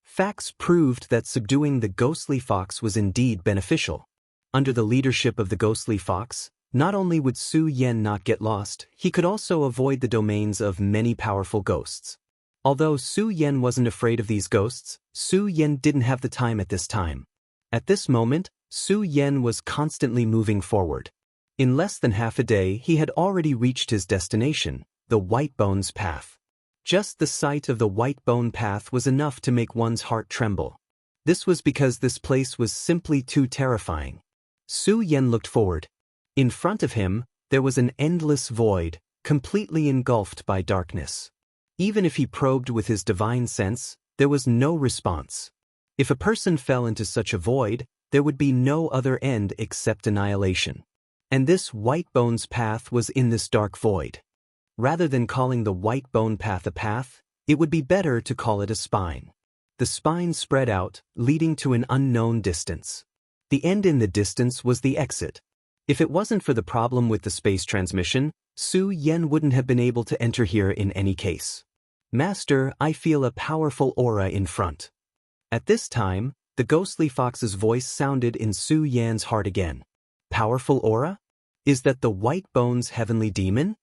Facts proved that subduing the ghostly fox was indeed beneficial. Under the leadership of the ghostly fox, not only would Su Yan not get lost, he could also avoid the domains of many powerful ghosts. Although Su Yan wasn't afraid of these ghosts, Su Yan didn't have the time at this time. At this moment, Su Yan was constantly moving forward. In less than half a day, he had already reached his destination, the White Bones Path. Just the sight of the White Bone Path was enough to make one's heart tremble. This was because this place was simply too terrifying. Su Yan looked forward. In front of him, there was an endless void, completely engulfed by darkness. Even if he probed with his divine sense, there was no response. If a person fell into such a void, there would be no other end except annihilation. And this White Bones Path was in this dark void. Rather than calling the White Bone Path a path, it would be better to call it a spine. The spine spread out, leading to an unknown distance. The end in the distance was the exit. If it wasn't for the problem with the space transmission, Su Yan wouldn't have been able to enter here in any case. Master, I feel a powerful aura in front. At this time, the ghostly fox's voice sounded in Su Yan's heart again. Powerful aura? Is that the White Bones heavenly demon?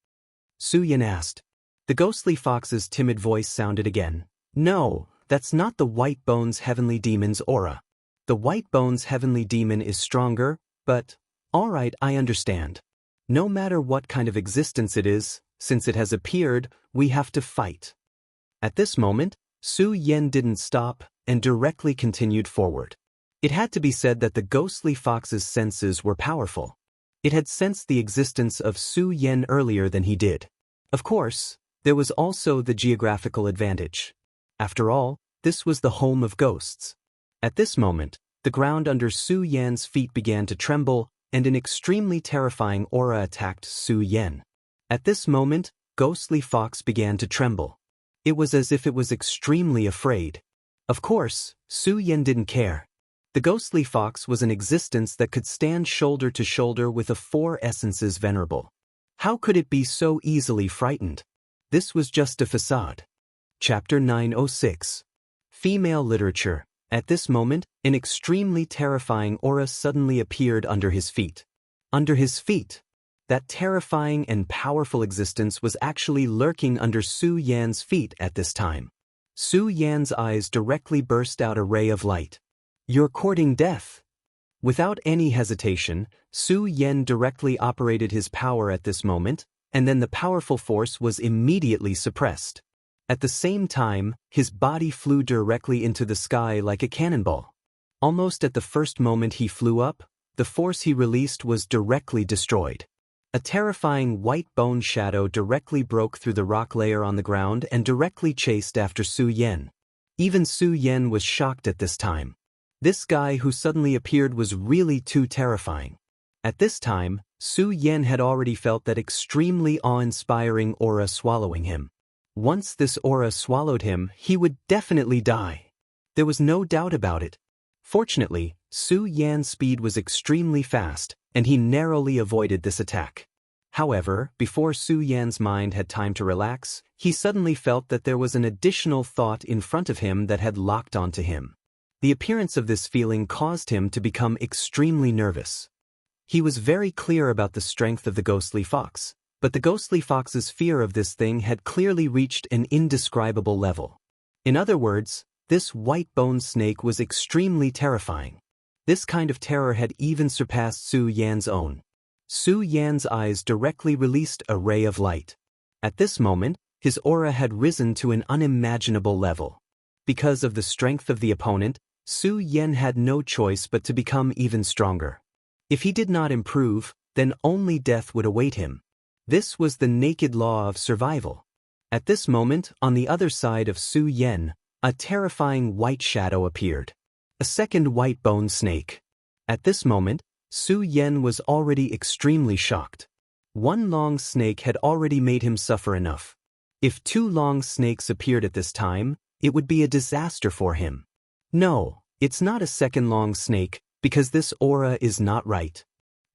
Su Yan asked. The ghostly fox's timid voice sounded again. No, that's not the White Bones heavenly demon's aura. The White Bones heavenly demon is stronger, but, alright, I understand. No matter what kind of existence it is, since it has appeared, we have to fight. At this moment, Su Yan didn't stop and directly continued forward. It had to be said that the ghostly fox's senses were powerful. It had sensed the existence of Su Yan earlier than he did. Of course, there was also the geographical advantage. After all, this was the home of ghosts. At this moment, the ground under Su Yan's feet began to tremble, and an extremely terrifying aura attacked Su Yan. At this moment, ghostly fox began to tremble. It was as if it was extremely afraid. Of course, Su Yan didn't care. The ghostly fox was an existence that could stand shoulder to shoulder with the four essences venerable. How could it be so easily frightened? This was just a facade. Chapter 906. Female Literature. At this moment, an extremely terrifying aura suddenly appeared under his feet. Under his feet. That terrifying and powerful existence was actually lurking under Su Yan's feet at this time. Su Yan's eyes directly burst out a ray of light. You're courting death. Without any hesitation, Su Yan directly operated his power at this moment, and then the powerful force was immediately suppressed. At the same time, his body flew directly into the sky like a cannonball. Almost at the first moment he flew up, the force he released was directly destroyed. A terrifying white bone shadow directly broke through the rock layer on the ground and directly chased after Su Yan. Even Su Yan was shocked at this time. This guy who suddenly appeared was really too terrifying. At this time, Su Yan had already felt that extremely awe-inspiring aura swallowing him. Once this aura swallowed him, he would definitely die. There was no doubt about it. Fortunately, Su Yan's speed was extremely fast, and he narrowly avoided this attack. However, before Su Yan's mind had time to relax, he suddenly felt that there was an additional thought in front of him that had locked onto him. The appearance of this feeling caused him to become extremely nervous. He was very clear about the strength of the ghostly fox, but the ghostly fox's fear of this thing had clearly reached an indescribable level. In other words, this white bone snake was extremely terrifying. This kind of terror had even surpassed Su Yan's own. Su Yan's eyes directly released a ray of light. At this moment, his aura had risen to an unimaginable level. Because of the strength of the opponent, Su Yan had no choice but to become even stronger. If he did not improve, then only death would await him. This was the naked law of survival. At this moment, on the other side of Su Yan, a terrifying white shadow appeared. A second white bone snake. At this moment, Su Yan was already extremely shocked. One long snake had already made him suffer enough. If two long snakes appeared at this time, it would be a disaster for him. No, it's not a second long snake, because this aura is not right.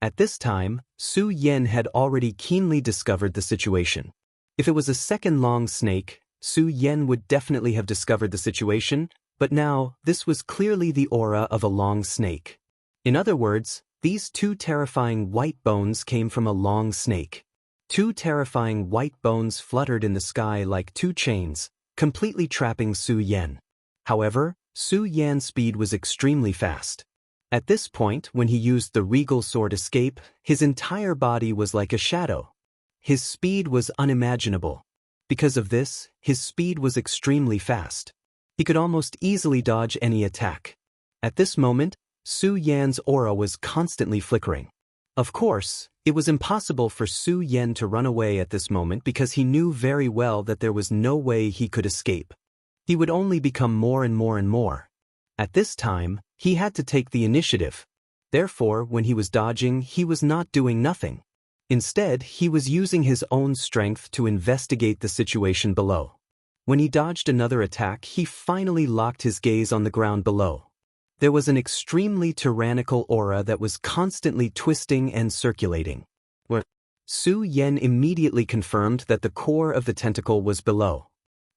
At this time, Su Yan had already keenly discovered the situation. If it was a second long snake, Su Yan would definitely have discovered the situation, but now, this was clearly the aura of a long snake. In other words, these two terrifying white bones came from a long snake. Two terrifying white bones fluttered in the sky like two chains, completely trapping Su Yan. However, Su Yan's speed was extremely fast. At this point, when he used the regal sword escape, his entire body was like a shadow. His speed was unimaginable. Because of this, his speed was extremely fast. He could almost easily dodge any attack. At this moment, Su Yan's aura was constantly flickering. Of course, it was impossible for Su Yan to run away at this moment because he knew very well that there was no way he could escape. He would only become more and more and more. At this time, he had to take the initiative. Therefore, when he was dodging, he was not doing nothing. Instead, he was using his own strength to investigate the situation below. When he dodged another attack, he finally locked his gaze on the ground below. There was an extremely tyrannical aura that was constantly twisting and circulating. Su Yan immediately confirmed that the core of the tentacle was below.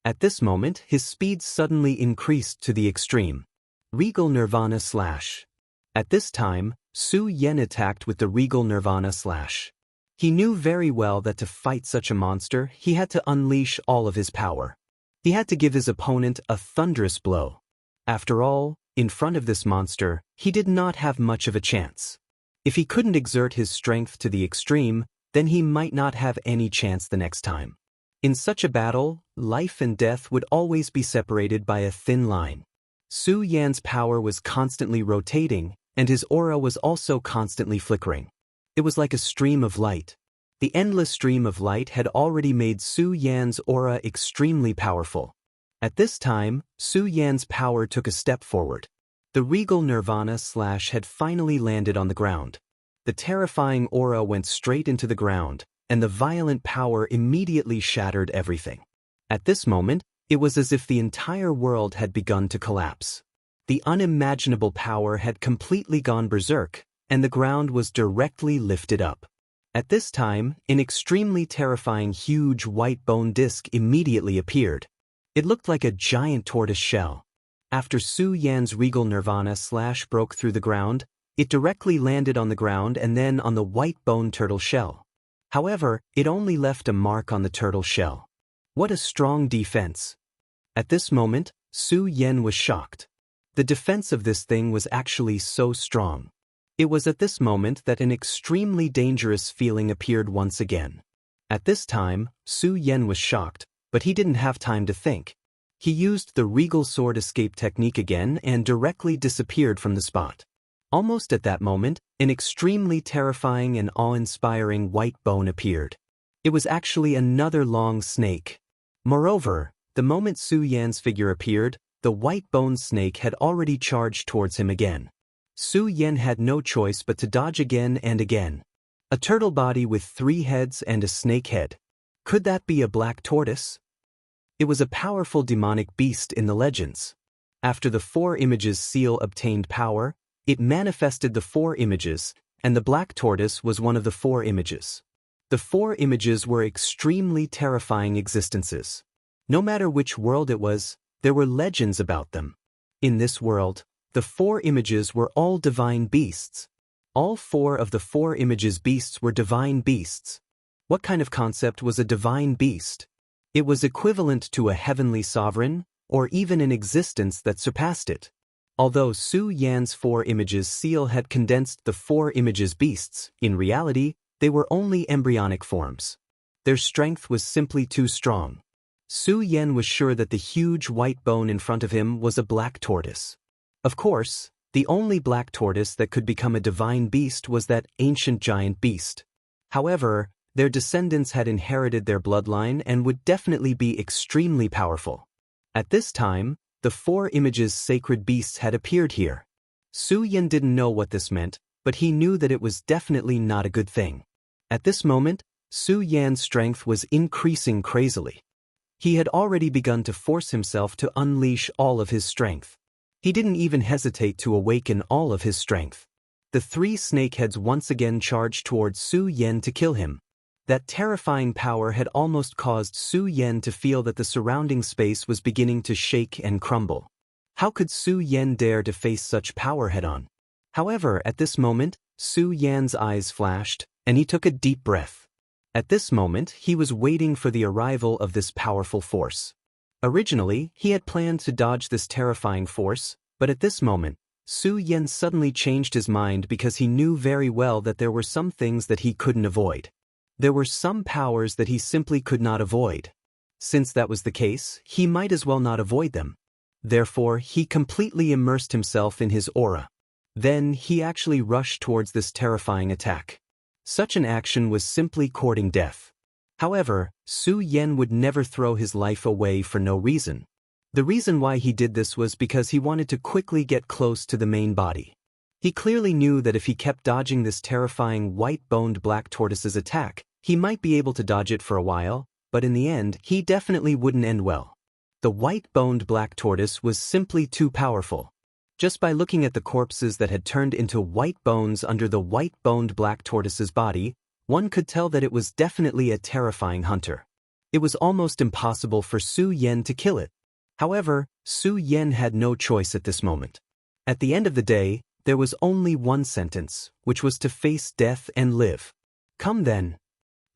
At this moment, his speed suddenly increased to the extreme. Regal Nirvana Slash. At this time, Su Yan attacked with the Regal Nirvana Slash. He knew very well that to fight such a monster, he had to unleash all of his power. He had to give his opponent a thunderous blow. After all, in front of this monster, he did not have much of a chance. If he couldn't exert his strength to the extreme, then he might not have any chance the next time. In such a battle, life and death would always be separated by a thin line. Su Yan's power was constantly rotating, and his aura was also constantly flickering. It was like a stream of light. The endless stream of light had already made Su Yan's aura extremely powerful. At this time, Su Yan's power took a step forward. The Regal Nirvana Slash had finally landed on the ground. The terrifying aura went straight into the ground, and the violent power immediately shattered everything. At this moment, it was as if the entire world had begun to collapse. The unimaginable power had completely gone berserk, and the ground was directly lifted up. At this time, an extremely terrifying huge white bone disc immediately appeared. It looked like a giant tortoise shell. After Su Yan's Regal Nirvana Slash broke through the ground, it directly landed on the ground and then on the white bone turtle shell. However, it only left a mark on the turtle shell. What a strong defense! At this moment, Su Yan was shocked. The defense of this thing was actually so strong. It was at this moment that an extremely dangerous feeling appeared once again. At this time, Su Yan was shocked, but he didn't have time to think. He used the Regal Sword Escape technique again and directly disappeared from the spot. Almost at that moment, an extremely terrifying and awe-inspiring white bone appeared. It was actually another long snake. Moreover, the moment Su Yan's figure appeared, the white bone snake had already charged towards him again. Su Yan had no choice but to dodge again and again. A turtle body with 3 heads and a snake head. Could that be a black tortoise? It was a powerful demonic beast in the legends. After the 4 images seal obtained power, it manifested the 4 images, and the black tortoise was one of the 4 images. The 4 images were extremely terrifying existences. No matter which world it was, there were legends about them. In this world, the 4 images were all divine beasts. All 4 of the 4 images beasts were divine beasts. What kind of concept was a divine beast? It was equivalent to a heavenly sovereign, or even an existence that surpassed it. Although Su Yan's 4 images seal had condensed the 4 images beasts, in reality, they were only embryonic forms. Their strength was simply too strong. Su Yan was sure that the huge white bone in front of him was a black tortoise. Of course, the only black tortoise that could become a divine beast was that ancient giant beast. However, their descendants had inherited their bloodline and would definitely be extremely powerful. At this time, the 4 images sacred beasts had appeared here. Su Yan didn't know what this meant, but he knew that it was definitely not a good thing. At this moment, Su Yan's strength was increasing crazily. He had already begun to force himself to unleash all of his strength. He didn't even hesitate to awaken all of his strength. The 3 snakeheads once again charged towards Su Yan to kill him. That terrifying power had almost caused Su Yan to feel that the surrounding space was beginning to shake and crumble. How could Su Yan dare to face such power head-on? However, at this moment, Su Yan's eyes flashed, and he took a deep breath. At this moment, he was waiting for the arrival of this powerful force. Originally, he had planned to dodge this terrifying force, but at this moment, Su Yan suddenly changed his mind because he knew very well that there were some things that he couldn't avoid. There were some powers that he simply could not avoid. Since that was the case, he might as well not avoid them. Therefore, he completely immersed himself in his aura. Then, he actually rushed towards this terrifying attack. Such an action was simply courting death. However, Su Yan would never throw his life away for no reason. The reason why he did this was because he wanted to quickly get close to the main body. He clearly knew that if he kept dodging this terrifying white-boned black tortoise's attack, he might be able to dodge it for a while, but in the end, he definitely wouldn't end well. The white-boned black tortoise was simply too powerful. Just by looking at the corpses that had turned into white bones under the white-boned black tortoise's body, one could tell that it was definitely a terrifying hunter. It was almost impossible for Su Yan to kill it. However, Su Yan had no choice at this moment. At the end of the day, there was only one sentence, which was to face death and live. Come then.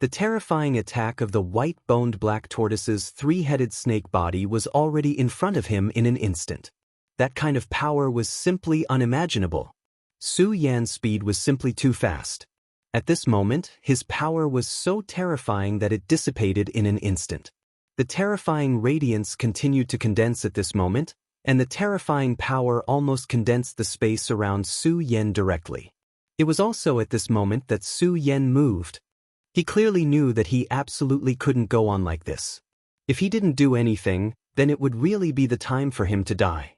The terrifying attack of the white-boned black tortoise's three-headed snake body was already in front of him in an instant. That kind of power was simply unimaginable. Su Yan's speed was simply too fast. At this moment, his power was so terrifying that it dissipated in an instant. The terrifying radiance continued to condense at this moment, and the terrifying power almost condensed the space around Su Yan directly. It was also at this moment that Su Yan moved. He clearly knew that he absolutely couldn't go on like this. If he didn't do anything, then it would really be the time for him to die.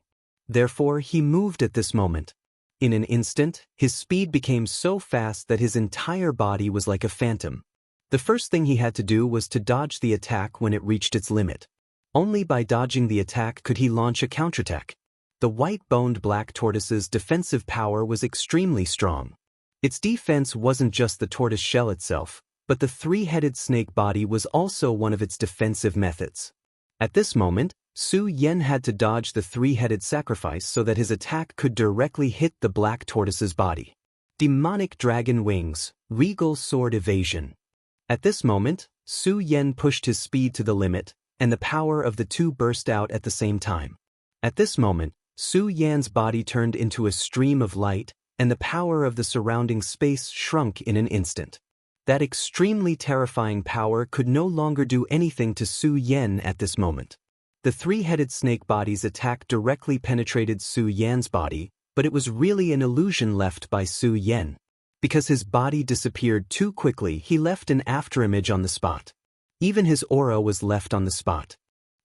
Therefore, he moved at this moment. In an instant, his speed became so fast that his entire body was like a phantom. The first thing he had to do was to dodge the attack when it reached its limit. Only by dodging the attack could he launch a counterattack. The white-boned black tortoise's defensive power was extremely strong. Its defense wasn't just the tortoise shell itself, but the three-headed snake body was also one of its defensive methods. At this moment, Su Yan had to dodge the three-headed sacrifice so that his attack could directly hit the black tortoise's body. Demonic dragon wings, regal sword evasion. At this moment, Su Yan pushed his speed to the limit, and the power of the two burst out at the same time. At this moment, Su Yan's body turned into a stream of light, and the power of the surrounding space shrunk in an instant. That extremely terrifying power could no longer do anything to Su Yan at this moment. The three-headed snake body's attack directly penetrated Su Yan's body, but it was really an illusion left by Su Yan. Because his body disappeared too quickly, he left an afterimage on the spot. Even his aura was left on the spot.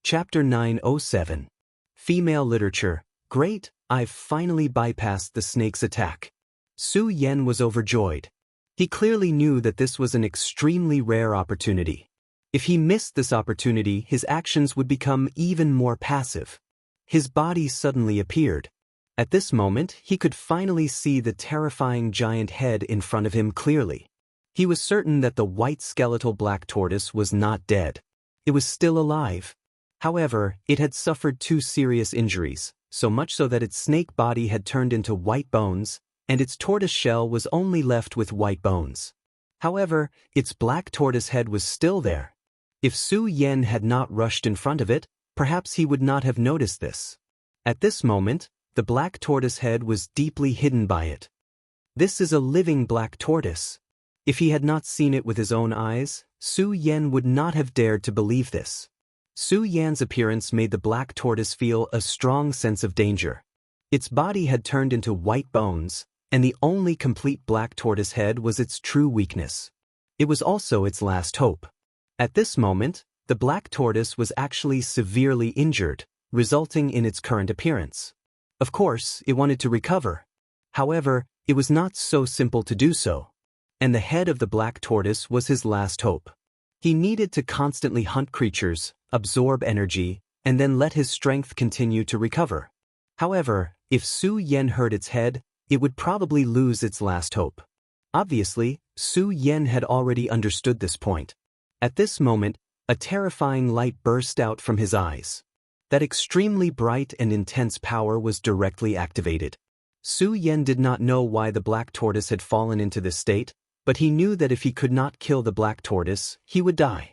Chapter 907. Female Literature. Great, I've finally bypassed the snake's attack. Su Yan was overjoyed. He clearly knew that this was an extremely rare opportunity. If he missed this opportunity, his actions would become even more passive. His body suddenly appeared. At this moment, he could finally see the terrifying giant head in front of him clearly. He was certain that the white skeletal black tortoise was not dead. It was still alive. However, it had suffered 2 serious injuries, so much so that its snake body had turned into white bones, and its tortoise shell was only left with white bones. However, its black tortoise head was still there. If Su Yan had not rushed in front of it, perhaps he would not have noticed this. At this moment, the black tortoise head was deeply hidden by it. This is a living black tortoise. If he had not seen it with his own eyes, Su Yan would not have dared to believe this. Su Yan's appearance made the black tortoise feel a strong sense of danger. Its body had turned into white bones, and the only complete black tortoise head was its true weakness. It was also its last hope. At this moment, the black tortoise was actually severely injured, resulting in its current appearance. Of course, it wanted to recover. However, it was not so simple to do so. And the head of the black tortoise was his last hope. He needed to constantly hunt creatures, absorb energy, and then let his strength continue to recover. However, if Su Yan hurt its head, it would probably lose its last hope. Obviously, Su Yan had already understood this point. At this moment, a terrifying light burst out from his eyes. That extremely bright and intense power was directly activated. Su Yan did not know why the black tortoise had fallen into this state, but he knew that if he could not kill the black tortoise, he would die.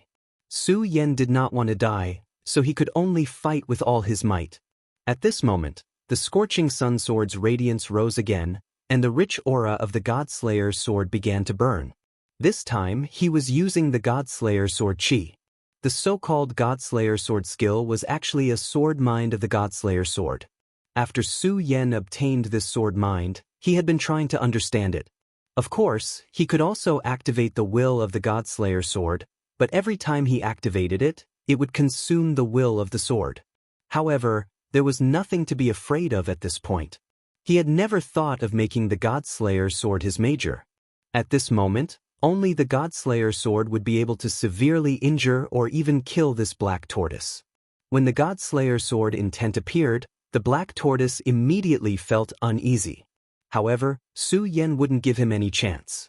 Su Yan did not want to die, so he could only fight with all his might. At this moment, the scorching sun sword's radiance rose again, and the rich aura of the Godslayer's sword began to burn. This time, he was using the Godslayer's sword chi. The so-called Godslayer sword skill was actually a sword mind of the Godslayer sword. After Su Yan obtained this sword mind, he had been trying to understand it. Of course, he could also activate the will of the Godslayer sword, but every time he activated it, it would consume the will of the sword. However, there was nothing to be afraid of at this point. He had never thought of making the Godslayer sword his major. At this moment, only the Godslayer sword would be able to severely injure or even kill this black tortoise. When the Godslayer sword intent appeared, the black tortoise immediately felt uneasy. However, Su Yan wouldn't give him any chance.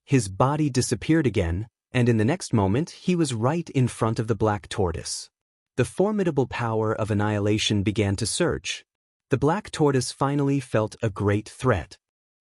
His body disappeared again, and in the next moment he was right in front of the black tortoise. The formidable power of annihilation began to surge. The black tortoise finally felt a great threat.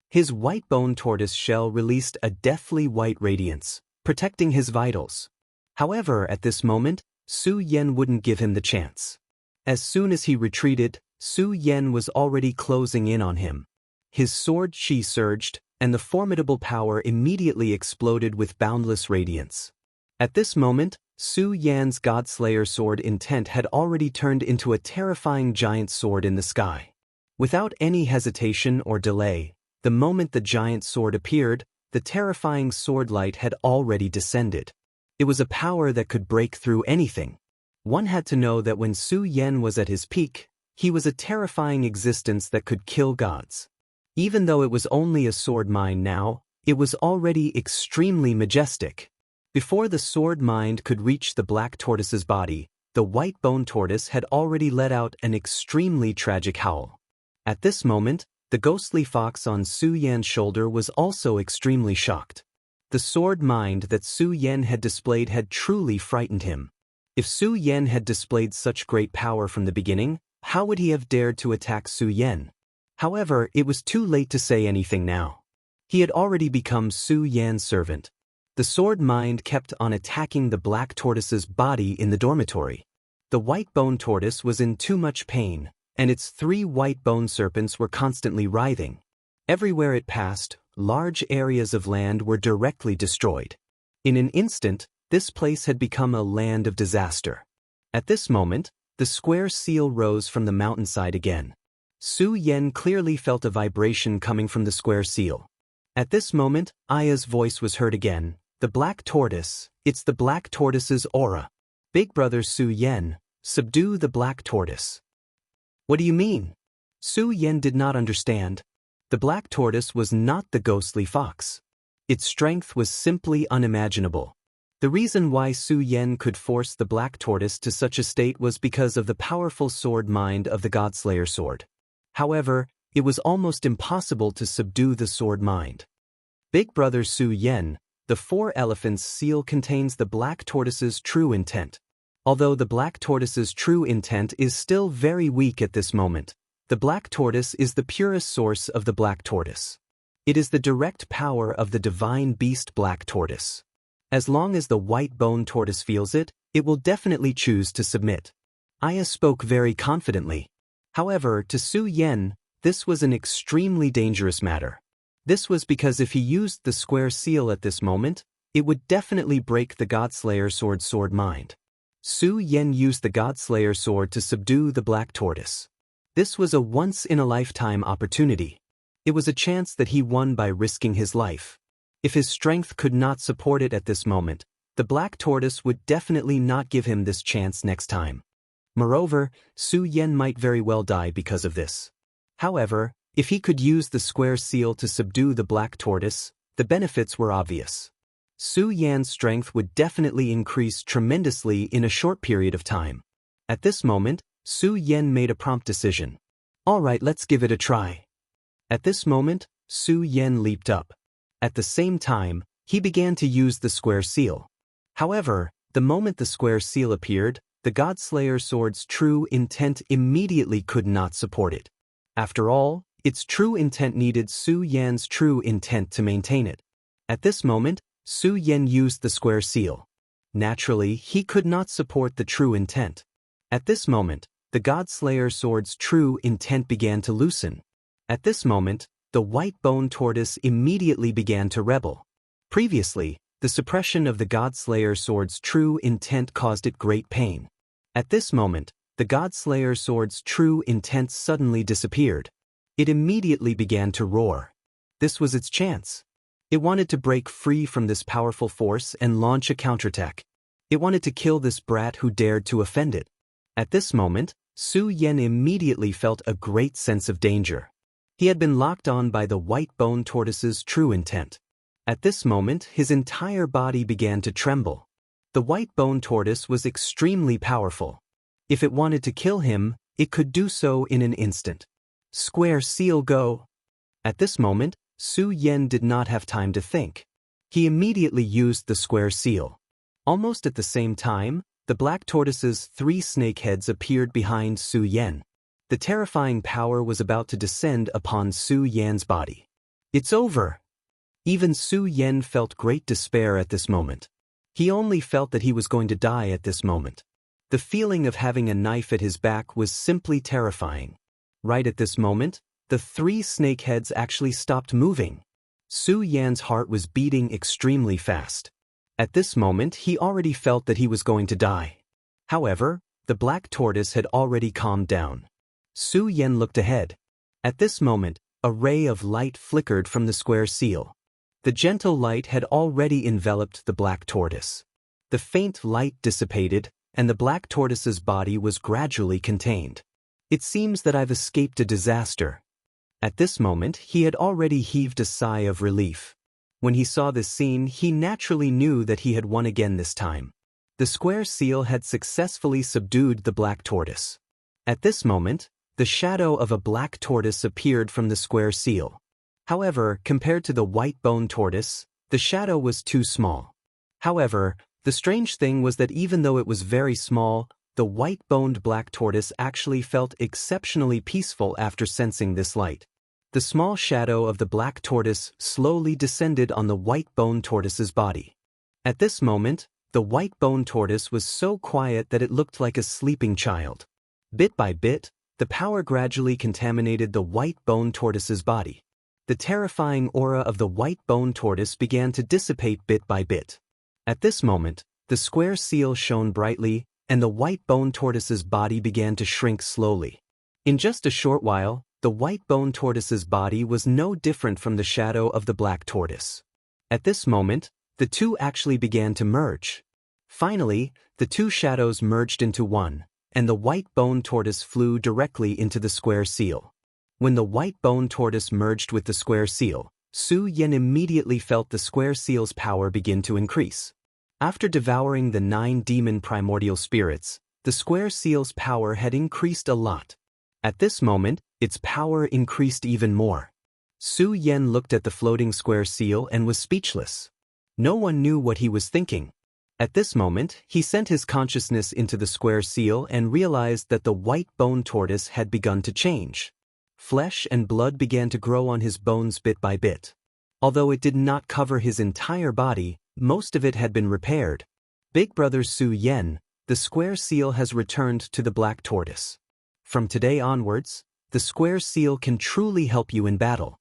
His white bone tortoise shell released a deathly white radiance, protecting his vitals. However, at this moment, Su Yan wouldn't give him the chance. As soon as he retreated, Su Yan was already closing in on him. His sword chi surged, and the formidable power immediately exploded with boundless radiance. At this moment, Su Yan's Godslayer sword intent had already turned into a terrifying giant sword in the sky. Without any hesitation or delay, the moment the giant sword appeared, the terrifying sword light had already descended. It was a power that could break through anything. One had to know that when Su Yan was at his peak, he was a terrifying existence that could kill gods. Even though it was only a sword mind now, it was already extremely majestic. Before the sword mind could reach the black tortoise's body, the white bone tortoise had already let out an extremely tragic howl. At this moment, the ghostly fox on Su Yan's shoulder was also extremely shocked. The sword mind that Su Yan had displayed had truly frightened him. If Su Yan had displayed such great power from the beginning, how would he have dared to attack Su Yan? However, it was too late to say anything now. He had already become Su Yan's servant. The sword mind kept on attacking the black tortoise's body in the dormitory. The white bone tortoise was in too much pain, and its 3 white bone serpents were constantly writhing. Everywhere it passed, large areas of land were directly destroyed. In an instant, this place had become a land of disaster. At this moment, the square seal rose from the mountainside again. Su Yan clearly felt a vibration coming from the square seal. At this moment, Aya's voice was heard again. The black tortoise, it's the black tortoise's aura. Big brother Su Yan, subdue the black tortoise. What do you mean? Su Yan did not understand. The black tortoise was not the ghostly fox. Its strength was simply unimaginable. The reason why Su Yan could force the black tortoise to such a state was because of the powerful sword mind of the Godslayer sword. However, it was almost impossible to subdue the sword mind. Big brother Su Yan, the 4 elephants seal contains the black tortoise's true intent. Although the black tortoise's true intent is still very weak at this moment, the black tortoise is the purest source of the black tortoise. It is the direct power of the divine beast black tortoise. As long as the white bone tortoise feels it, it will definitely choose to submit. Aya spoke very confidently. However, to Su Yan, this was an extremely dangerous matter. This was because if he used the square seal at this moment, it would definitely break the Godslayer sword mind. Su Yan used the Godslayer sword to subdue the black tortoise. This was a once-in-a-lifetime opportunity. It was a chance that he won by risking his life. If his strength could not support it at this moment, the black tortoise would definitely not give him this chance next time. Moreover, Su Yan might very well die because of this. However, if he could use the square seal to subdue the black tortoise, the benefits were obvious. Su Yan's strength would definitely increase tremendously in a short period of time. At this moment, Su Yan made a prompt decision. Alright, let's give it a try. At this moment, Su Yan leaped up. At the same time, He began to use the square seal. However, the moment the square seal appeared, the Godslayer sword's true intent immediately could not support it. After all, its true intent needed Su Yan's true intent to maintain it. At this moment, Su Yan used the square seal. Naturally, he could not support the true intent. At this moment, the Godslayer sword's true intent began to loosen. At this moment, the white bone tortoise immediately began to rebel. Previously, the suppression of the Godslayer sword's true intent caused it great pain. At this moment, the Godslayer sword's true intent suddenly disappeared. It immediately began to roar. This was its chance. It wanted to break free from this powerful force and launch a counterattack. It wanted to kill this brat who dared to offend it. At this moment, Su Yan immediately felt a great sense of danger. He had been locked on by the white bone tortoise's true intent. At this moment, his entire body began to tremble. The white bone tortoise was extremely powerful. If it wanted to kill him, it could do so in an instant. Square seal go! At this moment, Su Yan did not have time to think. He immediately used the square seal. Almost at the same time, the black tortoise's 3 snake heads appeared behind Su Yan. The terrifying power was about to descend upon Su Yan's body. It's over! Even Su Yan felt great despair at this moment. He only felt that he was going to die at this moment. The feeling of having a knife at his back was simply terrifying. Right at this moment, the 3 snake heads actually stopped moving. Su Yan's heart was beating extremely fast. At this moment, he already felt that he was going to die. However, the black tortoise had already calmed down. Su Yan looked ahead. At this moment, a ray of light flickered from the square seal. The gentle light had already enveloped the black tortoise. The faint light dissipated, and the black tortoise's body was gradually contained. It seems that I've escaped a disaster. At this moment, he had already heaved a sigh of relief. When he saw this scene, he naturally knew that he had won again this time. The square seal had successfully subdued the black tortoise. At this moment, the shadow of a black tortoise appeared from the square seal. However, compared to the white bone tortoise, the shadow was too small. However, the strange thing was that even though it was very small, the white-boned black tortoise actually felt exceptionally peaceful after sensing this light. The small shadow of the black tortoise slowly descended on the white-boned tortoise's body. At this moment, the white-boned tortoise was so quiet that it looked like a sleeping child. Bit by bit, the power gradually contaminated the white-boned tortoise's body. The terrifying aura of the white-boned tortoise began to dissipate bit by bit. At this moment, the square seal shone brightly, and the white-boned tortoise's body began to shrink slowly. In just a short while, the white-boned tortoise's body was no different from the shadow of the black tortoise. At this moment, the two actually began to merge. Finally, the two shadows merged into one, and the white-boned tortoise flew directly into the square seal. When the white-boned tortoise merged with the square seal, Su Yan immediately felt the square seal's power begin to increase. After devouring the 9 demon primordial spirits, the square seal's power had increased a lot. At this moment, its power increased even more. Su Yan looked at the floating square seal and was speechless. No one knew what he was thinking. At this moment, he sent his consciousness into the square seal and realized that the white-boned tortoise had begun to change. Flesh and blood began to grow on his bones bit by bit. Although it did not cover his entire body, most of it had been repaired. Big Brother Su Yan, the square seal has returned to the black tortoise. From today onwards, the square seal can truly help you in battle.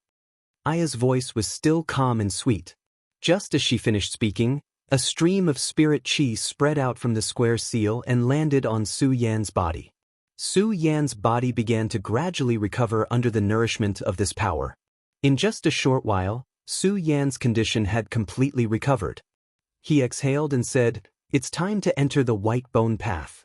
Aya's voice was still calm and sweet. Just as she finished speaking, a stream of spirit chi spread out from the square seal and landed on Su Yan's body. Su Yan's body began to gradually recover under the nourishment of this power. In just a short while, Su Yan's condition had completely recovered. He exhaled and said, "It's time to enter the white bone path."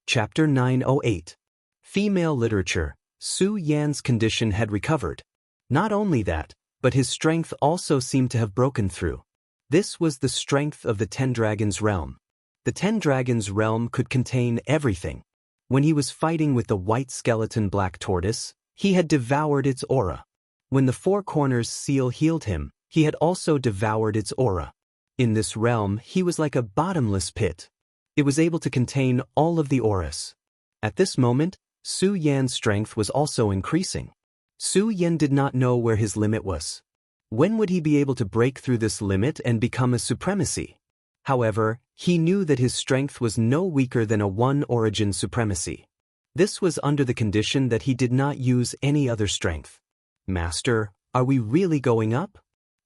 Chapter 908. Female Literature. Su Yan's condition had recovered. Not only that, but his strength also seemed to have broken through. This was the strength of the 10 Dragons realm. The 10 Dragons realm could contain everything. When he was fighting with the white skeleton black tortoise, he had devoured its aura. When the 4 corners seal healed him, He had also devoured its aura. In this realm, he was like a bottomless pit. It was able to contain all of the auras. At this moment, Su Yan's strength was also increasing. Su Yan did not know where his limit was. When would he be able to break through this limit and become a supremacy? However, he knew that his strength was no weaker than a one-origin supremacy. This was under the condition that he did not use any other strength. Master, are we really going up?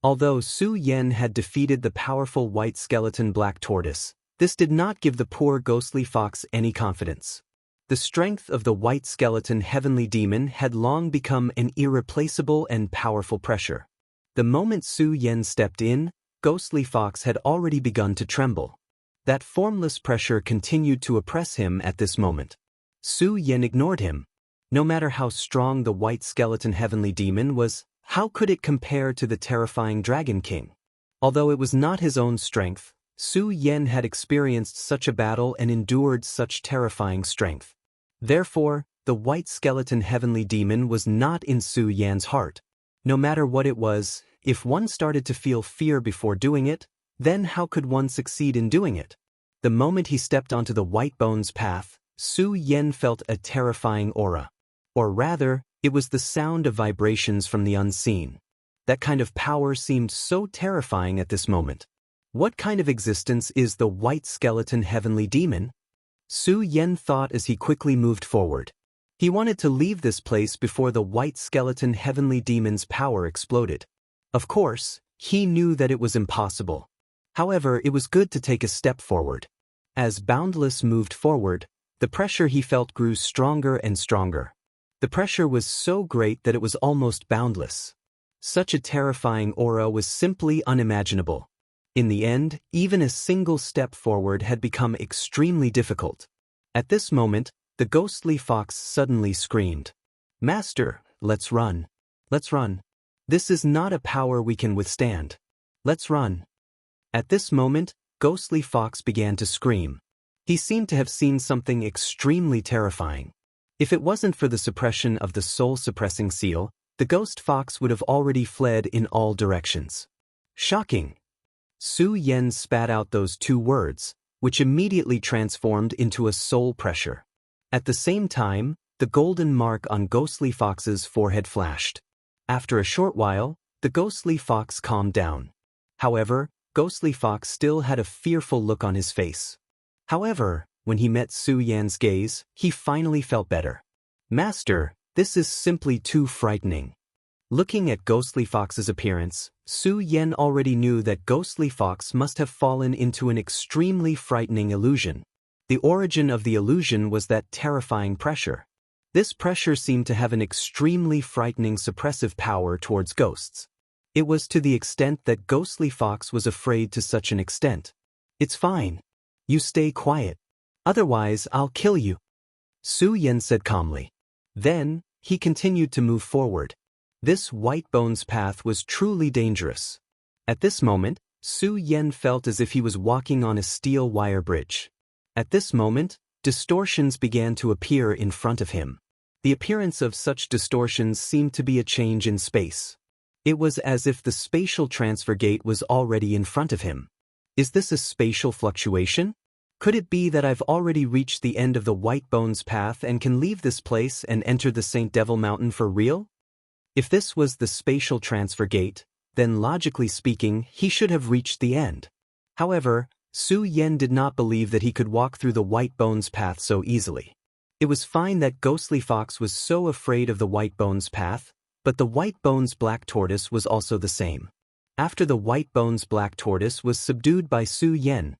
Although Su Yan had defeated the powerful white skeleton black tortoise, this did not give the poor ghostly fox any confidence. The strength of the white skeleton heavenly demon had long become an irreplaceable and powerful pressure. The moment Su Yan stepped in, ghostly fox had already begun to tremble. That formless pressure continued to oppress him at this moment. Su Yan ignored him. No matter how strong the white skeleton heavenly demon was, how could it compare to the terrifying Dragon King? Although it was not his own strength, Su Yan had experienced such a battle and endured such terrifying strength. Therefore, the white skeleton heavenly demon was not in Su Yan's heart. No matter what it was, if one started to feel fear before doing it, then how could one succeed in doing it? The moment he stepped onto the white bones path, Su Yan felt a terrifying aura. Or rather, it was the sound of vibrations from the unseen. That kind of power seemed so terrifying at this moment. What kind of existence is the white skeleton heavenly demon? Su Yan thought as he quickly moved forward. He wanted to leave this place before the white skeleton heavenly demon's power exploded. Of course, he knew that it was impossible. However, it was good to take a step forward. As Boundless moved forward, the pressure he felt grew stronger and stronger. The pressure was so great that it was almost boundless. Such a terrifying aura was simply unimaginable. In the end, even a single step forward had become extremely difficult. At this moment, the ghostly fox suddenly screamed, "Master, let's run. Let's run. This is not a power we can withstand. Let's run." At this moment, ghostly fox began to scream. He seemed to have seen something extremely terrifying. If it wasn't for the suppression of the soul-suppressing seal, the ghost fox would have already fled in all directions. Shocking! Su Yan spat out those two words, which immediately transformed into a soul pressure. At the same time, the golden mark on ghostly fox's forehead flashed. After a short while, the ghostly fox calmed down. However, ghostly fox still had a fearful look on his face. However, when he met Su Yan's gaze, he finally felt better. "Master, this is simply too frightening." Looking at ghostly fox's appearance, Su Yan already knew that ghostly fox must have fallen into an extremely frightening illusion. The origin of the illusion was that terrifying pressure. This pressure seemed to have an extremely frightening suppressive power towards ghosts. It was to the extent that ghostly fox was afraid to such an extent. "It's fine. You stay quiet. Otherwise, I'll kill you," Su Yan said calmly. Then, he continued to move forward. This white bones path was truly dangerous. At this moment, Su Yan felt as if he was walking on a steel wire bridge. At this moment, distortions began to appear in front of him. The appearance of such distortions seemed to be a change in space. It was as if the spatial transfer gate was already in front of him. Is this a spatial fluctuation? Could it be that I've already reached the end of the white bones path and can leave this place and enter the Saint Devil Mountain for real? If this was the spatial transfer gate, then logically speaking, he should have reached the end. However, Su Yan did not believe that he could walk through the white bones path so easily. It was fine that ghostly fox was so afraid of the white bones path, but the white bones black tortoise was also the same. After the white bones black tortoise was subdued by Su Yan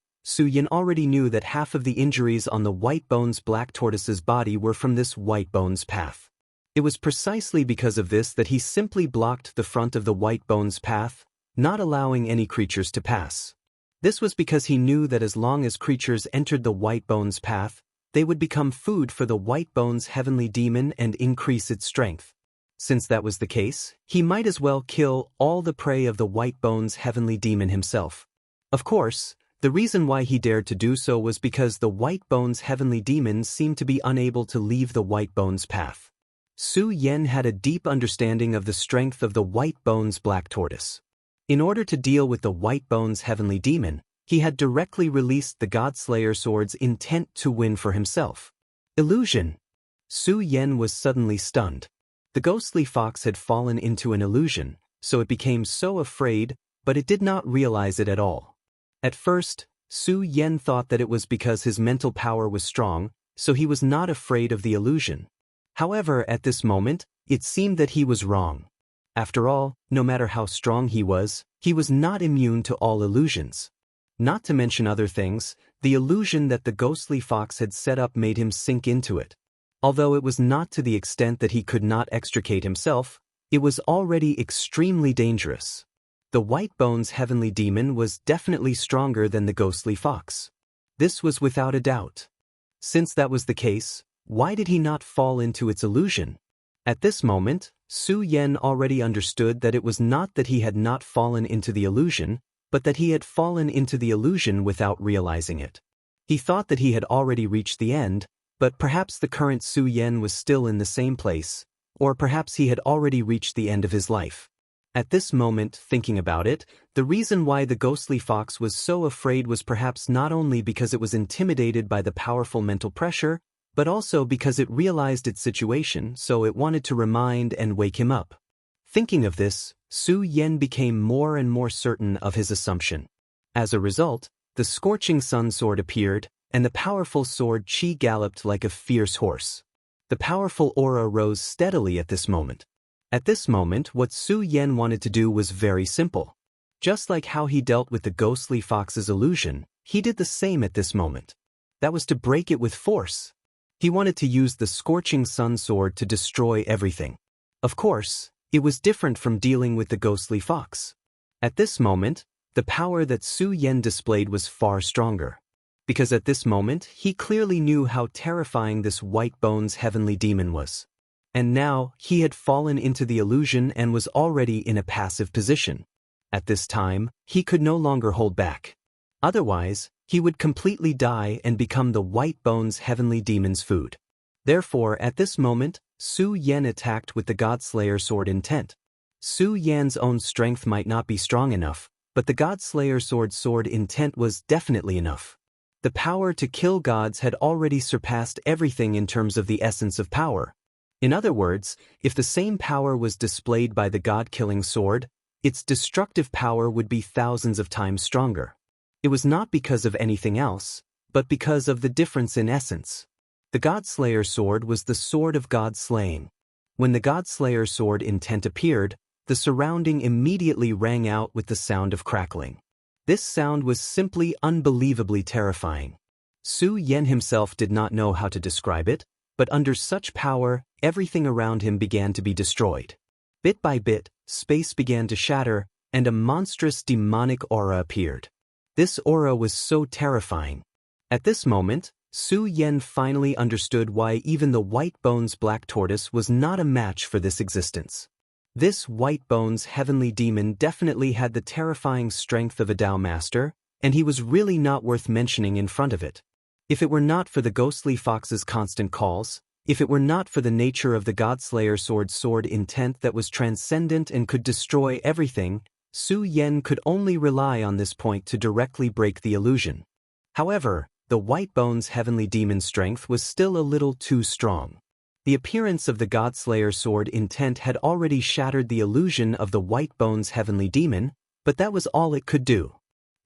already knew that half of the injuries on the white bones black tortoise's body were from this white bones path. It was precisely because of this that he simply blocked the front of the white bones path, not allowing any creatures to pass. This was because he knew that as long as creatures entered the white bones path, they would become food for the white bones heavenly demon and increase its strength. Since that was the case, he might as well kill all the prey of the white bones heavenly demon himself. Of course, the reason why he dared to do so was because the white bones heavenly demon seemed to be unable to leave the white bones path. Su Yan had a deep understanding of the strength of the white bones black tortoise. In order to deal with the White Bones heavenly demon, he had directly released the Godslayer sword's intent to win for himself. Illusion. Su Yan was suddenly stunned. The ghostly fox had fallen into an illusion, so it became so afraid, but it did not realize it at all. At first, Su Yan thought that it was because his mental power was strong, so he was not afraid of the illusion. However, at this moment, it seemed that he was wrong. After all, no matter how strong he was not immune to all illusions. Not to mention other things, the illusion that the ghostly fox had set up made him sink into it. Although it was not to the extent that he could not extricate himself, it was already extremely dangerous. The White Bones heavenly demon was definitely stronger than the ghostly fox. This was without a doubt. Since that was the case, why did he not fall into its illusion? At this moment, Su Yan already understood that it was not that he had not fallen into the illusion, but that he had fallen into the illusion without realizing it. He thought that he had already reached the end, but perhaps the current Su Yan was still in the same place, or perhaps he had already reached the end of his life. At this moment, thinking about it, the reason why the ghostly fox was so afraid was perhaps not only because it was intimidated by the powerful mental pressure, but also because it realized its situation, so it wanted to remind and wake him up. Thinking of this, Su Yan became more and more certain of his assumption. As a result, the scorching sun sword appeared, and the powerful sword Qi galloped like a fierce horse. The powerful aura rose steadily at this moment. At this moment, what Su Yan wanted to do was very simple. Just like how he dealt with the ghostly fox's illusion, he did the same at this moment. That was to break it with force. He wanted to use the scorching sun sword to destroy everything. Of course, it was different from dealing with the ghostly fox. At this moment, the power that Su Yan displayed was far stronger. Because at this moment, he clearly knew how terrifying this White Bones heavenly demon was. And now, he had fallen into the illusion and was already in a passive position. At this time, he could no longer hold back. Otherwise, he would completely die and become the White Bones heavenly demon's food. Therefore, at this moment, Su Yan attacked with the Godslayer sword intent. Su Yan's own strength might not be strong enough, but the Godslayer sword intent was definitely enough. The power to kill gods had already surpassed everything in terms of the essence of power. In other words, if the same power was displayed by the god-killing sword, its destructive power would be thousands of times stronger. It was not because of anything else, but because of the difference in essence. The Godslayer sword was the sword of God slaying. When the Godslayer sword intent appeared, the surrounding immediately rang out with the sound of crackling. This sound was simply unbelievably terrifying. Su Yan himself did not know how to describe it, but under such power, everything around him began to be destroyed. Bit by bit, space began to shatter, and a monstrous demonic aura appeared. This aura was so terrifying. At this moment, Su Yan finally understood why even the White Bones Black Tortoise was not a match for this existence. This White Bones heavenly demon definitely had the terrifying strength of a Dao master, and he was really not worth mentioning in front of it. If it were not for the ghostly fox's constant calls, if it were not for the nature of the Godslayer sword intent that was transcendent and could destroy everything, Su Yan could only rely on this point to directly break the illusion. However, the White Bones heavenly demon's strength was still a little too strong. The appearance of the Godslayer sword intent had already shattered the illusion of the White Bones heavenly demon, but that was all it could do.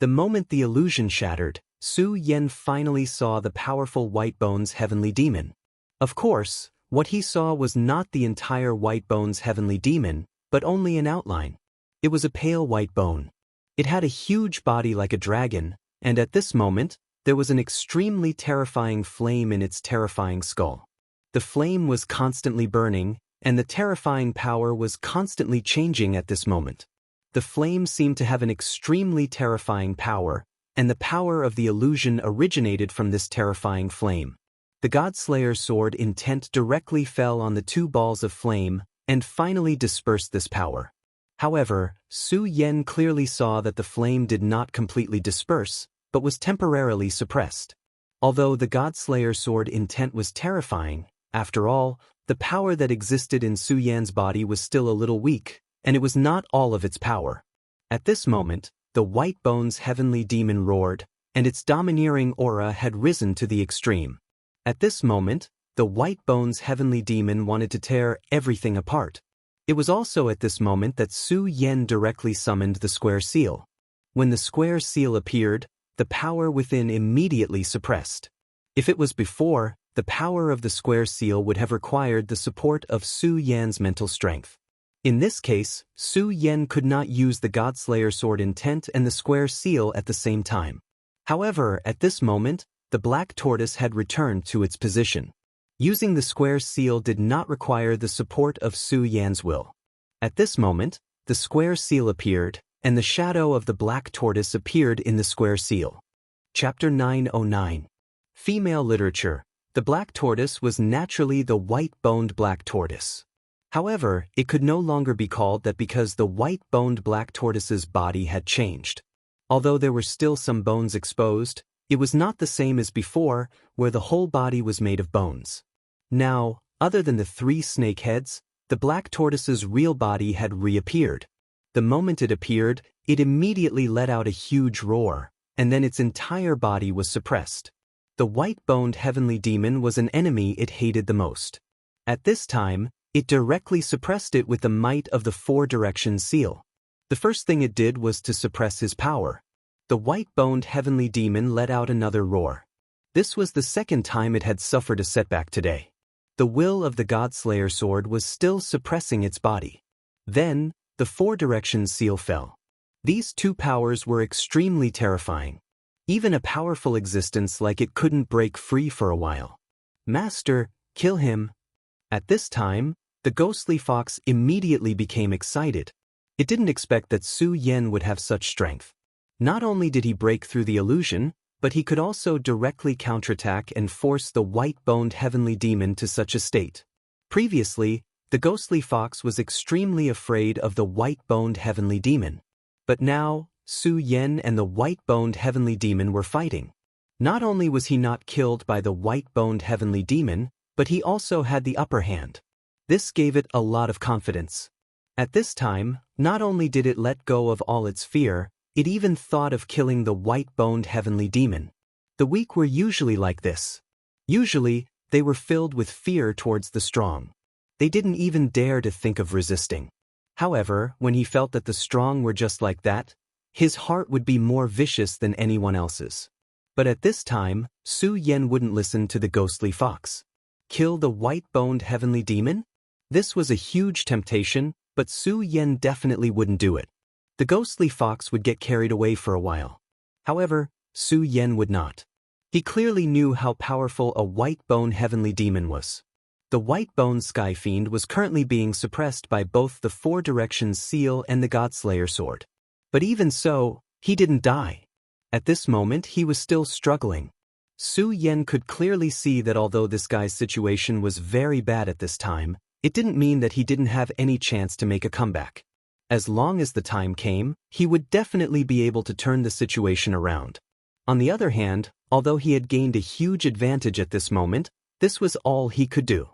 The moment the illusion shattered, Su Yan finally saw the powerful White Bones heavenly demon. Of course, what he saw was not the entire White Bones heavenly demon, but only an outline. It was a pale white bone. It had a huge body like a dragon, and at this moment, there was an extremely terrifying flame in its terrifying skull. The flame was constantly burning, and the terrifying power was constantly changing at this moment. The flame seemed to have an extremely terrifying power, and the power of the illusion originated from this terrifying flame. The Godslayer sword intent directly fell on the two balls of flame, and finally dispersed this power. However, Su Yan clearly saw that the flame did not completely disperse, but was temporarily suppressed. Although the Godslayer sword intent was terrifying, after all, the power that existed in Su Yan's body was still a little weak, and it was not all of its power. At this moment, the White Bones heavenly demon roared, and its domineering aura had risen to the extreme. At this moment, the White Bones heavenly demon wanted to tear everything apart. It was also at this moment that Su Yan directly summoned the square seal. When the square seal appeared, the power within immediately suppressed. If it was before, the power of the square seal would have required the support of Su Yan's mental strength. In this case, Su Yan could not use the Godslayer sword intent and the square seal at the same time. However, at this moment, the black tortoise had returned to its position. Using the square seal did not require the support of Su Yan's will. At this moment, the square seal appeared, and the shadow of the black tortoise appeared in the square seal. Chapter 909. Female Literature. The black tortoise was naturally the white-boned black tortoise. However, it could no longer be called that because the white-boned black tortoise's body had changed. Although there were still some bones exposed, it was not the same as before, where the whole body was made of bones. Now, other than the 3 snake heads, the black tortoise's real body had reappeared. The moment it appeared, it immediately let out a huge roar, and then its entire body was suppressed. The white-boned heavenly demon was an enemy it hated the most. At this time, it directly suppressed it with the might of the 4-direction seal. The first thing it did was to suppress his power. The white-boned heavenly demon let out another roar. This was the second time it had suffered a setback today. The will of the Godslayer sword was still suppressing its body. Then, the 4-direction seal fell. These 2 powers were extremely terrifying. Even a powerful existence like it couldn't break free for a while. Master, kill him. At this time, the ghostly fox immediately became excited. It didn't expect that Su Yan would have such strength. Not only did he break through the illusion, but he could also directly counterattack and force the white-boned heavenly demon to such a state. Previously, the ghostly fox was extremely afraid of the white-boned heavenly demon. But now, Su Yan and the white-boned heavenly demon were fighting. Not only was he not killed by the white-boned heavenly demon, but he also had the upper hand. This gave it a lot of confidence. At this time, not only did it let go of all its fear, it even thought of killing the white-boned heavenly demon. The weak were usually like this. Usually, they were filled with fear towards the strong. They didn't even dare to think of resisting. However, when he felt that the strong were just like that, his heart would be more vicious than anyone else's. But at this time, Su Yan wouldn't listen to the ghostly fox. Kill the white-boned heavenly demon? This was a huge temptation, but Su Yan definitely wouldn't do it. The ghostly fox would get carried away for a while. However, Su Yan would not. He clearly knew how powerful a white-boned heavenly demon was. The white-boned sky fiend was currently being suppressed by both the 4-direction seal and the Godslayer sword. But even so, he didn't die. At this moment, he was still struggling. Su Yan could clearly see that although this guy's situation was very bad at this time, it didn't mean that he didn't have any chance to make a comeback. As long as the time came, he would definitely be able to turn the situation around. On the other hand, although he had gained a huge advantage at this moment, this was all he could do.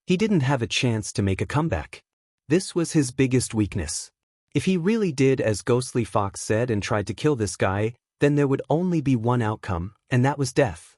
He didn't have a chance to make a comeback. This was his biggest weakness. If he really did as Ghostly Fox said and tried to kill this guy, then there would only be one outcome, and that was death.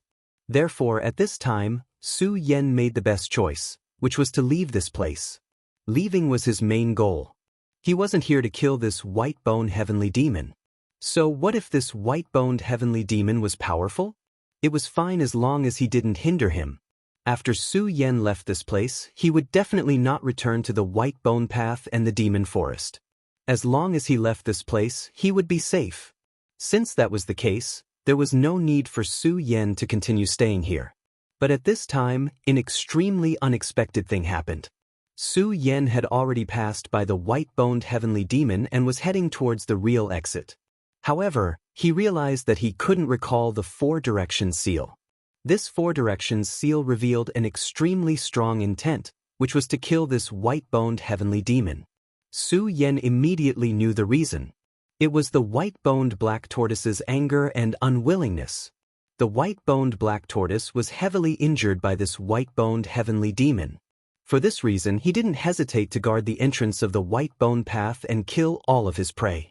Therefore, at this time, Su Yan made the best choice, which was to leave this place. Leaving was his main goal. He wasn't here to kill this white-boned heavenly demon. So what if this white-boned heavenly demon was powerful? It was fine as long as he didn't hinder him. After Su Yan left this place, he would definitely not return to the white-bone path and the demon forest. As long as he left this place, he would be safe. Since that was the case, there was no need for Su Yan to continue staying here. But at this time, an extremely unexpected thing happened. Su Yan had already passed by the white-boned heavenly demon and was heading towards the real exit. However, he realized that he couldn't recall the 4-direction seal. This 4-direction seal revealed an extremely strong intent, which was to kill this white-boned heavenly demon. Su Yan immediately knew the reason. It was the white-boned black tortoise's anger and unwillingness. The white-boned black tortoise was heavily injured by this white-boned heavenly demon. For this reason, he didn't hesitate to guard the entrance of the white-bone path and kill all of his prey.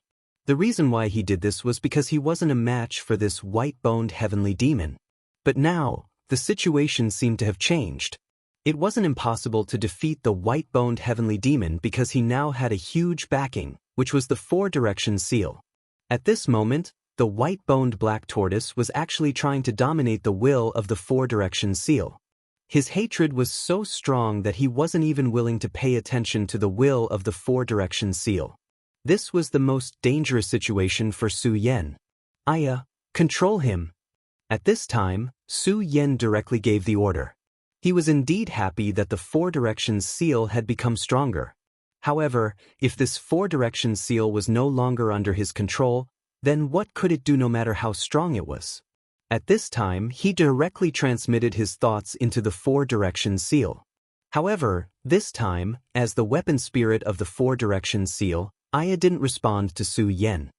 The reason why he did this was because he wasn't a match for this white-boned heavenly demon. But now, the situation seemed to have changed. It wasn't impossible to defeat the white-boned heavenly demon because he now had a huge backing, which was the four-direction seal. At this moment, the white-boned black tortoise was actually trying to dominate the will of the four-direction seal. His hatred was so strong that he wasn't even willing to pay attention to the will of the four-direction seal. This was the most dangerous situation for Su Yan. Control him. At this time, Su Yan directly gave the order. He was indeed happy that the four-direction seal had become stronger. However, if this four-direction seal was no longer under his control, then what could it do no matter how strong it was? At this time, he directly transmitted his thoughts into the four-direction seal. However, this time, as the weapon spirit of the four-direction seal, Aya didn't respond to Su Yan.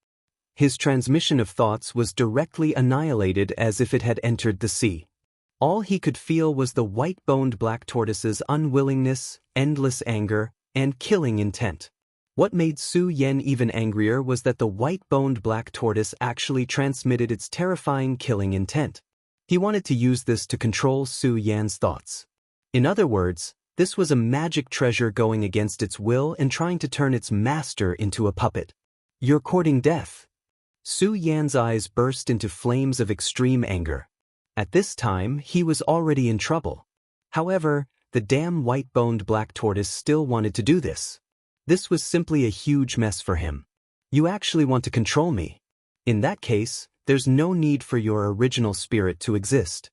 His transmission of thoughts was directly annihilated as if it had entered the sea. All he could feel was the white-boned black tortoise's unwillingness, endless anger, and killing intent. What made Su Yan even angrier was that the white-boned black tortoise actually transmitted its terrifying killing intent. He wanted to use this to control Su Yan's thoughts. In other words, this was a magic treasure going against its will and trying to turn its master into a puppet. You're courting death. Su Yan's eyes burst into flames of extreme anger. At this time, he was already in trouble. However, the damn white-boned black tortoise still wanted to do this. This was simply a huge mess for him. You actually want to control me. In that case, there's no need for your original spirit to exist.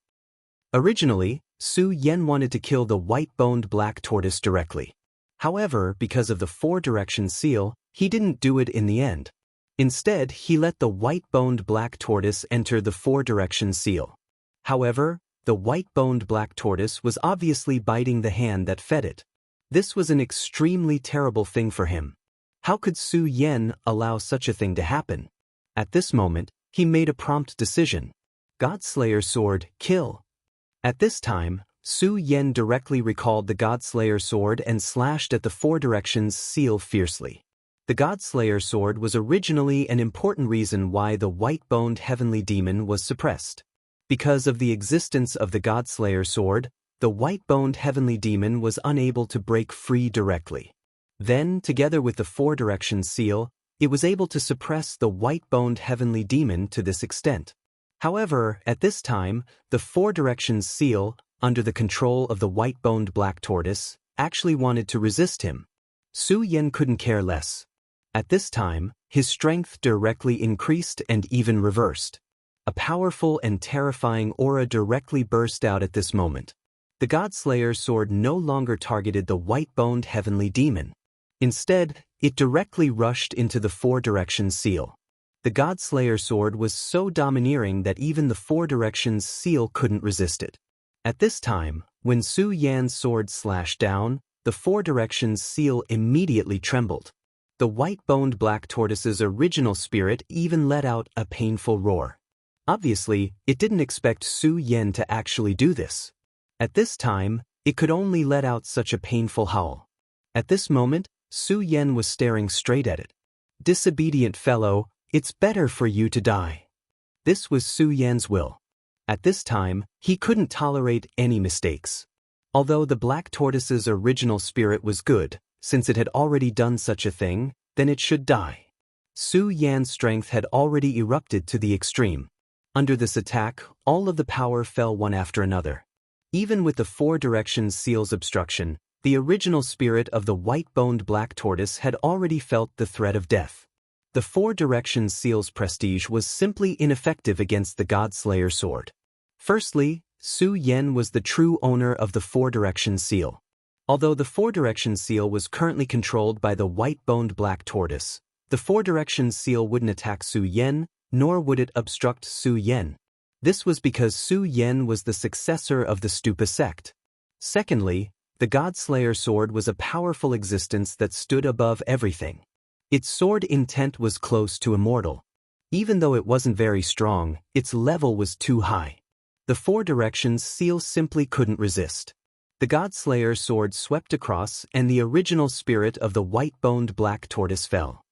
Originally, Su Yan wanted to kill the white-boned black tortoise directly. However, because of the four-direction seal, he didn't do it in the end. Instead, he let the white-boned black tortoise enter the four-direction seal. However, the white-boned black tortoise was obviously biting the hand that fed it. This was an extremely terrible thing for him. How could Su Yan allow such a thing to happen? At this moment, he made a prompt decision. Godslayer sword, kill. At this time, Su Yan directly recalled the Godslayer sword and slashed at the four directions seal fiercely. The Godslayer sword was originally an important reason why the white-boned heavenly demon was suppressed. Because of the existence of the Godslayer sword, the white-boned heavenly demon was unable to break free directly. Then, together with the four-direction seal, it was able to suppress the white-boned heavenly demon to this extent. However, at this time, the four-direction seal, under the control of the white-boned black tortoise, actually wanted to resist him. Su Yan couldn't care less. At this time, his strength directly increased and even reversed. A powerful and terrifying aura directly burst out at this moment. The Godslayer sword no longer targeted the white-boned heavenly demon. Instead, it directly rushed into the four-direction seal. The Godslayer sword was so domineering that even the four-directions seal couldn't resist it. At this time, when Su Yan's sword slashed down, the four-directions seal immediately trembled. The white-boned black tortoise's original spirit even let out a painful roar. Obviously, it didn't expect Su Yan to actually do this. At this time, it could only let out such a painful howl. At this moment, Su Yan was staring straight at it. Disobedient fellow, it's better for you to die. This was Su Yan's will. At this time, he couldn't tolerate any mistakes. Although the black tortoise's original spirit was good, since it had already done such a thing, then it should die. Su Yan's strength had already erupted to the extreme. Under this attack, all of the power fell one after another. Even with the four-direction seal's obstruction, the original spirit of the white-boned black tortoise had already felt the threat of death. The four-direction seal's prestige was simply ineffective against the Godslayer sword. Firstly, Su Yan was the true owner of the four-direction seal. Although the four-direction seal was currently controlled by the white-boned black tortoise, the four-direction seal wouldn't attack Su Yan, nor would it obstruct Su Yan. This was because Su Yan was the successor of the Stupa sect. Secondly, the Godslayer sword was a powerful existence that stood above everything. Its sword intent was close to immortal. Even though it wasn't very strong, its level was too high. The four directions seal simply couldn't resist. The Godslayer sword swept across and the original spirit of the white-boned black tortoise fell.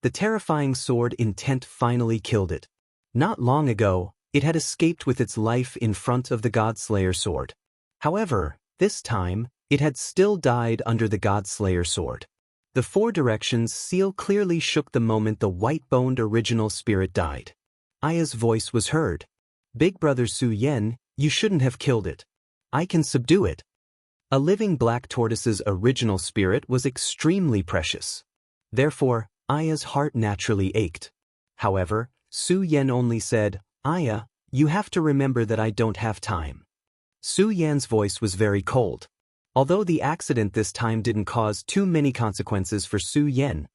the terrifying sword intent finally killed it. Not long ago, it had escaped with its life in front of the Godslayer sword. However, this time, it had still died under the Godslayer sword. The Four Directions seal clearly shook the moment the white-boned original spirit died. Aya's voice was heard. "Big Brother Su Yen, you shouldn't have killed it. I can subdue it." A living black tortoise's original spirit was extremely precious. Therefore, Aya's heart naturally ached. However, Su Yen only said, "Aya, you have to remember that I don't have time." Su Yan's voice was very cold. Although the accident this time didn't cause too many consequences for Su Yen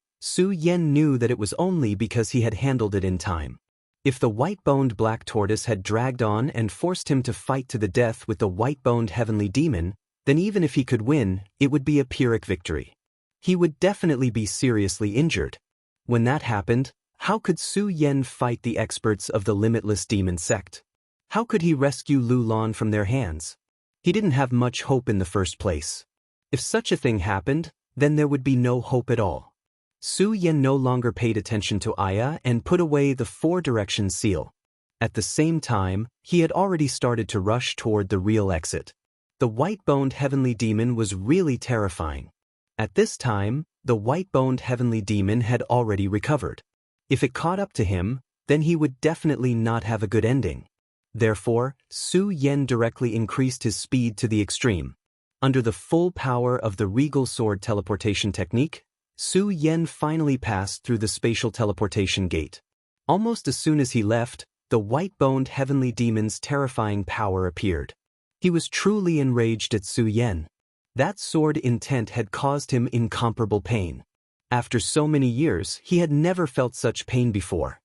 knew that it was only because he had handled it in time. If the white-boned black tortoise had dragged on and forced him to fight to the death with the white-boned heavenly demon, then even if he could win, it would be a Pyrrhic victory. He would definitely be seriously injured. When that happened, how could Su Yen fight the experts of the limitless demon sect? How could he rescue Lu Lan from their hands? He didn't have much hope in the first place. If such a thing happened, then there would be no hope at all. Su Yen no longer paid attention to Aya and put away the Four Directions seal. At the same time, he had already started to rush toward the real exit. The white-boned heavenly demon was really terrifying. At this time, the white-boned heavenly demon had already recovered. If it caught up to him, then he would definitely not have a good ending. Therefore, Su Yen directly increased his speed to the extreme. Under the full power of the regal sword teleportation technique, Su Yen finally passed through the spatial teleportation gate. Almost as soon as he left, the white-boned heavenly demon's terrifying power appeared. He was truly enraged at Su Yen. That sword intent had caused him incomparable pain. After so many years, he had never felt such pain before.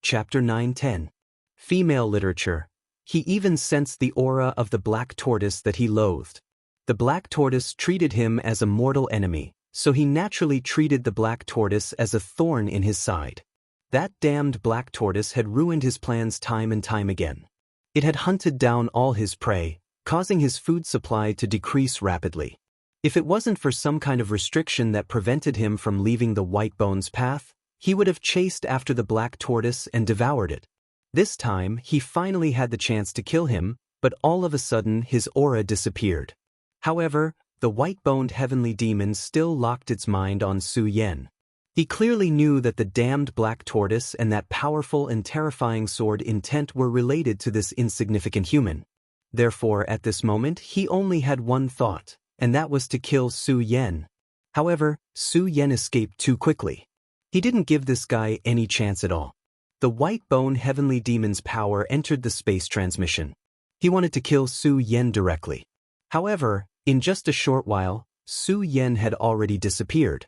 Chapter 9-10. Female literature. He even sensed the aura of the black tortoise that he loathed. The black tortoise treated him as a mortal enemy, so he naturally treated the black tortoise as a thorn in his side. That damned black tortoise had ruined his plans time and time again. It had hunted down all his prey, causing his food supply to decrease rapidly. If it wasn't for some kind of restriction that prevented him from leaving the white bones path, he would have chased after the black tortoise and devoured it. This time, he finally had the chance to kill him, but all of a sudden his aura disappeared. However, the white-boned heavenly demon still locked its mind on Su Yen. He clearly knew that the damned black tortoise and that powerful and terrifying sword intent were related to this insignificant human. Therefore, at this moment, he only had one thought, and that was to kill Su Yen. However, Su Yen escaped too quickly. He didn't give this guy any chance at all. The white-boned heavenly demon's power entered the space transmission. He wanted to kill Su Yen directly. However, in just a short while, Su Yen had already disappeared.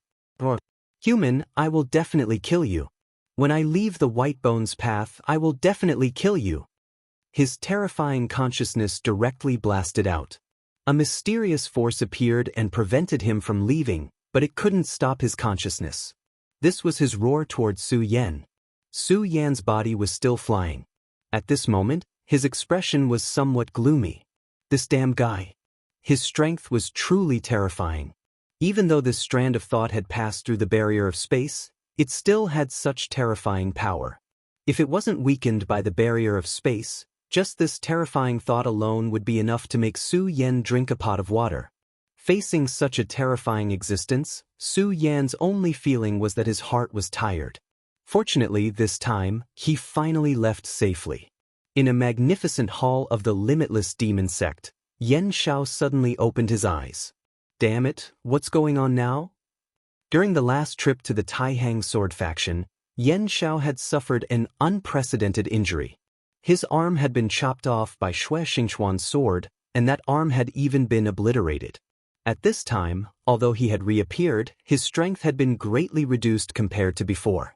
"Human, I will definitely kill you. When I leave the white bones path, I will definitely kill you." His terrifying consciousness directly blasted out. A mysterious force appeared and prevented him from leaving, but it couldn't stop his consciousness. This was his roar toward Su Yen. Su Yan's body was still flying. At this moment, his expression was somewhat gloomy. This damn guy. His strength was truly terrifying. Even though this strand of thought had passed through the barrier of space, it still had such terrifying power. If it wasn't weakened by the barrier of space, just this terrifying thought alone would be enough to make Su Yen drink a pot of water. Facing such a terrifying existence, Su Yan's only feeling was that his heart was tired. Fortunately, this time, he finally left safely. In a magnificent hall of the limitless demon sect, Yen Xiao suddenly opened his eyes. Damn it, what's going on now? During the last trip to the Taihang sword faction, Yen Xiao had suffered an unprecedented injury. His arm had been chopped off by Xue Xingchuan's sword, and that arm had even been obliterated. At this time, although he had reappeared, his strength had been greatly reduced compared to before.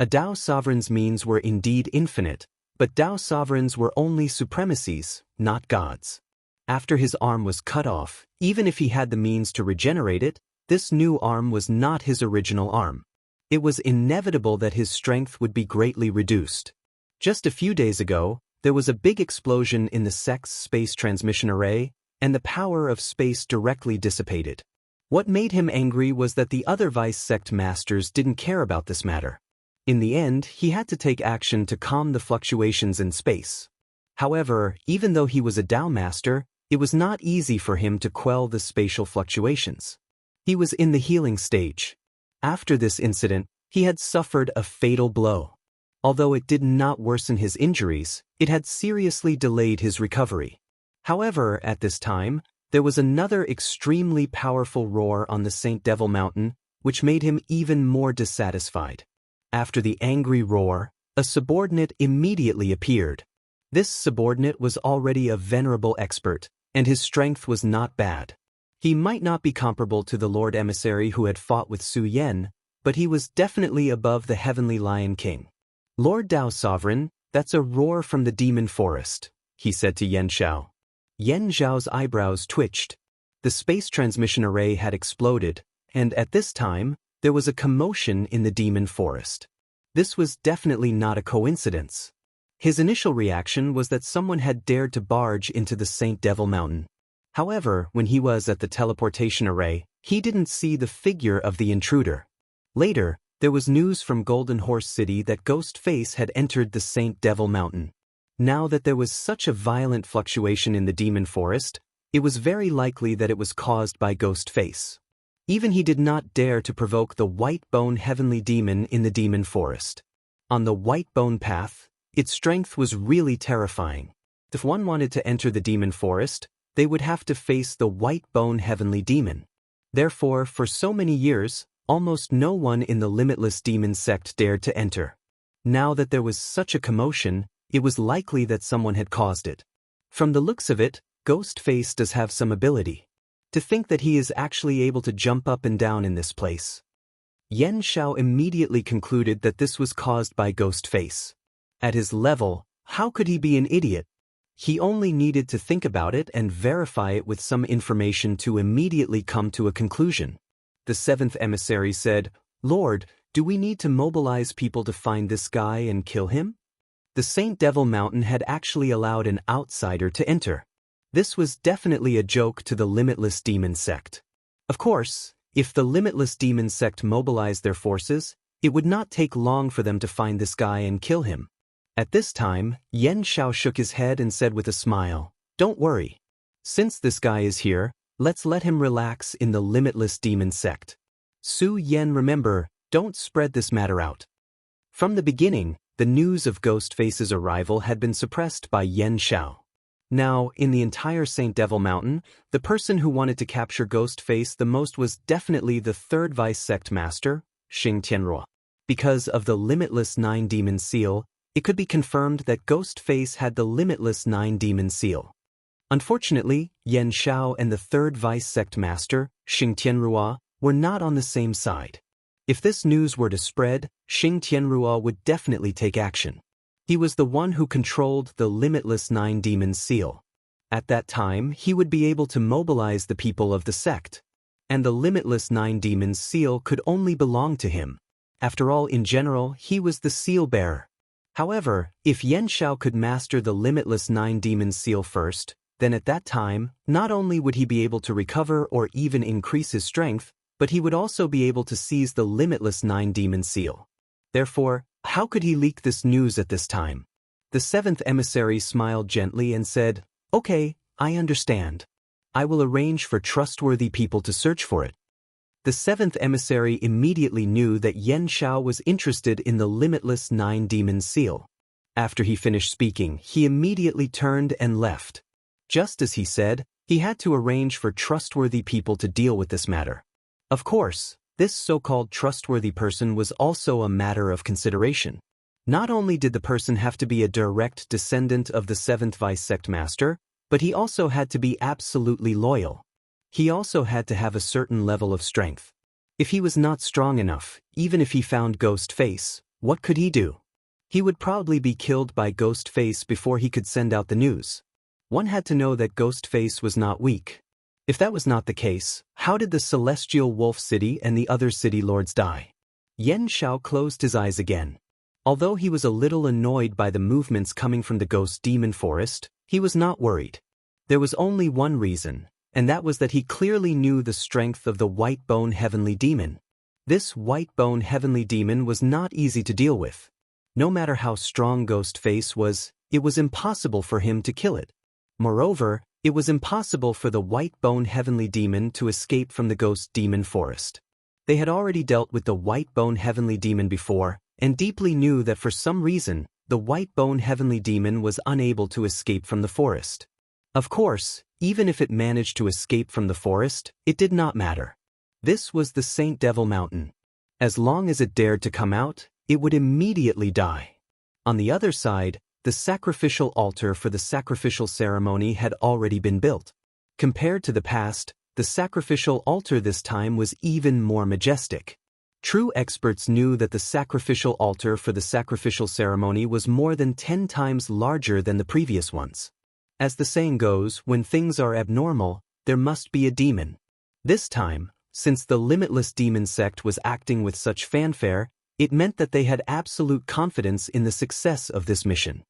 A Dao sovereign's means were indeed infinite, but Dao sovereigns were only supremacies, not gods. After his arm was cut off, even if he had the means to regenerate it, this new arm was not his original arm. It was inevitable that his strength would be greatly reduced. Just a few days ago, there was a big explosion in the sect's space transmission array, and the power of space directly dissipated. What made him angry was that the other vice sect masters didn't care about this matter. In the end, he had to take action to calm the fluctuations in space. However, even though he was a Dao master, it was not easy for him to quell the spatial fluctuations. He was in the healing stage. After this incident, he had suffered a fatal blow. Although it did not worsen his injuries, it had seriously delayed his recovery. However, at this time, there was another extremely powerful roar on the Saint Devil Mountain, which made him even more dissatisfied. After the angry roar, a subordinate immediately appeared. This subordinate was already a venerable expert, and his strength was not bad. He might not be comparable to the Lord Emissary who had fought with Su Yen, but he was definitely above the Heavenly Lion King. "Lord Dao Sovereign, that's a roar from the demon forest," he said to Yen Xiao. Yen Xiao's eyebrows twitched. The space transmission array had exploded, and at this time, there was a commotion in the demon forest. This was definitely not a coincidence. His initial reaction was that someone had dared to barge into the Saint Devil Mountain. However, when he was at the teleportation array, he didn't see the figure of the intruder. Later, there was news from Golden Horse City that Ghostface had entered the Saint Devil Mountain. Now that there was such a violent fluctuation in the demon forest, it was very likely that it was caused by Ghostface. Even he did not dare to provoke the White Bone Heavenly Demon in the demon forest. On the White Bone path, its strength was really terrifying. If one wanted to enter the demon forest, they would have to face the White Bone Heavenly Demon. Therefore, for so many years, almost no one in the Limitless Demon sect dared to enter. Now that there was such a commotion, it was likely that someone had caused it. From the looks of it, Ghostface does have some ability. To think that he is actually able to jump up and down in this place. Yen Xiao immediately concluded that this was caused by Ghostface. At his level, how could he be an idiot? He only needed to think about it and verify it with some information to immediately come to a conclusion. The seventh emissary said, "Lord, do we need to mobilize people to find this guy and kill him?" The Saint Devil Mountain had actually allowed an outsider to enter. This was definitely a joke to the Limitless Demon sect. Of course, if the Limitless Demon sect mobilized their forces, it would not take long for them to find this guy and kill him. At this time, Yen Xiao shook his head and said with a smile, "Don't worry. Since this guy is here, let's let him relax in the Limitless Demon sect. Su Yen, remember, don't spread this matter out." From the beginning, the news of Ghostface's arrival had been suppressed by Yen Xiao. Now, in the entire Saint Devil Mountain, the person who wanted to capture Ghostface the most was definitely the third vice sect master, Xing Tianruo. Because of the Limitless 9 Demon Seal, it could be confirmed that Ghostface had the Limitless 9 Demon Seal. Unfortunately, Yen Xiao and the third vice sect master, Xing Tianruo, were not on the same side. If this news were to spread, Xing Tianruo would definitely take action. He was the one who controlled the Limitless 9 Demon Seal. At that time, he would be able to mobilize the people of the sect. And the Limitless 9 Demon Seal could only belong to him. After all, in general, he was the seal bearer. However, if Yen Xiao could master the Limitless 9 Demon Seal first, then at that time, not only would he be able to recover or even increase his strength, but he would also be able to seize the Limitless 9 Demon Seal. Therefore, how could he leak this news at this time? The seventh emissary smiled gently and said, "Okay, I understand. I will arrange for trustworthy people to search for it." The seventh emissary immediately knew that Yen Xiao was interested in the Limitless 9 Demon Seal. After he finished speaking, he immediately turned and left. Just as he said, he had to arrange for trustworthy people to deal with this matter. Of course, this so-called trustworthy person was also a matter of consideration. Not only did the person have to be a direct descendant of the seventh vice sect master, but he also had to be absolutely loyal. He also had to have a certain level of strength. If he was not strong enough, even if he found Ghostface, what could he do? He would probably be killed by Ghostface before he could send out the news. One had to know that Ghostface was not weak. If that was not the case, how did the Celestial Wolf City and the other city lords die? Yen Xiao closed his eyes again. Although he was a little annoyed by the movements coming from the Ghost Demon Forest, he was not worried. There was only one reason, and that was that he clearly knew the strength of the White Bone Heavenly Demon. This white-bone heavenly demon was not easy to deal with. No matter how strong Ghostface was, it was impossible for him to kill it. Moreover, it was impossible for the white-bone heavenly demon to escape from the ghost demon forest. They had already dealt with the white-bone heavenly demon before, and deeply knew that for some reason, the white-bone heavenly demon was unable to escape from the forest. Of course, even if it managed to escape from the forest, it did not matter. This was the Saint Devil Mountain. As long as it dared to come out, it would immediately die. On the other side, the sacrificial altar for the sacrificial ceremony had already been built. Compared to the past, the sacrificial altar this time was even more majestic. True experts knew that the sacrificial altar for the sacrificial ceremony was more than 10 times larger than the previous ones. As the saying goes, when things are abnormal, there must be a demon. This time, since the limitless demon sect was acting with such fanfare, it meant that they had absolute confidence in the success of this mission.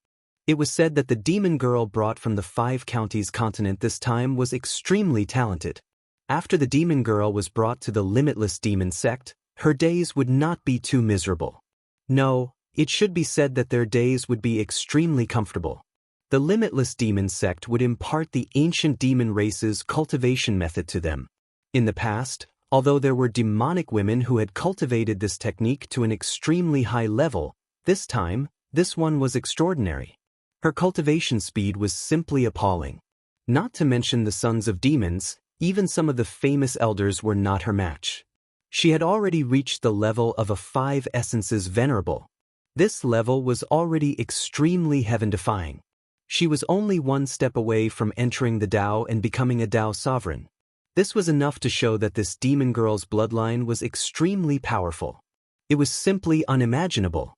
It was said that the demon girl brought from the 5 counties continent this time was extremely talented. After the demon girl was brought to the limitless demon sect, her days would not be too miserable. No, it should be said that their days would be extremely comfortable. The limitless demon sect would impart the ancient demon race's cultivation method to them. In the past, although there were demonic women who had cultivated this technique to an extremely high level, this time, this one was extraordinary. Her cultivation speed was simply appalling. Not to mention the sons of demons, even some of the famous elders were not her match. She had already reached the level of a 5 essences venerable. This level was already extremely heaven-defying. She was only one step away from entering the Dao and becoming a Dao sovereign. This was enough to show that this demon girl's bloodline was extremely powerful. It was simply unimaginable.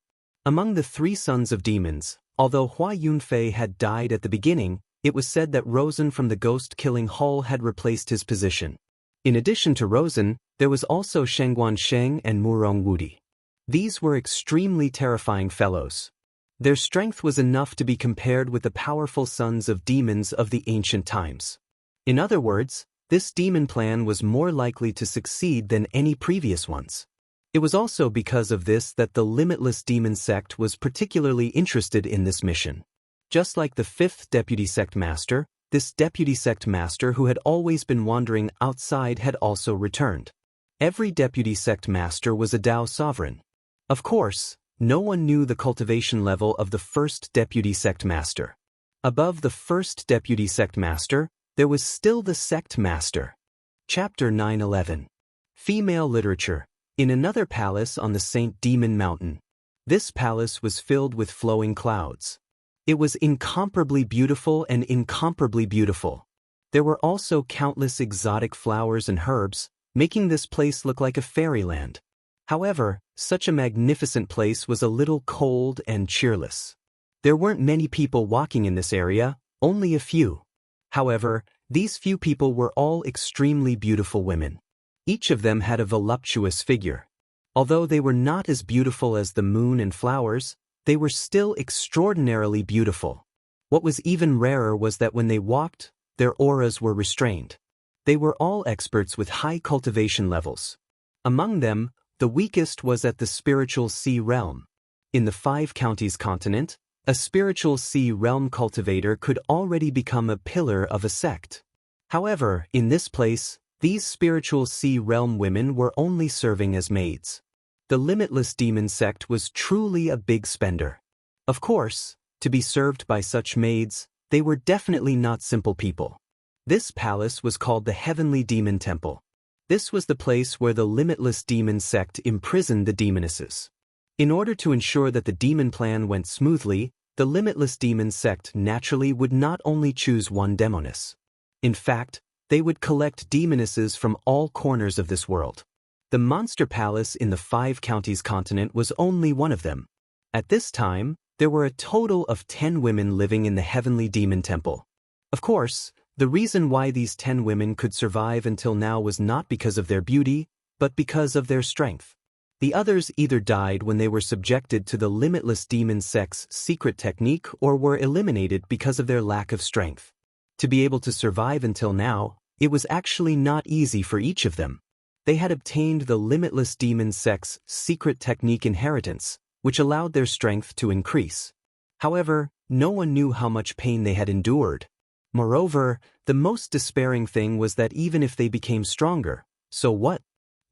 Among the 3 sons of demons, although Hua Yunfei had died at the beginning, it was said that Rosen from the ghost-killing hull had replaced his position. In addition to Rosen, there was also Shengguan Sheng and Murong Wudi. These were extremely terrifying fellows. Their strength was enough to be compared with the powerful sons of demons of the ancient times. In other words, this demon plan was more likely to succeed than any previous ones. It was also because of this that the limitless demon sect was particularly interested in this mission. Just like the 5th deputy sect master, this deputy sect master who had always been wandering outside had also returned. Every deputy sect master was a Dao sovereign. Of course, no one knew the cultivation level of the 1st deputy sect master. Above the 1st deputy sect master, there was still the sect master. Chapter 911. Female Literature. In another palace on the Saint Demon Mountain. This palace was filled with flowing clouds. It was incomparably beautiful and incomparably beautiful. There were also countless exotic flowers and herbs, making this place look like a fairyland. However, such a magnificent place was a little cold and cheerless. There weren't many people walking in this area, only a few. However, these few people were all extremely beautiful women. Each of them had a voluptuous figure. Although they were not as beautiful as the moon and flowers, they were still extraordinarily beautiful. What was even rarer was that when they walked, their auras were restrained. They were all experts with high cultivation levels. Among them, the weakest was at the spiritual sea realm. In the 5 counties continent, a spiritual sea realm cultivator could already become a pillar of a sect. However, in this place, these spiritual sea realm women were only serving as maids. The limitless demon sect was truly a big spender. Of course, to be served by such maids, they were definitely not simple people. This palace was called the Heavenly Demon Temple. This was the place where the limitless demon sect imprisoned the demonesses. In order to ensure that the demon plan went smoothly, the limitless demon sect naturally would not only choose one demoness. In fact, they would collect demonesses from all corners of this world. The monster palace in the 5 counties continent was only one of them. At this time, there were a total of 10 women living in the Heavenly Demon Temple. Of course, the reason why these 10 women could survive until now was not because of their beauty, but because of their strength. The others either died when they were subjected to the limitless demon sect's secret technique or were eliminated because of their lack of strength. To be able to survive until now, it was actually not easy for each of them. They had obtained the limitless demon sect's secret technique inheritance, which allowed their strength to increase. However, no one knew how much pain they had endured. Moreover, the most despairing thing was that even if they became stronger, so what?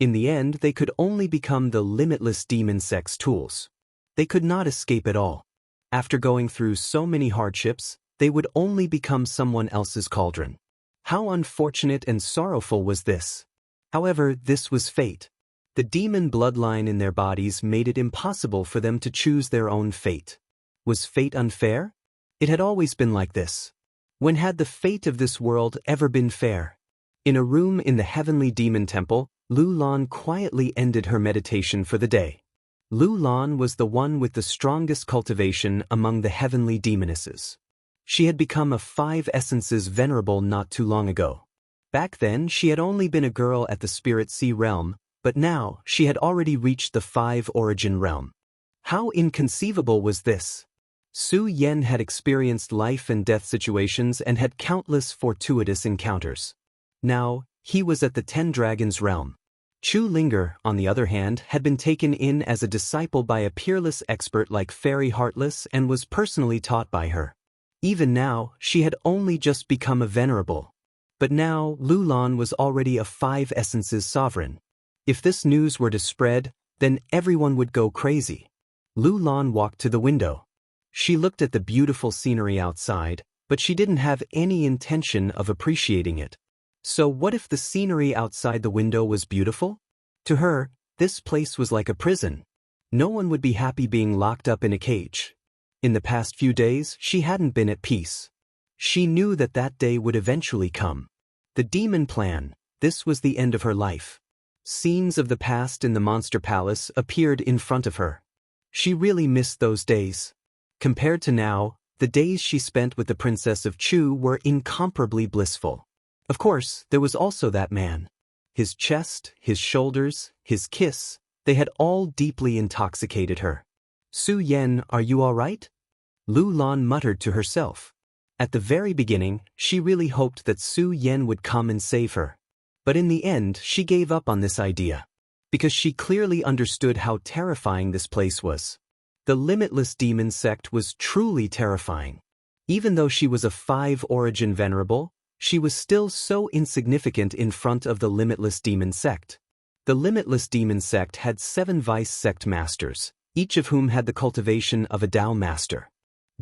In the end, they could only become the limitless demon sect's tools. They could not escape at all. After going through so many hardships, they would only become someone else's cauldron. How unfortunate and sorrowful was this? However, this was fate. The demon bloodline in their bodies made it impossible for them to choose their own fate. Was fate unfair? It had always been like this. When had the fate of this world ever been fair? In a room in the heavenly demon temple, Lu Lan quietly ended her meditation for the day. Lu Lan was the one with the strongest cultivation among the heavenly demonesses. She had become a 5 essences venerable not too long ago. Back then, she had only been a girl at the Spirit Sea realm, but now she had already reached the 5 origin realm. How inconceivable was this? Su Yan had experienced life and death situations and had countless fortuitous encounters. Now, he was at the 10 Dragons realm. Chu Linger, on the other hand, had been taken in as a disciple by a peerless expert like Fairy Heartless and was personally taught by her. Even now, she had only just become a venerable. But now, Lu Lan was already a 5 essences sovereign. If this news were to spread, then everyone would go crazy. Lu Lan walked to the window. She looked at the beautiful scenery outside, but she didn't have any intention of appreciating it. So what if the scenery outside the window was beautiful? To her, this place was like a prison. No one would be happy being locked up in a cage. In the past few days, she hadn't been at peace. She knew that that day would eventually come. The demon plan, this was the end of her life. Scenes of the past in the monster palace appeared in front of her. She really missed those days. Compared to now, the days she spent with the Princess of Chu were incomparably blissful. Of course, there was also that man. His chest, his shoulders, his kiss, they had all deeply intoxicated her. Su Yan, are you all right? Lu Lan muttered to herself. At the very beginning, she really hoped that Su Yan would come and save her. But in the end, she gave up on this idea. Because she clearly understood how terrifying this place was. The limitless demon sect was truly terrifying. Even though she was a 5 origin venerable, she was still so insignificant in front of the limitless demon sect. The limitless demon sect had 7 vice sect masters, each of whom had the cultivation of a Dao master.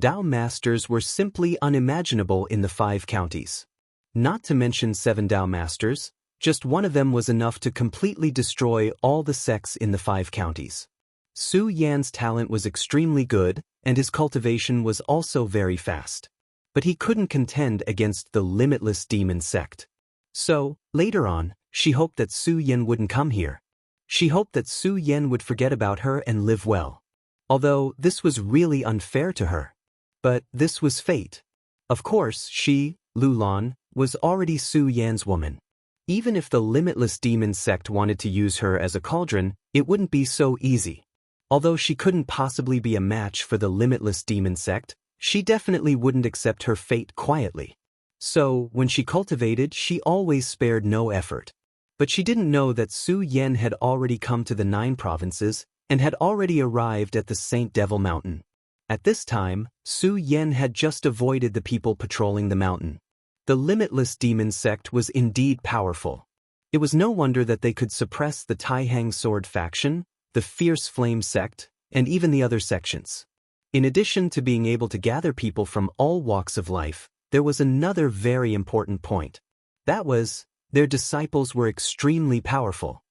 Dao masters were simply unimaginable in the 5 counties. Not to mention 7 Dao masters, just one of them was enough to completely destroy all the sects in the 5 counties. Su Yan's talent was extremely good, and his cultivation was also very fast. But he couldn't contend against the limitless demon sect. So, later on, she hoped that Su Yan wouldn't come here. She hoped that Su Yan would forget about her and live well. Although this was really unfair to her. But this was fate. Of course, she, Lu Lan, was already Su Yan's woman. Even if the limitless demon sect wanted to use her as a cauldron, it wouldn't be so easy. Although she couldn't possibly be a match for the limitless demon sect, she definitely wouldn't accept her fate quietly. So, when she cultivated, she always spared no effort. But she didn't know that Su Yan had already come to the 9 provinces and had already arrived at the Saint Devil Mountain. At this time, Su Yan had just avoided the people patrolling the mountain. The limitless demon sect was indeed powerful. It was no wonder that they could suppress the Taihang Sword faction, the Fierce Flame sect, and even the other sections. In addition to being able to gather people from all walks of life, there was another very important point. That was, their disciples were extremely powerful.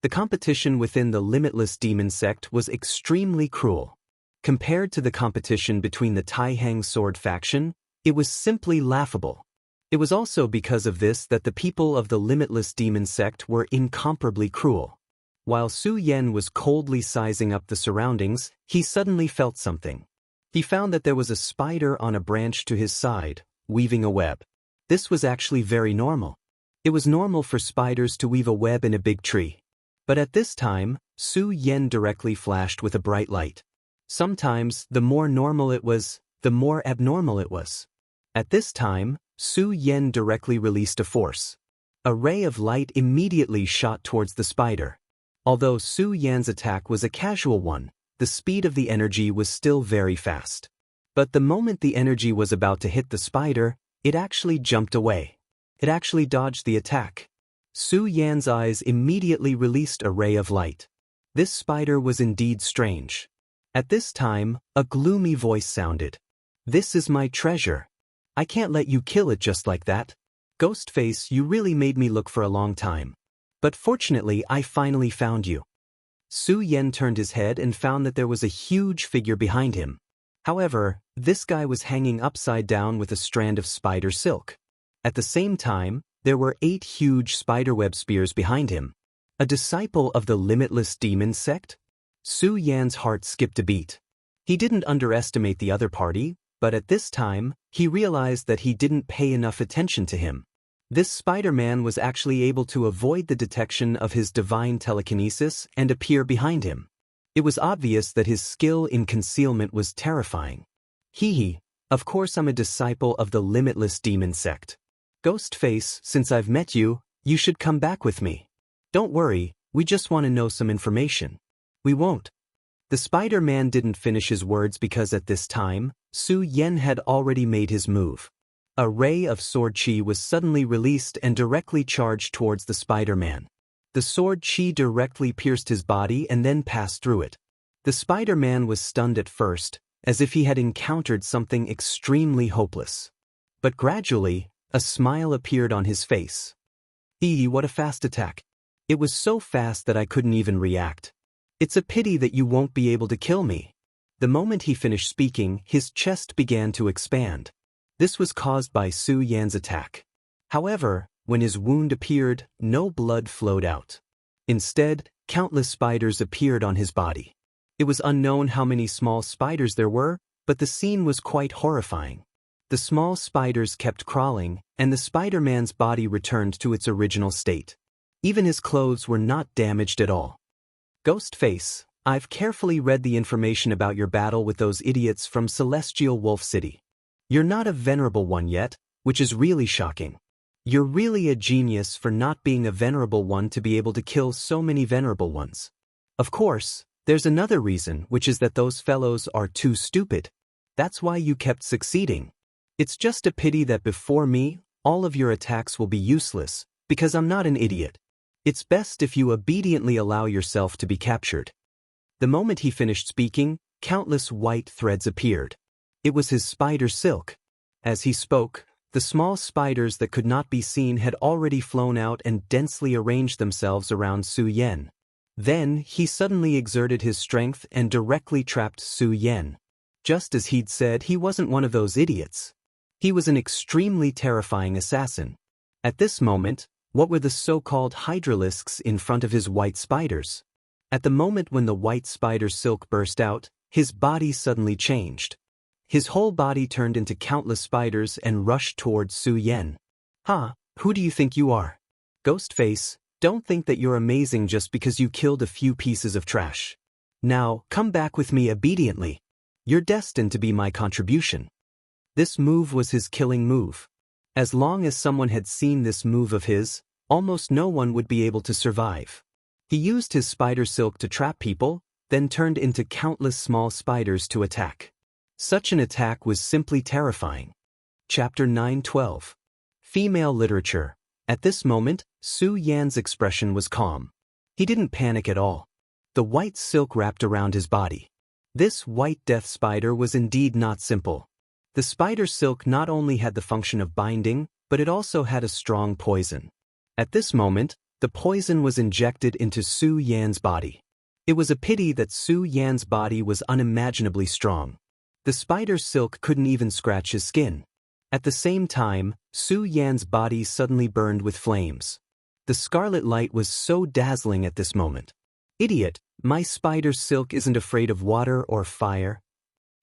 The competition within the limitless demon sect was extremely cruel. Compared to the competition between the Taihang Sword faction, it was simply laughable. It was also because of this that the people of the limitless demon sect were incomparably cruel. While Su Yan was coldly sizing up the surroundings, he suddenly felt something. He found that there was a spider on a branch to his side, weaving a web. This was actually very normal. It was normal for spiders to weave a web in a big tree. But at this time, Su Yan directly flashed with a bright light. Sometimes, the more normal it was, the more abnormal it was. At this time, Su Yan directly released a force. A ray of light immediately shot towards the spider. Although Su Yan's attack was a casual one, the speed of the energy was still very fast. But the moment the energy was about to hit the spider, it actually jumped away. It actually dodged the attack. Su Yan's eyes immediately released a ray of light. This spider was indeed strange. At this time, a gloomy voice sounded. "This is my treasure. I can't let you kill it just like that. Ghostface, you really made me look for a long time. But fortunately, I finally found you." Su Yan turned his head and found that there was a huge figure behind him. However, this guy was hanging upside down with a strand of spider silk. At the same time, there were 8 huge spiderweb spears behind him. A disciple of the limitless demon sect? Su Yan's heart skipped a beat. He didn't underestimate the other party, but at this time, he realized that he didn't pay enough attention to him. This Spider-Man was actually able to avoid the detection of his divine telekinesis and appear behind him. It was obvious that his skill in concealment was terrifying. Of course I'm a disciple of the limitless demon sect. Ghostface, since I've met you, you should come back with me. Don't worry, we just want to know some information. We won't. The Spider-Man didn't finish his words because at this time, Su Yan had already made his move. A ray of sword chi was suddenly released and directly charged towards the Spider-Man. The sword chi directly pierced his body and then passed through it. The Spider-Man was stunned at first, as if he had encountered something extremely hopeless. But gradually, a smile appeared on his face. What a fast attack. It was so fast that I couldn't even react. It's a pity that you won't be able to kill me. The moment he finished speaking, his chest began to expand. This was caused by Su Yan's attack. However, when his wound appeared, no blood flowed out. Instead, countless spiders appeared on his body. It was unknown how many small spiders there were, but the scene was quite horrifying. The small spiders kept crawling, and the Spider-Man's body returned to its original state. Even his clothes were not damaged at all. Ghostface, I've carefully read the information about your battle with those idiots from Celestial Wolf City. You're not a venerable one yet, which is really shocking. You're really a genius for not being a venerable one to be able to kill so many venerable ones. Of course, there's another reason, which is that those fellows are too stupid. That's why you kept succeeding. It's just a pity that before me, all of your attacks will be useless, because I'm not an idiot. It's best if you obediently allow yourself to be captured. The moment he finished speaking, countless white threads appeared. It was his spider silk. As he spoke, the small spiders that could not be seen had already flown out and densely arranged themselves around Su Yan. Then, he suddenly exerted his strength and directly trapped Su Yan. Just as he'd said, he wasn't one of those idiots. He was an extremely terrifying assassin. At this moment, what were the so-called hydralisks in front of his white spiders? At the moment when the white spider silk burst out, his body suddenly changed. His whole body turned into countless spiders and rushed towards Su Yan. Who do you think you are? Ghostface, don't think that you're amazing just because you killed a few pieces of trash. Now, come back with me obediently. You're destined to be my contribution. This move was his killing move. As long as someone had seen this move of his, almost no one would be able to survive. He used his spider silk to trap people, then turned into countless small spiders to attack. Such an attack was simply terrifying. Chapter 9:12. Female Literature. At this moment, Su Yan's expression was calm. He didn't panic at all. The white silk wrapped around his body. This white death spider was indeed not simple. The spider silk not only had the function of binding, but it also had a strong poison. At this moment, the poison was injected into Su Yan's body. It was a pity that Su Yan's body was unimaginably strong. The spider silk couldn't even scratch his skin. At the same time, Su Yan's body suddenly burned with flames. The scarlet light was so dazzling at this moment. Idiot, my spider silk isn't afraid of water or fire.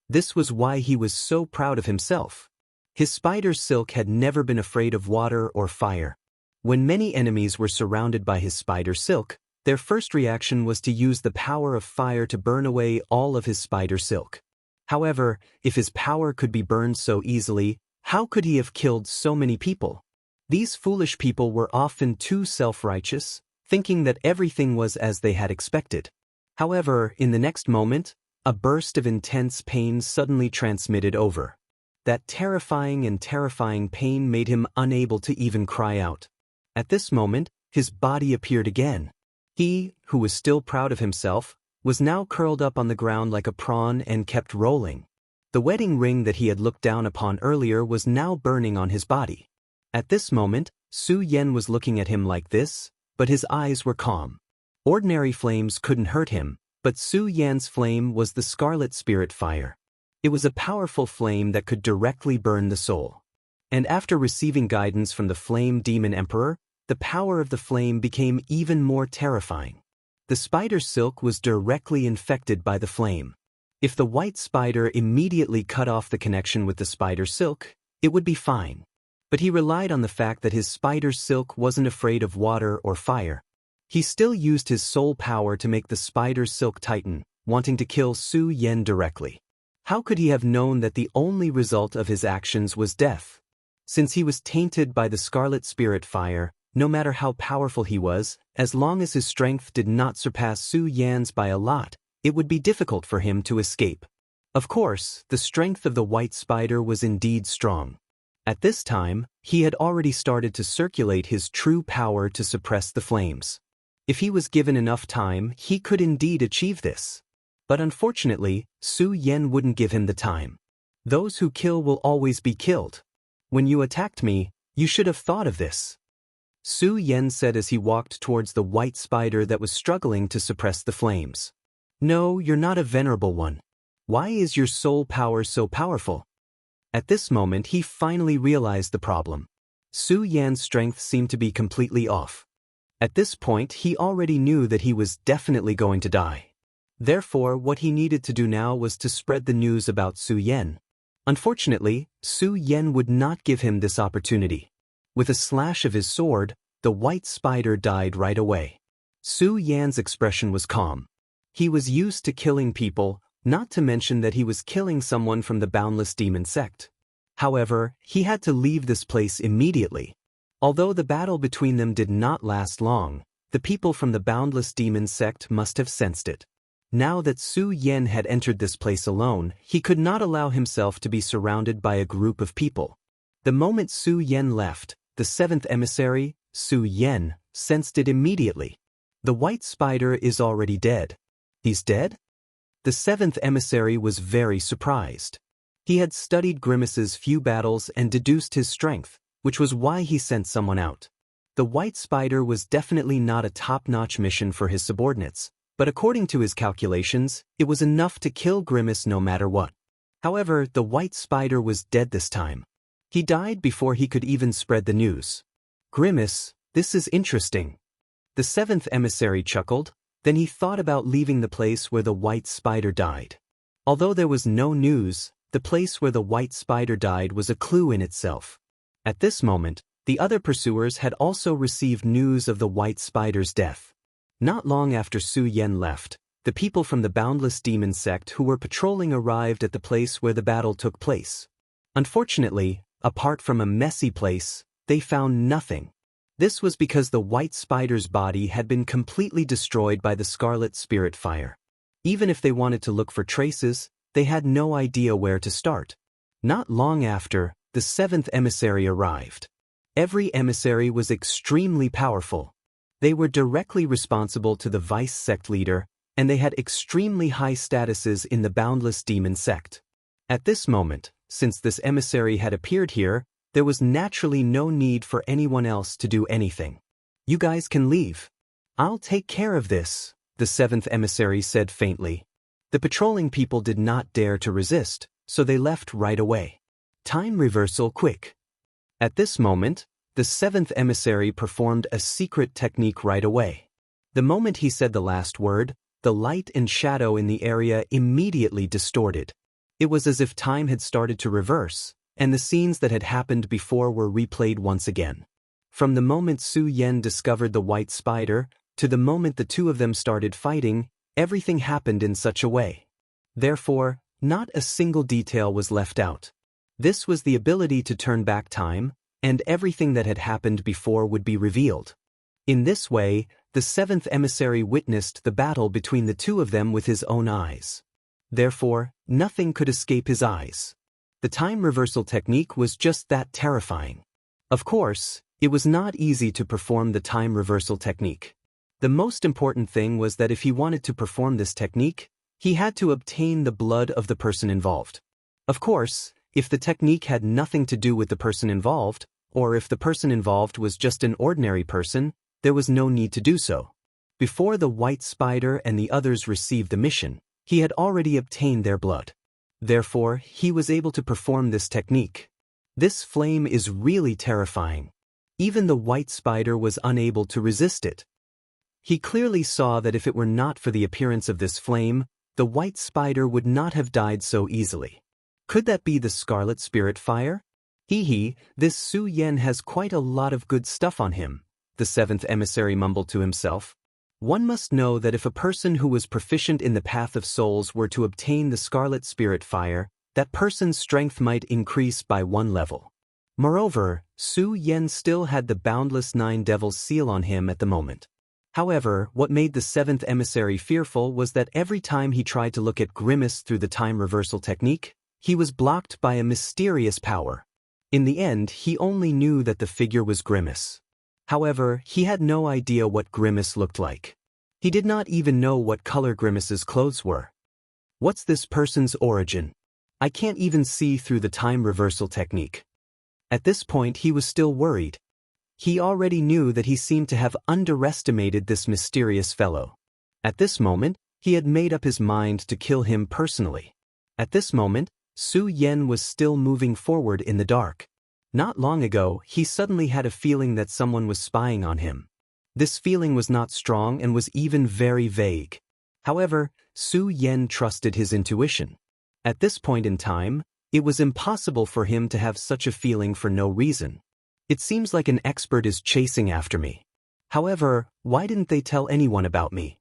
This was why he was so proud of himself. His spider silk had never been afraid of water or fire. When many enemies were surrounded by his spider silk, their first reaction was to use the power of fire to burn away all of his spider silk. However, if his power could be burned so easily, how could he have killed so many people? These foolish people were often too self-righteous, thinking that everything was as they had expected. However, in the next moment, a burst of intense pain suddenly transmitted over. That terrifying pain made him unable to even cry out. At this moment, his body appeared again. He, who was still proud of himself, was now curled up on the ground like a prawn and kept rolling. The wedding ring that he had looked down upon earlier was now burning on his body. At this moment, Su Yan was looking at him like this, but his eyes were calm. Ordinary flames couldn't hurt him, but Su Yan's flame was the scarlet spirit fire. It was a powerful flame that could directly burn the soul. And after receiving guidance from the Flame Demon Emperor, the power of the flame became even more terrifying. The spider silk was directly infected by the flame. If the white spider immediately cut off the connection with the spider silk, it would be fine. But he relied on the fact that his spider silk wasn't afraid of water or fire. He still used his soul power to make the spider silk tighten, wanting to kill Su Yan directly. How could he have known that the only result of his actions was death? Since he was tainted by the scarlet spirit fire, no matter how powerful he was, as long as his strength did not surpass Su Yan's by a lot, it would be difficult for him to escape. Of course, the strength of the white spider was indeed strong. At this time, he had already started to circulate his true power to suppress the flames. If he was given enough time, he could indeed achieve this. But unfortunately, Su Yan wouldn't give him the time. Those who kill will always be killed. When you attacked me, you should have thought of this. Su Yan said as he walked towards the white spider that was struggling to suppress the flames. No, you're not a venerable one. Why is your soul power so powerful? At this moment he finally realized the problem. Su Yan's strength seemed to be completely off. At this point he already knew that he was definitely going to die. Therefore, what he needed to do now was to spread the news about Su Yan. Unfortunately, Su Yan would not give him this opportunity. With a slash of his sword, the white spider died right away. Su Yan's expression was calm. He was used to killing people, not to mention that he was killing someone from the Boundless Demon sect. However, he had to leave this place immediately. Although the battle between them did not last long, the people from the Boundless Demon sect must have sensed it. Now that Su Yan had entered this place alone, he could not allow himself to be surrounded by a group of people. The moment Su Yan left, the seventh emissary, Su Yan, sensed it immediately. The white spider is already dead. He's dead? The seventh emissary was very surprised. He had studied Grimace's few battles and deduced his strength, which was why he sent someone out. The white spider was definitely not a top-notch mission for his subordinates, but according to his calculations, it was enough to kill Grimace no matter what. However, the white spider was dead this time. He died before he could even spread the news. Grimace, this is interesting. The seventh emissary chuckled, then he thought about leaving the place where the white spider died. Although there was no news, the place where the white spider died was a clue in itself. At this moment, the other pursuers had also received news of the white spider's death. Not long after Su Yan left, the people from the Boundless Demon sect who were patrolling arrived at the place where the battle took place. Unfortunately, apart from a messy place, they found nothing. This was because the white spider's body had been completely destroyed by the scarlet spirit fire. Even if they wanted to look for traces, they had no idea where to start. Not long after, the seventh emissary arrived. Every emissary was extremely powerful. They were directly responsible to the vice sect leader, and they had extremely high statuses in the Boundless Demon sect. At this moment, since this emissary had appeared here, there was naturally no need for anyone else to do anything. You guys can leave. I'll take care of this, the seventh emissary said faintly. The patrolling people did not dare to resist, so they left right away. Time reversal quick. At this moment, the seventh emissary performed a secret technique right away. The moment he said the last word, the light and shadow in the area immediately distorted. It was as if time had started to reverse, and the scenes that had happened before were replayed once again. From the moment Su Yan discovered the white spider, to the moment the two of them started fighting, everything happened in such a way. Therefore, not a single detail was left out. This was the ability to turn back time, and everything that had happened before would be revealed. In this way, the seventh emissary witnessed the battle between the two of them with his own eyes. Therefore, nothing could escape his eyes. The time reversal technique was just that terrifying. Of course, it was not easy to perform the time reversal technique. The most important thing was that if he wanted to perform this technique, he had to obtain the blood of the person involved. Of course, if the technique had nothing to do with the person involved, or if the person involved was just an ordinary person, there was no need to do so. Before the white spider and the others received the mission, he had already obtained their blood. Therefore, he was able to perform this technique. This flame is really terrifying. Even the white spider was unable to resist it. He clearly saw that if it were not for the appearance of this flame, the white spider would not have died so easily. Could that be the scarlet spirit fire? This Su Yan has quite a lot of good stuff on him, the seventh emissary mumbled to himself. One must know that if a person who was proficient in the path of souls were to obtain the scarlet spirit fire, that person's strength might increase by 1 level. Moreover, Su Yan still had the boundless 9 devils seal on him at the moment. However, what made the seventh emissary fearful was that every time he tried to look at Grimace through the time reversal technique, he was blocked by a mysterious power. In the end, he only knew that the figure was Grimace. However, he had no idea what Grimace looked like. He did not even know what color Grimace's clothes were. What's this person's origin? I can't even see through the time reversal technique. At this point, he was still worried. He already knew that he seemed to have underestimated this mysterious fellow. At this moment, he had made up his mind to kill him personally. At this moment, Su Yan was still moving forward in the dark. Not long ago, he suddenly had a feeling that someone was spying on him. This feeling was not strong and was even very vague. However, Su Yan trusted his intuition. At this point in time, it was impossible for him to have such a feeling for no reason. It seems like an expert is chasing after me. However, why didn't they tell anyone about me?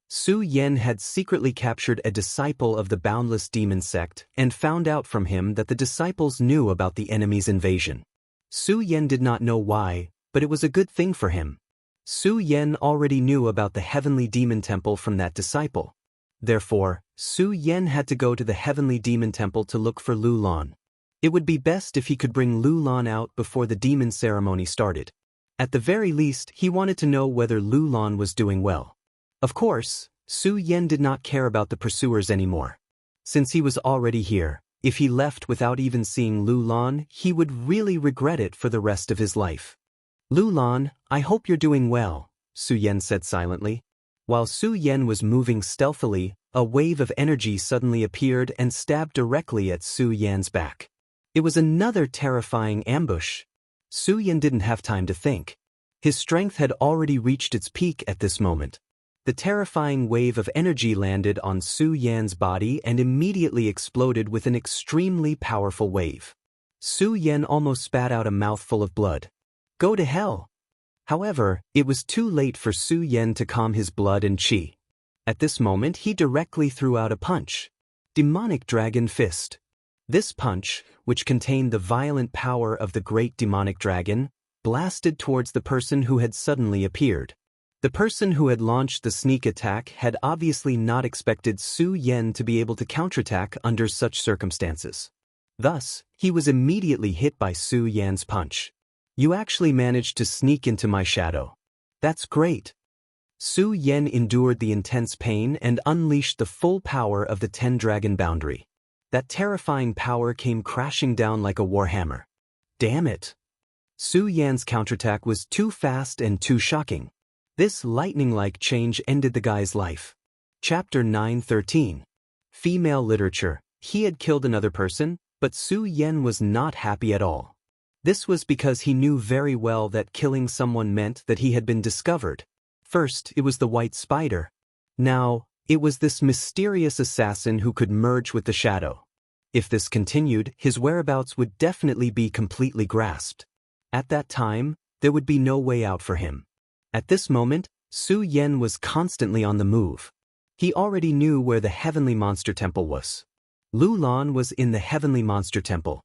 Su Yan had secretly captured a disciple of the Boundless Demon Sect and found out from him that the disciples knew about the enemy's invasion. Su Yan did not know why, but it was a good thing for him. Su Yan already knew about the Heavenly Demon Temple from that disciple. Therefore, Su Yan had to go to the Heavenly Demon Temple to look for Lu Lan. It would be best if he could bring Lu Lan out before the demon ceremony started. At the very least, he wanted to know whether Lu Lan was doing well. Of course, Su Yan did not care about the pursuers anymore. Since he was already here, if he left without even seeing Lu Lan, he would really regret it for the rest of his life. Lu Lan, I hope you're doing well, Su Yan said silently. While Su Yan was moving stealthily, a wave of energy suddenly appeared and stabbed directly at Su Yan's back. It was another terrifying ambush. Su Yan didn't have time to think. His strength had already reached its peak at this moment. The terrifying wave of energy landed on Su Yan's body and immediately exploded with an extremely powerful wave. Su Yan almost spat out a mouthful of blood. Go to hell! However, it was too late for Su Yan to calm his blood and chi. At this moment, he directly threw out a punch. Demonic Dragon Fist. This punch, which contained the violent power of the great demonic dragon, blasted towards the person who had suddenly appeared. The person who had launched the sneak attack had obviously not expected Su Yan to be able to counterattack under such circumstances. Thus, he was immediately hit by Su Yan's punch. You actually managed to sneak into my shadow. That's great. Su Yan endured the intense pain and unleashed the full power of the 10-dragon boundary. That terrifying power came crashing down like a warhammer. Damn it. Su Yan's counterattack was too fast and too shocking. This lightning-like change ended the guy's life. Chapter 9:13. Female literature. He had killed another person, but Su Yan was not happy at all. This was because he knew very well that killing someone meant that he had been discovered. First, it was the white spider. Now, it was this mysterious assassin who could merge with the shadow. If this continued, his whereabouts would definitely be completely grasped. At that time, there would be no way out for him. At this moment, Su Yan was constantly on the move. He already knew where the Heavenly Monster Temple was. Lu Lan was in the Heavenly Monster Temple.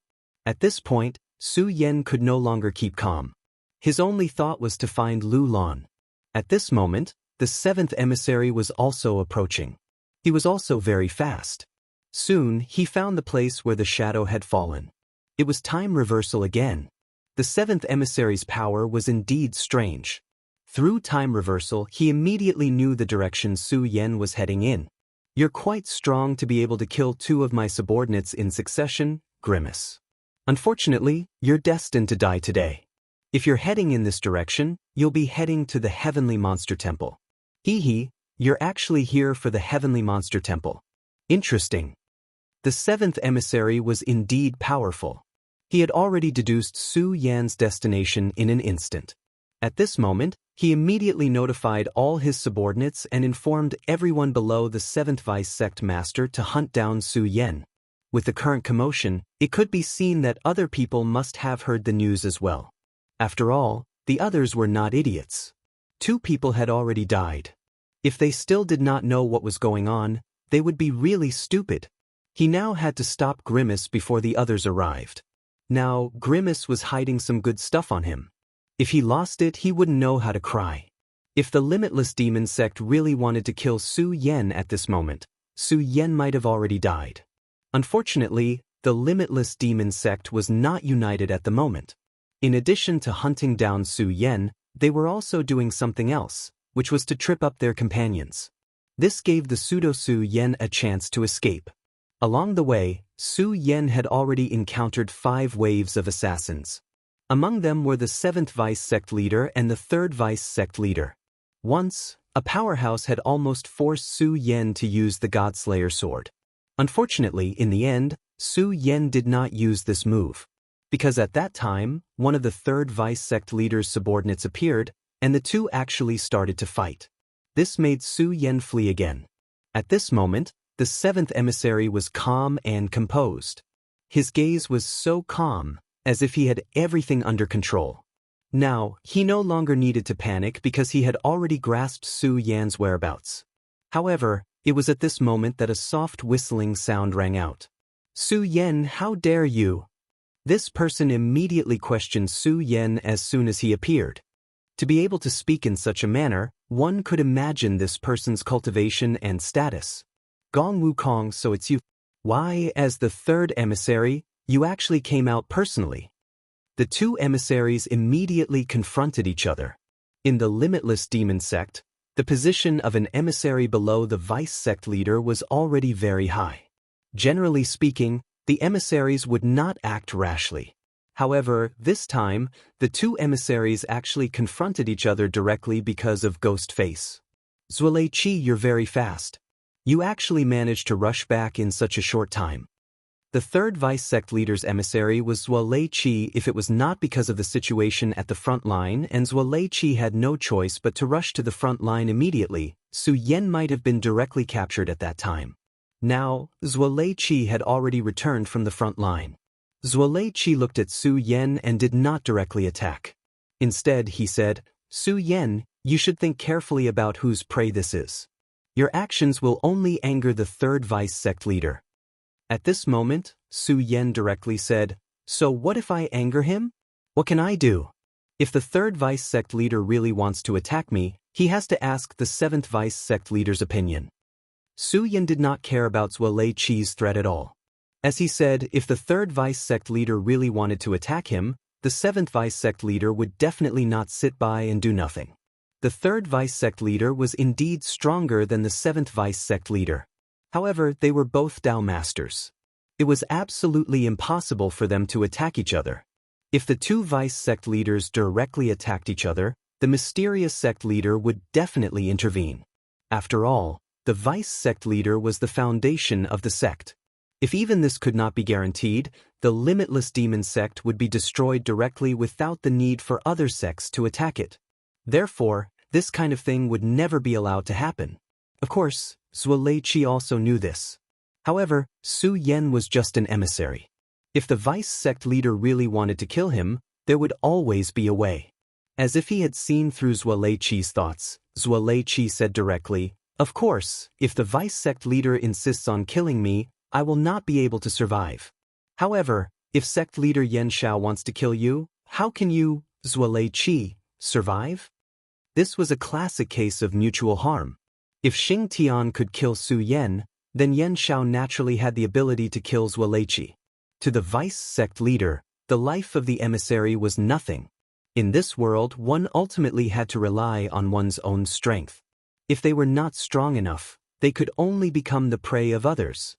At this point, Su Yan could no longer keep calm. His only thought was to find Lu Lan. At this moment, the seventh emissary was also approaching. He was also very fast. Soon, he found the place where the shadow had fallen. It was time reversal again. The seventh emissary's power was indeed strange. Through time reversal, he immediately knew the direction Su Yan was heading in. You're quite strong to be able to kill 2 of my subordinates in succession, Grimace. Unfortunately, you're destined to die today. If you're heading in this direction, you'll be heading to the Heavenly Monster Temple. Hee, you're actually here for the Heavenly Monster Temple. Interesting. The seventh emissary was indeed powerful. He had already deduced Su Yan's destination in an instant. At this moment, he immediately notified all his subordinates and informed everyone below the 7th Vice Sect Master to hunt down Su Yan. With the current commotion, it could be seen that other people must have heard the news as well. After all, the others were not idiots. 2 people had already died. If they still did not know what was going on, they would be really stupid. He now had to stop Grimace before the others arrived. Now, Grimace was hiding some good stuff on him. If he lost it, he wouldn't know how to cry. If the Limitless Demon Sect really wanted to kill Su Yan at this moment, Su Yan might have already died. Unfortunately, the Limitless Demon Sect was not united at the moment. In addition to hunting down Su Yan, they were also doing something else, which was to trip up their companions. This gave the pseudo Su Yan a chance to escape. Along the way, Su Yan had already encountered 5 waves of assassins. Among them were the 7th Vice Sect Leader and the 3rd Vice Sect Leader. Once, a powerhouse had almost forced Su Yan to use the Godslayer sword. Unfortunately, in the end, Su Yan did not use this move. Because at that time, one of the 3rd Vice Sect Leader's subordinates appeared, and the 2 actually started to fight. This made Su Yan flee again. At this moment, the 7th emissary was calm and composed. His gaze was so calm, as if he had everything under control. Now, he no longer needed to panic because he had already grasped Su Yan's whereabouts. However, it was at this moment that a soft whistling sound rang out. Su Yan, how dare you? This person immediately questioned Su Yan as soon as he appeared. To be able to speak in such a manner, one could imagine this person's cultivation and status. Gong Wukong, so it's you. Why, as the 3rd emissary, you actually came out personally. The 2 emissaries immediately confronted each other. In the Limitless Demon Sect, the position of an emissary below the Vice Sect Leader was already very high. Generally speaking, the emissaries would not act rashly. However, this time, the 2 emissaries actually confronted each other directly because of Ghost Face. Zuelei Qi, you're very fast. You actually managed to rush back in such a short time. The 3rd Vice Sect Leader's emissary was Zuelei Qi if it was not because of the situation at the front line, and Zuelei Qi had no choice but to rush to the front line immediately. Su Yan might have been directly captured at that time. Now, Zuelei Qi had already returned from the front line. Zuelei Qi looked at Su Yan and did not directly attack. Instead, he said, Su Yan, you should think carefully about whose prey this is. Your actions will only anger the 3rd Vice Sect Leader. At this moment, Su Yan directly said, so what if I anger him? What can I do? If the 3rd Vice Sect Leader really wants to attack me, he has to ask the 7th Vice Sect Leader's opinion. Su Yan did not care about Zuelei Qi's threat at all. As he said, if the 3rd Vice Sect Leader really wanted to attack him, the 7th Vice Sect Leader would definitely not sit by and do nothing. The 3rd Vice Sect Leader was indeed stronger than the 7th Vice Sect Leader. However, they were both Dao Masters. It was absolutely impossible for them to attack each other. If the 2 Vice Sect Leaders directly attacked each other, the mysterious Sect Leader would definitely intervene. After all, the Vice Sect Leader was the foundation of the sect. If even this could not be guaranteed, the Limitless Demon Sect would be destroyed directly without the need for other sects to attack it. Therefore, this kind of thing would never be allowed to happen. Of course, Zuelei Qi also knew this. However, Su Yan was just an emissary. If the Vice Sect Leader really wanted to kill him, there would always be a way. As if he had seen through Zuelei Qi's thoughts, Zuelei Qi said directly, of course, if the Vice Sect Leader insists on killing me, I will not be able to survive. However, If sect leader Yan Xiao wants to kill you, how can you, Zuolei Qi, survive? This was a classic case of mutual harm. If Xing Tian could kill Su Yan, then Yan Xiao naturally had the ability to kill Zuolei Qi. To the vice sect leader, the life of the emissary was nothing. In this world, one ultimately had to rely on one's own strength. If they were not strong enough, they could only become the prey of others.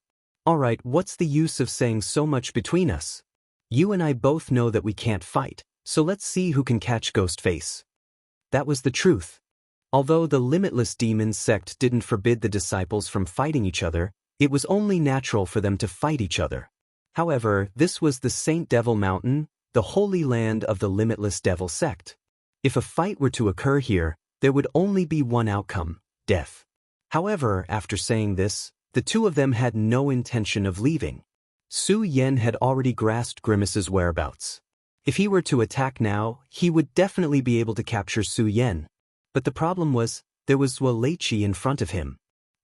Alright, what's the use of saying so much between us? You and I both know that we can't fight, so let's see who can catch Ghostface. That was the truth. Although the Limitless Demons sect didn't forbid the disciples from fighting each other, it was only natural for them to fight each other. However, this was the Saint Devil Mountain, the holy land of the Limitless Devil sect. If a fight were to occur here, there would only be one outcome: death. However, after saying this, the two of them had no intention of leaving. Su Yan had already grasped Grimace's whereabouts. If he were to attack now, he would definitely be able to capture Su Yan. But the problem was, there was Zuolei Qi in front of him.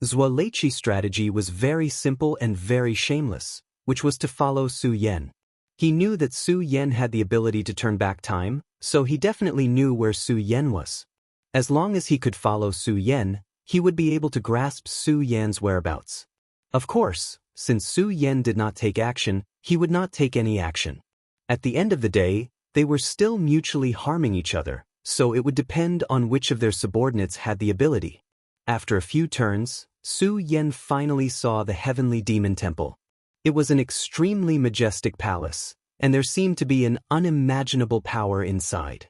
Zuolei Qi's strategy was very simple and very shameless, which was to follow Su Yan. He knew that Su Yan had the ability to turn back time, so he definitely knew where Su Yan was. As long as he could follow Su Yan, he would be able to grasp Su Yan's whereabouts. Of course, since Su Yan did not take action, he would not take any action. At the end of the day, they were still mutually harming each other, so it would depend on which of their subordinates had the ability. After a few turns, Su Yan finally saw the Heavenly Demon Temple. It was an extremely majestic palace, and there seemed to be an unimaginable power inside.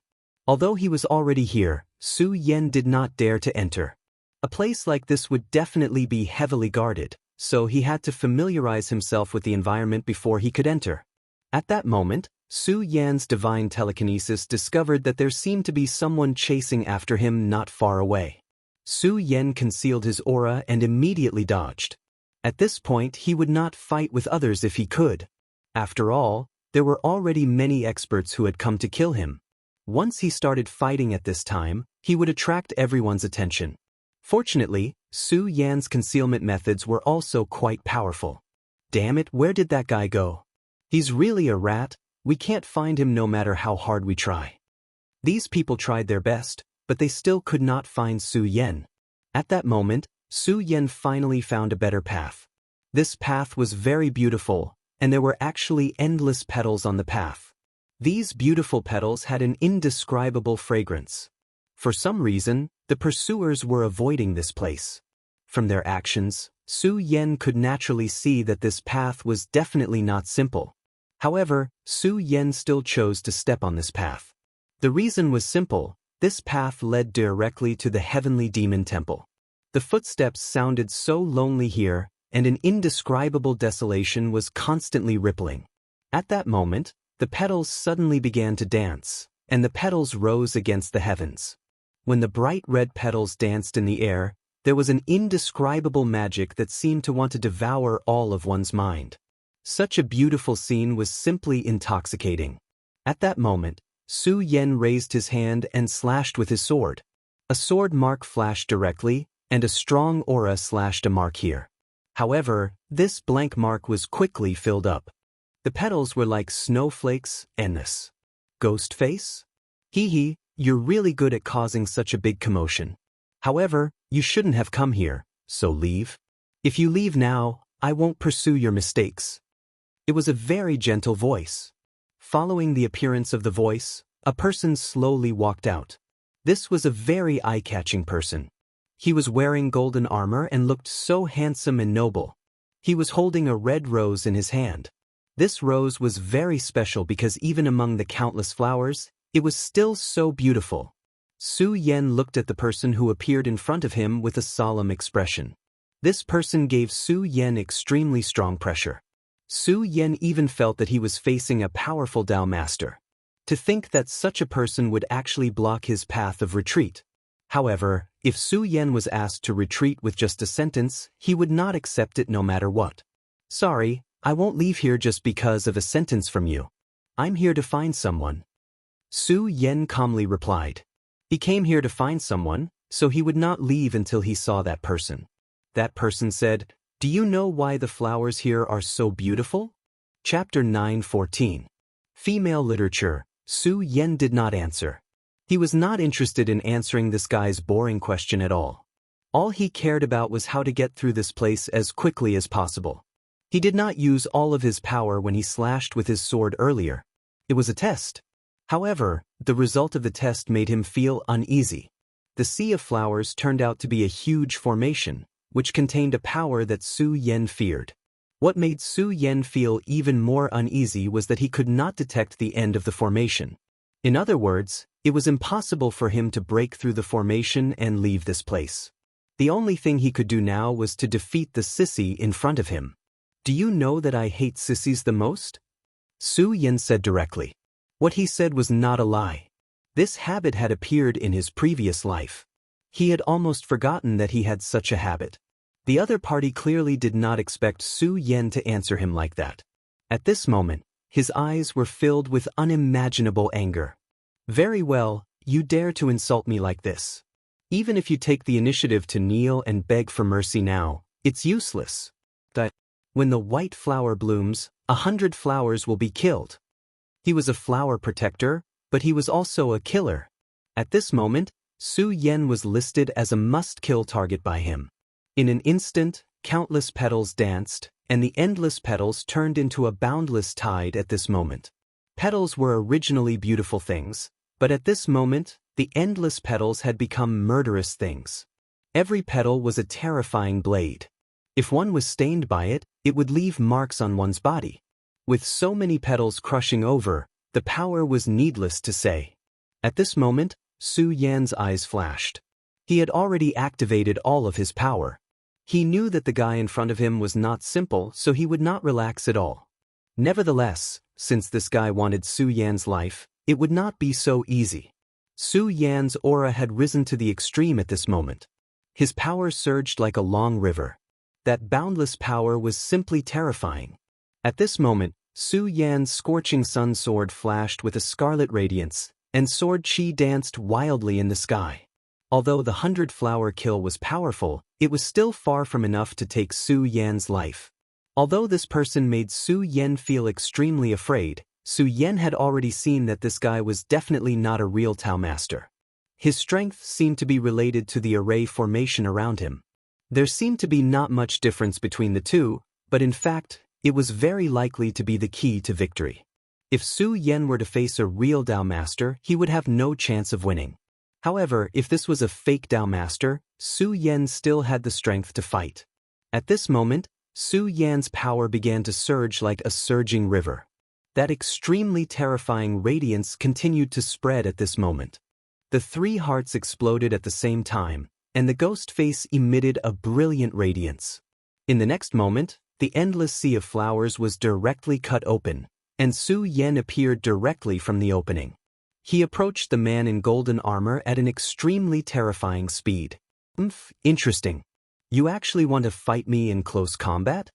Although he was already here, Su Yan did not dare to enter. A place like this would definitely be heavily guarded, so he had to familiarize himself with the environment before he could enter. At that moment, Su Yan's divine telekinesis discovered that there seemed to be someone chasing after him not far away. Su Yan concealed his aura and immediately dodged. At this point, he would not fight with others if he could. After all, there were already many experts who had come to kill him. Once he started fighting at this time, he would attract everyone's attention. Fortunately, Su Yan's concealment methods were also quite powerful. Damn it, where did that guy go? He's really a rat. We can't find him no matter how hard we try. These people tried their best, but they still could not find Su Yan. At that moment, Su Yan finally found a better path. This path was very beautiful, and there were actually endless petals on the path. These beautiful petals had an indescribable fragrance. For some reason, the pursuers were avoiding this place. From their actions, Su Yan could naturally see that this path was definitely not simple. However, Su Yan still chose to step on this path. The reason was simple: this path led directly to the Heavenly Demon Temple. The footsteps sounded so lonely here, and an indescribable desolation was constantly rippling. At that moment, the petals suddenly began to dance, and the petals rose against the heavens. When the bright red petals danced in the air, there was an indescribable magic that seemed to want to devour all of one's mind. Such a beautiful scene was simply intoxicating. At that moment, Su Yan raised his hand and slashed with his sword. A sword mark flashed directly, and a strong aura slashed a mark here. However, this blank mark was quickly filled up. The petals were like snowflakes, endless. Ghostface? Hee, you're really good at causing such a big commotion. However, you shouldn't have come here, so leave. If you leave now, I won't pursue your mistakes. It was a very gentle voice. Following the appearance of the voice, a person slowly walked out. This was a very eye-catching person. He was wearing golden armor and looked so handsome and noble. He was holding a red rose in his hand. This rose was very special because even among the countless flowers, it was still so beautiful. Su Yan looked at the person who appeared in front of him with a solemn expression. This person gave Su Yan extremely strong pressure. Su Yan even felt that he was facing a powerful Dao master. To think that such a person would actually block his path of retreat. However, if Su Yan was asked to retreat with just a sentence, he would not accept it no matter what. Sorry, I won't leave here just because of a sentence from you. I'm here to find someone. Su Yan calmly replied. He came here to find someone, so he would not leave until he saw that person. That person said, "Do you know why the flowers here are so beautiful?" Chapter 9:14. Female Literature. Su Yan did not answer. He was not interested in answering this guy's boring question at all. All he cared about was how to get through this place as quickly as possible. He did not use all of his power when he slashed with his sword earlier. It was a test. However, the result of the test made him feel uneasy. The Sea of Flowers turned out to be a huge formation, which contained a power that Su Yan feared. What made Su Yan feel even more uneasy was that he could not detect the end of the formation. In other words, it was impossible for him to break through the formation and leave this place. The only thing he could do now was to defeat the sissy in front of him. "Do you know that I hate sissies the most?" Su Yan said directly. What he said was not a lie. This habit had appeared in his previous life. He had almost forgotten that he had such a habit. The other party clearly did not expect Su Yan to answer him like that. At this moment, his eyes were filled with unimaginable anger. "Very well, you dare to insult me like this. Even if you take the initiative to kneel and beg for mercy now, it's useless. When the white flower blooms, 100 flowers will be killed." He was a flower protector, but he was also a killer. At this moment, Su Yan was listed as a must-kill target by him. In an instant, countless petals danced, and the endless petals turned into a boundless tide at this moment. Petals were originally beautiful things, but at this moment, the endless petals had become murderous things. Every petal was a terrifying blade. If one was stained by it, it would leave marks on one's body. With so many petals crushing over, the power was needless to say. At this moment, Su Yan's eyes flashed. He had already activated all of his power. He knew that the guy in front of him was not simple, so he would not relax at all. Nevertheless, since this guy wanted Su Yan's life, it would not be so easy. Su Yan's aura had risen to the extreme at this moment. His power surged like a long river. That boundless power was simply terrifying. At this moment, Su Yan's scorching sun sword flashed with a scarlet radiance, and sword chi danced wildly in the sky. Although the 100-flower kill was powerful, it was still far from enough to take Su Yan's life. Although this person made Su Yan feel extremely afraid, Su Yan had already seen that this guy was definitely not a real Tao master. His strength seemed to be related to the array formation around him. There seemed to be not much difference between the two, but in fact, it was very likely to be the key to victory. If Su Yan were to face a real Tao master, he would have no chance of winning. However, if this was a fake Tao master, Su Yan still had the strength to fight. At this moment, Su Yan's power began to surge like a surging river. That extremely terrifying radiance continued to spread at this moment. The 3 hearts exploded at the same time, and the ghost face emitted a brilliant radiance. In the next moment, the endless sea of flowers was directly cut open, and Su Yan appeared directly from the opening. He approached the man in golden armor at an extremely terrifying speed. Interesting. You actually want to fight me in close combat?"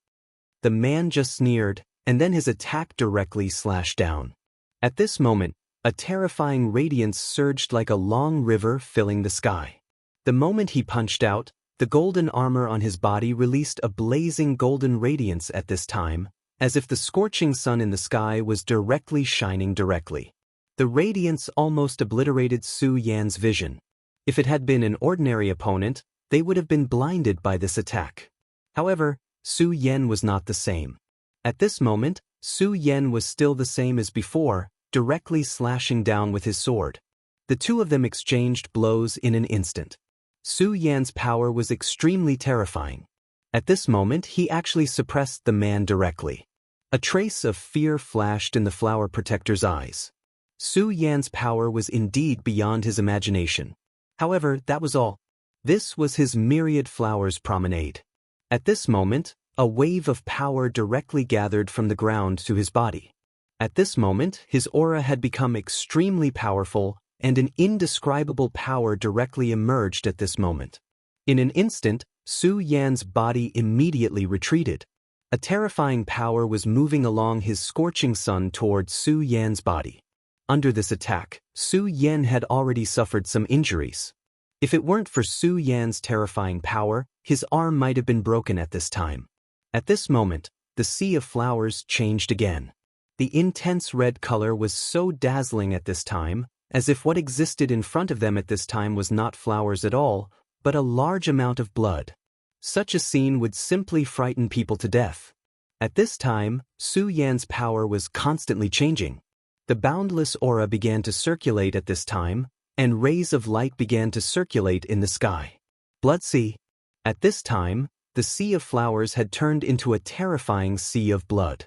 The man just sneered, and then his attack directly slashed down. At this moment, a terrifying radiance surged like a long river filling the sky. The moment he punched out, the golden armor on his body released a blazing golden radiance at this time, as if the scorching sun in the sky was directly shining directly. The radiance almost obliterated Su Yan's vision. If it had been an ordinary opponent, they would have been blinded by this attack. However, Su Yan was not the same. At this moment, Su Yan was still the same as before, directly slashing down with his sword. The two of them exchanged blows in an instant. Su Yan's power was extremely terrifying. At this moment, he actually suppressed the man directly. A trace of fear flashed in the flower protector's eyes. Su Yan's power was indeed beyond his imagination. However, that was all. This was his myriad flowers promenade. At this moment, a wave of power directly gathered from the ground to his body. At this moment, his aura had become extremely powerful, and an indescribable power directly emerged at this moment. In an instant, Su Yan's body immediately retreated. A terrifying power was moving along his scorching sun towards Su Yan's body. Under this attack, Su Yan had already suffered some injuries. If it weren't for Su Yan's terrifying power, his arm might have been broken at this time. At this moment, the sea of flowers changed again. The intense red color was so dazzling at this time, as if what existed in front of them at this time was not flowers at all, but a large amount of blood. Such a scene would simply frighten people to death. At this time, Su Yan's power was constantly changing. The boundless aura began to circulate at this time, and rays of light began to circulate in the sky. Blood sea. At this time, the sea of flowers had turned into a terrifying sea of blood.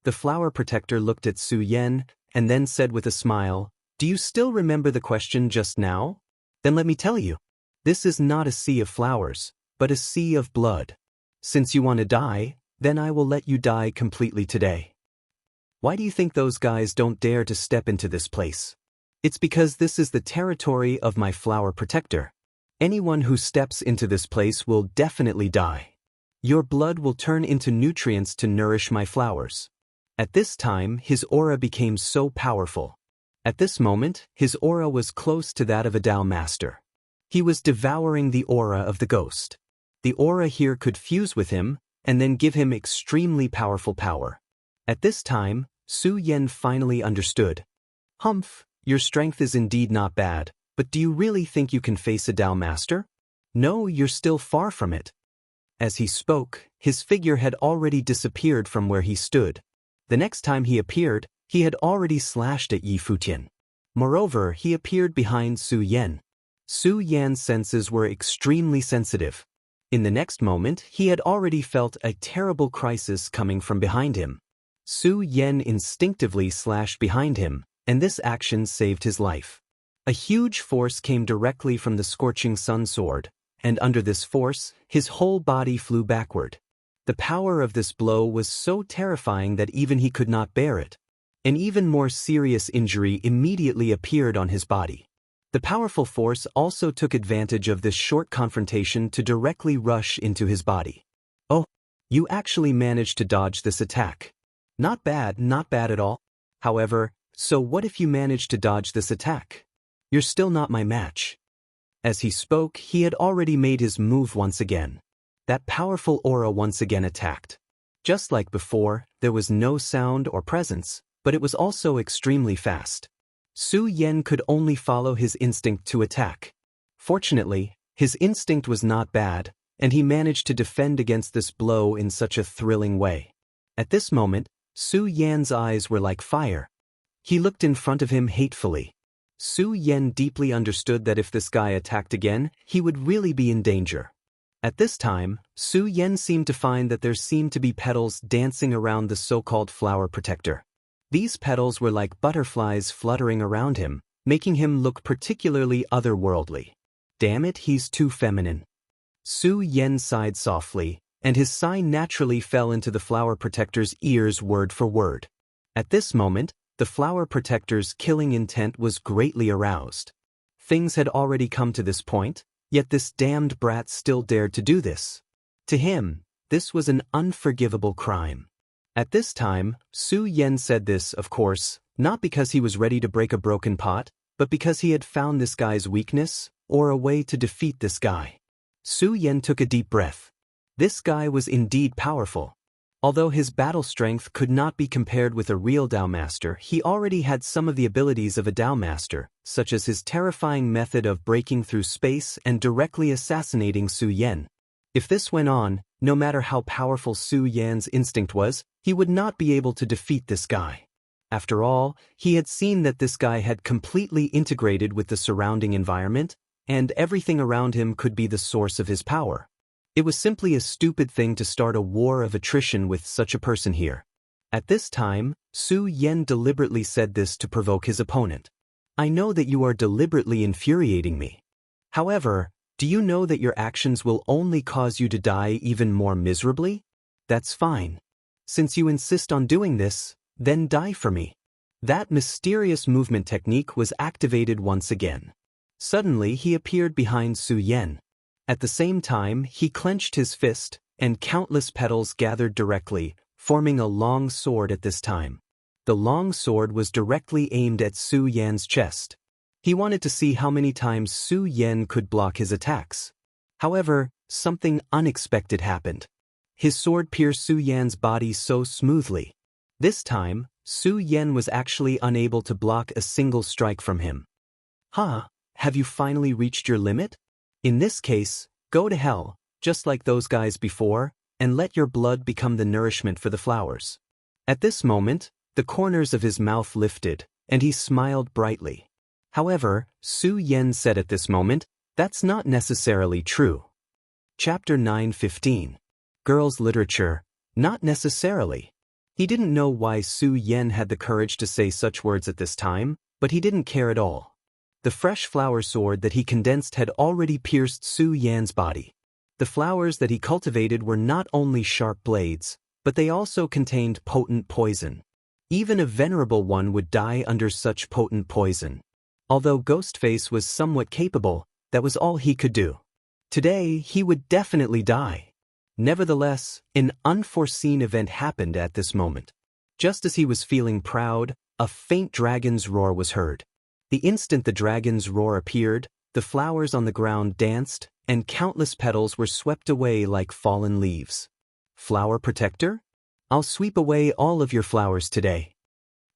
The flower protector looked at Su Yan, and then said with a smile, "Do you still remember the question just now? Then let me tell you. This is not a sea of flowers, but a sea of blood. Since you want to die, then I will let you die completely today." Why do you think those guys don't dare to step into this place? It's because this is the territory of my flower protector. Anyone who steps into this place will definitely die. Your blood will turn into nutrients to nourish my flowers. At this time, his aura became so powerful. At this moment, his aura was close to that of a Dao master. He was devouring the aura of the ghost. The aura here could fuse with him, and then give him extremely powerful power. At this time, Su Yan finally understood. "Humph, your strength is indeed not bad, but do you really think you can face a Dao master? No, you're still far from it." As he spoke, his figure had already disappeared from where he stood. The next time he appeared, he had already slashed at Yi Futian. Moreover, he appeared behind Su Yan. Su Yan's senses were extremely sensitive. In the next moment, he had already felt a terrible crisis coming from behind him. Su Yan instinctively slashed behind him, and this action saved his life. A huge force came directly from the scorching sun sword, and under this force, his whole body flew backward. The power of this blow was so terrifying that even he could not bear it. An even more serious injury immediately appeared on his body. The powerful force also took advantage of this short confrontation to directly rush into his body. "Oh, you actually managed to dodge this attack. Not bad at all. However, so what if you managed to dodge this attack? You're still not my match." As he spoke, he had already made his move once again. That powerful aura once again attacked. Just like before, there was no sound or presence, but it was also extremely fast. Su Yan could only follow his instinct to attack. Fortunately, his instinct was not bad, and he managed to defend against this blow in such a thrilling way. At this moment, Su Yan's eyes were like fire. He looked in front of him hatefully. Su Yan deeply understood that if this guy attacked again, he would really be in danger. At this time, Su Yan seemed to find that there seemed to be petals dancing around the so-called flower protector. These petals were like butterflies fluttering around him, making him look particularly otherworldly. Damn it, he's too feminine. Su Yan sighed softly, and his sigh naturally fell into the flower protector's ears word for word. At this moment, the flower protector's killing intent was greatly aroused. Things had already come to this point, yet this damned brat still dared to do this. To him, this was an unforgivable crime. At this time, Su Yan said this, of course, not because he was ready to break a broken pot, but because he had found this guy's weakness, or a way to defeat this guy. Su Yan took a deep breath. This guy was indeed powerful. Although his battle strength could not be compared with a real Dao master, he already had some of the abilities of a Dao master, such as his terrifying method of breaking through space and directly assassinating Su Yan. If this went on, no matter how powerful Su Yan's instinct was, he would not be able to defeat this guy. After all, he had seen that this guy had completely integrated with the surrounding environment, and everything around him could be the source of his power. It was simply a stupid thing to start a war of attrition with such a person here. At this time, Su Yan deliberately said this to provoke his opponent. "I know that you are deliberately infuriating me. However, do you know that your actions will only cause you to die even more miserably? That's fine. Since you insist on doing this, then die for me." That mysterious movement technique was activated once again. Suddenly he appeared behind Su Yan. At the same time, he clenched his fist, and countless petals gathered directly, forming a long sword at this time. The long sword was directly aimed at Su Yan's chest. He wanted to see how many times Su Yan could block his attacks. However, something unexpected happened. his sword pierced Su Yan's body so smoothly. This time, Su Yan was actually unable to block a single strike from him. Huh, have you finally reached your limit? In this case, go to hell, just like those guys before, and let your blood become the nourishment for the flowers. At this moment, the corners of his mouth lifted, and he smiled brightly. However, Su Yan said at this moment, that's not necessarily true. Chapter 9:15. Girls' Literature, not necessarily. He didn't know why Su Yan had the courage to say such words at this time, but he didn't care at all. The fresh flower sword that he condensed had already pierced Su Yan's body. The flowers that he cultivated were not only sharp blades, but they also contained potent poison. Even a venerable one would die under such potent poison. Although Ghostface was somewhat capable, that was all he could do. Today, he would definitely die. Nevertheless, an unforeseen event happened at this moment. Just as he was feeling proud, a faint dragon's roar was heard. The instant the dragon's roar appeared, the flowers on the ground danced, and countless petals were swept away like fallen leaves. Flower protector? I'll sweep away all of your flowers today.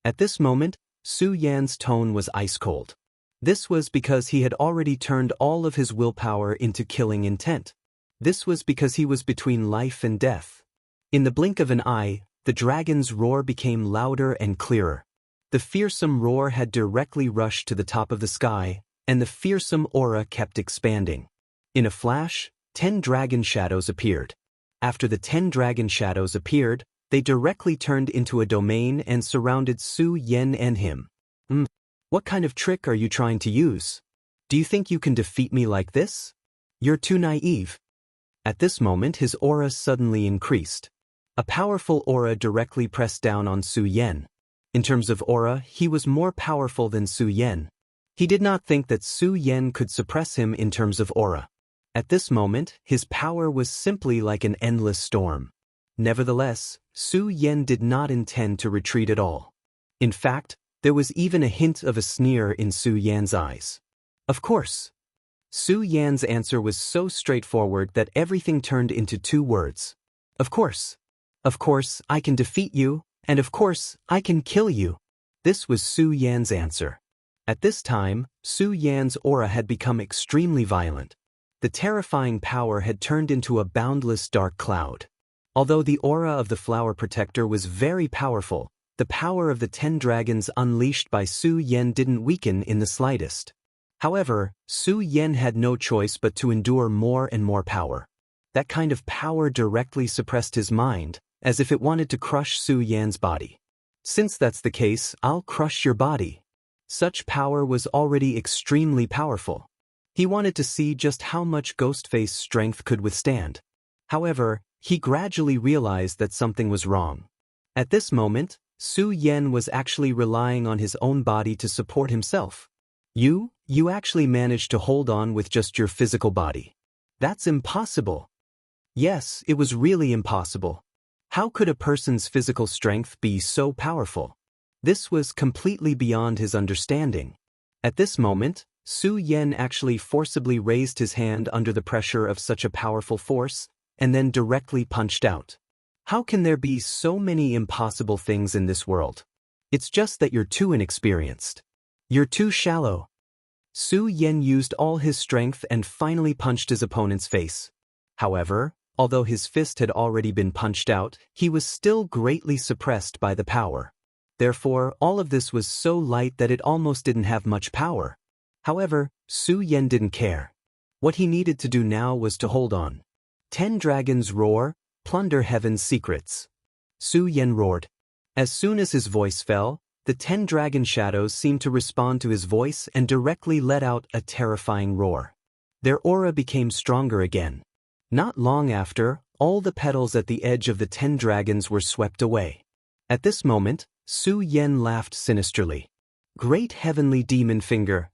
At this moment, Su Yan's tone was ice cold. This was because he had already turned all of his willpower into killing intent. This was because he was between life and death. In the blink of an eye, the dragon's roar became louder and clearer. The fearsome roar had directly rushed to the top of the sky, and the fearsome aura kept expanding. In a flash, 10 dragon shadows appeared. After the 10 dragon shadows appeared, they directly turned into a domain and surrounded Su Yan and him. What kind of trick are you trying to use? Do you think you can defeat me like this? You're too naive. At this moment his aura suddenly increased. A powerful aura directly pressed down on Su Yan. In terms of aura, he was more powerful than Su Yan. He did not think that Su Yan could suppress him in terms of aura. At this moment, his power was simply like an endless storm. Nevertheless, Su Yan did not intend to retreat at all. In fact, there was even a hint of a sneer in Su Yan's eyes. Of course. Su Yan's answer was so straightforward that everything turned into 2 words. Of course. Of course, I can defeat you, and of course, I can kill you. This was Su Yan's answer. At this time, Su Yan's aura had become extremely violent. The terrifying power had turned into a boundless dark cloud. Although the aura of the flower protector was very powerful, the power of the 10 dragons unleashed by Su Yan didn't weaken in the slightest. However, Su Yan had no choice but to endure more and more power. That kind of power directly suppressed his mind, as if it wanted to crush Su Yan's body. Since that's the case, I'll crush your body. Such power was already extremely powerful. He wanted to see just how much Ghostface's strength could withstand. However, he gradually realized that something was wrong. At this moment, Su Yan was actually relying on his own body to support himself. You actually managed to hold on with just your physical body. That's impossible. Yes, it was really impossible. How could a person's physical strength be so powerful? This was completely beyond his understanding. At this moment, Su Yan actually forcibly raised his hand under the pressure of such a powerful force, and then directly punched out. How can there be so many impossible things in this world? It's just that you're too inexperienced. You're too shallow. Su Yan used all his strength and finally punched his opponent's face. However, although his fist had already been punched out, he was still greatly suppressed by the power. Therefore, all of this was so light that it almost didn't have much power. However, Su Yan didn't care. What he needed to do now was to hold on. 10 dragons roar, plunder heaven's secrets. Su Yan roared. As soon as his voice fell, the 10 dragon shadows seemed to respond to his voice and directly let out a terrifying roar. Their aura became stronger again. Not long after, all the petals at the edge of the 10 dragons were swept away. At this moment, Su Yan laughed sinisterly. Great heavenly demon finger.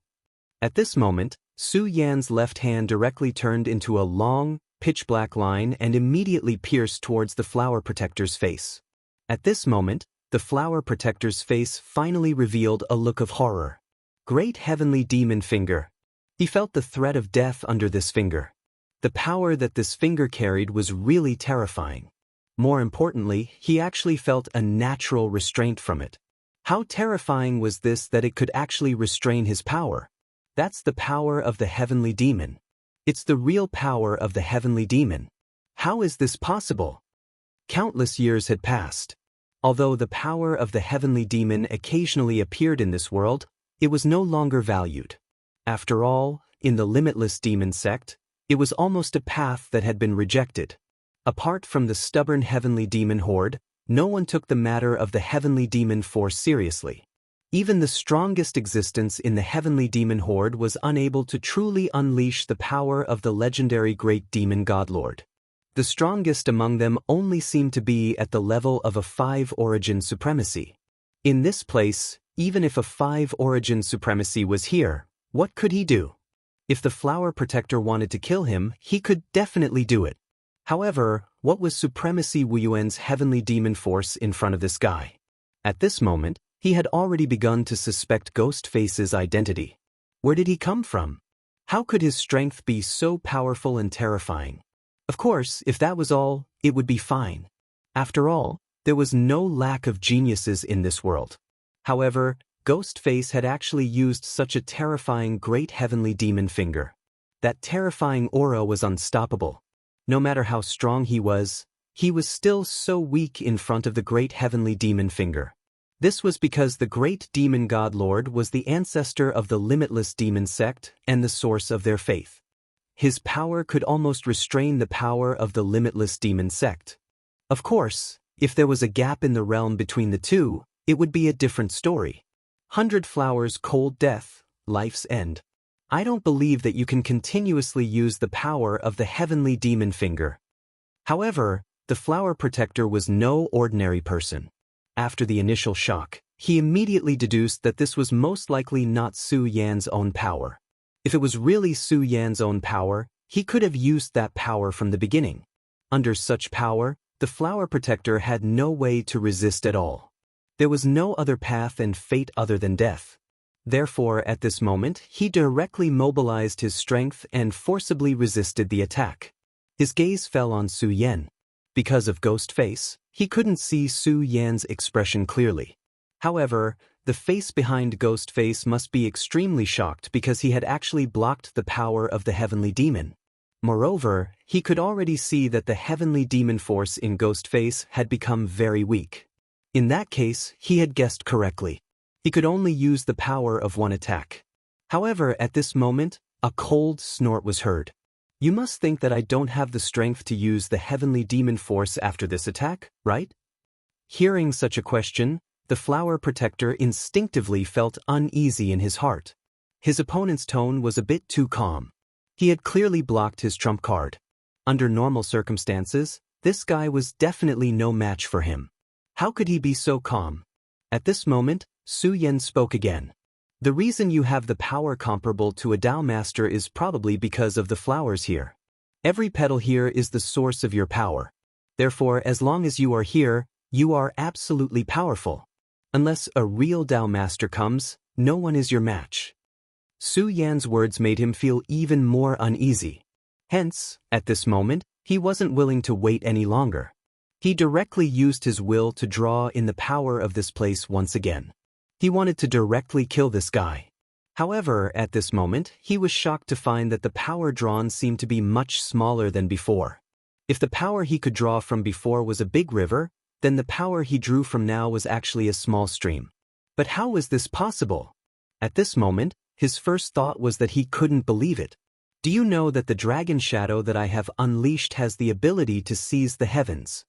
At this moment, Su Yan's left hand directly turned into a long, pitch-black line and immediately pierced towards the flower protector's face. At this moment, the flower protector's face finally revealed a look of horror. Great heavenly demon finger. He felt the threat of death under this finger. The power that this finger carried was really terrifying. More importantly, he actually felt a natural restraint from it. How terrifying was this that it could actually restrain his power? That's the power of the heavenly demon. It's the real power of the heavenly demon. How is this possible? Countless years had passed. Although the power of the heavenly demon occasionally appeared in this world, it was no longer valued. After all, in the limitless demon sect, it was almost a path that had been rejected. Apart from the stubborn heavenly demon horde, no one took the matter of the heavenly demon force seriously. Even the strongest existence in the heavenly demon horde was unable to truly unleash the power of the legendary great demon godlord. The strongest among them only seemed to be at the level of a 5-origin supremacy. In this place, even if a 5-origin supremacy was here, what could he do? If the flower protector wanted to kill him, he could definitely do it. However, what was Supremacy Wuyuan's heavenly demon force in front of this guy? At this moment, he had already begun to suspect Ghostface's identity. Where did he come from? How could his strength be so powerful and terrifying? Of course, if that was all, it would be fine. After all, there was no lack of geniuses in this world. However, Ghostface had actually used such a terrifying great heavenly demon finger. That terrifying aura was unstoppable. No matter how strong he was still so weak in front of the great heavenly demon finger. This was because the great demon godlord was the ancestor of the limitless demon sect and the source of their faith. His power could almost restrain the power of the limitless demon sect. Of course, if there was a gap in the realm between the two, it would be a different story. 100 Flowers Cold Death, Life's End. I don't believe that you can continuously use the power of the heavenly demon finger. However, the flower protector was no ordinary person. After the initial shock, he immediately deduced that this was most likely not Su Yan's own power. If it was really Su Yan's own power, he could have used that power from the beginning. Under such power, the flower protector had no way to resist at all. There was no other path and fate other than death. Therefore, at this moment, he directly mobilized his strength and forcibly resisted the attack. His gaze fell on Su Yan. Because of Ghostface, he couldn't see Su Yan's expression clearly. However, the face behind Ghostface must be extremely shocked because he had actually blocked the power of the heavenly demon. Moreover, he could already see that the heavenly demon force in Ghostface had become very weak. In that case, he had guessed correctly. He could only use the power of one attack. However, at this moment, a cold snort was heard. You must think that I don't have the strength to use the heavenly demon force after this attack, right? Hearing such a question, the flower protector instinctively felt uneasy in his heart. His opponent's tone was a bit too calm. He had clearly blocked his trump card. Under normal circumstances, this guy was definitely no match for him. How could he be so calm? At this moment, Su Yan spoke again. The reason you have the power comparable to a Dao Master is probably because of the flowers here. Every petal here is the source of your power. Therefore, as long as you are here, you are absolutely powerful. Unless a real Dao Master comes, no one is your match. Su Yan's words made him feel even more uneasy. Hence, at this moment, he wasn't willing to wait any longer. He directly used his will to draw in the power of this place once again. He wanted to directly kill this guy. However, at this moment, he was shocked to find that the power drawn seemed to be much smaller than before. If the power he could draw from before was a big river, then the power he drew from now was actually a small stream. But how was this possible? At this moment, his first thought was that he couldn't believe it. Do you know that the dragon shadow that I have unleashed has the ability to seize the heavens?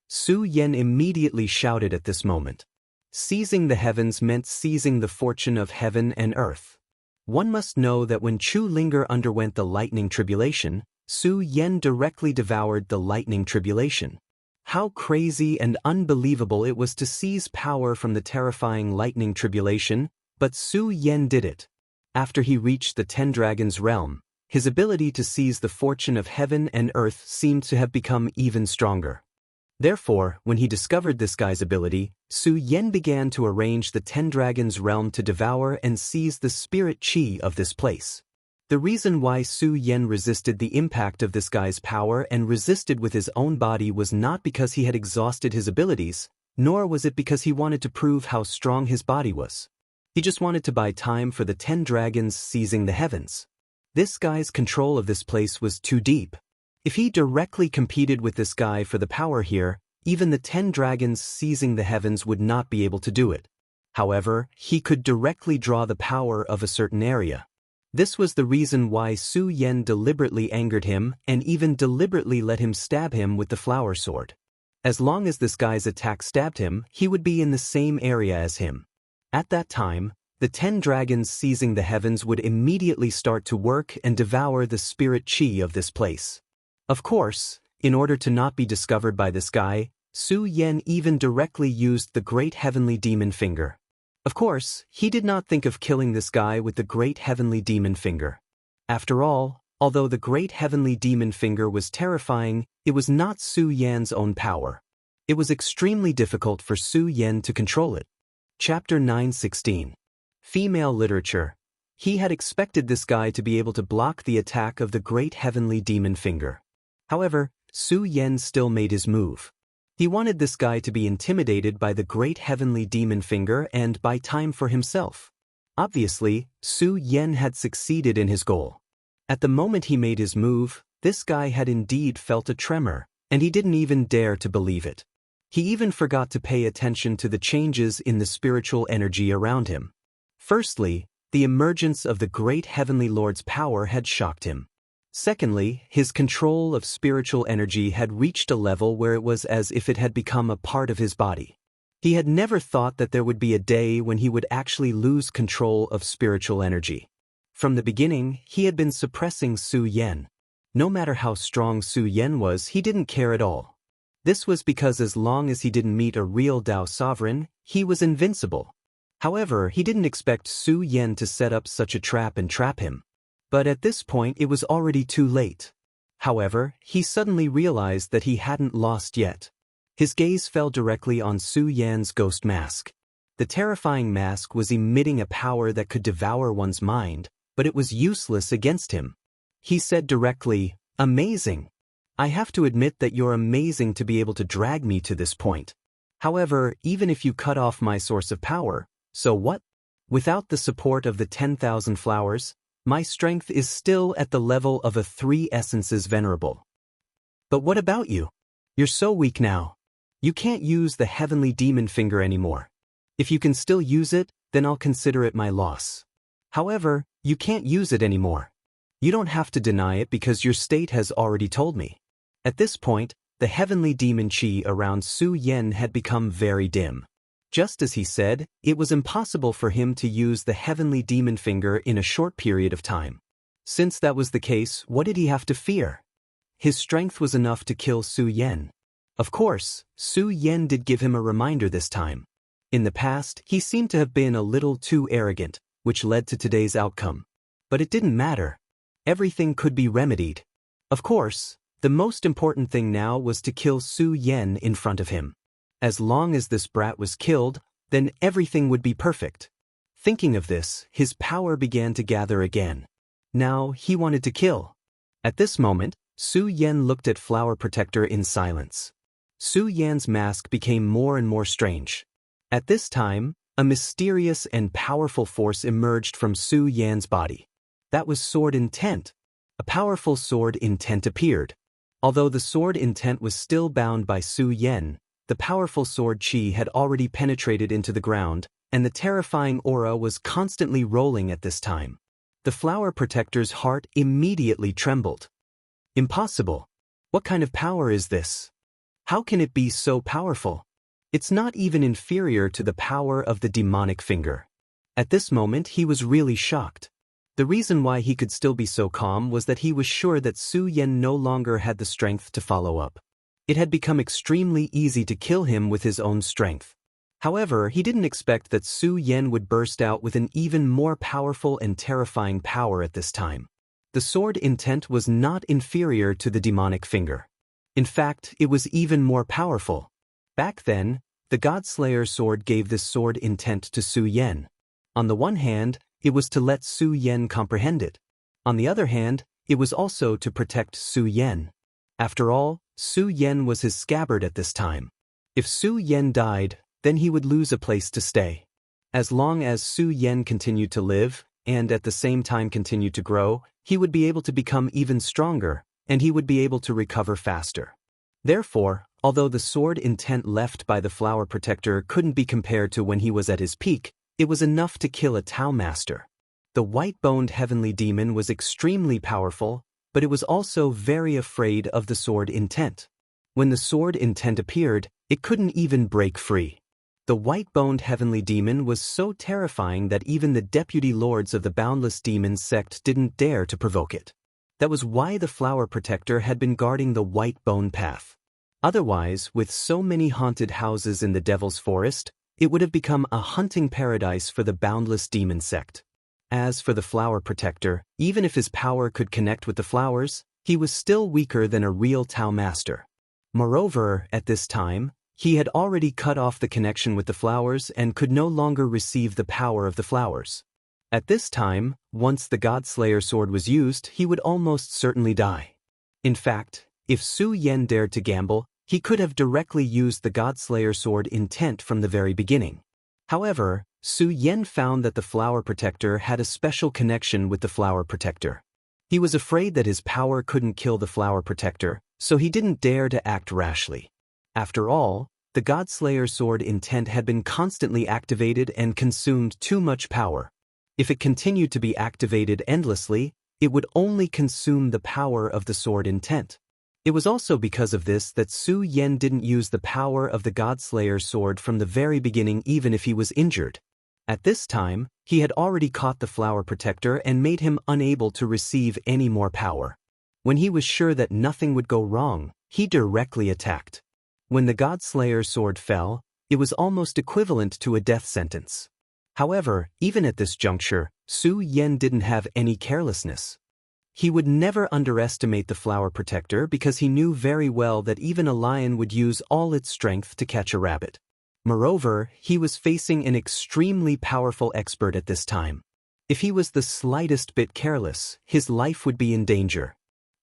Su Yan immediately shouted at this moment. Seizing the heavens meant seizing the fortune of heaven and earth. One must know that when Chu Linger underwent the lightning tribulation, Su Yan directly devoured the lightning tribulation. How crazy and unbelievable it was to seize power from the terrifying lightning tribulation, but Su Yan did it. After he reached the Ten Dragons realm, his ability to seize the fortune of heaven and earth seemed to have become even stronger. Therefore, when he discovered this guy's ability, Su Yan began to arrange the Ten Dragons realm to devour and seize the spirit chi of this place. The reason why Su Yan resisted the impact of this guy's power and resisted with his own body was not because he had exhausted his abilities, nor was it because he wanted to prove how strong his body was. He just wanted to buy time for the 10 dragons seizing the heavens. This guy's control of this place was too deep. If he directly competed with this guy for the power here, even the 10 dragons seizing the heavens would not be able to do it. However, he could directly draw the power of a certain area. This was the reason why Su Yan deliberately angered him and even deliberately let him stab him with the flower sword. As long as this guy's attack stabbed him, he would be in the same area as him. At that time, the 10 dragons seizing the heavens would immediately start to work and devour the spirit chi of this place. Of course, in order to not be discovered by this guy, Su Yan even directly used the Great Heavenly Demon Finger. Of course, he did not think of killing this guy with the Great Heavenly Demon Finger. After all, although the Great Heavenly Demon Finger was terrifying, it was not Su Yan's own power. It was extremely difficult for Su Yan to control it. Chapter 9:16. Female Literature. He had expected this guy to be able to block the attack of the Great Heavenly Demon Finger. However, Su Yan still made his move. He wanted this guy to be intimidated by the Great Heavenly Demon Finger and buy time for himself. Obviously, Su Yan had succeeded in his goal. At the moment he made his move, this guy had indeed felt a tremor, and he didn't even dare to believe it. He even forgot to pay attention to the changes in the spiritual energy around him. Firstly, the emergence of the Great Heavenly Lord's power had shocked him. Secondly, his control of spiritual energy had reached a level where it was as if it had become a part of his body. He had never thought that there would be a day when he would actually lose control of spiritual energy. From the beginning, he had been suppressing Su Yan. No matter how strong Su Yan was, he didn't care at all. This was because as long as he didn't meet a real Dao sovereign, he was invincible. However, he didn't expect Su Yan to set up such a trap and trap him. But at this point it was already too late. However, he suddenly realized that he hadn't lost yet. His gaze fell directly on Su Yan's ghost mask. The terrifying mask was emitting a power that could devour one's mind, but it was useless against him. He said directly, "Amazing. I have to admit that you're amazing to be able to drag me to this point. However, even if you cut off my source of power, so what? Without the support of the 10,000 flowers, my strength is still at the level of a 3 essences venerable. But what about you? You're so weak now. You can't use the Heavenly Demon Finger anymore. If you can still use it, then I'll consider it my loss. However, you can't use it anymore. You don't have to deny it because your state has already told me." At this point, the Heavenly Demon Chi around Su Yan had become very dim. Just as he said, it was impossible for him to use the Heavenly Demon Finger in a short period of time. Since that was the case, what did he have to fear? His strength was enough to kill Su Yan. Of course, Su Yan did give him a reminder this time. In the past, he seemed to have been a little too arrogant, which led to today's outcome. But it didn't matter. Everything could be remedied. Of course, the most important thing now was to kill Su Yan in front of him. As long as this brat was killed, then everything would be perfect. Thinking of this, his power began to gather again. Now he wanted to kill. At this moment, Su Yan looked at Flower Protector in silence. Su Yan's mask became more and more strange. At this time, a mysterious and powerful force emerged from Su Yan's body. That was Sword Intent. A powerful Sword Intent appeared. Although the Sword Intent was still bound by Su Yan, the powerful sword chi had already penetrated into the ground, and the terrifying aura was constantly rolling at this time. The Flower Protector's heart immediately trembled. Impossible. What kind of power is this? How can it be so powerful? It's not even inferior to the power of the demonic finger. At this moment he was really shocked. The reason why he could still be so calm was that he was sure that Su Yan no longer had the strength to follow up. It had become extremely easy to kill him with his own strength. However, he didn't expect that Su Yan would burst out with an even more powerful and terrifying power at this time. The Sword Intent was not inferior to the demonic finger. In fact, it was even more powerful. Back then, the Godslayer sword gave this Sword Intent to Su Yan. On the one hand, it was to let Su Yan comprehend it. On the other hand, it was also to protect Su Yan. After all, Su Yan was his scabbard at this time. If Su Yan died, then he would lose a place to stay. As long as Su Yan continued to live, and at the same time continued to grow, he would be able to become even stronger, and he would be able to recover faster. Therefore, although the sword intent left by the flower protector couldn't be compared to when he was at his peak, it was enough to kill a Tao master. The white-boned heavenly demon was extremely powerful, but it was also very afraid of the sword intent. When the sword intent appeared, it couldn't even break free. The white-boned heavenly demon was so terrifying that even the deputy lords of the boundless demons sect didn't dare to provoke it. That was why the flower protector had been guarding the white-bone path. Otherwise, with so many haunted houses in the Devil's Forest, it would have become a hunting paradise for the boundless demon sect. As for the flower protector, even if his power could connect with the flowers, he was still weaker than a real Tao master. Moreover, at this time, he had already cut off the connection with the flowers and could no longer receive the power of the flowers. At this time, once the Godslayer sword was used, he would almost certainly die. In fact, if Su Yan dared to gamble, he could have directly used the Godslayer sword intent from the very beginning. However, Su Yan found that the flower protector had a special connection with the flower protector. He was afraid that his power couldn't kill the flower protector, so he didn't dare to act rashly. After all, the Godslayer sword intent had been constantly activated and consumed too much power. If it continued to be activated endlessly, it would only consume the power of the sword intent. It was also because of this that Su Yan didn't use the power of the Godslayer sword from the very beginning even if he was injured. At this time, he had already caught the flower protector and made him unable to receive any more power. When he was sure that nothing would go wrong, he directly attacked. When the Godslayer sword fell, it was almost equivalent to a death sentence. However, even at this juncture, Su Yan didn't have any carelessness. He would never underestimate the flower protector because he knew very well that even a lion would use all its strength to catch a rabbit. Moreover, he was facing an extremely powerful expert at this time. If he was the slightest bit careless, his life would be in danger.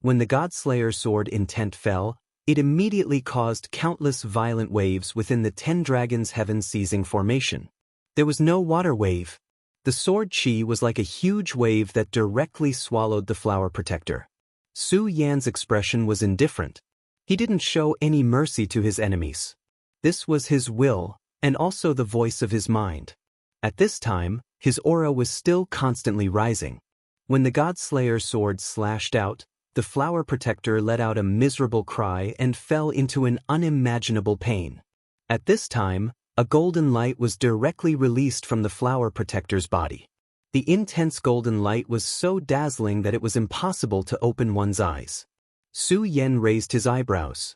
When the Godslayer sword intent fell, it immediately caused countless violent waves within the 10 Dragons heaven-seizing formation. There was no water wave. The sword chi was like a huge wave that directly swallowed the flower protector. Su Yan's expression was indifferent. He didn't show any mercy to his enemies. This was his will, and also the voice of his mind. At this time, his aura was still constantly rising. When the Godslayer sword slashed out, the flower protector let out a miserable cry and fell into an unimaginable pain. At this time, a golden light was directly released from the flower protector's body. The intense golden light was so dazzling that it was impossible to open one's eyes. Su Yan raised his eyebrows.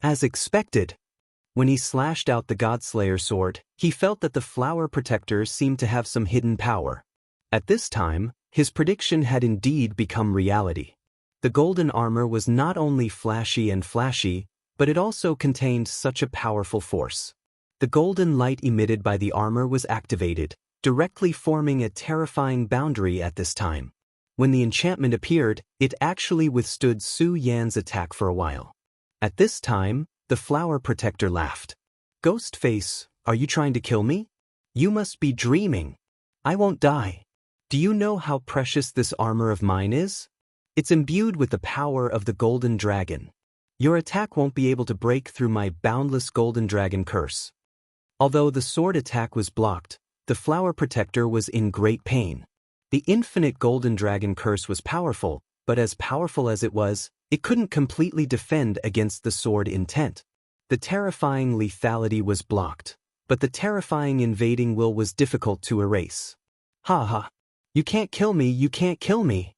As expected, when he slashed out the Godslayer sword, he felt that the flower protector seemed to have some hidden power. At this time, his prediction had indeed become reality. The golden armor was not only flashy, but it also contained such a powerful force. The golden light emitted by the armor was activated, directly forming a terrifying boundary at this time. When the enchantment appeared, it actually withstood Su Yan's attack for a while. At this time, the flower protector laughed. "Ghost face, are you trying to kill me? You must be dreaming. I won't die. Do you know how precious this armor of mine is? It's imbued with the power of the golden dragon. Your attack won't be able to break through my boundless golden dragon curse." Although the sword attack was blocked, the flower protector was in great pain. The infinite golden dragon curse was powerful, but as powerful as it was, it couldn't completely defend against the sword intent. The terrifying lethality was blocked, but the terrifying invading will was difficult to erase. "Ha ha! You can't kill me, you can't kill me!"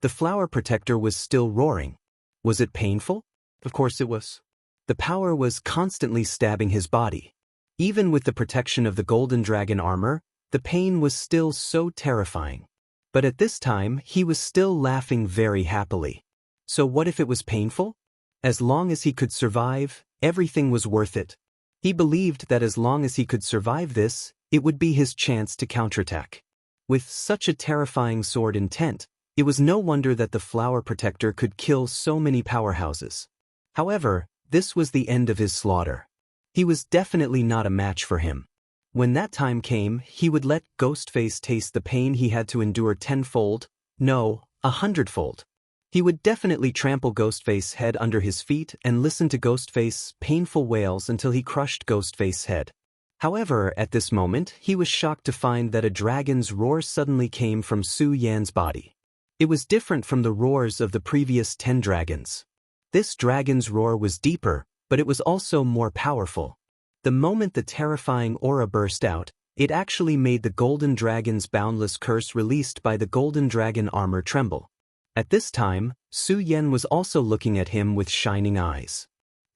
The flower protector was still roaring. Was it painful? Of course it was. The power was constantly stabbing his body. Even with the protection of the golden dragon armor, the pain was still so terrifying. But at this time, he was still laughing very happily. So what if it was painful? As long as he could survive, everything was worth it. He believed that as long as he could survive this, it would be his chance to counterattack. With such a terrifying sword intent, It was no wonder that the flower protector could kill so many powerhouses. However, this was the end of his slaughter. He was definitely not a match for him. When that time came, he would let Ghostface taste the pain he had to endure tenfold, no, 100-fold. He would definitely trample Ghostface's head under his feet and listen to Ghostface's painful wails until he crushed Ghostface's head. However, at this moment, he was shocked to find that a dragon's roar suddenly came from Su Yan's body. It was different from the roars of the previous 10 dragons. This dragon's roar was deeper, but it was also more powerful. The moment the terrifying aura burst out, it actually made the golden dragon's boundless curse released by the golden dragon armor tremble. At this time, Su Yan was also looking at him with shining eyes.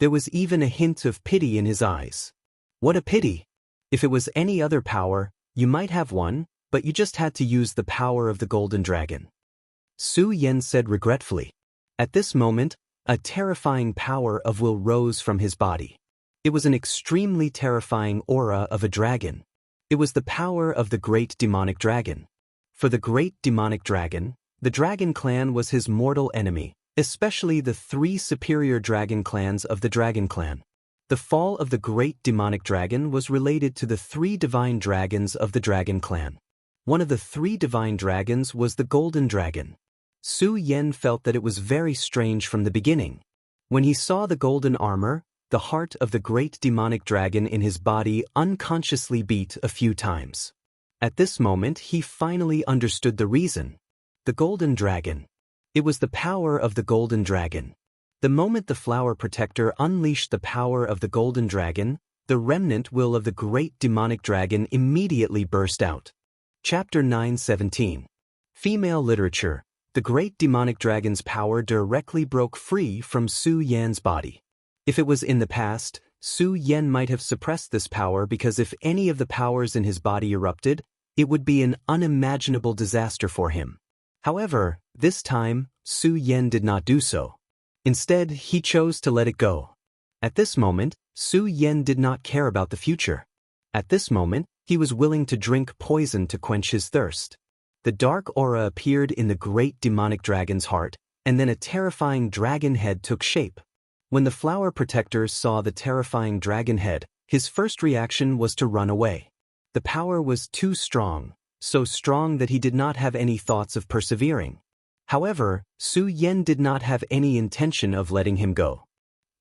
There was even a hint of pity in his eyes. What a pity! If it was any other power, you might have one, but you just had to use the power of the golden dragon. Su Yan said regretfully. At this moment, a terrifying power of will rose from his body. It was an extremely terrifying aura of a dragon. It was the power of the great demonic dragon. For the great demonic dragon, the dragon clan was his mortal enemy, especially the 3 superior dragon clans of the dragon clan. The fall of the great demonic dragon was related to the 3 divine dragons of the dragon clan. One of the 3 divine dragons was the golden dragon. Su Yan felt that it was very strange from the beginning. When he saw the golden armor, the heart of the great demonic dragon in his body unconsciously beat a few times. At this moment, he finally understood the reason. The golden dragon. It was the power of the golden dragon. The moment the flower protector unleashed the power of the golden dragon, the remnant will of the great demonic dragon immediately burst out. Chapter 9:17. Female literature. The great demonic dragon's power directly broke free from Su Yan's body. If it was in the past, Su Yan might have suppressed this power because if any of the powers in his body erupted, it would be an unimaginable disaster for him. However, this time, Su Yan did not do so. Instead, he chose to let it go. At this moment, Su Yan did not care about the future. At this moment, he was willing to drink poison to quench his thirst. The dark aura appeared in the great demonic dragon's heart, and then a terrifying dragon head took shape. When the flower protector saw the terrifying dragon head, his first reaction was to run away. The power was too strong, so strong that he did not have any thoughts of persevering. However, Su Yan did not have any intention of letting him go.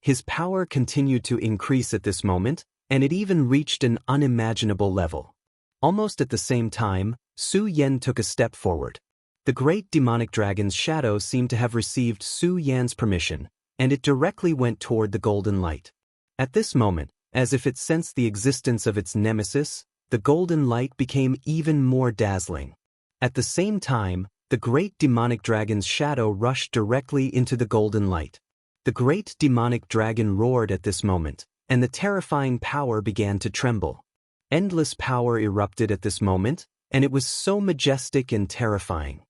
His power continued to increase at this moment, and it even reached an unimaginable level. Almost at the same time, Su Yan took a step forward. The great demonic dragon's shadow seemed to have received Su Yan's permission, and it directly went toward the golden light. At this moment, as if it sensed the existence of its nemesis, the golden light became even more dazzling. At the same time, the great demonic dragon's shadow rushed directly into the golden light. The great demonic dragon roared at this moment, and the terrifying power began to tremble. Endless power erupted at this moment, and it was so majestic and terrifying.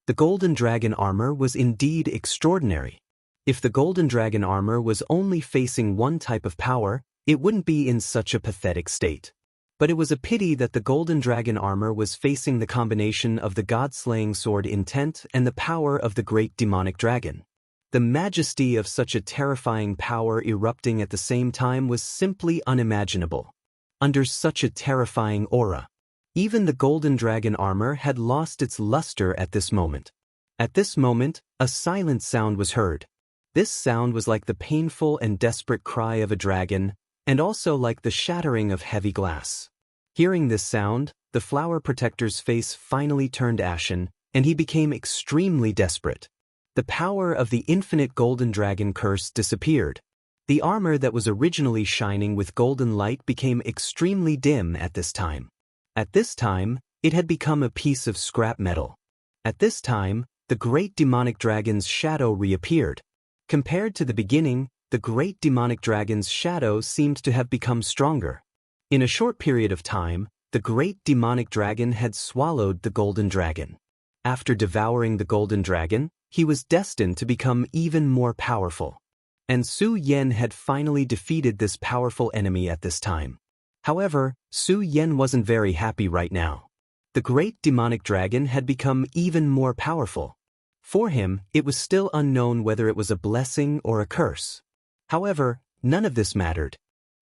The golden dragon armor was indeed extraordinary. If the golden dragon armor was only facing one type of power, it wouldn't be in such a pathetic state. But it was a pity that the golden dragon armor was facing the combination of the god-slaying sword intent and the power of the great demonic dragon. The majesty of such a terrifying power erupting at the same time was simply unimaginable. Under such a terrifying aura, even the golden dragon armor had lost its luster at this moment. At this moment, a silent sound was heard. This sound was like the painful and desperate cry of a dragon, and also like the shattering of heavy glass. Hearing this sound, the flower protector's face finally turned ashen, and he became extremely desperate. The power of the infinite golden dragon curse disappeared. The armor that was originally shining with golden light became extremely dim at this time. At this time, it had become a piece of scrap metal. At this time, the great demonic dragon's shadow reappeared. Compared to the beginning, the great demonic dragon's shadow seemed to have become stronger. In a short period of time, the great demonic dragon had swallowed the golden dragon. After devouring the golden dragon, he was destined to become even more powerful. And Su Yan had finally defeated this powerful enemy at this time. However, Su Yan wasn't very happy right now. The great demonic dragon had become even more powerful. For him, it was still unknown whether it was a blessing or a curse. However, none of this mattered.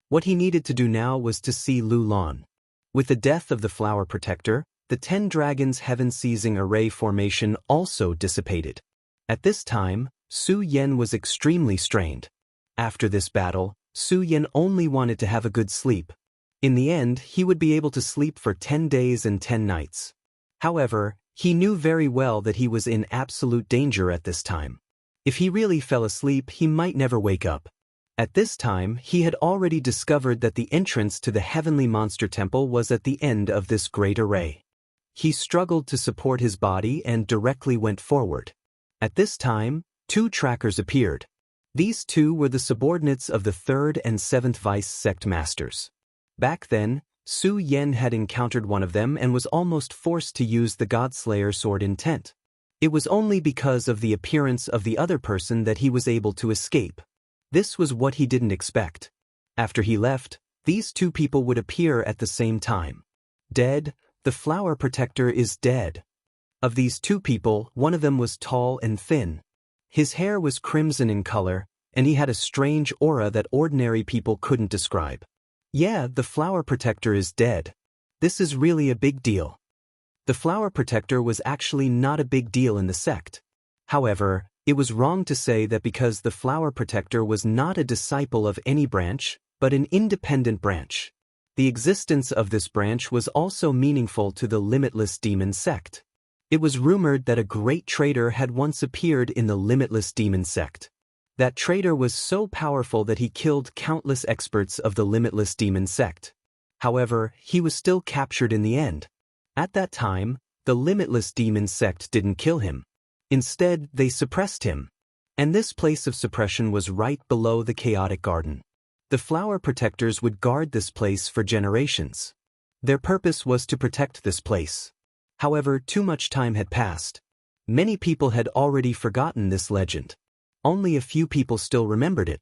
What he needed to do now was to see Lu Lan. With the death of the flower protector, the 10 dragons heaven-seizing array formation also dissipated. At this time, Su Yan was extremely strained. After this battle, Su Yan only wanted to have a good sleep. In the end, he would be able to sleep for 10 days and 10 nights. However, he knew very well that he was in absolute danger at this time. If he really fell asleep, he might never wake up. At this time, he had already discovered that the entrance to the heavenly monster temple was at the end of this great array. He struggled to support his body and directly went forward. At this time, 2 trackers appeared. These 2 were the subordinates of the 3rd and 7th Vice Sect Masters. Back then, Su Yan had encountered one of them and was almost forced to use the Godslayer sword intent. It was only because of the appearance of the other person that he was able to escape. This was what he didn't expect. After he left, these 2 people would appear at the same time. Dead, the flower protector is dead. Of these 2 people, one of them was tall and thin. His hair was crimson in color, and he had a strange aura that ordinary people couldn't describe. Yeah, the flower protector is dead. This is really a big deal. The flower protector was actually not a big deal in the sect. However, it was wrong to say that because the flower protector was not a disciple of any branch, but an independent branch. The existence of this branch was also meaningful to the Limitless Demon sect. It was rumored that a great traitor had once appeared in the Limitless Demon sect. That traitor was so powerful that he killed countless experts of the Limitless Demon sect. However, he was still captured in the end. At that time, the Limitless Demon sect didn't kill him. Instead, they suppressed him. And this place of suppression was right below the chaotic garden. The flower protectors would guard this place for generations. Their purpose was to protect this place. However, too much time had passed. Many people had already forgotten this legend. Only a few people still remembered it.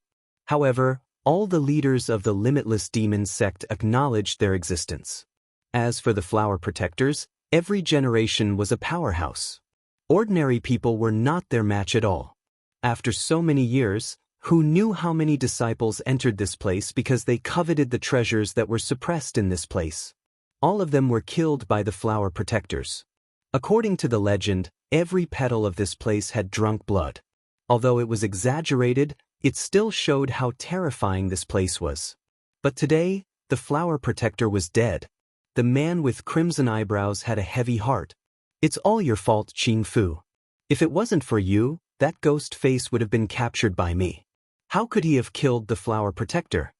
However, all the leaders of the Limitless Demon sect acknowledged their existence. As for the flower protectors, every generation was a powerhouse. Ordinary people were not their match at all. After so many years, who knew how many disciples entered this place because they coveted the treasures that were suppressed in this place? All of them were killed by the flower protectors. According to the legend, every petal of this place had drunk blood. Although it was exaggerated, it still showed how terrifying this place was. But today, the flower protector was dead. The man with crimson eyebrows had a heavy heart. It's all your fault, Qing Fu. If it wasn't for you, that ghost face would have been captured by me. How could he have killed the flower protector?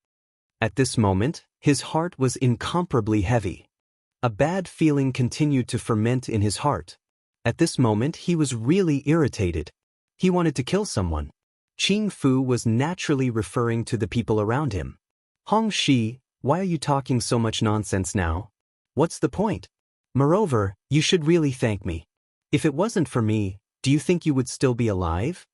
At this moment, his heart was incomparably heavy. A bad feeling continued to ferment in his heart. At this moment, he was really irritated. He wanted to kill someone. Qing Fu was naturally referring to the people around him. Hong Shi, why are you talking so much nonsense now? What's the point? Moreover, you should really thank me. If it wasn't for me, do you think you would still be alive?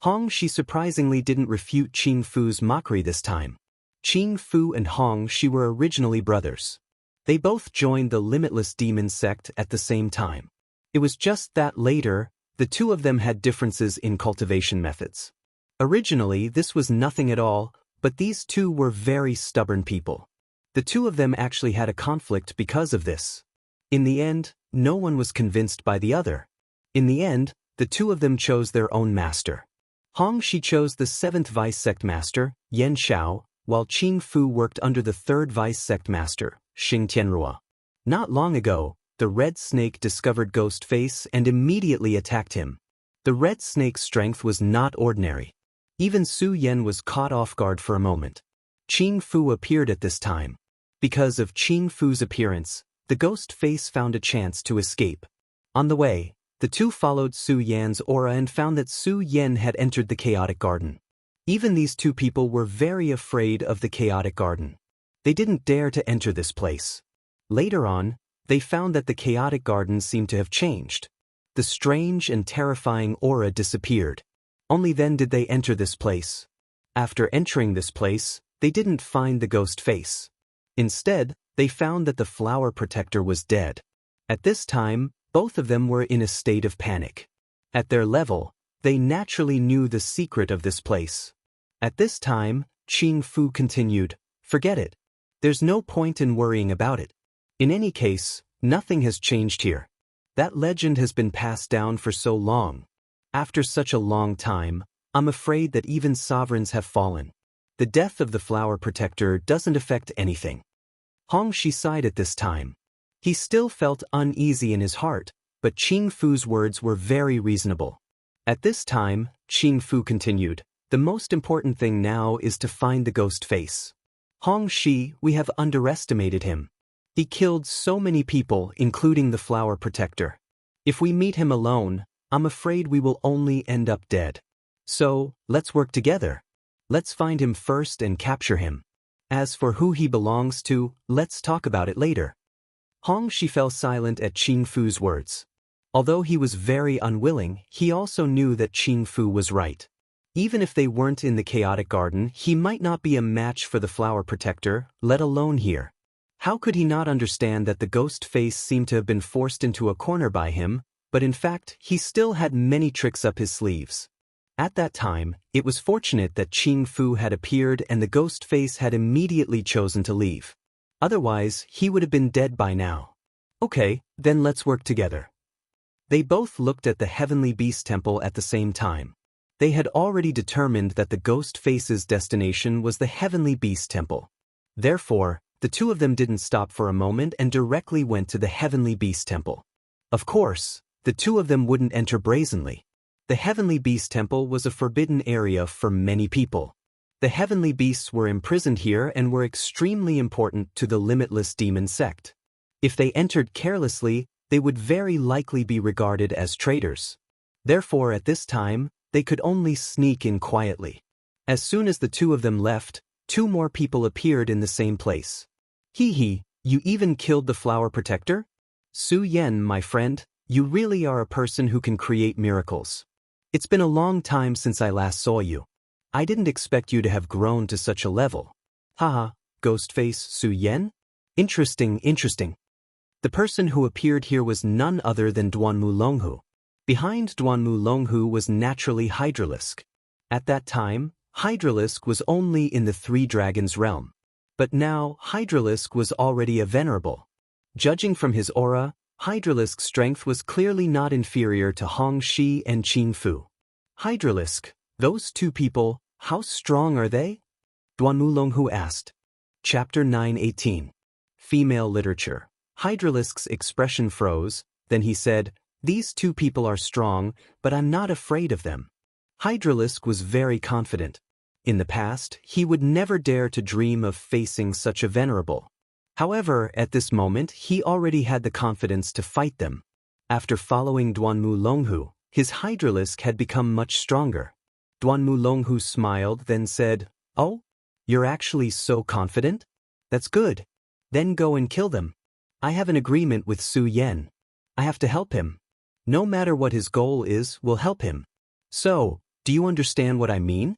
Hong Shi surprisingly didn't refute Qing Fu's mockery this time. Qing Fu and Hong Shi were originally brothers. They both joined the Limitless Demon sect at the same time. It was just that later, the 2 of them had differences in cultivation methods. Originally, this was nothing at all, but these 2 were very stubborn people. The 2 of them actually had a conflict because of this. In the end, no one was convinced by the other. In the end, the 2 of them chose their own master. Hong Shi chose the 7th Vice Sect Master, Yan Xiao, while Qing Fu worked under the 3rd Vice Sect Master, Xing Tianrua. Not long ago, the Red Snake discovered Ghostface and immediately attacked him. The Red Snake's strength was not ordinary. Even Su Yan was caught off guard for a moment. Qing Fu appeared at this time. Because of Qing Fu's appearance, the Ghostface found a chance to escape. On the way, the 2 followed Su Yan's aura and found that Su Yan had entered the chaotic garden. Even these 2 people were very afraid of the chaotic garden. They didn't dare to enter this place. Later on, they found that the chaotic garden seemed to have changed. The strange and terrifying aura disappeared. Only then did they enter this place. After entering this place, they didn't find the ghost face. Instead, they found that the flower protector was dead. At this time, both of them were in a state of panic. At their level, they naturally knew the secret of this place. At this time, Qing Fu continued, "Forget it. There's no point in worrying about it. In any case, nothing has changed here. That legend has been passed down for so long. After such a long time, I'm afraid that even sovereigns have fallen. The death of the flower protector doesn't affect anything." Hongxi sighed at this time. He still felt uneasy in his heart, but Qing Fu's words were very reasonable. At this time, Qing Fu continued, "The most important thing now is to find the ghost face. Hongxi, we have underestimated him. He killed so many people, including the flower protector. If we meet him alone, I'm afraid we will only end up dead. So, let's work together. Let's find him first and capture him. As for who he belongs to, let's talk about it later." Hongxi fell silent at Qing Fu's words. Although he was very unwilling, he also knew that Qing Fu was right. Even if they weren't in the chaotic garden, he might not be a match for the flower protector, let alone here. How could he not understand that the ghost face seemed to have been forced into a corner by him, but in fact, he still had many tricks up his sleeves. At that time, it was fortunate that Qing Fu had appeared and the ghost face had immediately chosen to leave. Otherwise, he would have been dead by now. Okay, then let's work together. They both looked at the Heavenly Beast Temple at the same time. They had already determined that the ghost face's destination was the Heavenly Beast Temple. Therefore, the two of them didn't stop for a moment and directly went to the Heavenly Beast Temple. Of course, the two of them wouldn't enter brazenly. The Heavenly Beast Temple was a forbidden area for many people. The Heavenly Beasts were imprisoned here and were extremely important to the limitless demon sect. If they entered carelessly, they would very likely be regarded as traitors. Therefore, at this time, they could only sneak in quietly. As soon as the two of them left, two more people appeared in the same place. "Hee, you even killed the flower protector? Su Yan, my friend, you really are a person who can create miracles. It's been a long time since I last saw you. I didn't expect you to have grown to such a level. Haha, Ghostface Su Yan? Interesting. The person who appeared here was none other than Duanmu Longhu. Behind Duanmu Longhu was naturally Hydralisk. At that time, Hydralisk was only in the Three Dragons realm. But now, Hydralisk was already a venerable. Judging from his aura, Hydralisk's strength was clearly not inferior to Hongxi and Qing Fu. Hydralisk, those two people, how strong are they? Duanmu Longhu asked. Chapter 9:18. Female Literature. Hydralisk's expression froze, then he said, "These two people are strong, but I'm not afraid of them." Hydralisk was very confident. In the past, he would never dare to dream of facing such a venerable. However, at this moment, he already had the confidence to fight them. After following Duanmu Longhu, his Hydralisk had become much stronger. Duanmu Longhu smiled, then said, "Oh? You're actually so confident? That's good. Then go and kill them. I have an agreement with Su Yan. I have to help him. No matter what his goal is, we'll help him. So, do you understand what I mean?"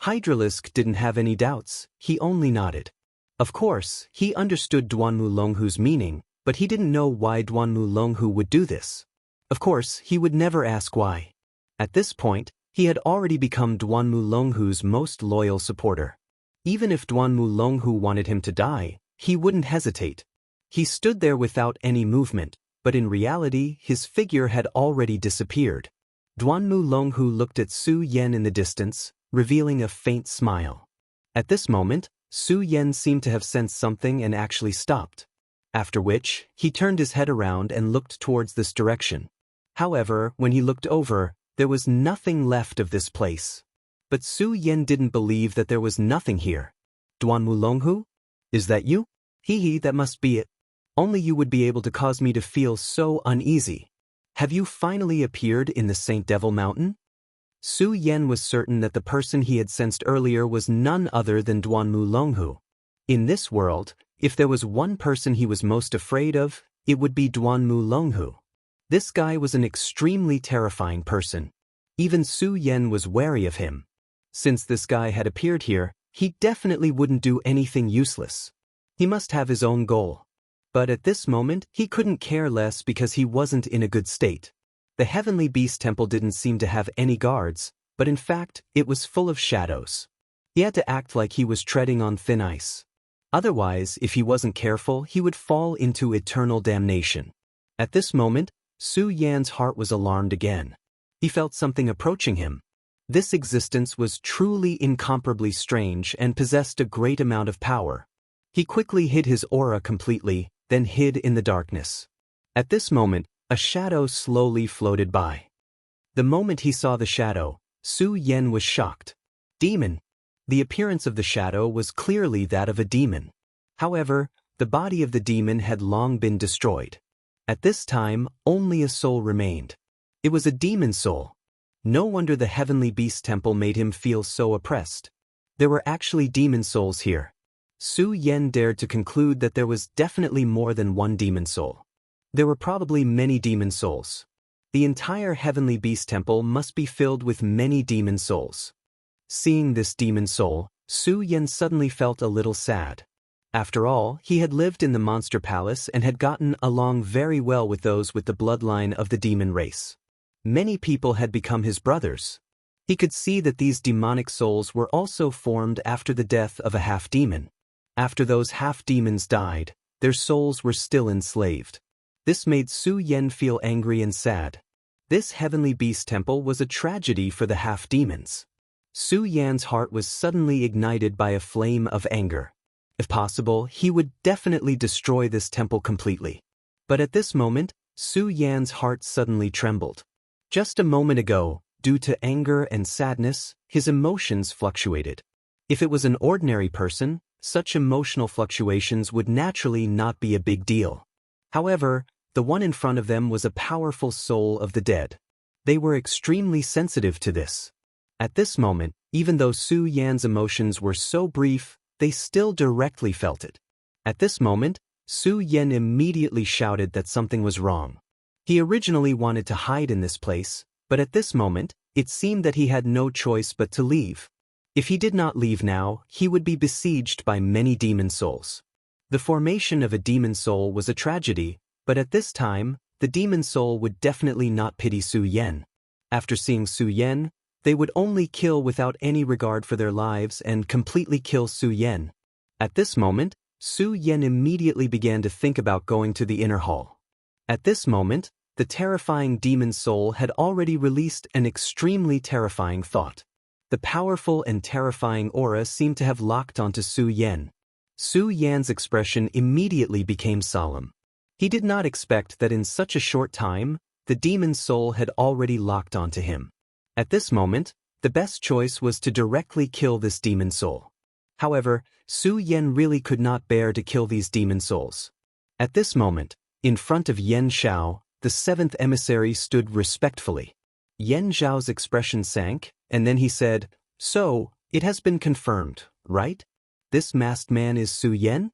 Hydralisk didn't have any doubts, he only nodded. Of course, he understood Duanmu Longhu's meaning, but he didn't know why Duanmu Longhu would do this. Of course, he would never ask why. At this point, he had already become Duanmu Longhu's most loyal supporter. Even if Duanmu Longhu wanted him to die, he wouldn't hesitate. He stood there without any movement, but in reality, his figure had already disappeared. Duanmu Longhu looked at Su Yan in the distance, revealing a faint smile. At this moment, Su Yan seemed to have sensed something and actually stopped. After which, he turned his head around and looked towards this direction. However, when he looked over, there was nothing left of this place. But Su Yan didn't believe that there was nothing here. "Duanmu Longhu? Is that you?" "Hee, that must be it. Only you would be able to cause me to feel so uneasy. Have you finally appeared in the Saint Devil Mountain?" Su Yan was certain that the person he had sensed earlier was none other than Duanmu Longhu. In this world, if there was one person he was most afraid of, it would be Duanmu Longhu. This guy was an extremely terrifying person. Even Su Yan was wary of him. Since this guy had appeared here, he definitely wouldn't do anything useless. He must have his own goal. But at this moment, he couldn't care less because he wasn't in a good state. The Heavenly Beast Temple didn't seem to have any guards, but in fact, it was full of shadows. He had to act like he was treading on thin ice. Otherwise, if he wasn't careful, he would fall into eternal damnation. At this moment, Su Yan's heart was alarmed again. He felt something approaching him. This existence was truly incomparably strange and possessed a great amount of power. He quickly hid his aura completely, then hid in the darkness. At this moment, a shadow slowly floated by. The moment he saw the shadow, Su Yan was shocked. Demon. The appearance of the shadow was clearly that of a demon. However, the body of the demon had long been destroyed. At this time, only a soul remained. It was a demon soul. No wonder the Heavenly Beast Temple made him feel so oppressed. There were actually demon souls here. Su Yan dared to conclude that there was definitely more than one demon soul. There were probably many demon souls. The entire Heavenly Beast Temple must be filled with many demon souls. Seeing this demon soul, Su Yan suddenly felt a little sad. After all, he had lived in the Monster Palace and had gotten along very well with those with the bloodline of the demon race. Many people had become his brothers. He could see that these demonic souls were also formed after the death of a half-demon. After those half-demons died, their souls were still enslaved. This made Su Yan feel angry and sad. This Heavenly Beast Temple was a tragedy for the half-demons. Su Yan's heart was suddenly ignited by a flame of anger. If possible, he would definitely destroy this temple completely. But at this moment, Su Yan's heart suddenly trembled. Just a moment ago, due to anger and sadness, his emotions fluctuated. If it was an ordinary person, such emotional fluctuations would naturally not be a big deal. However, the one in front of them was a powerful soul of the dead. They were extremely sensitive to this. At this moment, even though Su Yan's emotions were so brief, they still directly felt it. At this moment, Su Yan immediately shouted that something was wrong. He originally wanted to hide in this place, but at this moment, it seemed that he had no choice but to leave. If he did not leave now, he would be besieged by many demon souls. The formation of a demon soul was a tragedy, but at this time, the demon soul would definitely not pity Su Yan. After seeing Su Yan, they would only kill without any regard for their lives and completely kill Su Yan. At this moment, Su Yan immediately began to think about going to the inner hall. At this moment, the terrifying demon soul had already released an extremely terrifying thought. The powerful and terrifying aura seemed to have locked onto Su Yan. Su Yan's expression immediately became solemn. He did not expect that in such a short time, the demon soul had already locked onto him. At this moment, the best choice was to directly kill this demon soul. However, Su Yan really could not bear to kill these demon souls. At this moment, in front of Yen Xiao, the seventh emissary stood respectfully. Yen Xiao's expression sank, and then he said, "So, it has been confirmed, right? This masked man is Su Yan?"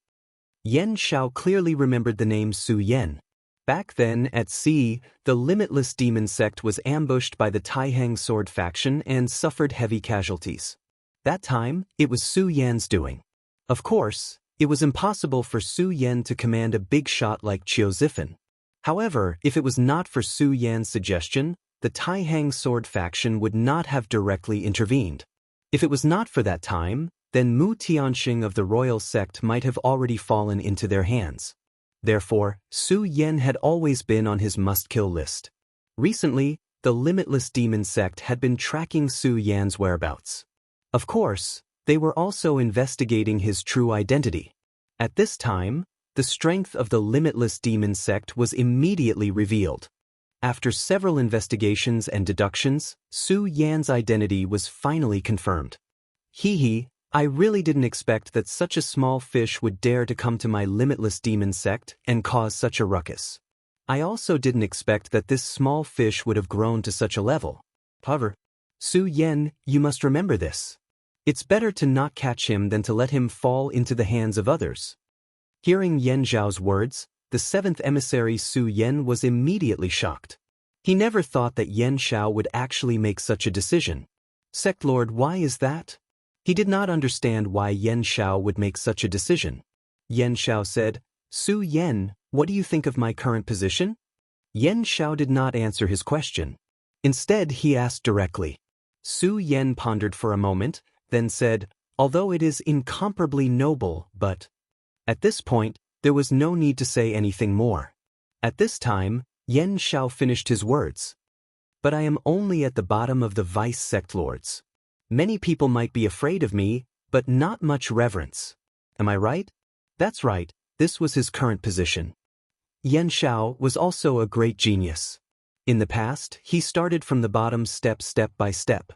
Yen Xiao clearly remembered the name Su Yan. Back then, at sea, the Limitless Demon Sect was ambushed by the Taihang Sword faction and suffered heavy casualties. That time, it was Su Yan's doing. Of course, it was impossible for Su Yan to command a big shot like Qiu Zifan. However, if it was not for Su Yan's suggestion, the Taihang Sword faction would not have directly intervened. If it was not for that time, then Mu Tianxing of the royal sect might have already fallen into their hands. Therefore, Su Yan had always been on his must-kill list. Recently, the Limitless Demon Sect had been tracking Su Yan's whereabouts. Of course, they were also investigating his true identity. At this time, the strength of the Limitless Demon Sect was immediately revealed. After several investigations and deductions, Su Yan's identity was finally confirmed. I really didn't expect that such a small fish would dare to come to my Limitless Demon Sect and cause such a ruckus. I also didn't expect that this small fish would have grown to such a level. However, Su Yan, you must remember this. It's better to not catch him than to let him fall into the hands of others. Hearing Yen Zhao's words, the seventh emissary Su Yan was immediately shocked. He never thought that Yen Xiao would actually make such a decision. Sect Lord, why is that? He did not understand why Yen Xiao would make such a decision. Yen Xiao said, Su Yan, what do you think of my current position? Yan Xiao did not answer his question. Instead, he asked directly. Su Yan pondered for a moment, then said, although it is incomparably noble, but… At this point, there was no need to say anything more. At this time, Yan Xiao finished his words. But I am only at the bottom of the vice sect lords. Many people might be afraid of me, but not much reverence. Am I right? That's right, this was his current position. Yan Xiao was also a great genius. In the past, he started from the bottom step by step.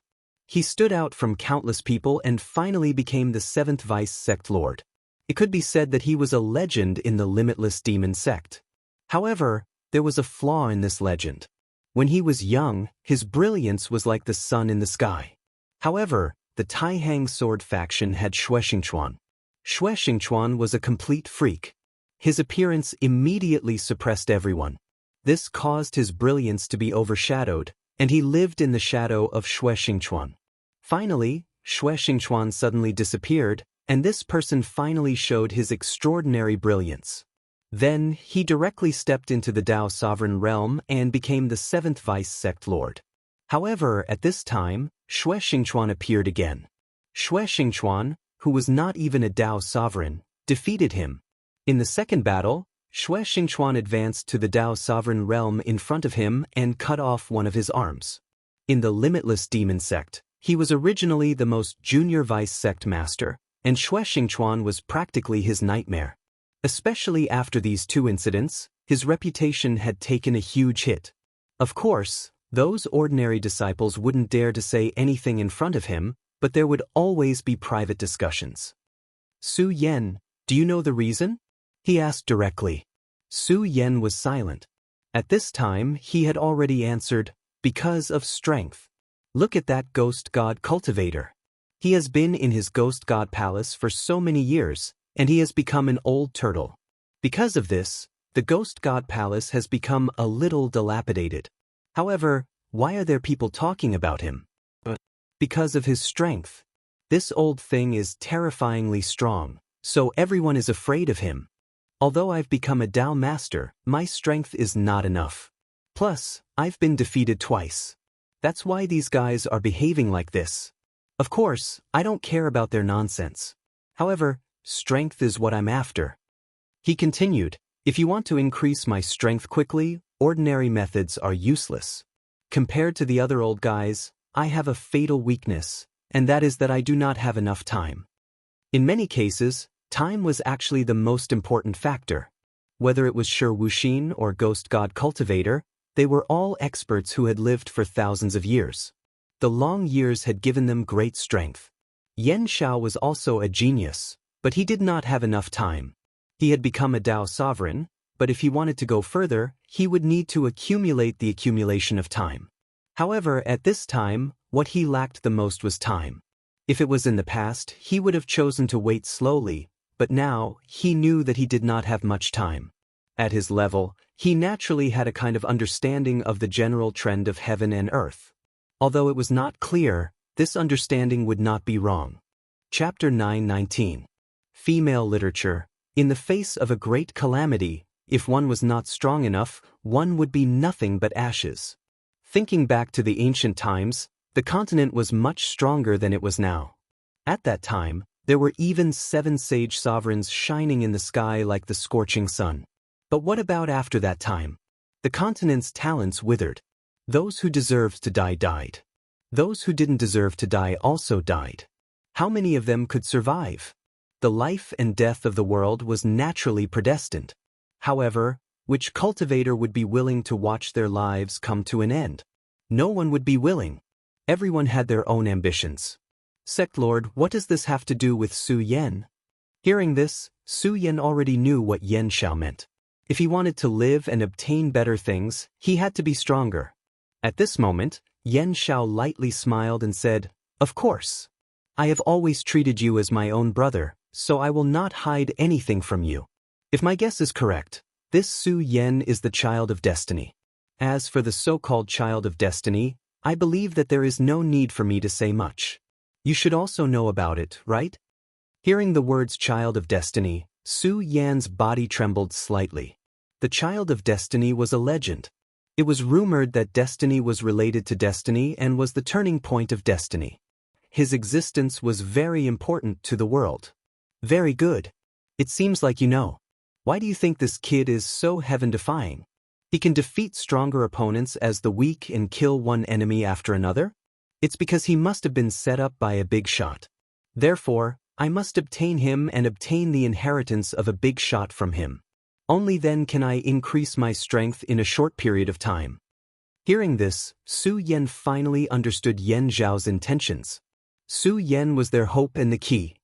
He stood out from countless people and finally became the 7th vice sect lord. It could be said that he was a legend in the limitless demon sect. However, there was a flaw in this legend. When he was young, his brilliance was like the sun in the sky. However, the Taihang sword faction had Xingchuan. Xingchuan was a complete freak. His appearance immediately suppressed everyone. This caused his brilliance to be overshadowed, and he lived in the shadow of Xingchuan. Finally, Xingchuan suddenly disappeared, and this person finally showed his extraordinary brilliance. Then, he directly stepped into the Dao sovereign realm and became the 7th vice sect lord. However, at this time, Xingchuan appeared again. Xingchuan, who was not even a Dao sovereign, defeated him. In the second battle, Xingchuan advanced to the Dao sovereign realm in front of him and cut off one of his arms. In the limitless demon sect, he was originally the most junior vice sect master, and Xingchuan was practically his nightmare. Especially after these two incidents, his reputation had taken a huge hit. Of course, those ordinary disciples wouldn't dare to say anything in front of him, but there would always be private discussions. Su Yan, do you know the reason? He asked directly. Su Yan was silent. At this time, he had already answered, because of strength. Look at that ghost god cultivator. He has been in his ghost god palace for so many years, and he has become an old turtle. Because of this, the ghost god palace has become a little dilapidated. However, why are there people talking about him? Because of his strength. This old thing is terrifyingly strong, so everyone is afraid of him. Although I've become a Dao master, my strength is not enough. Plus, I've been defeated twice. That's why these guys are behaving like this. Of course, I don't care about their nonsense. However, strength is what I'm after. He continued, if you want to increase my strength quickly, ordinary methods are useless. Compared to the other old guys, I have a fatal weakness, and that is that I do not have enough time. In many cases, time was actually the most important factor. Whether it was Shi Wuxin or Ghost God Cultivator, they were all experts who had lived for thousands of years. The long years had given them great strength. Yan Xiao was also a genius, but he did not have enough time. He had become a Dao sovereign, but if he wanted to go further, he would need to accumulate the accumulation of time. However, at this time, what he lacked the most was time. If it was in the past, he would have chosen to wait slowly, but now, he knew that he did not have much time. At his level, he naturally had a kind of understanding of the general trend of heaven and earth. Although it was not clear, this understanding would not be wrong. Chapter 9:19. Female Literature. In the face of a great calamity, if one was not strong enough, one would be nothing but ashes. Thinking back to the ancient times, the continent was much stronger than it was now. At that time, there were even 7 sage sovereigns shining in the sky like the scorching sun. But what about after that time? The continent's talents withered. Those who deserved to die died. Those who didn't deserve to die also died. How many of them could survive? The life and death of the world was naturally predestined. However, which cultivator would be willing to watch their lives come to an end? No one would be willing. Everyone had their own ambitions. Sect Lord, what does this have to do with Su Yan? Hearing this, Su Yan already knew what Yan Xiao meant. If he wanted to live and obtain better things, he had to be stronger. At this moment, Yan Xiao lightly smiled and said, "Of course. I have always treated you as my own brother, so I will not hide anything from you. If my guess is correct, this Su Yan is the child of destiny. As for the so-called child of destiny, I believe that there is no need for me to say much. You should also know about it, right?" Hearing the words child of destiny, Su Yan's body trembled slightly. The child of destiny was a legend. It was rumored that destiny was related to destiny and was the turning point of destiny. His existence was very important to the world. Very good. It seems like you know. Why do you think this kid is so heaven-defying? He can defeat stronger opponents as the weak and kill one enemy after another? It's because he must have been set up by a big shot. Therefore, I must obtain him and obtain the inheritance of a big shot from him. Only then can I increase my strength in a short period of time. Hearing this, Su Yan finally understood Yan Zhao's intentions. Su Yan was their hope and the key.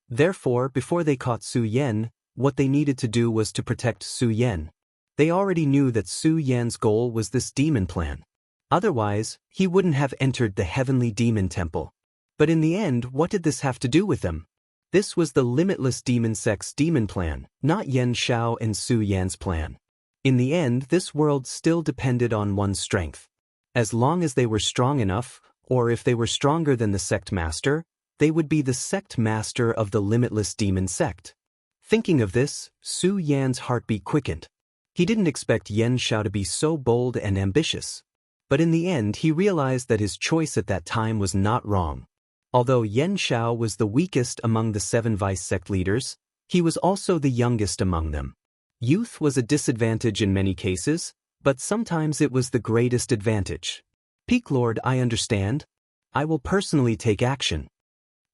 Therefore, before they caught Su Yan, what they needed to do was to protect Su Yan. They already knew that Su Yan's goal was this demon plan. Otherwise, he wouldn't have entered the heavenly demon temple. But in the end, what did this have to do with them? This was the limitless demon sect's demon plan, not Yan Xiao and Su Yan's plan. In the end, this world still depended on one's strength. As long as they were strong enough, or if they were stronger than the sect master, they would be the sect master of the limitless demon sect. Thinking of this, Su Yan's heartbeat quickened. He didn't expect Yan Xiao to be so bold and ambitious. But in the end, he realized that his choice at that time was not wrong. Although Yan Xiao was the weakest among the 7 vice sect leaders, he was also the youngest among them. Youth was a disadvantage in many cases, but sometimes it was the greatest advantage. Peak Lord, I understand. I will personally take action.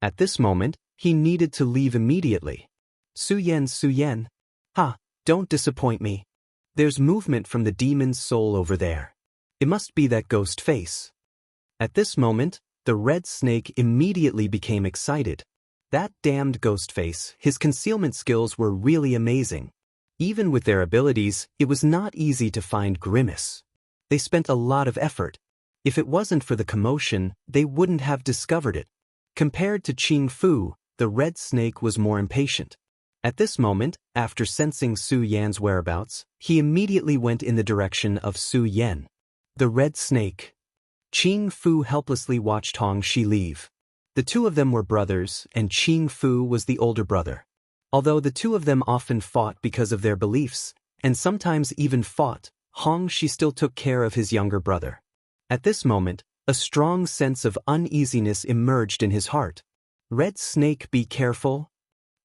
At this moment, he needed to leave immediately. Su Yan. Ha, don't disappoint me. There's movement from the demon's soul over there. It must be that ghost face. At this moment, the red snake immediately became excited. That damned ghost face, his concealment skills were really amazing. Even with their abilities, it was not easy to find Grimace. They spent a lot of effort. If it wasn't for the commotion, they wouldn't have discovered it. Compared to Qing Fu, the red snake was more impatient. At this moment, after sensing Su Yan's whereabouts, he immediately went in the direction of Su Yan. The red snake. Qing Fu helplessly watched Hong Shi leave. The two of them were brothers, and Qing Fu was the older brother. Although the two of them often fought because of their beliefs, and sometimes even fought, Hong Shi still took care of his younger brother. At this moment, a strong sense of uneasiness emerged in his heart. Red snake, be careful.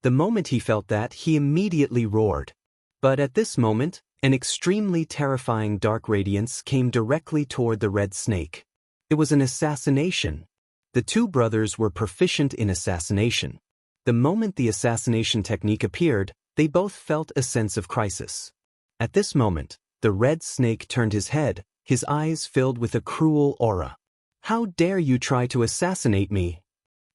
The moment he felt that, he immediately roared. But at this moment, an extremely terrifying dark radiance came directly toward the red snake. It was an assassination. The two brothers were proficient in assassination. The moment the assassination technique appeared, they both felt a sense of crisis. At this moment, the red snake turned his head, his eyes filled with a cruel aura. How dare you try to assassinate me?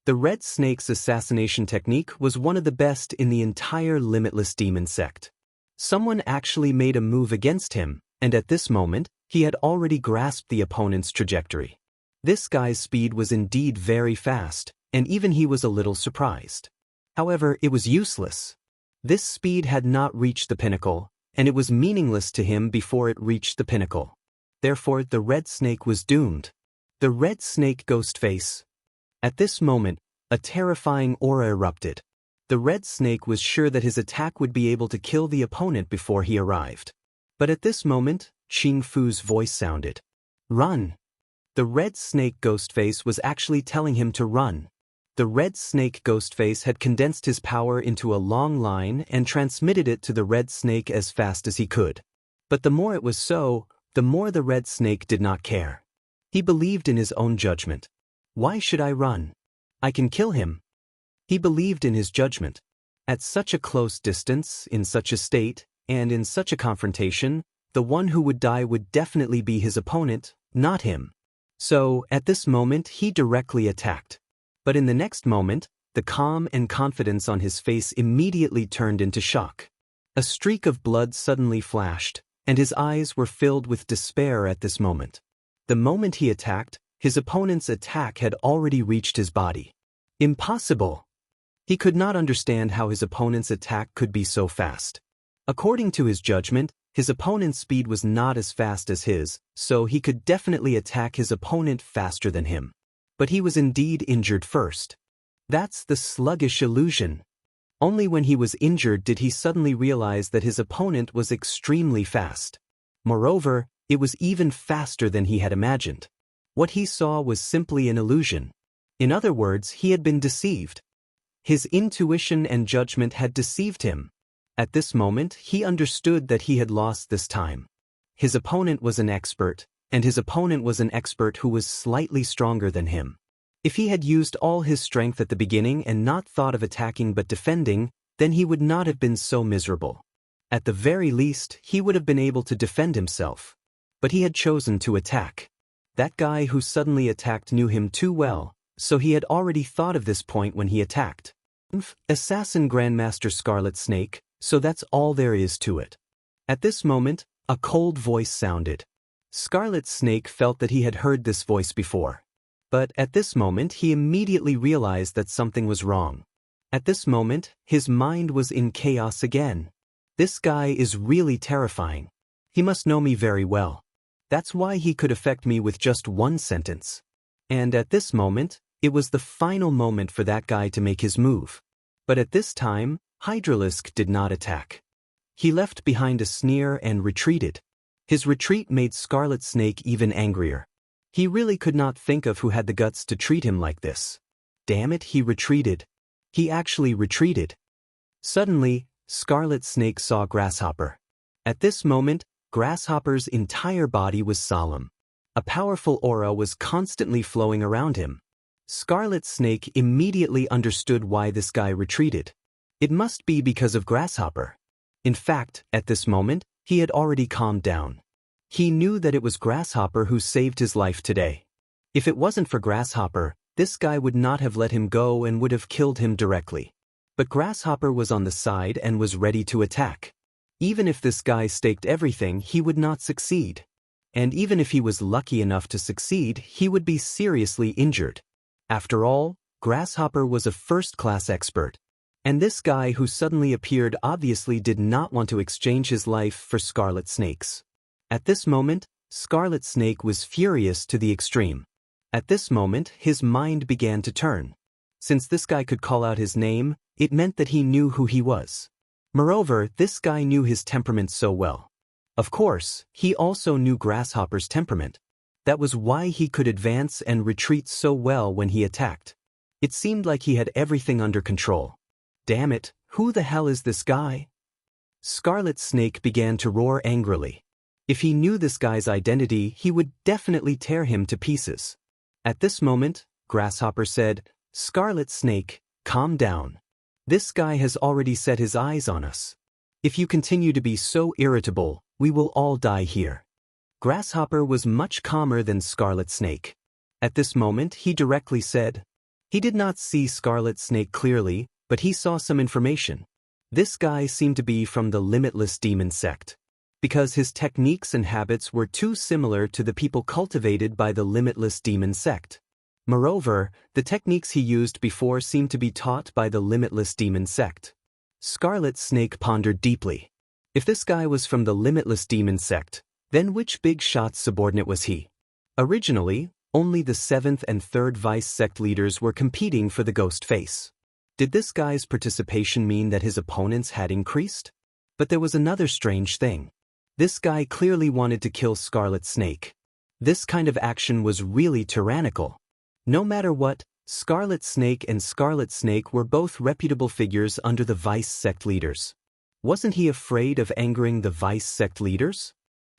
The red snake's assassination technique was one of the best in the entire limitless demon sect. Someone actually made a move against him, and at this moment, he had already grasped the opponent's trajectory. This guy's speed was indeed very fast, and even he was a little surprised. However, it was useless. This speed had not reached the pinnacle, and it was meaningless to him before it reached the pinnacle. Therefore, the red snake was doomed. The red snake ghost face. At this moment, a terrifying aura erupted. The red snake was sure that his attack would be able to kill the opponent before he arrived. But at this moment, Qing Fu's voice sounded. Run! The red snake Ghostface was actually telling him to run. The red snake Ghostface had condensed his power into a long line and transmitted it to the red snake as fast as he could. But the more it was so, the more the red snake did not care. He believed in his own judgment. Why should I run? I can kill him. He believed in his judgment. At such a close distance, in such a state, and in such a confrontation, the one who would die would definitely be his opponent, not him. So, at this moment, he directly attacked. But in the next moment, the calm and confidence on his face immediately turned into shock. A streak of blood suddenly flashed, and his eyes were filled with despair at this moment. The moment he attacked, his opponent's attack had already reached his body. Impossible! He could not understand how his opponent's attack could be so fast. According to his judgment, his opponent's speed was not as fast as his, so he could definitely attack his opponent faster than him. But he was indeed injured first. That's the sluggish illusion. Only when he was injured did he suddenly realize that his opponent was extremely fast. Moreover, It was even faster than he had imagined. What he saw was simply an illusion. In other words, he had been deceived. His intuition and judgment had deceived him. At this moment, he understood that he had lost this time. His opponent was an expert, and his opponent was an expert who was slightly stronger than him. If he had used all his strength at the beginning and not thought of attacking but defending, then he would not have been so miserable. At the very least, he would have been able to defend himself. But he had chosen to attack. That guy who suddenly attacked knew him too well, so he had already thought of this point when he attacked. Assassin Grandmaster Scarlet Snake, so that's all there is to it. At this moment, a cold voice sounded. Scarlet Snake felt that he had heard this voice before. But at this moment he immediately realized that something was wrong. At this moment, his mind was in chaos again. This guy is really terrifying. He must know me very well. That's why he could affect me with just one sentence. And at this moment, it was the final moment for that guy to make his move. But at this time, Hydralisk did not attack. He left behind a sneer and retreated. His retreat made Scarlet Snake even angrier. He really could not think of who had the guts to treat him like this. Damn it, he retreated. He actually retreated. Suddenly, Scarlet Snake saw Grasshopper. At this moment, Grasshopper's entire body was solemn. A powerful aura was constantly flowing around him. Scarlet Snake immediately understood why this guy retreated. It must be because of Grasshopper. In fact, at this moment, he had already calmed down. He knew that it was Grasshopper who saved his life today. If it wasn't for Grasshopper, this guy would not have let him go and would have killed him directly. But Grasshopper was on the side and was ready to attack. Even if this guy staked everything, he would not succeed. And even if he was lucky enough to succeed, he would be seriously injured. After all, Grasshopper was a first-class expert. And this guy who suddenly appeared obviously did not want to exchange his life for Scarlet Snake's. At this moment, Scarlet Snake was furious to the extreme. At this moment, his mind began to turn. Since this guy could call out his name, it meant that he knew who he was. Moreover, this guy knew his temperament so well. Of course, he also knew Grasshopper's temperament. That was why he could advance and retreat so well when he attacked. It seemed like he had everything under control. Damn it, who the hell is this guy? Scarlet Snake began to roar angrily. If he knew this guy's identity, he would definitely tear him to pieces. At this moment, Grasshopper said, "Scarlet Snake, calm down. This guy has already set his eyes on us. If you continue to be so irritable, we will all die here." Grasshopper was much calmer than Scarlet Snake. At this moment, he directly said. He did not see Scarlet Snake clearly, but he saw some information. This guy seemed to be from the Limitless Demon sect. Because his techniques and habits were too similar to the people cultivated by the Limitless Demon sect. Moreover, the techniques he used before seemed to be taught by the Limitless Demon sect. Scarlet Snake pondered deeply. If this guy was from the Limitless Demon sect, then which big shot's subordinate was he? Originally, only the 7th and 3rd Vice sect leaders were competing for the Ghost Face. Did this guy's participation mean that his opponents had increased? But there was another strange thing. This guy clearly wanted to kill Scarlet Snake. This kind of action was really tyrannical. No matter what, Scarlet Snake and Scarlet Snake were both reputable figures under the Vice sect leaders. Wasn't he afraid of angering the Vice sect leaders?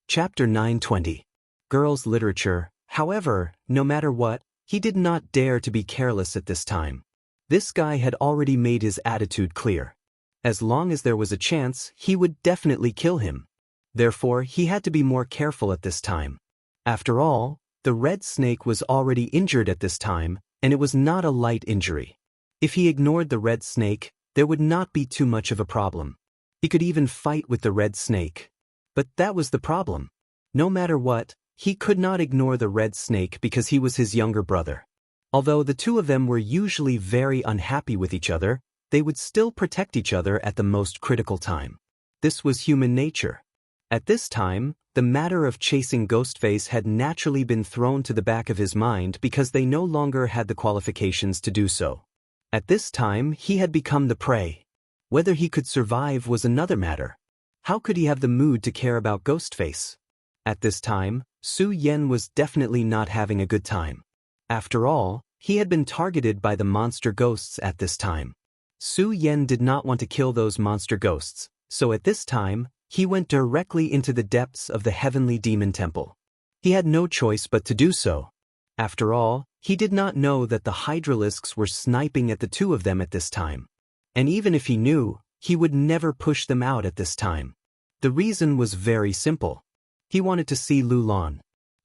Chapter 920. Girls' Literature. However, no matter what, he did not dare to be careless at this time. This guy had already made his attitude clear. As long as there was a chance, he would definitely kill him. Therefore, he had to be more careful at this time. After all, the red snake was already injured at this time, and it was not a light injury. If he ignored the red snake, there would not be too much of a problem. He could even fight with the red snake. But that was the problem. No matter what, he could not ignore the red snake because he was his younger brother. Although the two of them were usually very unhappy with each other, they would still protect each other at the most critical time. This was human nature. At this time, the matter of chasing Ghostface had naturally been thrown to the back of his mind because they no longer had the qualifications to do so. At this time, he had become the prey. Whether he could survive was another matter. How could he have the mood to care about Ghostface? At this time, Su Yan was definitely not having a good time. After all, he had been targeted by the monster ghosts at this time. Su Yan did not want to kill those monster ghosts, so at this time, he went directly into the depths of the heavenly demon temple. He had no choice but to do so. After all, he did not know that the hydralisks were sniping at the two of them at this time. And even if he knew, he would never push them out at this time. The reason was very simple. He wanted to see Lulan.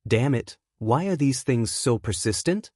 Damn it, why are these things so persistent?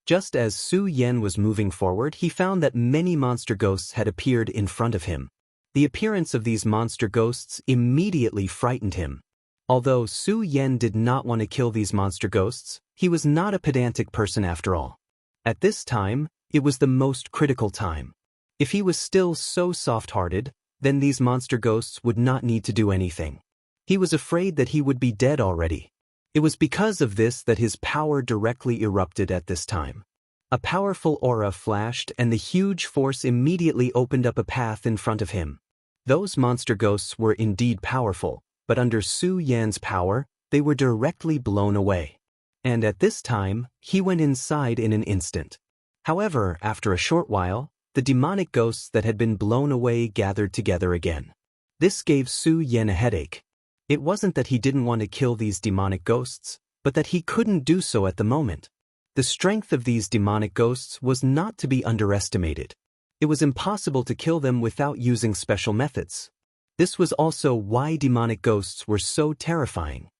Just as Su Yan was moving forward, he found that many monster ghosts had appeared in front of him. The appearance of these monster ghosts immediately frightened him. Although Su Yan did not want to kill these monster ghosts, he was not a pedantic person after all. At this time, it was the most critical time. If he was still so soft-hearted, then these monster ghosts would not need to do anything. He was afraid that he would be dead already. It was because of this that his power directly erupted at this time. A powerful aura flashed and the huge force immediately opened up a path in front of him. Those monster ghosts were indeed powerful, but under Su Yan's power, they were directly blown away. And at this time, he went inside in an instant. However, after a short while, the demonic ghosts that had been blown away gathered together again. This gave Su Yan a headache. It wasn't that he didn't want to kill these demonic ghosts, but that he couldn't do so at the moment. The strength of these demonic ghosts was not to be underestimated. It was impossible to kill them without using special methods. This was also why demonic ghosts were so terrifying.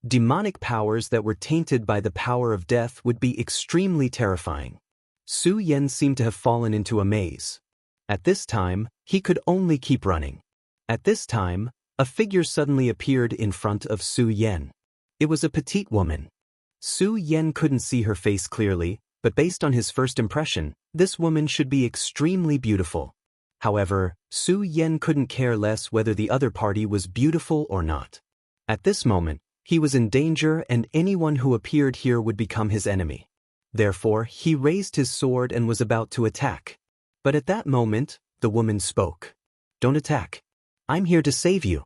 Demonic powers that were tainted by the power of death would be extremely terrifying. Su Yan seemed to have fallen into a maze. At this time, he could only keep running. At this time, a figure suddenly appeared in front of Su Yan. It was a petite woman. Su Yan couldn't see her face clearly, but based on his first impression, this woman should be extremely beautiful. However, Su Yan couldn't care less whether the other party was beautiful or not. At this moment, he was in danger and anyone who appeared here would become his enemy. Therefore, he raised his sword and was about to attack. But at that moment, the woman spoke. "Don't attack. I'm here to save you."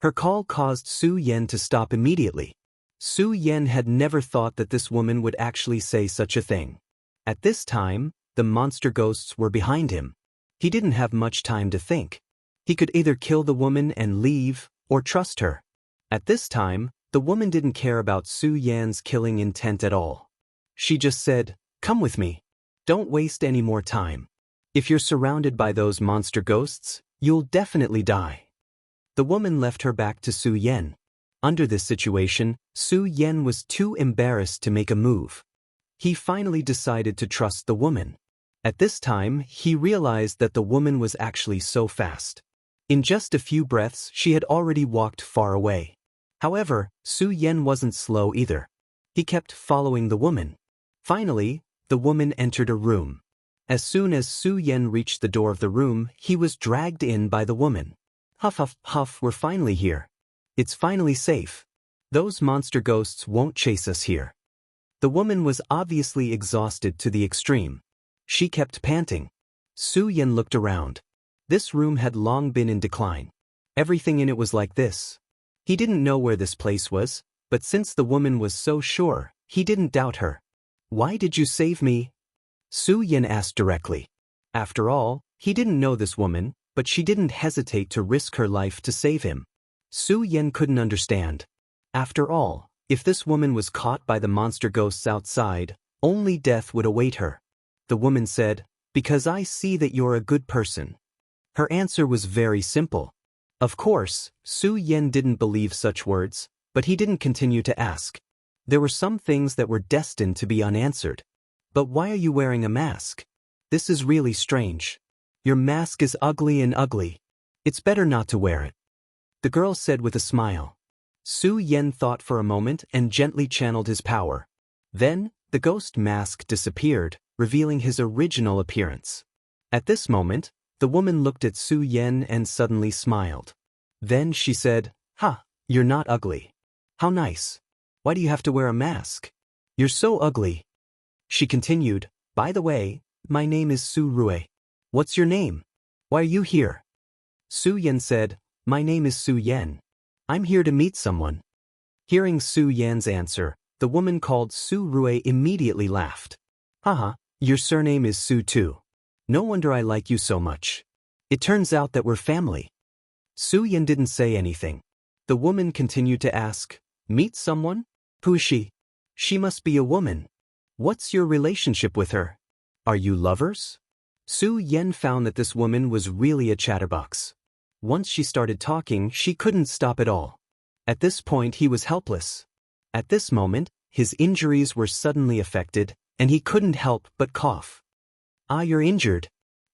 Her call caused Su Yan to stop immediately. Su Yan had never thought that this woman would actually say such a thing. At this time, the monster ghosts were behind him. He didn't have much time to think. He could either kill the woman and leave, or trust her. At this time, the woman didn't care about Su Yan's killing intent at all. She just said, "Come with me. Don't waste any more time. If you're surrounded by those monster ghosts, you'll definitely die." The woman left her back to Su Yan. Under this situation, Su Yan was too embarrassed to make a move. He finally decided to trust the woman. At this time, he realized that the woman was actually so fast. In just a few breaths, she had already walked far away. However, Su Yan wasn't slow either. He kept following the woman. Finally, the woman entered a room. As soon as Su Yan reached the door of the room, he was dragged in by the woman. "Huff huff huff, we're finally here. It's finally safe. Those monster ghosts won't chase us here." The woman was obviously exhausted to the extreme. She kept panting. Su Yan looked around. This room had long been in decline. Everything in it was like this. He didn't know where this place was, but since the woman was so sure, he didn't doubt her. "Why did you save me?" Su Yan asked directly. After all, he didn't know this woman, but she didn't hesitate to risk her life to save him. Su Yan couldn't understand. After all, if this woman was caught by the monster ghosts outside, only death would await her. The woman said, "Because I see that you're a good person." Her answer was very simple. Of course, Su Yan didn't believe such words, but he didn't continue to ask. There were some things that were destined to be unanswered. "But why are you wearing a mask? This is really strange. Your mask is ugly and ugly. It's better not to wear it," the girl said with a smile. Su Yan thought for a moment and gently channeled his power. Then, the ghost mask disappeared, revealing his original appearance. At this moment, the woman looked at Su Yan and suddenly smiled. Then she said, "Ha, you're not ugly. How nice. Why do you have to wear a mask? You're so ugly." She continued, "By the way, my name is Su Rue. What's your name? Why are you here?" Su Yan said, "My name is Su Yan. I'm here to meet someone." Hearing Su Yan's answer, the woman called Su Rui immediately laughed. Haha, your surname is Su too. No wonder I like you so much. It turns out that we're family. Su Yan didn't say anything. The woman continued to ask, meet someone? Who is she? She must be a woman. What's your relationship with her? Are you lovers? Su Yan found that this woman was really a chatterbox. Once she started talking, she couldn't stop at all. At this point, he was helpless. At this moment, his injuries were suddenly affected, and he couldn't help but cough. Ah, you're injured.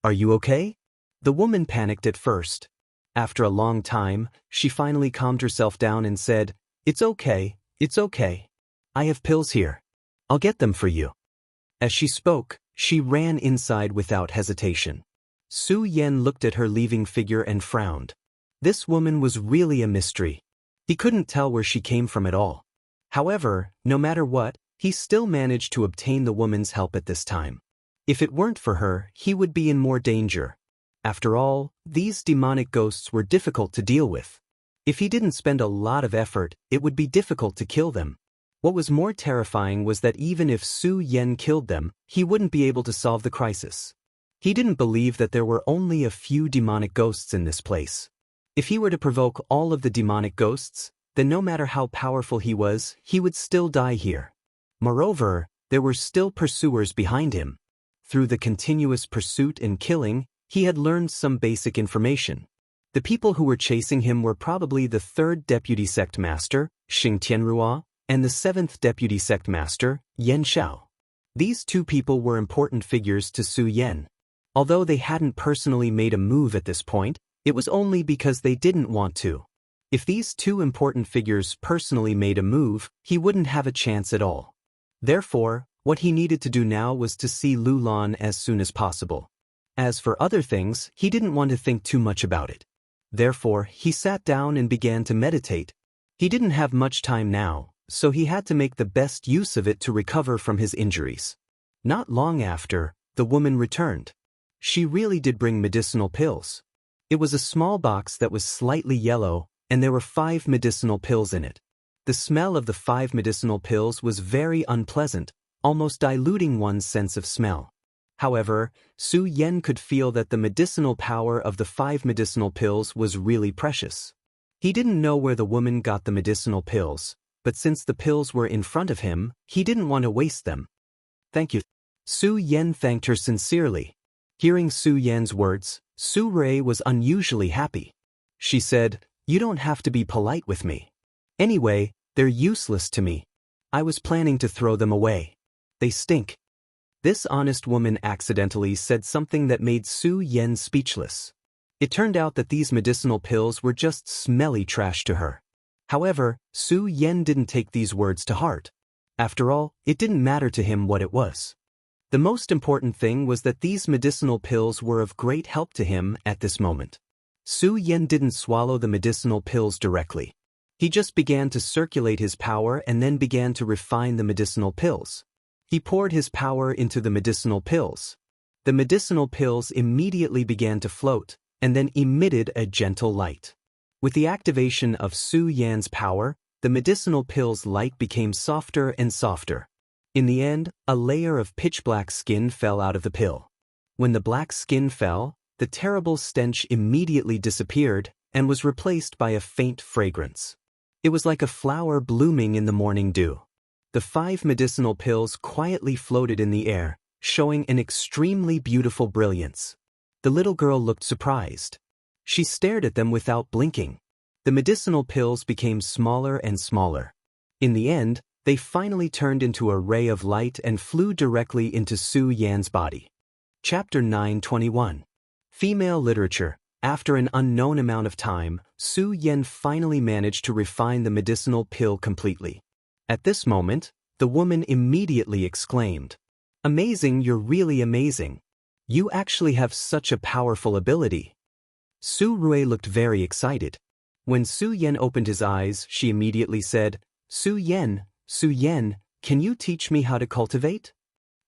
Are you okay? The woman panicked at first. After a long time, she finally calmed herself down and said, It's okay, it's okay. I have pills here. I'll get them for you. As she spoke, she ran inside without hesitation. Su Yan looked at her leaving figure and frowned. This woman was really a mystery. He couldn't tell where she came from at all. However, no matter what, he still managed to obtain the woman's help at this time. If it weren't for her, he would be in more danger. After all, these demonic ghosts were difficult to deal with. If he didn't spend a lot of effort, it would be difficult to kill them. What was more terrifying was that even if Su Yan killed them, he wouldn't be able to solve the crisis. He didn't believe that there were only a few demonic ghosts in this place. If he were to provoke all of the demonic ghosts, then no matter how powerful he was, he would still die here. Moreover, there were still pursuers behind him. Through the continuous pursuit and killing, he had learned some basic information. The people who were chasing him were probably the 3rd Deputy Sect Master, Xing Tianrua, and the 7th Deputy Sect Master, Yan Xiao. These two people were important figures to Su Yan. Although they hadn't personally made a move at this point, it was only because they didn't want to. If these two important figures personally made a move, he wouldn't have a chance at all. Therefore, what he needed to do now was to see Lu Lan as soon as possible. As for other things, he didn't want to think too much about it. Therefore, he sat down and began to meditate. He didn't have much time now, so he had to make the best use of it to recover from his injuries. Not long after, the woman returned. She really did bring medicinal pills. It was a small box that was slightly yellow, and there were 5 medicinal pills in it. The smell of the 5 medicinal pills was very unpleasant, almost diluting one's sense of smell. However, Su Yan could feel that the medicinal power of the 5 medicinal pills was really precious. He didn't know where the woman got the medicinal pills, but since the pills were in front of him, he didn't want to waste them. Thank you. Su Yan thanked her sincerely. Hearing Su Yan's words, Su Rui was unusually happy. She said, You don't have to be polite with me. Anyway, they're useless to me. I was planning to throw them away. They stink. This honest woman accidentally said something that made Su Yan speechless. It turned out that these medicinal pills were just smelly trash to her. However, Su Yan didn't take these words to heart. After all, it didn't matter to him what it was. The most important thing was that these medicinal pills were of great help to him at this moment. Su Yan didn't swallow the medicinal pills directly. He just began to circulate his power and then began to refine the medicinal pills. He poured his power into the medicinal pills. The medicinal pills immediately began to float, and then emitted a gentle light. With the activation of Su Yan's power, the medicinal pills' light became softer and softer. In the end, a layer of pitch-black skin fell out of the pill. When the black skin fell, the terrible stench immediately disappeared and was replaced by a faint fragrance. It was like a flower blooming in the morning dew. The 5 medicinal pills quietly floated in the air, showing an extremely beautiful brilliance. The little girl looked surprised. She stared at them without blinking. The medicinal pills became smaller and smaller. In the end, they finally turned into a ray of light and flew directly into Su Yan's body. Chapter 921. Female Literature. After an unknown amount of time, Su Yan finally managed to refine the medicinal pill completely. At this moment, the woman immediately exclaimed, Amazing, you're really amazing. You actually have such a powerful ability. Su Rui looked very excited. When Su Yan opened his eyes, she immediately said, Su Yan, can you teach me how to cultivate?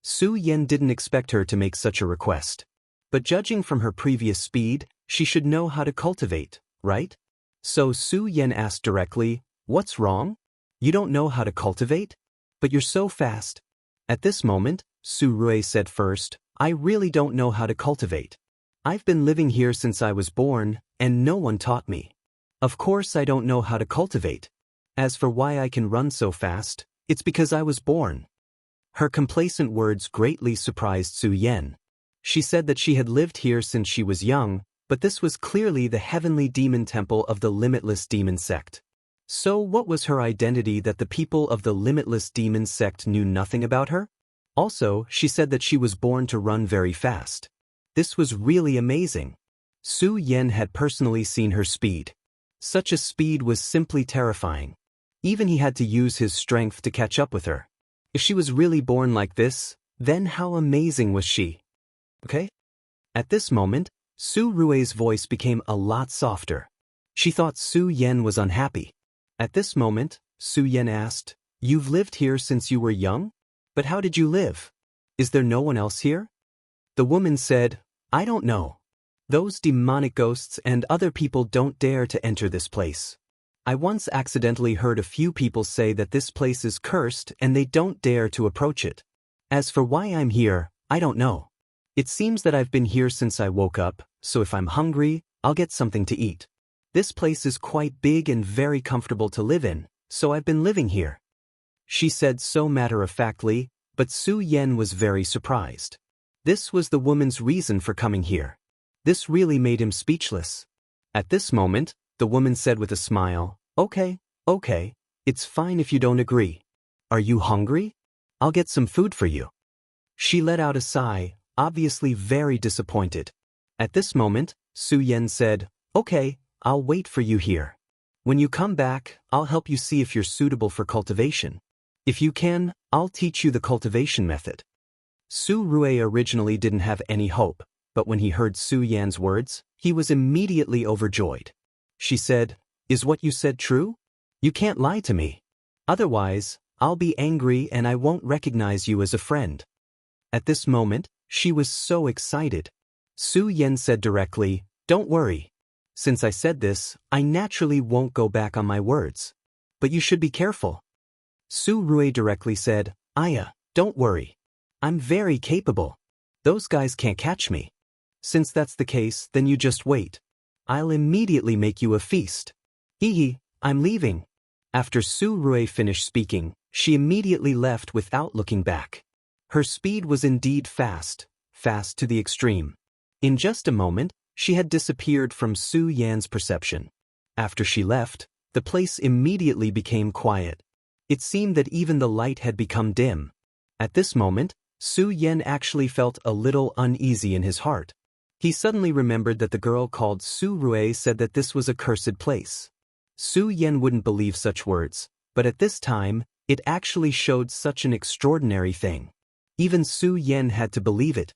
Su Yan didn't expect her to make such a request. But judging from her previous speed, she should know how to cultivate, right? So Su Yan asked directly, What's wrong? You don't know how to cultivate? But you're so fast. At this moment, Su Rui said first, I really don't know how to cultivate. I've been living here since I was born, and no one taught me. Of course I don't know how to cultivate. As for why I can run so fast, it's because I was born. Her complacent words greatly surprised Su Yan. She said that she had lived here since she was young, but this was clearly the heavenly demon temple of the limitless demon sect. So what was her identity that the people of the limitless demon sect knew nothing about her? Also, she said that she was born to run very fast. This was really amazing. Su Yan had personally seen her speed. Such a speed was simply terrifying. Even he had to use his strength to catch up with her. If she was really born like this, then how amazing was she? Okay? At this moment, Su Rui's voice became a lot softer. She thought Su Yan was unhappy. At this moment, Su Yan asked, You've lived here since you were young? But how did you live? Is there no one else here? The woman said, I don't know. Those demonic ghosts and other people don't dare to enter this place. I once accidentally heard a few people say that this place is cursed and they don't dare to approach it. As for why I'm here, I don't know. It seems that I've been here since I woke up, so if I'm hungry, I'll get something to eat. This place is quite big and very comfortable to live in, so I've been living here. She said so matter-of-factly, but Su Yan was very surprised. This was the woman's reason for coming here. This really made him speechless. At this moment, the woman said with a smile, Okay, it's fine if you don't agree. Are you hungry? I'll get some food for you. She let out a sigh, obviously very disappointed. At this moment, Su Yan said, Okay, I'll wait for you here. When you come back, I'll help you see if you're suitable for cultivation. If you can, I'll teach you the cultivation method. Su Rui originally didn't have any hope, but when he heard Su Yan's words, he was immediately overjoyed. She said, Is what you said true? You can't lie to me. Otherwise, I'll be angry and I won't recognize you as a friend. At this moment, she was so excited. Su Yan said directly, Don't worry. Since I said this, I naturally won't go back on my words. But you should be careful. Su Rui directly said, Aya, don't worry. I'm very capable. Those guys can't catch me. Since that's the case, then you just wait. I'll immediately make you a feast. Hee, I'm leaving. After Su Rui finished speaking, she immediately left without looking back. Her speed was indeed fast to the extreme. In just a moment, she had disappeared from Su Yan's perception. After she left, the place immediately became quiet. It seemed that even the light had become dim. At this moment, Su Yan actually felt a little uneasy in his heart. He suddenly remembered that the girl called Su Rui said that this was a cursed place. Su Yan wouldn't believe such words, but at this time, it actually showed such an extraordinary thing. Even Su Yan had to believe it.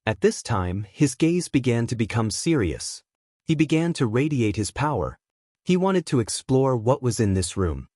At this time, his gaze began to become serious. He began to radiate his power. He wanted to explore what was in this room.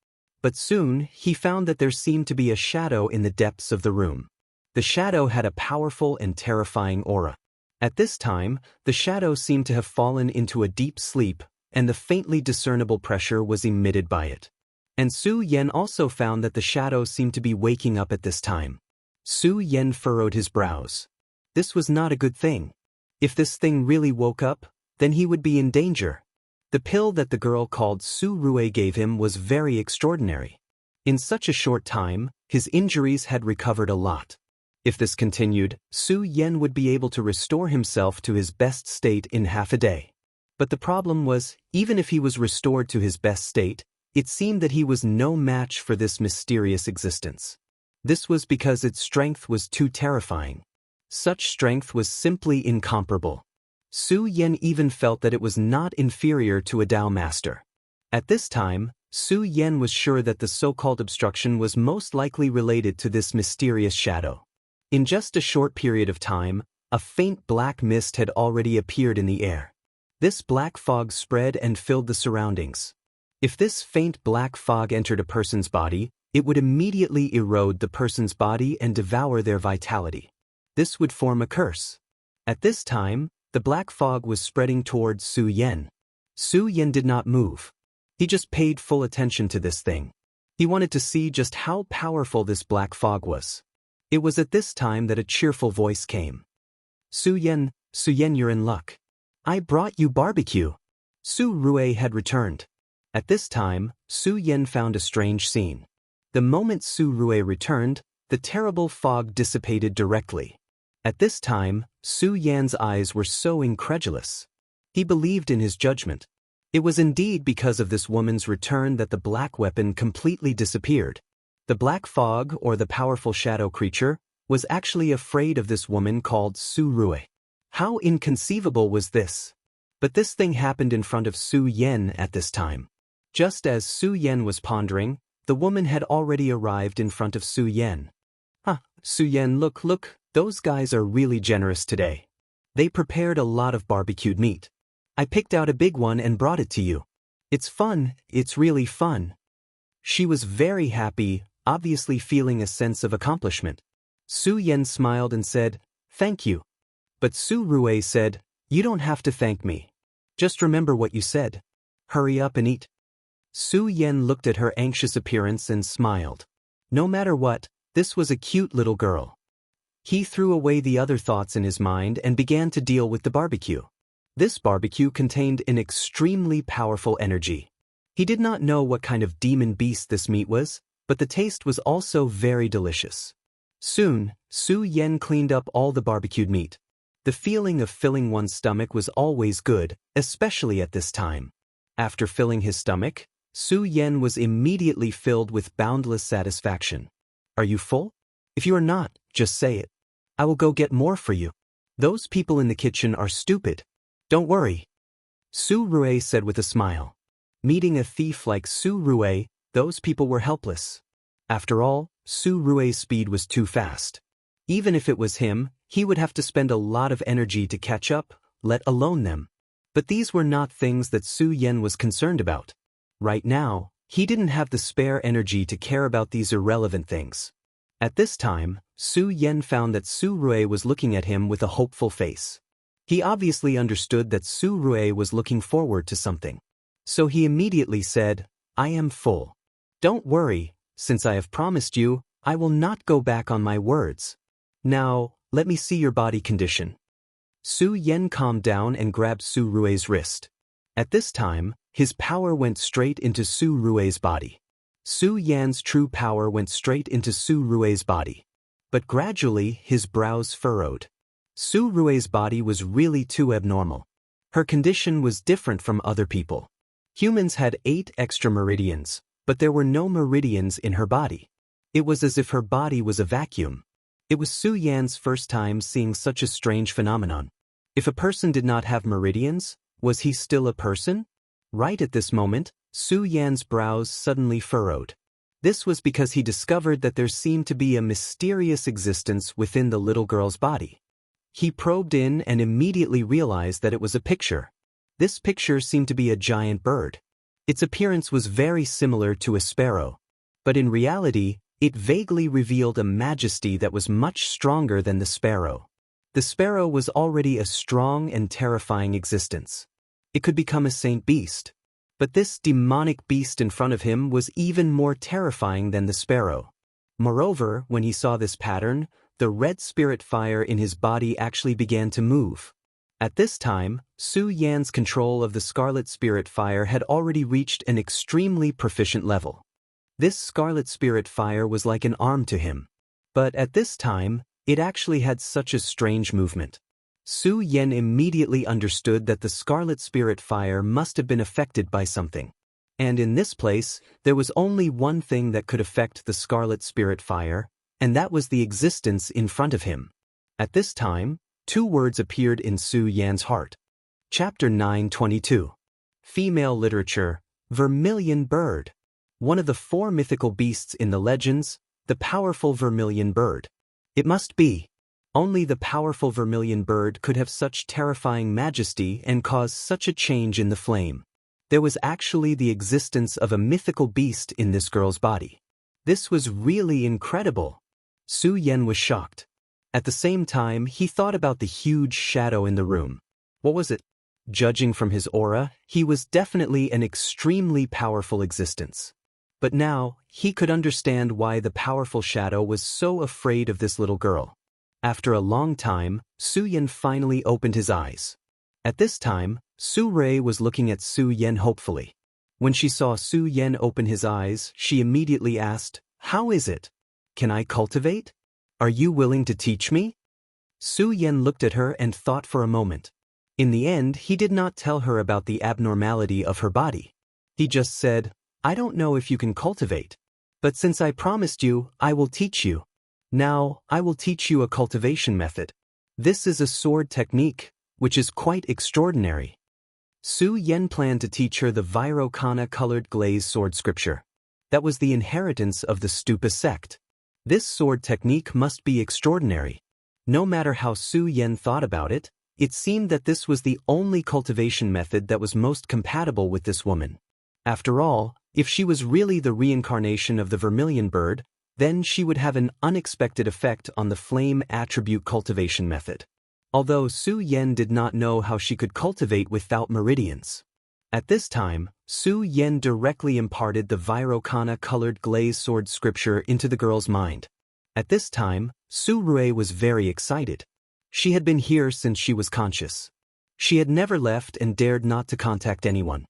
But soon, he found that there seemed to be a shadow in the depths of the room. The shadow had a powerful and terrifying aura. At this time, the shadow seemed to have fallen into a deep sleep, and the faintly discernible pressure was emitted by it. And Su Yan also found that the shadow seemed to be waking up at this time. Su Yan furrowed his brows. This was not a good thing. If this thing really woke up, then he would be in danger. The pill that the girl called Su Rui gave him was very extraordinary. In such a short time, his injuries had recovered a lot. If this continued, Su Yan would be able to restore himself to his best state in half a day. But the problem was, even if he was restored to his best state, it seemed that he was no match for this mysterious existence. This was because its strength was too terrifying. Such strength was simply incomparable. Su Yan even felt that it was not inferior to a Dao master. At this time, Su Yan was sure that the so-called obstruction was most likely related to this mysterious shadow. In just a short period of time, a faint black mist had already appeared in the air. This black fog spread and filled the surroundings. If this faint black fog entered a person's body, it would immediately erode the person's body and devour their vitality. This would form a curse. At this time, the black fog was spreading towards Su Yan. Su Yan did not move. He just paid full attention to this thing. He wanted to see just how powerful this black fog was. It was at this time that a cheerful voice came. Su Yen, you're in luck. I brought you barbecue. Su Rui had returned. At this time, Su Yen found a strange scene. The moment Su Rui returned, the terrible fog dissipated directly. At this time, Su Yan's eyes were so incredulous. He believed in his judgment. It was indeed because of this woman's return that the black weapon completely disappeared. The black fog, or the powerful shadow creature, was actually afraid of this woman called Su Rui. How inconceivable was this? But this thing happened in front of Su Yen at this time. Just as Su Yen was pondering, the woman had already arrived in front of Su Yen. Su Yen, look, those guys are really generous today. They prepared a lot of barbecued meat. I picked out a big one and brought it to you. It's fun, it's really fun. She was very happy, obviously feeling a sense of accomplishment. Su Yen smiled and said, "Thank you." But Su Rui said, "You don't have to thank me. Just remember what you said. Hurry up and eat." Su Yen looked at her anxious appearance and smiled. No matter what, this was a cute little girl. He threw away the other thoughts in his mind and began to deal with the barbecue. This barbecue contained an extremely powerful energy. He did not know what kind of demon beast this meat was, but the taste was also very delicious. Soon, Su Yen cleaned up all the barbecued meat. The feeling of filling one's stomach was always good, especially at this time. After filling his stomach, Su Yen was immediately filled with boundless satisfaction. Are you full? If you are not, just say it. I will go get more for you. Those people in the kitchen are stupid. Don't worry. Su Rui said with a smile. Meeting a thief like Su Rui, those people were helpless. After all, Su Rui's speed was too fast. Even if it was him, he would have to spend a lot of energy to catch up, let alone them. But these were not things that Su Yen was concerned about. Right now, he didn't have the spare energy to care about these irrelevant things. At this time, Su Yen found that Su Rui was looking at him with a hopeful face. He obviously understood that Su Rui was looking forward to something. So he immediately said, "I am full. Don't worry, since I have promised you, I will not go back on my words. Now, let me see your body condition." Su Yen calmed down and grabbed Su Rui's wrist. At this time, his power went straight into Su Rui's body. Su Yan's true power went straight into Su Rui's body. But gradually, his brows furrowed. Su Rui's body was really too abnormal. Her condition was different from other people. Humans had 8 extra meridians, but there were no meridians in her body. It was as if her body was a vacuum. It was Su Yan's first time seeing such a strange phenomenon. If a person did not have meridians, was he still a person? Right at this moment, Su Yan's brows suddenly furrowed. This was because he discovered that there seemed to be a mysterious existence within the little girl's body. He probed in and immediately realized that it was a picture. This picture seemed to be a giant bird. Its appearance was very similar to a sparrow. But in reality, it vaguely revealed a majesty that was much stronger than the sparrow. The sparrow was already a strong and terrifying existence. It could become a saint beast. But this demonic beast in front of him was even more terrifying than the sparrow. Moreover, when he saw this pattern, the red spirit fire in his body actually began to move. At this time, Su Yan's control of the scarlet spirit fire had already reached an extremely proficient level. This scarlet spirit fire was like an arm to him. But at this time, it actually had such a strange movement. Su Yen immediately understood that the scarlet spirit fire must have been affected by something. And in this place, there was only one thing that could affect the scarlet spirit fire, and that was the existence in front of him. At this time, 2 words appeared in Su Yan's heart. Chapter 922. Female Literature, Vermilion Bird. One of the 4 mythical beasts in the legends, the powerful vermilion bird. It must be. Only the powerful vermilion bird could have such terrifying majesty and cause such a change in the flame. There was actually the existence of a mythical beast in this girl's body. This was really incredible. Su Yen was shocked. At the same time, he thought about the huge shadow in the room. What was it? Judging from his aura, he was definitely an extremely powerful existence. But now, he could understand why the powerful shadow was so afraid of this little girl. After a long time, Su Yan finally opened his eyes. At this time, Su Rui was looking at Su Yan hopefully. When she saw Su Yan open his eyes, she immediately asked, "How is it? Can I cultivate? Are you willing to teach me?" Su Yan looked at her and thought for a moment. In the end, he did not tell her about the abnormality of her body. He just said, "I don't know if you can cultivate. But since I promised you, I will teach you. Now, I will teach you a cultivation method. This is a sword technique, which is quite extraordinary." Su Yan planned to teach her the Vairocana-colored glaze sword scripture. That was the inheritance of the Stupa sect. This sword technique must be extraordinary. No matter how Su Yan thought about it, it seemed that this was the only cultivation method that was most compatible with this woman. After all, if she was really the reincarnation of the vermilion bird, then she would have an unexpected effect on the flame attribute cultivation method. Although Su Yan did not know how she could cultivate without meridians. At this time, Su Yan directly imparted the Vairocana-colored glaze sword scripture into the girl's mind. At this time, Su Rui was very excited. She had been here since she was conscious. She had never left and dared not to contact anyone.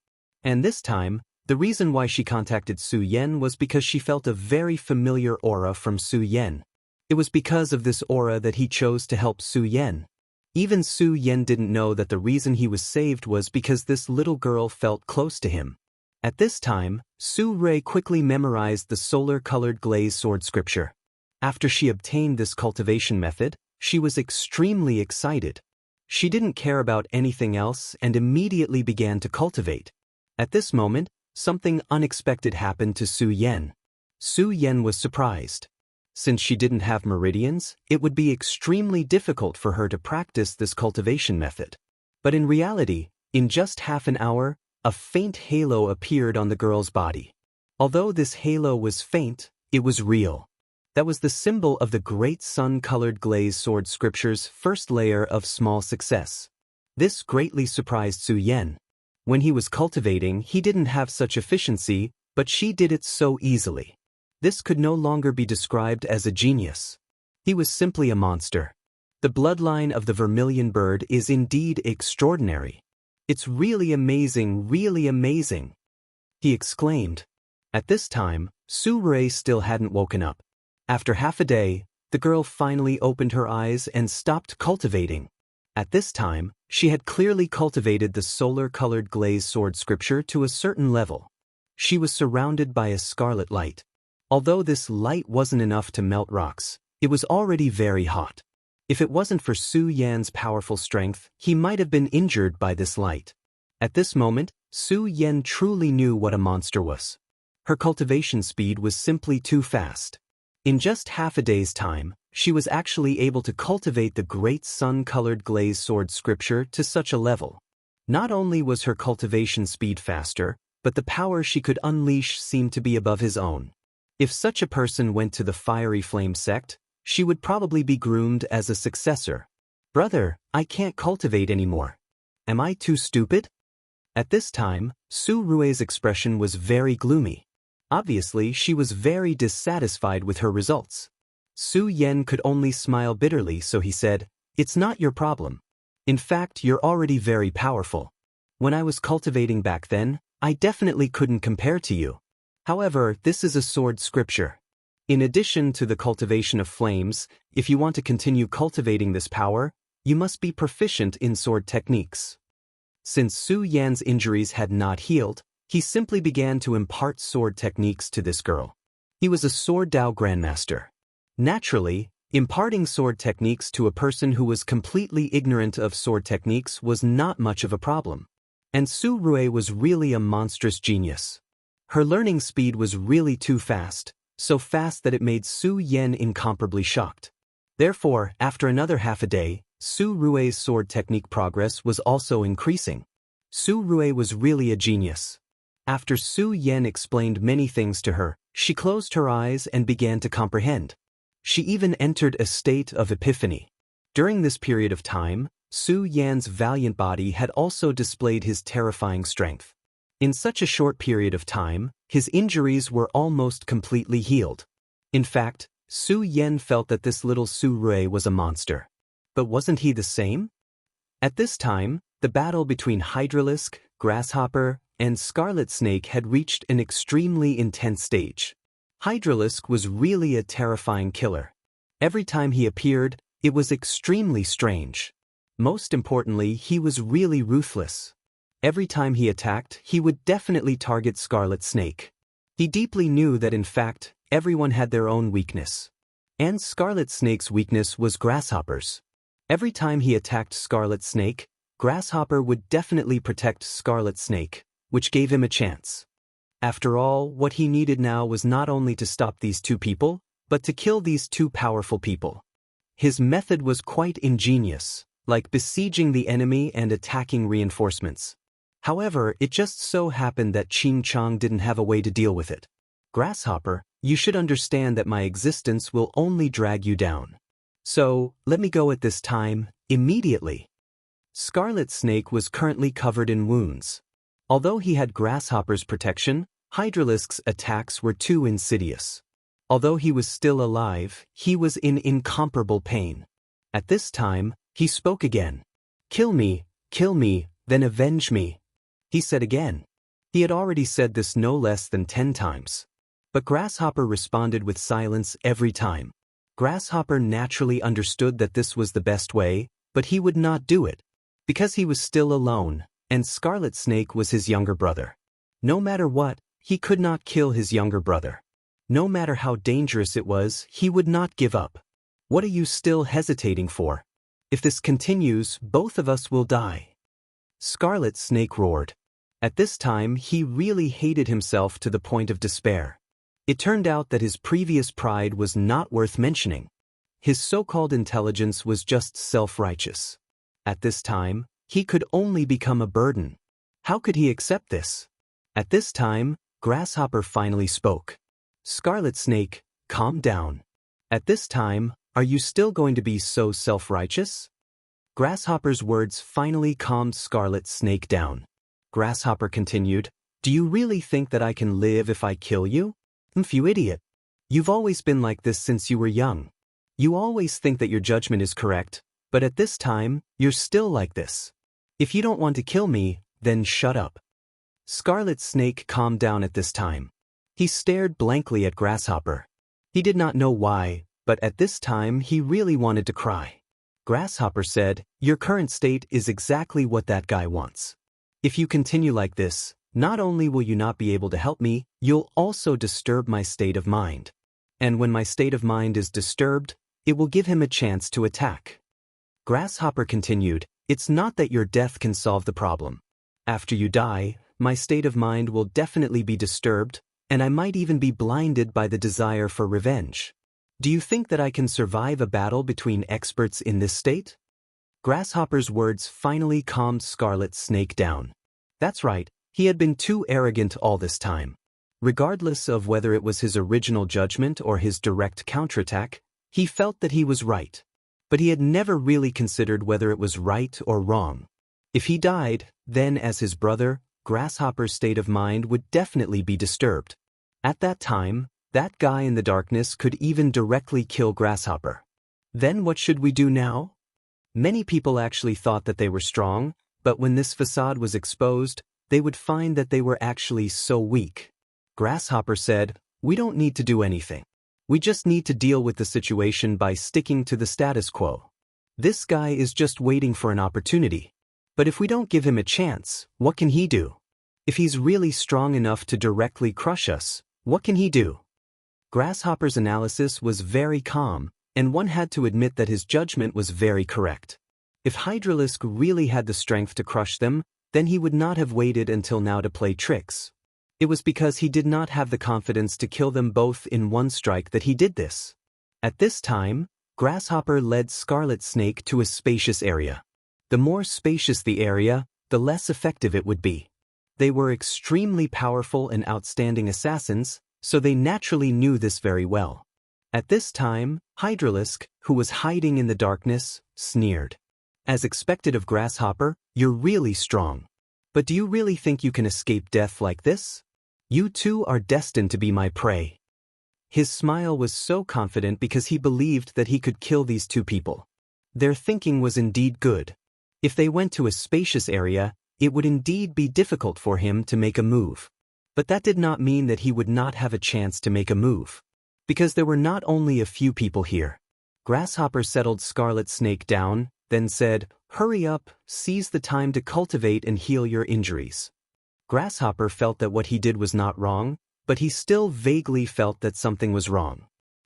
And this time, the reason why she contacted Su Yan was because she felt a very familiar aura from Su Yan. It was because of this aura that he chose to help Su Yan. Even Su Yan didn't know that the reason he was saved was because this little girl felt close to him. At this time, Su Rui quickly memorized the solar-colored glaze sword scripture. After she obtained this cultivation method, she was extremely excited. She didn't care about anything else and immediately began to cultivate. At this moment, something unexpected happened to Su Yan. Su Yan was surprised. Since she didn't have meridians, it would be extremely difficult for her to practice this cultivation method. But in reality, in just half an hour, a faint halo appeared on the girl's body. Although this halo was faint, it was real. That was the symbol of the great sun-colored glaze sword scripture's first layer of small success. This greatly surprised Su Yan. When he was cultivating, he didn't have such efficiency, but she did it so easily. This could no longer be described as a genius. He was simply a monster. The bloodline of the vermilion bird is indeed extraordinary. "It's really amazing, really amazing," he exclaimed. At this time, Su Rui still hadn't woken up. After half a day, the girl finally opened her eyes and stopped cultivating. At this time, she had clearly cultivated the solar-colored glaze sword scripture to a certain level. She was surrounded by a scarlet light. Although this light wasn't enough to melt rocks, it was already very hot. If it wasn't for Su Yan's powerful strength, he might have been injured by this light. At this moment, Su Yan truly knew what a monster was. Her cultivation speed was simply too fast. In just half a day's time, she was actually able to cultivate the great sun-colored glaze sword scripture to such a level. Not only was her cultivation speed faster, but the power she could unleash seemed to be above his own. If such a person went to the Fiery Flame sect, she would probably be groomed as a successor. "Brother, I can't cultivate anymore. Am I too stupid?" At this time, Su Rui's expression was very gloomy. Obviously, she was very dissatisfied with her results. Su Yan could only smile bitterly, so he said, "It's not your problem. In fact, you're already very powerful. When I was cultivating back then, I definitely couldn't compare to you. However, this is a sword scripture. In addition to the cultivation of flames, if you want to continue cultivating this power, you must be proficient in sword techniques." Since Su Yan's injuries had not healed, he simply began to impart sword techniques to this girl. He was a sword Dao grandmaster. Naturally, imparting sword techniques to a person who was completely ignorant of sword techniques was not much of a problem. And Su Rui was really a monstrous genius. Her learning speed was really too fast, so fast that it made Su Yan incomparably shocked. Therefore, after another half a day, Su Rui's sword technique progress was also increasing. Su Rui was really a genius. After Su Yan explained many things to her, she closed her eyes and began to comprehend. She even entered a state of epiphany. During this period of time, Su Yan's valiant body had also displayed his terrifying strength. In such a short period of time, His injuries were almost completely healed. In fact, Su Yen felt that this little Su Rui was a monster. But wasn't he the same? At this time, the battle between Hydralisk, Grasshopper, and Scarlet Snake had reached an extremely intense stage. Hydralisk was really a terrifying killer. Every time he appeared, it was extremely strange. Most importantly, he was really ruthless. Every time he attacked, he would definitely target Scarlet Snake. He deeply knew that in fact, everyone had their own weakness. And Scarlet Snake's weakness was Grasshoppers. Every time he attacked Scarlet Snake, Grasshopper would definitely protect Scarlet Snake, which gave him a chance. After all, what he needed now was not only to stop these two people, but to kill these two powerful people. His method was quite ingenious, like besieging the enemy and attacking reinforcements. However, it just so happened that Ching Chong didn't have a way to deal with it. Grasshopper, you should understand that my existence will only drag you down. So, let me go at this time, immediately. Scarlet Snake was currently covered in wounds. Although he had Grasshopper's protection, Hydralisk's attacks were too insidious. Although he was still alive, he was in incomparable pain. At this time, he spoke again. Kill me, then avenge me. He said again. He had already said this no less than 10 times. But Grasshopper responded with silence every time. Grasshopper naturally understood that this was the best way, but he would not do it. Because he was still alone, and Scarlet Snake was his younger brother. No matter what, he could not kill his younger brother. No matter how dangerous it was, he would not give up. What are you still hesitating for? If this continues, both of us will die. Scarlet Snake roared. At this time, he really hated himself to the point of despair. It turned out that his previous pride was not worth mentioning. His so-called intelligence was just self-righteous. At this time, he could only become a burden. How could he accept this? At this time, Grasshopper finally spoke. Scarlet Snake, calm down. At this time, are you still going to be so self-righteous? Grasshopper's words finally calmed Scarlet Snake down. Grasshopper continued, do you really think that I can live if I kill you? You idiot. You've always been like this since you were young. You always think that your judgment is correct, but at this time, you're still like this. If you don't want to kill me, then shut up. Scarlet Snake calmed down at this time. He stared blankly at Grasshopper. He did not know why, but at this time he really wanted to cry. Grasshopper said, your current state is exactly what that guy wants. If you continue like this, not only will you not be able to help me, you'll also disturb my state of mind. And when my state of mind is disturbed, it will give him a chance to attack. Grasshopper continued, it's not that your death can solve the problem. After you die, my state of mind will definitely be disturbed, and I might even be blinded by the desire for revenge. Do you think that I can survive a battle between experts in this state? Grasshopper's words finally calmed Scarlet Snake down. That's right. He had been too arrogant all this time. Regardless of whether it was his original judgment or his direct counterattack, he felt that he was right. But he had never really considered whether it was right or wrong. If he died, then as his brother, Grasshopper's state of mind would definitely be disturbed. At that time, that guy in the darkness could even directly kill Grasshopper. Then what should we do now? Many people actually thought that they were strong, but when this facade was exposed, they would find that they were actually so weak. Grasshopper said, we don't need to do anything. We just need to deal with the situation by sticking to the status quo. This guy is just waiting for an opportunity. But if we don't give him a chance, what can he do? If he's really strong enough to directly crush us, what can he do? Grasshopper's analysis was very calm, and one had to admit that his judgment was very correct. If Hydralisk really had the strength to crush them, then he would not have waited until now to play tricks. It was because he did not have the confidence to kill them both in one strike that he did this. At this time, Grasshopper led Scarlet Snake to a spacious area. The more spacious the area, the less effective it would be. They were extremely powerful and outstanding assassins, so they naturally knew this very well. At this time, Hydralisk, who was hiding in the darkness, sneered. As expected of Grasshopper, you're really strong. But do you really think you can escape death like this? You two are destined to be my prey. His smile was so confident because he believed that he could kill these two people. Their thinking was indeed good. If they went to a spacious area, it would indeed be difficult for him to make a move. But that did not mean that he would not have a chance to make a move. Because there were not only a few people here. Grasshopper settled Scarlet Snake down, then said, "Hurry up, seize the time to cultivate and heal your injuries." Grasshopper felt that what he did was not wrong, but he still vaguely felt that something was wrong.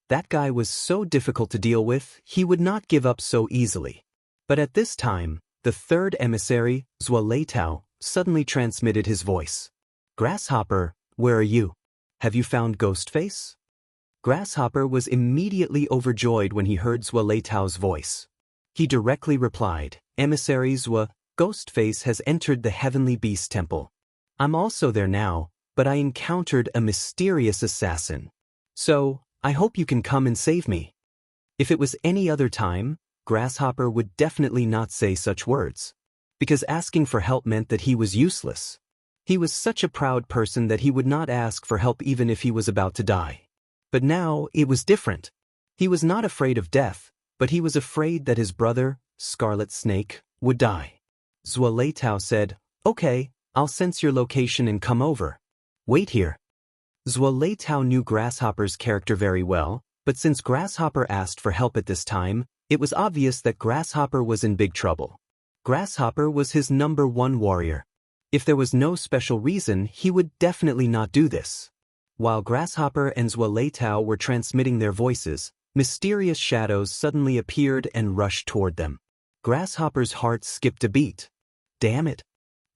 That guy was so difficult to deal with, he would not give up so easily. But at this time, the third emissary, Zualeitao, suddenly transmitted his voice. "Grasshopper, where are you? Have you found Ghostface?" Grasshopper was immediately overjoyed when he heard Zualeitao's voice. He directly replied, "Emissary Zua, Ghostface has entered the Heavenly Beast Temple. I'm also there now, but I encountered a mysterious assassin. So, I hope you can come and save me." If it was any other time, Grasshopper would definitely not say such words. Because asking for help meant that he was useless. He was such a proud person that he would not ask for help even if he was about to die. But now, it was different. He was not afraid of death, but he was afraid that his brother, Scarlet Snake, would die. Zualeitao said, "Okay, I'll sense your location and come over. Wait here." Zualeitao knew Grasshopper's character very well, but since Grasshopper asked for help at this time, it was obvious that Grasshopper was in big trouble. Grasshopper was his #1 warrior. If there was no special reason, he would definitely not do this. While Grasshopper and Zualeitao were transmitting their voices, mysterious shadows suddenly appeared and rushed toward them. Grasshopper's heart skipped a beat. Damn it.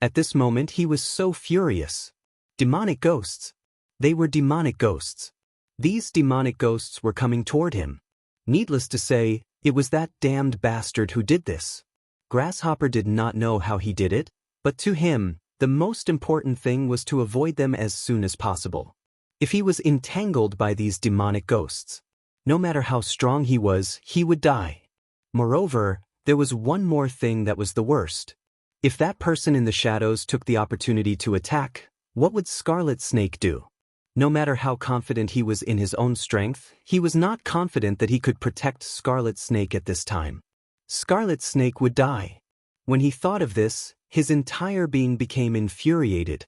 At this moment he was so furious. Demonic ghosts. They were demonic ghosts. These demonic ghosts were coming toward him. Needless to say, it was that damned bastard who did this. Grasshopper did not know how he did it, but to him, the most important thing was to avoid them as soon as possible. If he was entangled by these demonic ghosts, no matter how strong he would die. Moreover, there was one more thing that was the worst. If that person in the shadows took the opportunity to attack, what would Scarlet Snake do? No matter how confident he was in his own strength, he was not confident that he could protect Scarlet Snake at this time. Scarlet Snake would die. When he thought of this, his entire being became infuriated.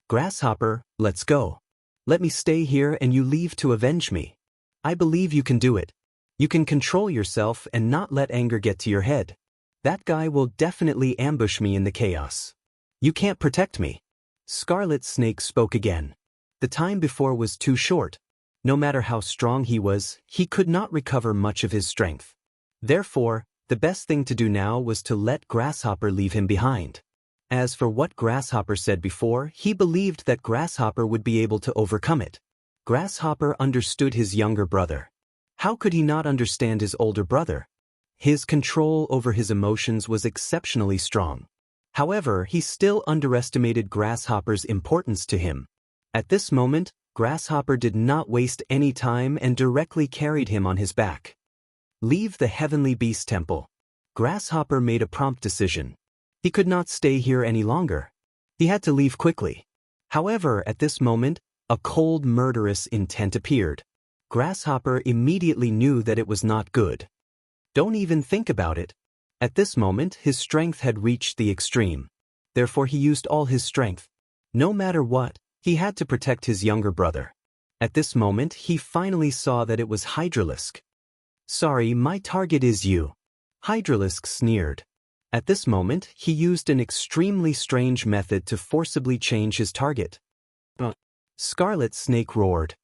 "Grasshopper, let's go. Let me stay here and you leave to avenge me. I believe you can do it. You can control yourself and not let anger get to your head. That guy will definitely ambush me in the chaos. You can't protect me." Scarlet Snake spoke again. The time before was too short. No matter how strong he could not recover much of his strength. Therefore, the best thing to do now was to let Grasshopper leave him behind. As for what Grasshopper said before, he believed that Grasshopper would be able to overcome it. Grasshopper understood his younger brother. How could he not understand his older brother? His control over his emotions was exceptionally strong. However, he still underestimated Grasshopper's importance to him. At this moment, Grasshopper did not waste any time and directly carried him on his back. Leave the Heavenly Beast Temple. Grasshopper made a prompt decision. He could not stay here any longer. He had to leave quickly. However, at this moment, a cold, murderous intent appeared. Grasshopper immediately knew that it was not good. Don't even think about it. At this moment, his strength had reached the extreme. Therefore, he used all his strength. No matter what, he had to protect his younger brother. At this moment, he finally saw that it was Hydralisk. "Sorry, my target is you." Hydralisk sneered. At this moment, he used an extremely strange method to forcibly change his target. Scarlet Snake roared.